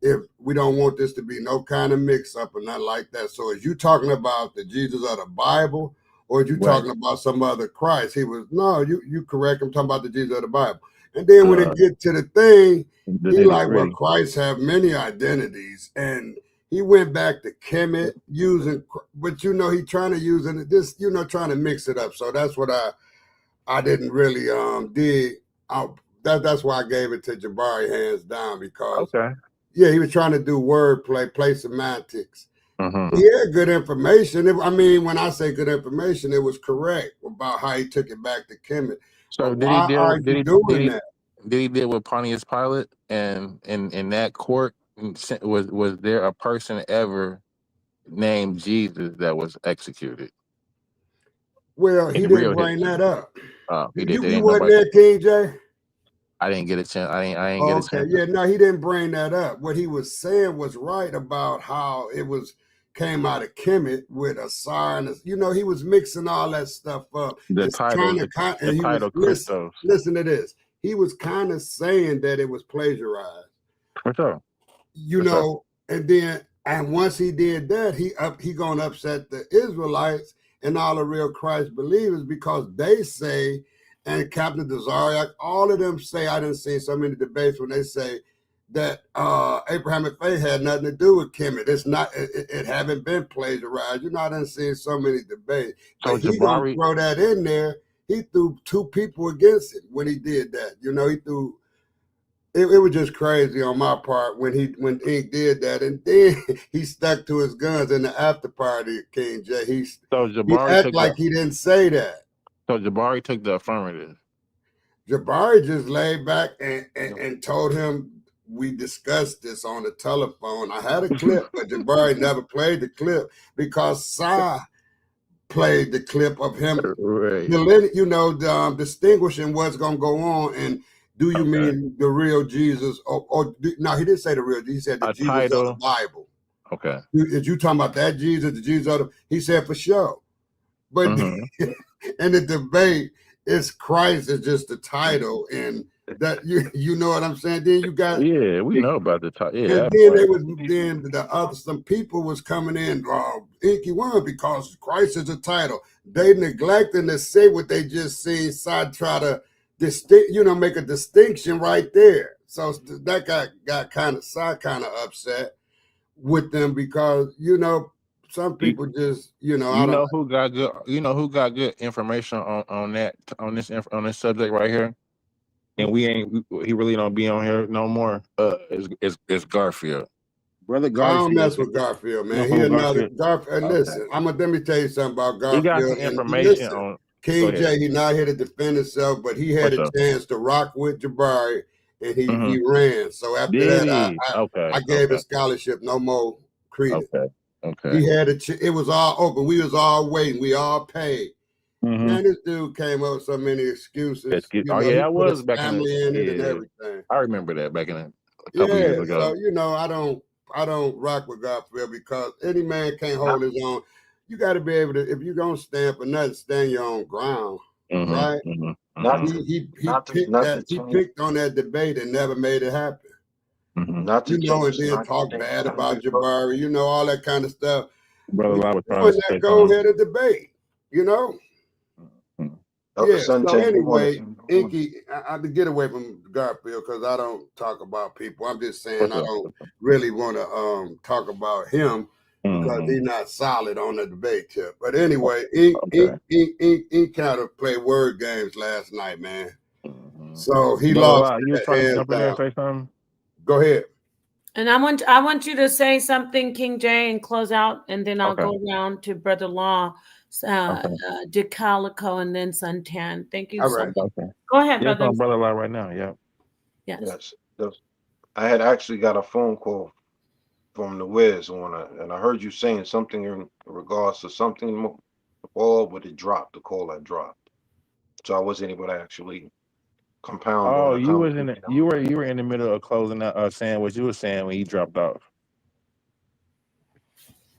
Speaker 3: if we don't want this to be no kind of mix up or nothing like that. So is you talking about the Jesus of the Bible, or are you
Speaker 6: Right.
Speaker 3: talking about some other Christ? He was, no, you correct. I'm talking about the Jesus of the Bible. And then when it
Speaker 6: Uh,
Speaker 3: get to the thing,
Speaker 6: the
Speaker 3: he
Speaker 6: nitty
Speaker 3: like, well,
Speaker 6: gritty.
Speaker 3: Christ have many identities, and he went back to Kemet using, but he trying to use it this, trying to mix it up. So that's what I didn't really dig. I, that's why I gave it to Jabari hands down because
Speaker 6: Okay.
Speaker 3: yeah, he was trying to do wordplay, play semantics.
Speaker 6: Mm-hmm.
Speaker 3: He had good information. I mean, when I say good information, it was correct about how he took it back to Kemet.
Speaker 6: So
Speaker 3: But why are you doing that?
Speaker 6: did he deal with Pontius Pilate and in that court was there a person ever named Jesus that was executed
Speaker 3: Well,
Speaker 6: in
Speaker 3: he didn't
Speaker 6: real
Speaker 3: bring
Speaker 6: history?
Speaker 3: that up.
Speaker 6: He did. There
Speaker 3: You
Speaker 6: ain't
Speaker 3: wasn't
Speaker 6: nobody.
Speaker 3: there, King J?
Speaker 6: I didn't get a chance. I didn't get
Speaker 3: Oh,
Speaker 6: a
Speaker 3: okay.
Speaker 6: chance.
Speaker 3: Yeah, no, he didn't bring that up. What he was saying was right about how it was came out of Kemet with a siren. He was mixing all that stuff up.
Speaker 6: The
Speaker 3: It's
Speaker 6: title,
Speaker 3: kind
Speaker 6: the,
Speaker 3: of,
Speaker 6: the
Speaker 3: and he was
Speaker 6: title Christos.
Speaker 3: listen to this. He was kind of saying that it was plagiarized.
Speaker 6: For sure.
Speaker 3: you
Speaker 6: For sure.
Speaker 3: know, and once he did that, he gonna upset the Israelites and all the real Christ believers because they say, and Captain Desariak, all of them say, I didn't see so many debates when they say that Abrahamic faith had nothing to do with Kemet. It's not, it haven't been plagiarized. I didn't see so many debates,
Speaker 6: So
Speaker 3: but he gonna
Speaker 6: Jabari.
Speaker 3: throw that in there. He threw two people against it when he did that. He threw it was just crazy on my part when Ink did that, and then he stuck to his guns in the after party. King J,
Speaker 6: So
Speaker 3: he
Speaker 6: Jabari
Speaker 3: act
Speaker 6: took the.
Speaker 3: like he didn't say that.
Speaker 6: So Jabari took the affirmative.
Speaker 3: Jabari just laid back and told him we discussed this on the telephone. I had a clip, but Jabari never played the clip because Sai played the clip of him
Speaker 6: Right.
Speaker 3: distinguishing what's going to go on and do you
Speaker 6: Okay.
Speaker 3: mean the real Jesus no, he didn't say the real Jesus, he said the
Speaker 6: A
Speaker 3: Jesus of the
Speaker 6: title.
Speaker 3: Bible.
Speaker 6: Okay.
Speaker 3: Is you talking about that Jesus, the Jesus of the, he said for sure. But
Speaker 6: Mm-hmm.
Speaker 3: in the debate, it's Christ is just the title, and that you know what I'm saying. Then you got
Speaker 6: Yeah, we know about the title. Yeah,
Speaker 3: and
Speaker 6: that
Speaker 3: then
Speaker 6: part.
Speaker 3: they was then the other some people was coming in Inky one because Christ is a title. They neglecting to say what they just seen. Side try to make a distinction right there. So that got kind of side kind of upset with them because some
Speaker 6: You,
Speaker 3: people just I
Speaker 6: you
Speaker 3: don't.
Speaker 6: know who got good. You know who got good information on this subject right here. And we ain't. He really don't be on here no more. Is Garfield, brother
Speaker 3: I don't
Speaker 6: Garfield?
Speaker 3: mess with Garfield,
Speaker 6: You know
Speaker 3: man. He
Speaker 6: who
Speaker 3: another
Speaker 6: Garfield?
Speaker 3: Garfield.
Speaker 6: Okay.
Speaker 3: Listen, let me tell you something about
Speaker 6: He got
Speaker 3: Garfield.
Speaker 6: some
Speaker 3: And
Speaker 6: information
Speaker 3: listen,
Speaker 6: on. Go
Speaker 3: King
Speaker 6: ahead.
Speaker 3: J, he not here to defend himself, but he had
Speaker 6: What's
Speaker 3: a
Speaker 6: up?
Speaker 3: chance to rock with Jabari, and
Speaker 6: Mm-hmm.
Speaker 3: he ran. So after
Speaker 6: Did
Speaker 3: that,
Speaker 6: he? Okay.
Speaker 3: I gave
Speaker 6: Okay.
Speaker 3: his scholarship no more credence.
Speaker 6: Okay. Okay.
Speaker 3: He had it was all open. We was all waiting. We all paid.
Speaker 6: Mm-hmm.
Speaker 3: Man, this dude came up with so many excuses.
Speaker 6: Oh yeah,
Speaker 3: He
Speaker 6: that
Speaker 3: put
Speaker 6: was
Speaker 3: his
Speaker 6: back in the.
Speaker 3: family in it and
Speaker 6: Yeah,
Speaker 3: everything.
Speaker 6: I remember that back in a couple
Speaker 3: Yeah,
Speaker 6: years ago.
Speaker 3: so I don't rock with Garfield because any man can't hold his own. You got to be able to if you're gonna stand for nothing, stand your own ground,
Speaker 6: Mm-hmm.
Speaker 3: right?
Speaker 6: Mm-hmm.
Speaker 7: Not
Speaker 6: Mm-hmm.
Speaker 7: to
Speaker 3: He picked
Speaker 7: not to
Speaker 3: that he
Speaker 7: change
Speaker 3: picked on that debate and never made it happen.
Speaker 6: Mm-hmm.
Speaker 3: And then talk
Speaker 7: the
Speaker 3: bad about
Speaker 7: subject, brother.
Speaker 3: Jabari, all that kind of stuff.
Speaker 6: Brother
Speaker 3: When
Speaker 6: Lau was
Speaker 3: you're
Speaker 6: trying to
Speaker 3: doing
Speaker 6: say
Speaker 3: that, go
Speaker 6: something.
Speaker 3: ahead and debate, you know.
Speaker 6: Mhm.
Speaker 7: Elder
Speaker 3: Yeah. So
Speaker 7: Sunshine, good morning.
Speaker 3: anyway, Inky, I to get away from Garfield because I don't talk about people. I'm just saying
Speaker 6: What's
Speaker 3: I
Speaker 6: up?
Speaker 3: don't really want to talk about him because
Speaker 6: Mm-hmm.
Speaker 3: he's not solid on the debate tip. But anyway, Ink kind of played word games last night, man.
Speaker 6: Mm-hmm.
Speaker 3: So he
Speaker 6: Brother
Speaker 3: lost
Speaker 6: Lau, you was
Speaker 3: that
Speaker 6: trying to
Speaker 3: hands
Speaker 6: jump in there and
Speaker 3: down.
Speaker 6: say something?
Speaker 3: Go ahead.
Speaker 1: And I want you to say something, King J, and close out, and then I'll
Speaker 6: Okay.
Speaker 1: go around to Brother Law,
Speaker 6: Okay.
Speaker 1: DeCalico, and then Suntan. Thank you
Speaker 3: All
Speaker 1: so
Speaker 3: right.
Speaker 1: much.
Speaker 6: Okay.
Speaker 1: Go ahead,
Speaker 6: Yeah, it's
Speaker 1: Brother.
Speaker 6: on Brother Lau right now. Yeah.
Speaker 1: Yes.
Speaker 7: Yes, I had actually got a phone call from the Wiz and I heard you saying something in regards to something the ball, but it dropped. The call had dropped, so I wasn't able to actually compound on
Speaker 6: Oh,
Speaker 7: the
Speaker 6: you was in
Speaker 7: conversation
Speaker 6: the,
Speaker 7: that was being
Speaker 6: you were
Speaker 7: had.
Speaker 6: in the middle of closing out, saying what you were saying when you dropped off.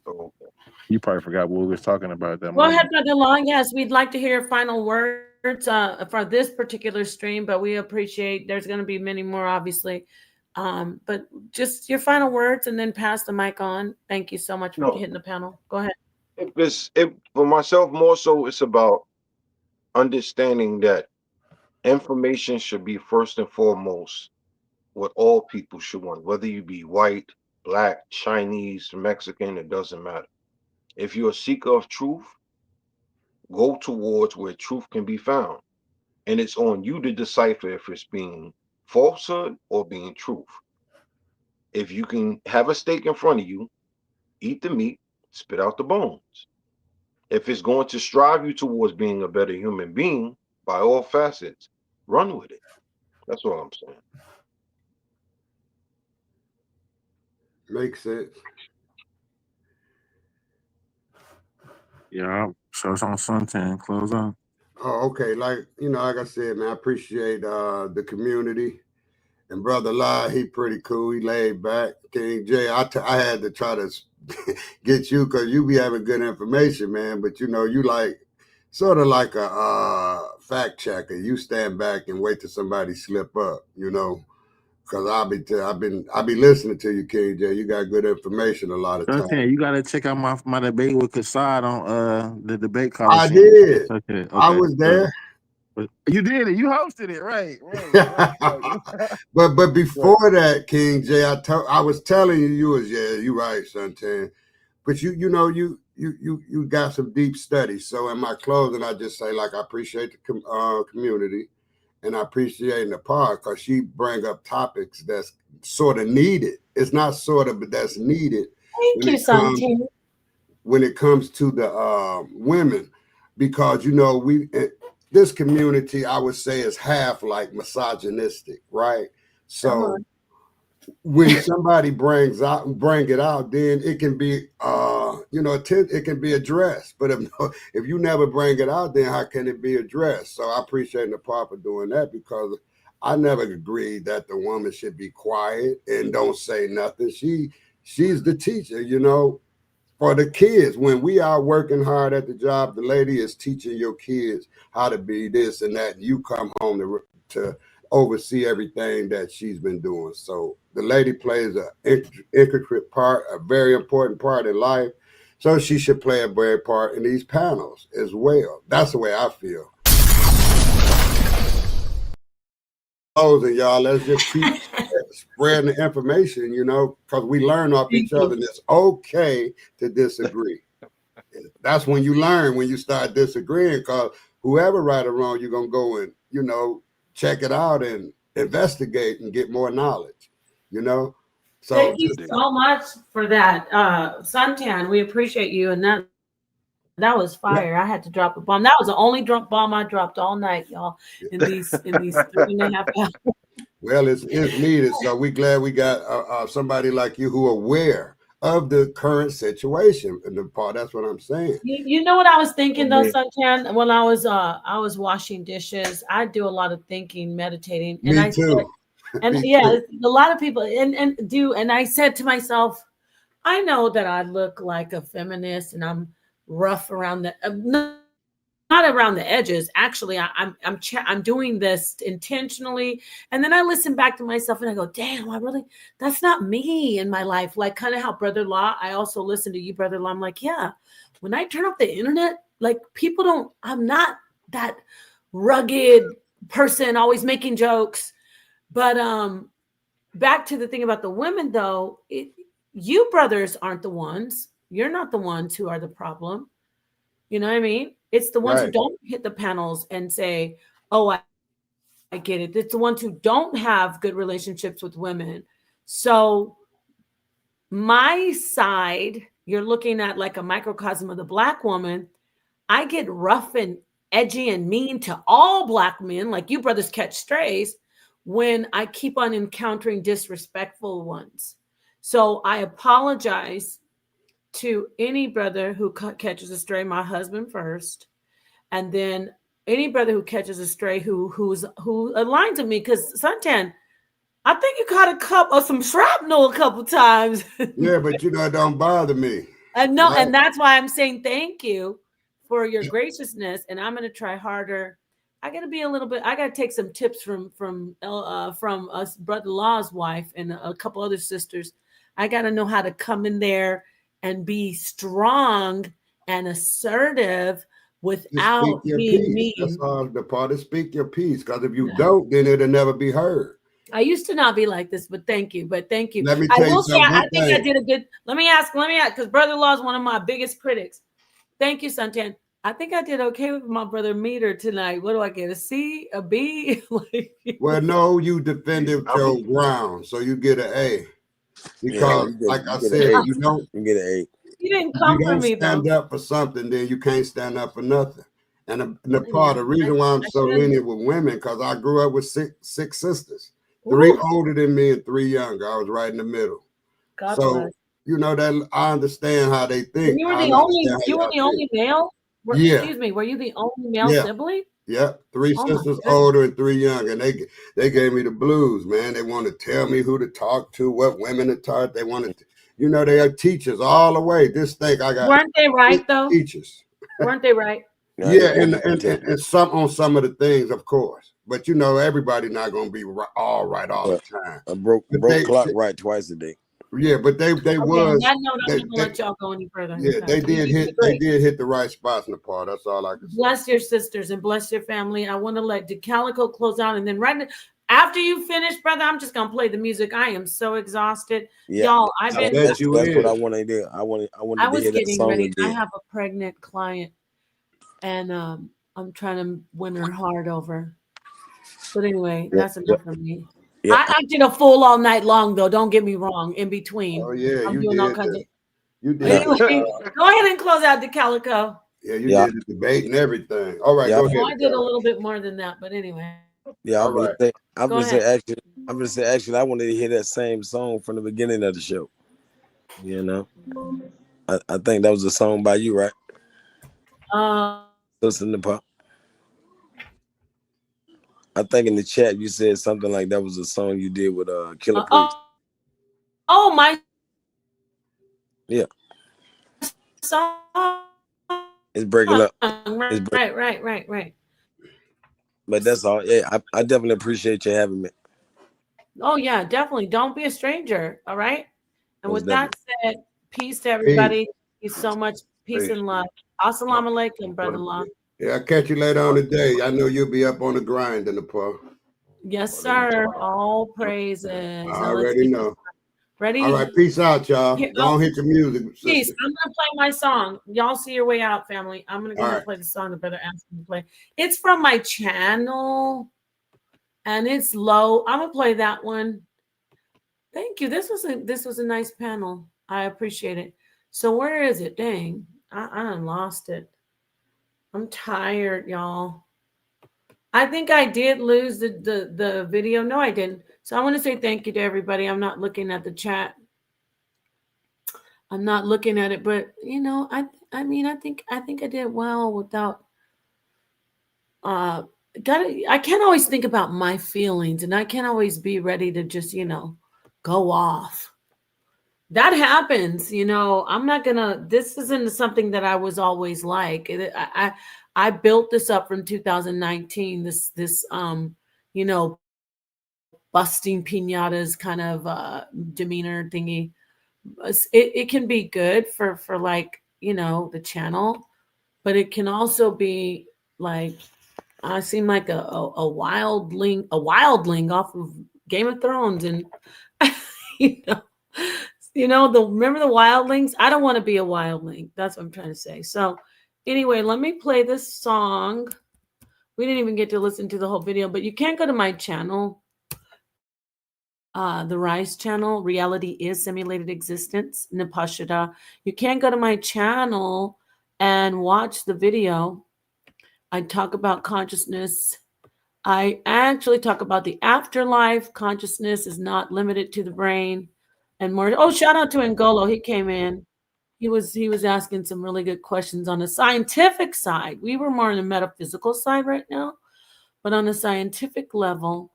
Speaker 7: So okay.
Speaker 6: You probably forgot what we was talking about at that
Speaker 1: Go ahead,
Speaker 6: moment.
Speaker 1: Brother Law. Yes, we'd like to hear your final words for this particular stream, but we appreciate there's going to be many more, obviously. But just your final words and then pass the mic on. Thank you so much for
Speaker 7: No,
Speaker 1: hitting the panel. Go ahead.
Speaker 7: if it's it for myself more so it's about understanding that information should be first and foremost what all people should want, whether you be white, black, Chinese, Mexican, it doesn't matter. If you're a seeker of truth, go towards where truth can be found. And it's on you to decipher if it's being falsehood or being truth. If you can have a steak in front of you, eat the meat, spit out the bones. If it's going to strive you towards being a better human being by all facets, run with it. That's all I'm saying.
Speaker 8: Makes sense.
Speaker 6: Yeah. So it's on suntan. Close on.
Speaker 8: Oh, okay. Like I said, man, I appreciate the community. And Brother Lai, he pretty cool. He laid back. King J, I had to try to get you because you be having good information, man. But you like sort of like a fact checker. You stand back and wait till somebody slip up, because I'll be listening to you, King J. You got good information a lot of times.
Speaker 6: Suntan, you gotta check out my debate with Kassad on the debate
Speaker 8: I
Speaker 6: Coliseum.
Speaker 8: did.
Speaker 6: Okay,
Speaker 8: I
Speaker 6: okay.
Speaker 8: was there.
Speaker 6: But you did it. You hosted it. Right.
Speaker 8: but
Speaker 6: Right.
Speaker 8: before that, King J, I was telling you was you right, Suntan. But you got some deep studies. So in my closing, I just say like I appreciate the community, and I appreciate the part because she bring up topics that's sort of needed. It's not sort of, but that's needed
Speaker 1: Thank
Speaker 8: when
Speaker 1: you,
Speaker 8: it comes
Speaker 1: Santin.
Speaker 8: to the women, because this community I would say is half like misogynistic, right?
Speaker 1: Come
Speaker 8: So
Speaker 1: on.
Speaker 8: when somebody bring it out, then it can be it can be addressed. But if you never bring it out, then how can it be addressed? So I appreciate the part for doing that, because I never agreed that the woman should be quiet and don't say nothing. She's the teacher, for the kids. When we are working hard at the job, the lady is teaching your kids how to be this and that. And you come home to oversee everything that she's been doing. So the lady plays an intricate part, a very important part in life. So she should play a very part in these panels as well. That's the way I feel. Closing, y'all. Let's just keep spreading the information, because we learn off
Speaker 1: Thank
Speaker 8: each other,
Speaker 1: you.
Speaker 8: and it's okay to disagree. That's when you learn, when you start disagreeing, because whoever right or wrong, you're gonna go and check it out and investigate and get more knowledge. You know,
Speaker 1: Thank
Speaker 8: so
Speaker 1: you
Speaker 8: just
Speaker 1: so much for that, Suntan. We appreciate you, and that was fire. I had to drop a bomb. That was the only bomb I dropped all night, y'all. In these 3.5 hours.
Speaker 8: well, it's needed. So we glad we got somebody like you who are aware of the current situation and the part. That's what I'm saying.
Speaker 1: You know what I was thinking though,
Speaker 7: Amen.
Speaker 1: Suntan, when I was washing dishes. I do a lot of thinking, meditating, and
Speaker 8: Me
Speaker 1: I said,
Speaker 8: too.
Speaker 1: and
Speaker 8: Me
Speaker 1: yeah,
Speaker 8: too.
Speaker 1: a lot of people and I said to myself, I know that I look like a feminist and I'm rough around not around the edges. Actually, I'm doing this intentionally, and then I listen back to myself and I go, "Damn, that's not me in my life." Like kind of how Brother Law. I also listen to you, Brother Law. I'm like, yeah, when I turn off the internet, like people don't. I'm not that rugged person always making jokes, but back to the thing about the women though, you brothers aren't the ones. You're not the ones who are the problem. You know what I mean? It's the ones who
Speaker 8: Right.
Speaker 1: don't hit the panels and say, "Oh, I get it." It's the ones who don't have good relationships with women. So my side, you're looking at like a microcosm of the black woman. I get rough and edgy and mean to all black men, like you brothers catch strays, when I keep on encountering disrespectful ones. So I apologize to any brother who catches a stray, my husband first, and then any brother who catches a stray who aligns with me, because Suntan, I think you caught a cup of some shrapnel a couple times.
Speaker 8: Yeah, but you know, it don't bother me.
Speaker 1: And no,
Speaker 8: Right?
Speaker 1: and that's why I'm saying thank you for your graciousness, and I'm going to try harder. I got to be a little bit. I got to take some tips from us brother Law's wife and a couple other sisters. I got to know how to come in there and be strong and assertive
Speaker 8: Just speak
Speaker 1: without
Speaker 8: your
Speaker 1: being
Speaker 8: piece. That's
Speaker 1: mean.
Speaker 8: all the part is speak your piece. Because if you
Speaker 1: Yeah.
Speaker 8: don't, then it'll never be heard.
Speaker 1: I used to not be like this, but thank you. But thank you.
Speaker 8: Let me
Speaker 1: I
Speaker 8: tell you
Speaker 1: will say
Speaker 8: something.
Speaker 1: I
Speaker 8: One
Speaker 1: think I
Speaker 8: thing.
Speaker 1: did a good. Let me ask, because brother Law is one of my biggest critics. Thank you, Suntan. I think I did okay with my brother Meter tonight. What do I get? A C, a B?
Speaker 8: Well, no, you defended
Speaker 7: I'll
Speaker 8: your
Speaker 7: be
Speaker 8: ground, so you get an A.
Speaker 4: Yeah,
Speaker 8: Because, like I
Speaker 4: you get an
Speaker 8: said,
Speaker 4: eight.
Speaker 8: you don't
Speaker 4: You get an eight.
Speaker 1: You didn't
Speaker 8: if you
Speaker 1: come for
Speaker 8: don't
Speaker 1: me though.
Speaker 8: stand up for something, then you can't stand up for nothing. And the
Speaker 1: I know.
Speaker 8: part, the reason why I'm
Speaker 1: I
Speaker 8: so
Speaker 1: should.
Speaker 8: lenient with women, because I grew up with six sisters, three
Speaker 1: Ooh,
Speaker 8: older than me and three younger. I was right in the middle.
Speaker 1: God bless.
Speaker 8: So you know that I understand how they
Speaker 1: And
Speaker 8: think.
Speaker 1: you were
Speaker 8: I
Speaker 1: the only.
Speaker 8: understand how
Speaker 1: You were
Speaker 8: y'all
Speaker 1: the
Speaker 8: think.
Speaker 1: only male.
Speaker 8: Yeah,
Speaker 1: Excuse me. Were you the only male
Speaker 8: yeah.
Speaker 1: sibling?
Speaker 8: Yep, three
Speaker 1: Oh my
Speaker 8: sisters
Speaker 1: goodness.
Speaker 8: older and three younger. And they gave me the blues, man. They want to tell me who to talk to, what women to talk. They want to, you know, they are teachers all the way. This thing I got
Speaker 1: Weren't they right though?
Speaker 8: teachers.
Speaker 1: Weren't they right?
Speaker 4: No,
Speaker 8: Yeah,
Speaker 4: they
Speaker 8: and some on some of the things, of course. But you know, everybody not gonna be all right all the
Speaker 4: But
Speaker 8: time.
Speaker 4: a broke
Speaker 8: But
Speaker 4: clock right twice a day.
Speaker 8: yeah, but they
Speaker 1: Okay. On
Speaker 8: was
Speaker 1: that note, I'm
Speaker 8: they,
Speaker 1: not gonna
Speaker 8: they
Speaker 1: let y'all go any further.
Speaker 8: yeah
Speaker 1: Okay. You did
Speaker 8: they
Speaker 1: great.
Speaker 8: did hit the right spots in the part. That's all I can say.
Speaker 1: Bless your sisters and bless your family. I want to let DeCalico close out, and then after you finish, brother, I'm just gonna play the music. I am so exhausted,
Speaker 4: Yeah,
Speaker 1: y'all. I've
Speaker 8: I
Speaker 1: been.
Speaker 8: bet you
Speaker 4: that's what I
Speaker 8: is.
Speaker 4: want to do. I
Speaker 1: I
Speaker 4: wanted to
Speaker 1: was
Speaker 4: hear that
Speaker 1: getting
Speaker 4: song
Speaker 1: ready. I
Speaker 4: again.
Speaker 1: have a pregnant client, and I'm trying to win her heart over. But anyway,
Speaker 4: Yeah,
Speaker 1: that's
Speaker 4: yeah,
Speaker 1: enough for me.
Speaker 4: yeah.
Speaker 1: I acted a fool all night long, though. Don't get me wrong. In between,
Speaker 8: Oh yeah,
Speaker 1: I'm
Speaker 8: you
Speaker 1: doing all
Speaker 8: did
Speaker 1: kinds of.
Speaker 8: the you did
Speaker 4: Nah,
Speaker 8: the
Speaker 1: Anyway, go ahead and close out DeCalico.
Speaker 8: yeah, you
Speaker 4: yeah,
Speaker 8: did the debate and everything. All right,
Speaker 4: yeah,
Speaker 8: go
Speaker 1: Oh,
Speaker 8: ahead,
Speaker 1: I did a
Speaker 8: Kelly.
Speaker 1: little bit more than that, but anyway,
Speaker 4: yeah.
Speaker 8: All right.
Speaker 4: I'm
Speaker 1: go
Speaker 4: gonna say
Speaker 1: ahead.
Speaker 4: actually, I wanted to hear that same song from the beginning of the show. You know, I think that was a song by you, right?
Speaker 1: Uh,
Speaker 4: Listen to pop. I think in the chat you said something like that was a song you did with Killer Priest.
Speaker 1: my
Speaker 4: Yeah,
Speaker 1: song.
Speaker 4: it's breaking up. It's break,
Speaker 1: Right.
Speaker 4: but that's all. Yeah, I definitely appreciate you having me.
Speaker 1: Oh yeah, definitely. Don't be a stranger. All right. And
Speaker 4: Most
Speaker 1: with that
Speaker 4: definitely.
Speaker 1: said, peace to
Speaker 8: Peace.
Speaker 1: everybody. Thank you so much. Peace
Speaker 8: Peace.
Speaker 1: and love. Assalamu alaikum, brother-in-law.
Speaker 8: Yeah, I'll catch you later on today. I know you'll be up on the grind in the park.
Speaker 1: Yes, sir. All praises.
Speaker 8: I
Speaker 1: Now let's
Speaker 8: already
Speaker 1: get this
Speaker 8: know. All right,
Speaker 1: ready.
Speaker 8: peace out, y'all.
Speaker 1: Here,
Speaker 8: Go
Speaker 1: oh,
Speaker 8: on, hit the music,
Speaker 1: peace.
Speaker 8: sister.
Speaker 1: I'm gonna play my song. Y'all see your way out, family. I'm gonna go
Speaker 8: All
Speaker 1: ahead and
Speaker 8: right.
Speaker 1: play the song the brother asked me to play. It's from my channel and it's low. I'm gonna play that one. Thank you. This was a nice panel. I appreciate it. So where is it? Dang, I done lost it. I'm tired, y'all. I think I did lose the video. No, I didn't. So I want to say thank you to everybody. I'm not looking at the chat. I'm not looking at it, but I mean, I think I did well without uh gotta I can't always think about my feelings, and I can't always be ready to just, go off. That happens, I'm not gonna this isn't something that I was always like. I built this up from 2019, this you know, busting piñatas kind of demeanor thingy. It can be good for like, the channel, but it can also be like I seem like a wildling off of Game of Thrones, and you know, remember the wildlings? I don't want to be a wildling. That's what I'm trying to say. So anyway, let me play this song. We didn't even get to listen to the whole video, but you can go to my channel, the R.I.S.E channel, Reality is Simulated Existence, Napashada. You can go to my channel and watch the video. I talk about consciousness. I actually talk about the afterlife. Consciousness is not limited to the brain and more. Oh, shout out to Ngolo. He came in. he was asking some really good questions on the scientific side. We were more on the metaphysical side right now, but on a scientific level,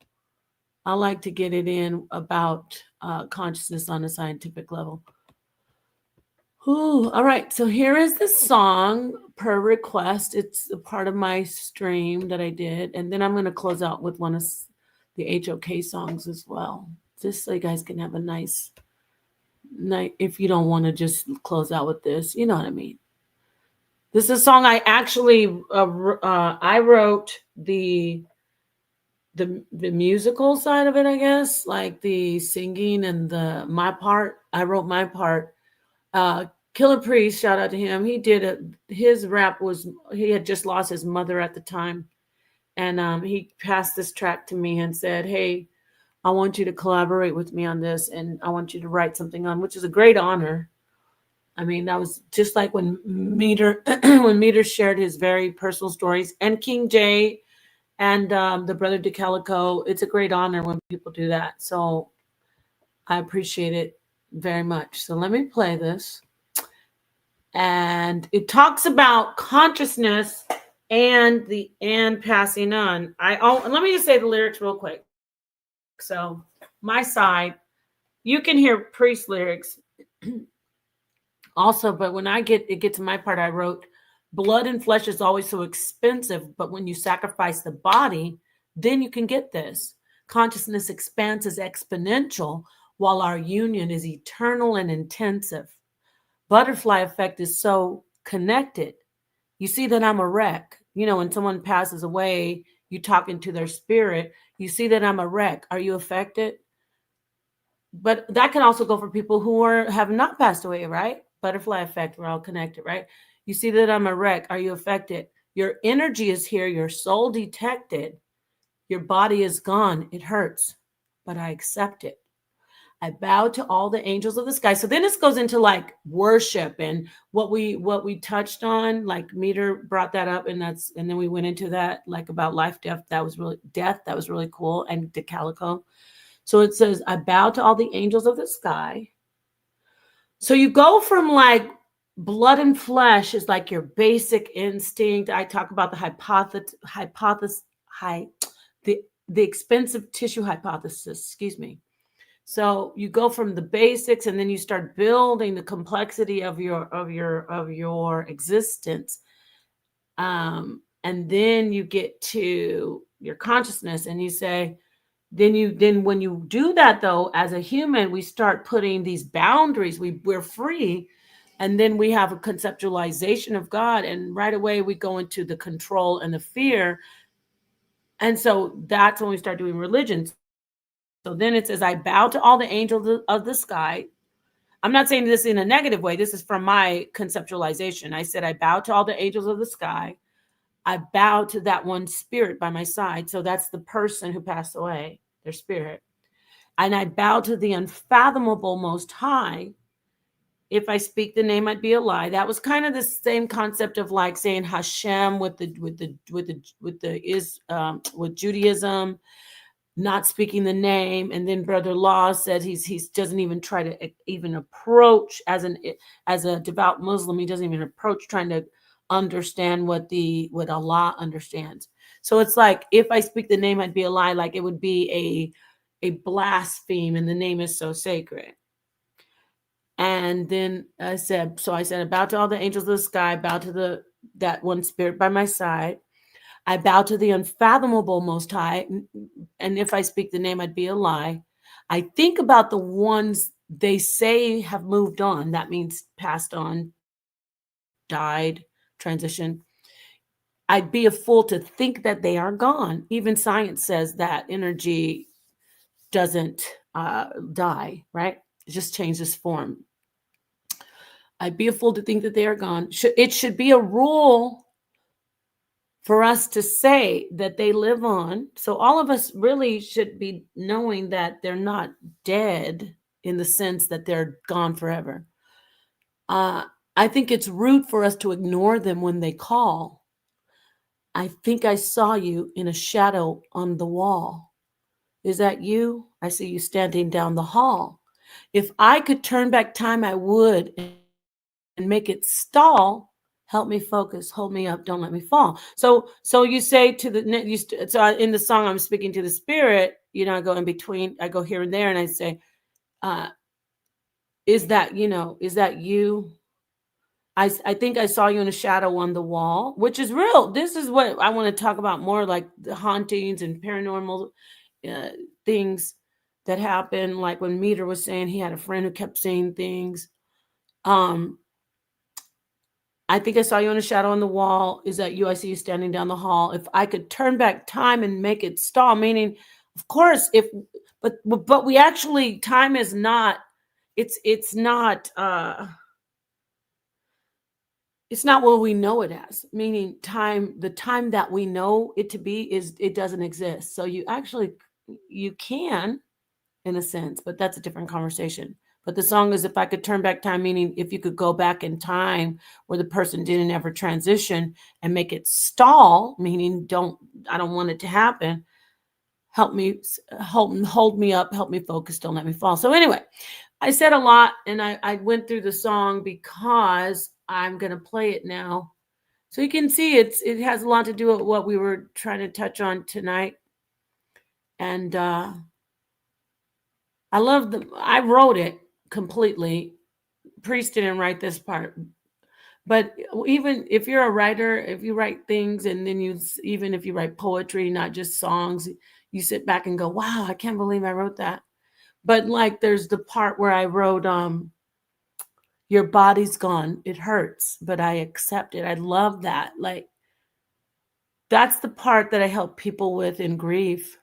Speaker 1: I like to get it in about consciousness on a scientific level. Ooh, all right. So here is the song per request. It's a part of my stream that I did, and then I'm going to close out with one of the HOK songs as well, just so you guys can have a nice night. If you don't want to just close out with this, you know what I mean. This is a song I actually I wrote the musical side of it, I guess, like the singing and the my part. I wrote my part. Killer Priest, shout out to him. He did it. His rap was he had just lost his mother at the time, and he passed this track to me and said, "Hey, I want you to collaborate with me on this, and I want you to write something on," which is a great honor. I mean, that was just like when Meter when Meter shared his very personal stories, and King J and the brother DeCalico. It's a great honor when people do that. So I appreciate it very much. So let me play this. And it talks about consciousness and passing on. Let me just say the lyrics real quick. So my side, you can hear Priest lyrics also, but when I get to my part, I wrote, blood and flesh is always so expensive, but when you sacrifice the body, then you can get this. Consciousness expanse is exponential, while our union is eternal and intensive. Butterfly effect is so connected. You see that I'm a wreck. You know, when someone passes away, you talk into their spirit. You see that I'm a wreck. Are you affected? But that can also go for people who have not passed away, right? Butterfly effect, we're all connected, right? You see that I'm a wreck. Are you affected? Your energy is here, your soul detected, your body is gone. It hurts, but I accept it. I bow to all the angels of the sky. So then this goes into like worship and what we touched on, like Meter brought that up, and then we went into that like about life, death. That was really cool. And DeCalico. So it says, I bow to all the angels of the sky. So you go from like blood and flesh is like your basic instinct. I talk about the expensive tissue hypothesis, excuse me. So you go from the basics and then you start building the complexity of your existence. And then you get to your consciousness and you say, then when you do that though, as a human, we start putting these boundaries. We're free. And then we have a conceptualization of God. And right away we go into the control and the fear. And so that's when we start doing religion. So then it says, I bow to all the angels of the sky. I'm not saying this in a negative way. This is from my conceptualization. I said, I bow to all the angels of the sky. I bow to that one spirit by my side. So that's the person who passed away, their spirit. And I bow to the unfathomable most high. If I speak the name, I'd be a lie. That was kind of the same concept of like saying Hashem with Judaism, not speaking the name. And then Brother Law said he doesn't even try to even approach as a devout Muslim. He doesn't even approach trying to understand what Allah understands. So it's like, if I speak the name, I'd be a lie. Like it would be a blaspheme, and the name is so sacred. And then I said, I bow to all the angels of the sky, bow to that one spirit by my side. I bow to the unfathomable most high. And if I speak the name, I'd be a lie. I think about the ones they say have moved on. That means passed on, died, transitioned. I'd be a fool to think that they are gone. Even science says that energy doesn't die, right? It just changes form. I'd be a fool to think that they are gone. It should be a rule for us to say that they live on. So all of us really should be knowing that they're not dead in the sense that they're gone forever. I think it's rude for us to ignore them when they call. I think I saw you in a shadow on the wall. Is that you? I see you standing down the hall. If I could turn back time, I would, and and make it stall. Help me focus, hold me up, don't let me fall. So you say to so in the song I'm speaking to the spirit. I go in between, I go here and there, and I say, uh, is that you? I think I saw you in a shadow on the wall, which is real. This is what I want to talk about more, like the hauntings and paranormal uh, things that happen. Like when Meter was saying he had a friend who kept saying things. Um, I think I saw you in a shadow on the wall. Is that you? I see you standing down the hall. If I could turn back time and make it stall, meaning, of course, but we actually, time is not. It's not. It's not what we know it as, meaning time, the time that we know it to be, it doesn't exist. So you can, in a sense, but that's a different conversation. But the song is, if I could turn back time, meaning if you could go back in time where the person didn't ever transition and make it stall, meaning I don't want it to happen. Help me, hold me up, help me focus, don't let me fall. So anyway, I said a lot, and I went through the song because I'm going to play it now. So you can see it has a lot to do with what we were trying to touch on tonight. And I wrote it completely. Priest didn't write this part. But even if you're a writer, if you write things, and then even if you write poetry, not just songs, you sit back and go, wow, I can't believe I wrote that. But like, there's the part where I wrote, your body's gone. It hurts, but I accept it. I love that. Like, that's the part that I help people with in grief,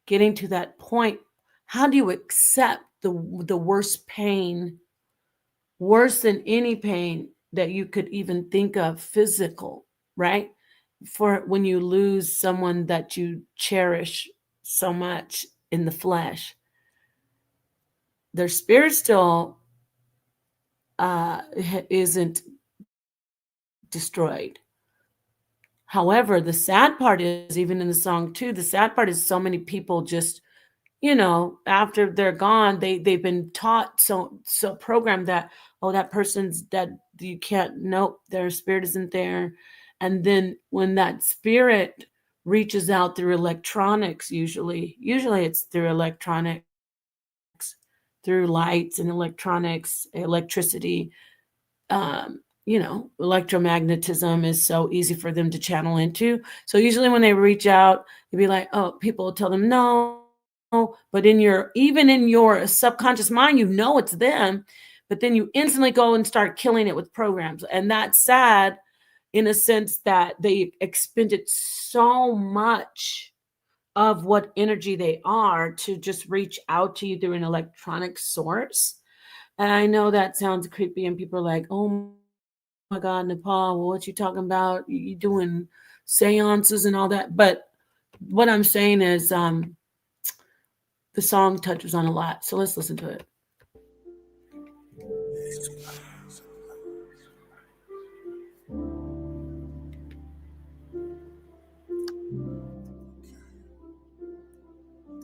Speaker 1: getting to that point. How do you accept the worst pain, worse than any pain that you could even think of, physical, right? For when you lose someone that you cherish so much in the flesh, their spirit still isn't destroyed. However, the sad part is, even in the song too, the sad part is so many people just, after they're gone, they've been taught, so programmed that, oh, that person's dead, you can't, nope, their spirit isn't there. And then when that spirit reaches out through electronics, usually it's through electronics, through lights and electronics, electricity, electromagnetism is so easy for them to channel into. So usually when they reach out, you'd be like, oh, people will tell them no. But even in your subconscious mind, it's them, but then you instantly go and start killing it with programs. And that's sad, in a sense that they expended so much of what energy they are to just reach out to you through an electronic source. And I know that sounds creepy, and people are like, oh my God, Nepal, what you talking about? You doing seances and all that. But what I'm saying is, the song touches on a lot. So let's listen to it.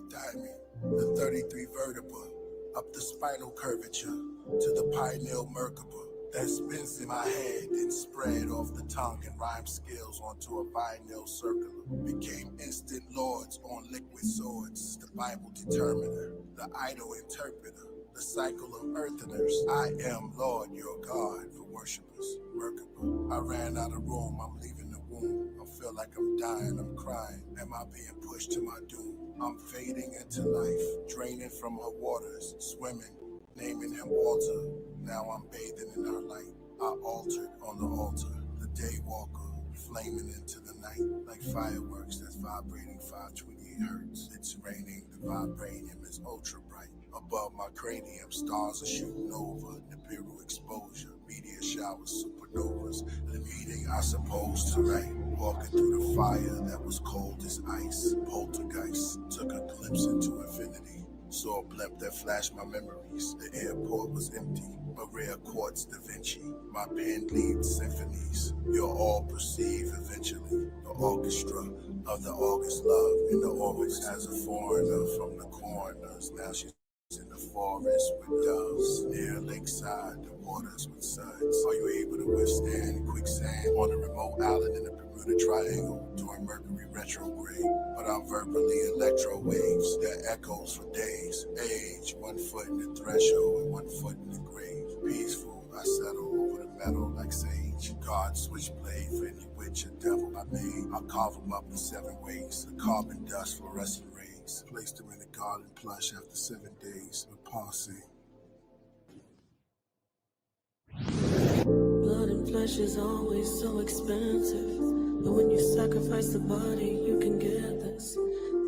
Speaker 3: Diamond, the 33 vertebra, up the spinal curvature to the pineal merkaba that spins in my head and spread off the tongue and rhyme skills onto a vinyl circular. Became instant lords on liquid swords, the Bible determiner, the idol interpreter, the cycle of eartheners. I am Lord your God for worshipers. Merkaba. I ran out of room, I'm leaving the womb. I feel like I'm dying, I'm crying. Am I being pushed to my doom? I'm fading into life, draining from her waters, swimming, naming him Walter. Now I'm bathing in her light. I altered on the altar, the day walker, flaming into the night like fireworks that's vibrating 528 hertz. It's raining, the vibranium is ultra bright. Above my cranium, stars are shooting over, Nibiru exposure, meteor showers, supernovas. The meeting I supposed to write, walking through the fire that was cold as ice. Poltergeist took a glimpse into infinity. Saw a blimp that flashed my memories. The airport was empty. A rare quartz Da Vinci. My pen leads symphonies. You'll all perceive eventually. The orchestra of the August love in the orbits as a foreigner from the coroners. Now she's In the forest with doves, near lakeside, the waters with suds. Are you able to withstand quicksand on a remote island in the Bermuda Triangle during Mercury retrograde? But I'm verbally electro waves that echoes for days. Age, 1 foot in the threshold and 1 foot in the grave. Peaceful, I settle over the metal like sage. God switchblade for any witch or devil I made. I'll carve them up in 7 ways. The carbon dust, fluorescent rays. Placed them in the garden plush after 7 days with posse.
Speaker 1: Blood and flesh is always so expensive, but when you sacrifice the body, you can get this.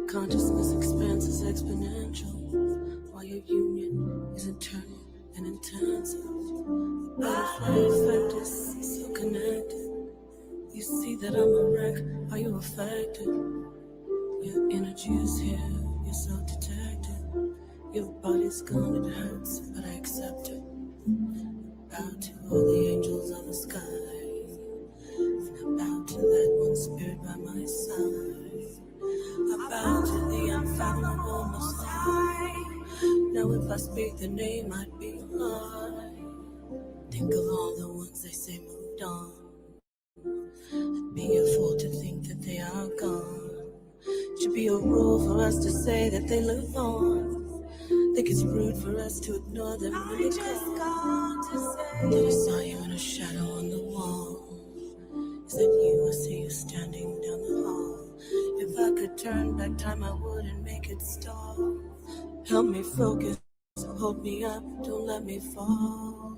Speaker 1: Consciousness expanse is exponential, while your union is eternal and intensive. Butterfly effect is so connected. You see that I'm a wreck, are you affected? Your energy is here, you're so detected. Your body's gone, it hurts, but I accept it. Bow to all the angels of the sky, and I bow to that one spirit by my side. I bow to the unfathomable most high. Now if I speak the name, I'd be a lie. Think of all the ones they say moved on. I'd be a fool to think that they are gone. Should be a rule for us to say that they live on. Think it's rude for us to ignore them when they're gone. That I saw you in a shadow on the wall. Is that you? I see you standing down the hall. If I could turn back time, I would and make it stop. Help me focus, hold me up, don't let me fall.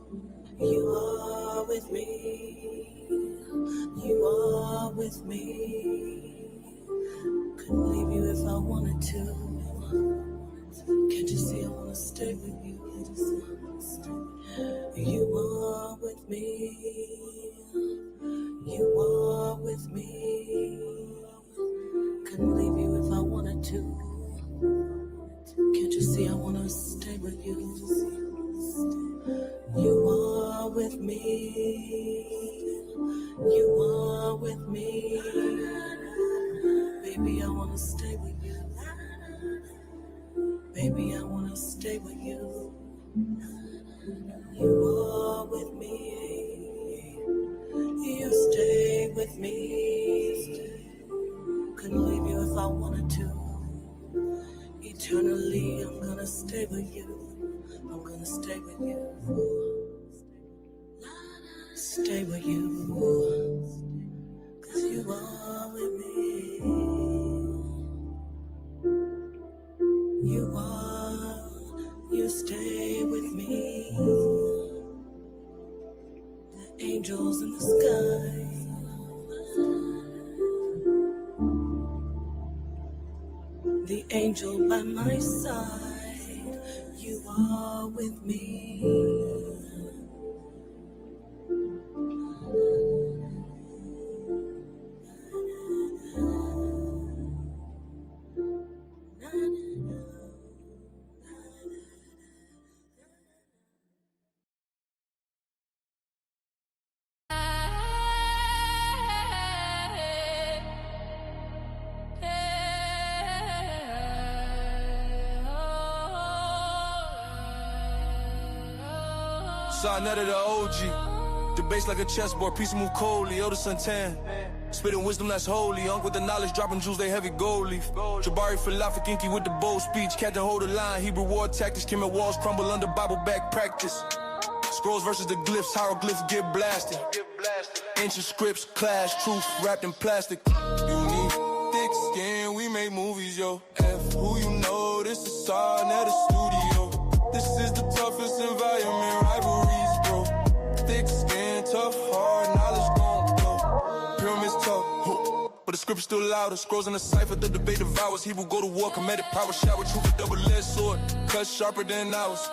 Speaker 1: You are with me, you are with me. Couldn't leave you if I wanted to. Can't you see I wanna stay with you? You are with me, you are with me. Couldn't leave you if I wanted to. Can't you see I wanna stay with you? You are with me, you are with me. Baby, I wanna stay with you. Baby, I wanna stay with you. You are with me. You stay with me. Couldn't leave you if I wanted to. Eternally, I'm gonna stay with you. I'm gonna stay with you. Stay with you. 'Cause you are with me. You are, you stay with me. The angels in the sky. The angel by my side. You are with me.
Speaker 9: Shot out of the OG. The bass like a chessboard, piece move coldly, Yoda Santan. Spitting wisdom that's holy, Unc with the knowledge, dropping jewels, they heavy gold leaf. Jabari Falafel, Kinky with the bold speech, Captain hold the line, Hebrew war tactics, Kemet walls crumble under Bible back practice. Scrolls versus the glyphs, hieroglyphs get blasted. Ancient scripts, clash, truth wrapped in plastic. You need thick skin, we make movies, yo. F who you know, this is our net studio. This is the toughest environment, rivalries, bro. Thick skin, tough heart, knowledge gon' blow. Pyramids tough, but the script's still louder. Scrolls in the cipher, the debate devours. Hebrew go to war, comedic power, shower, truth, a double-edged sword. Cut sharper than ours.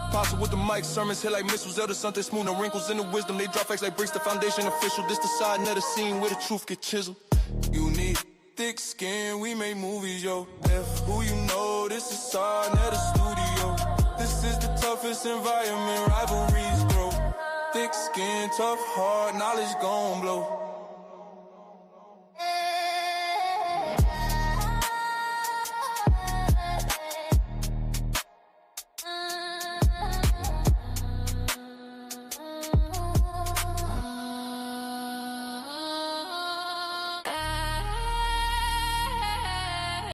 Speaker 9: Apostle with the mic, sermons hit like missiles. Elder something smooth, no wrinkles in the wisdom. They drop facts like bricks, the foundation official. This the side net of scene where the truth get chiseled. You need thick skin, we make movies, yo. F who you know, this is our net studio. This is the toughest environment, rivalries, bro. Thick skin, tough heart, knowledge gon' blow.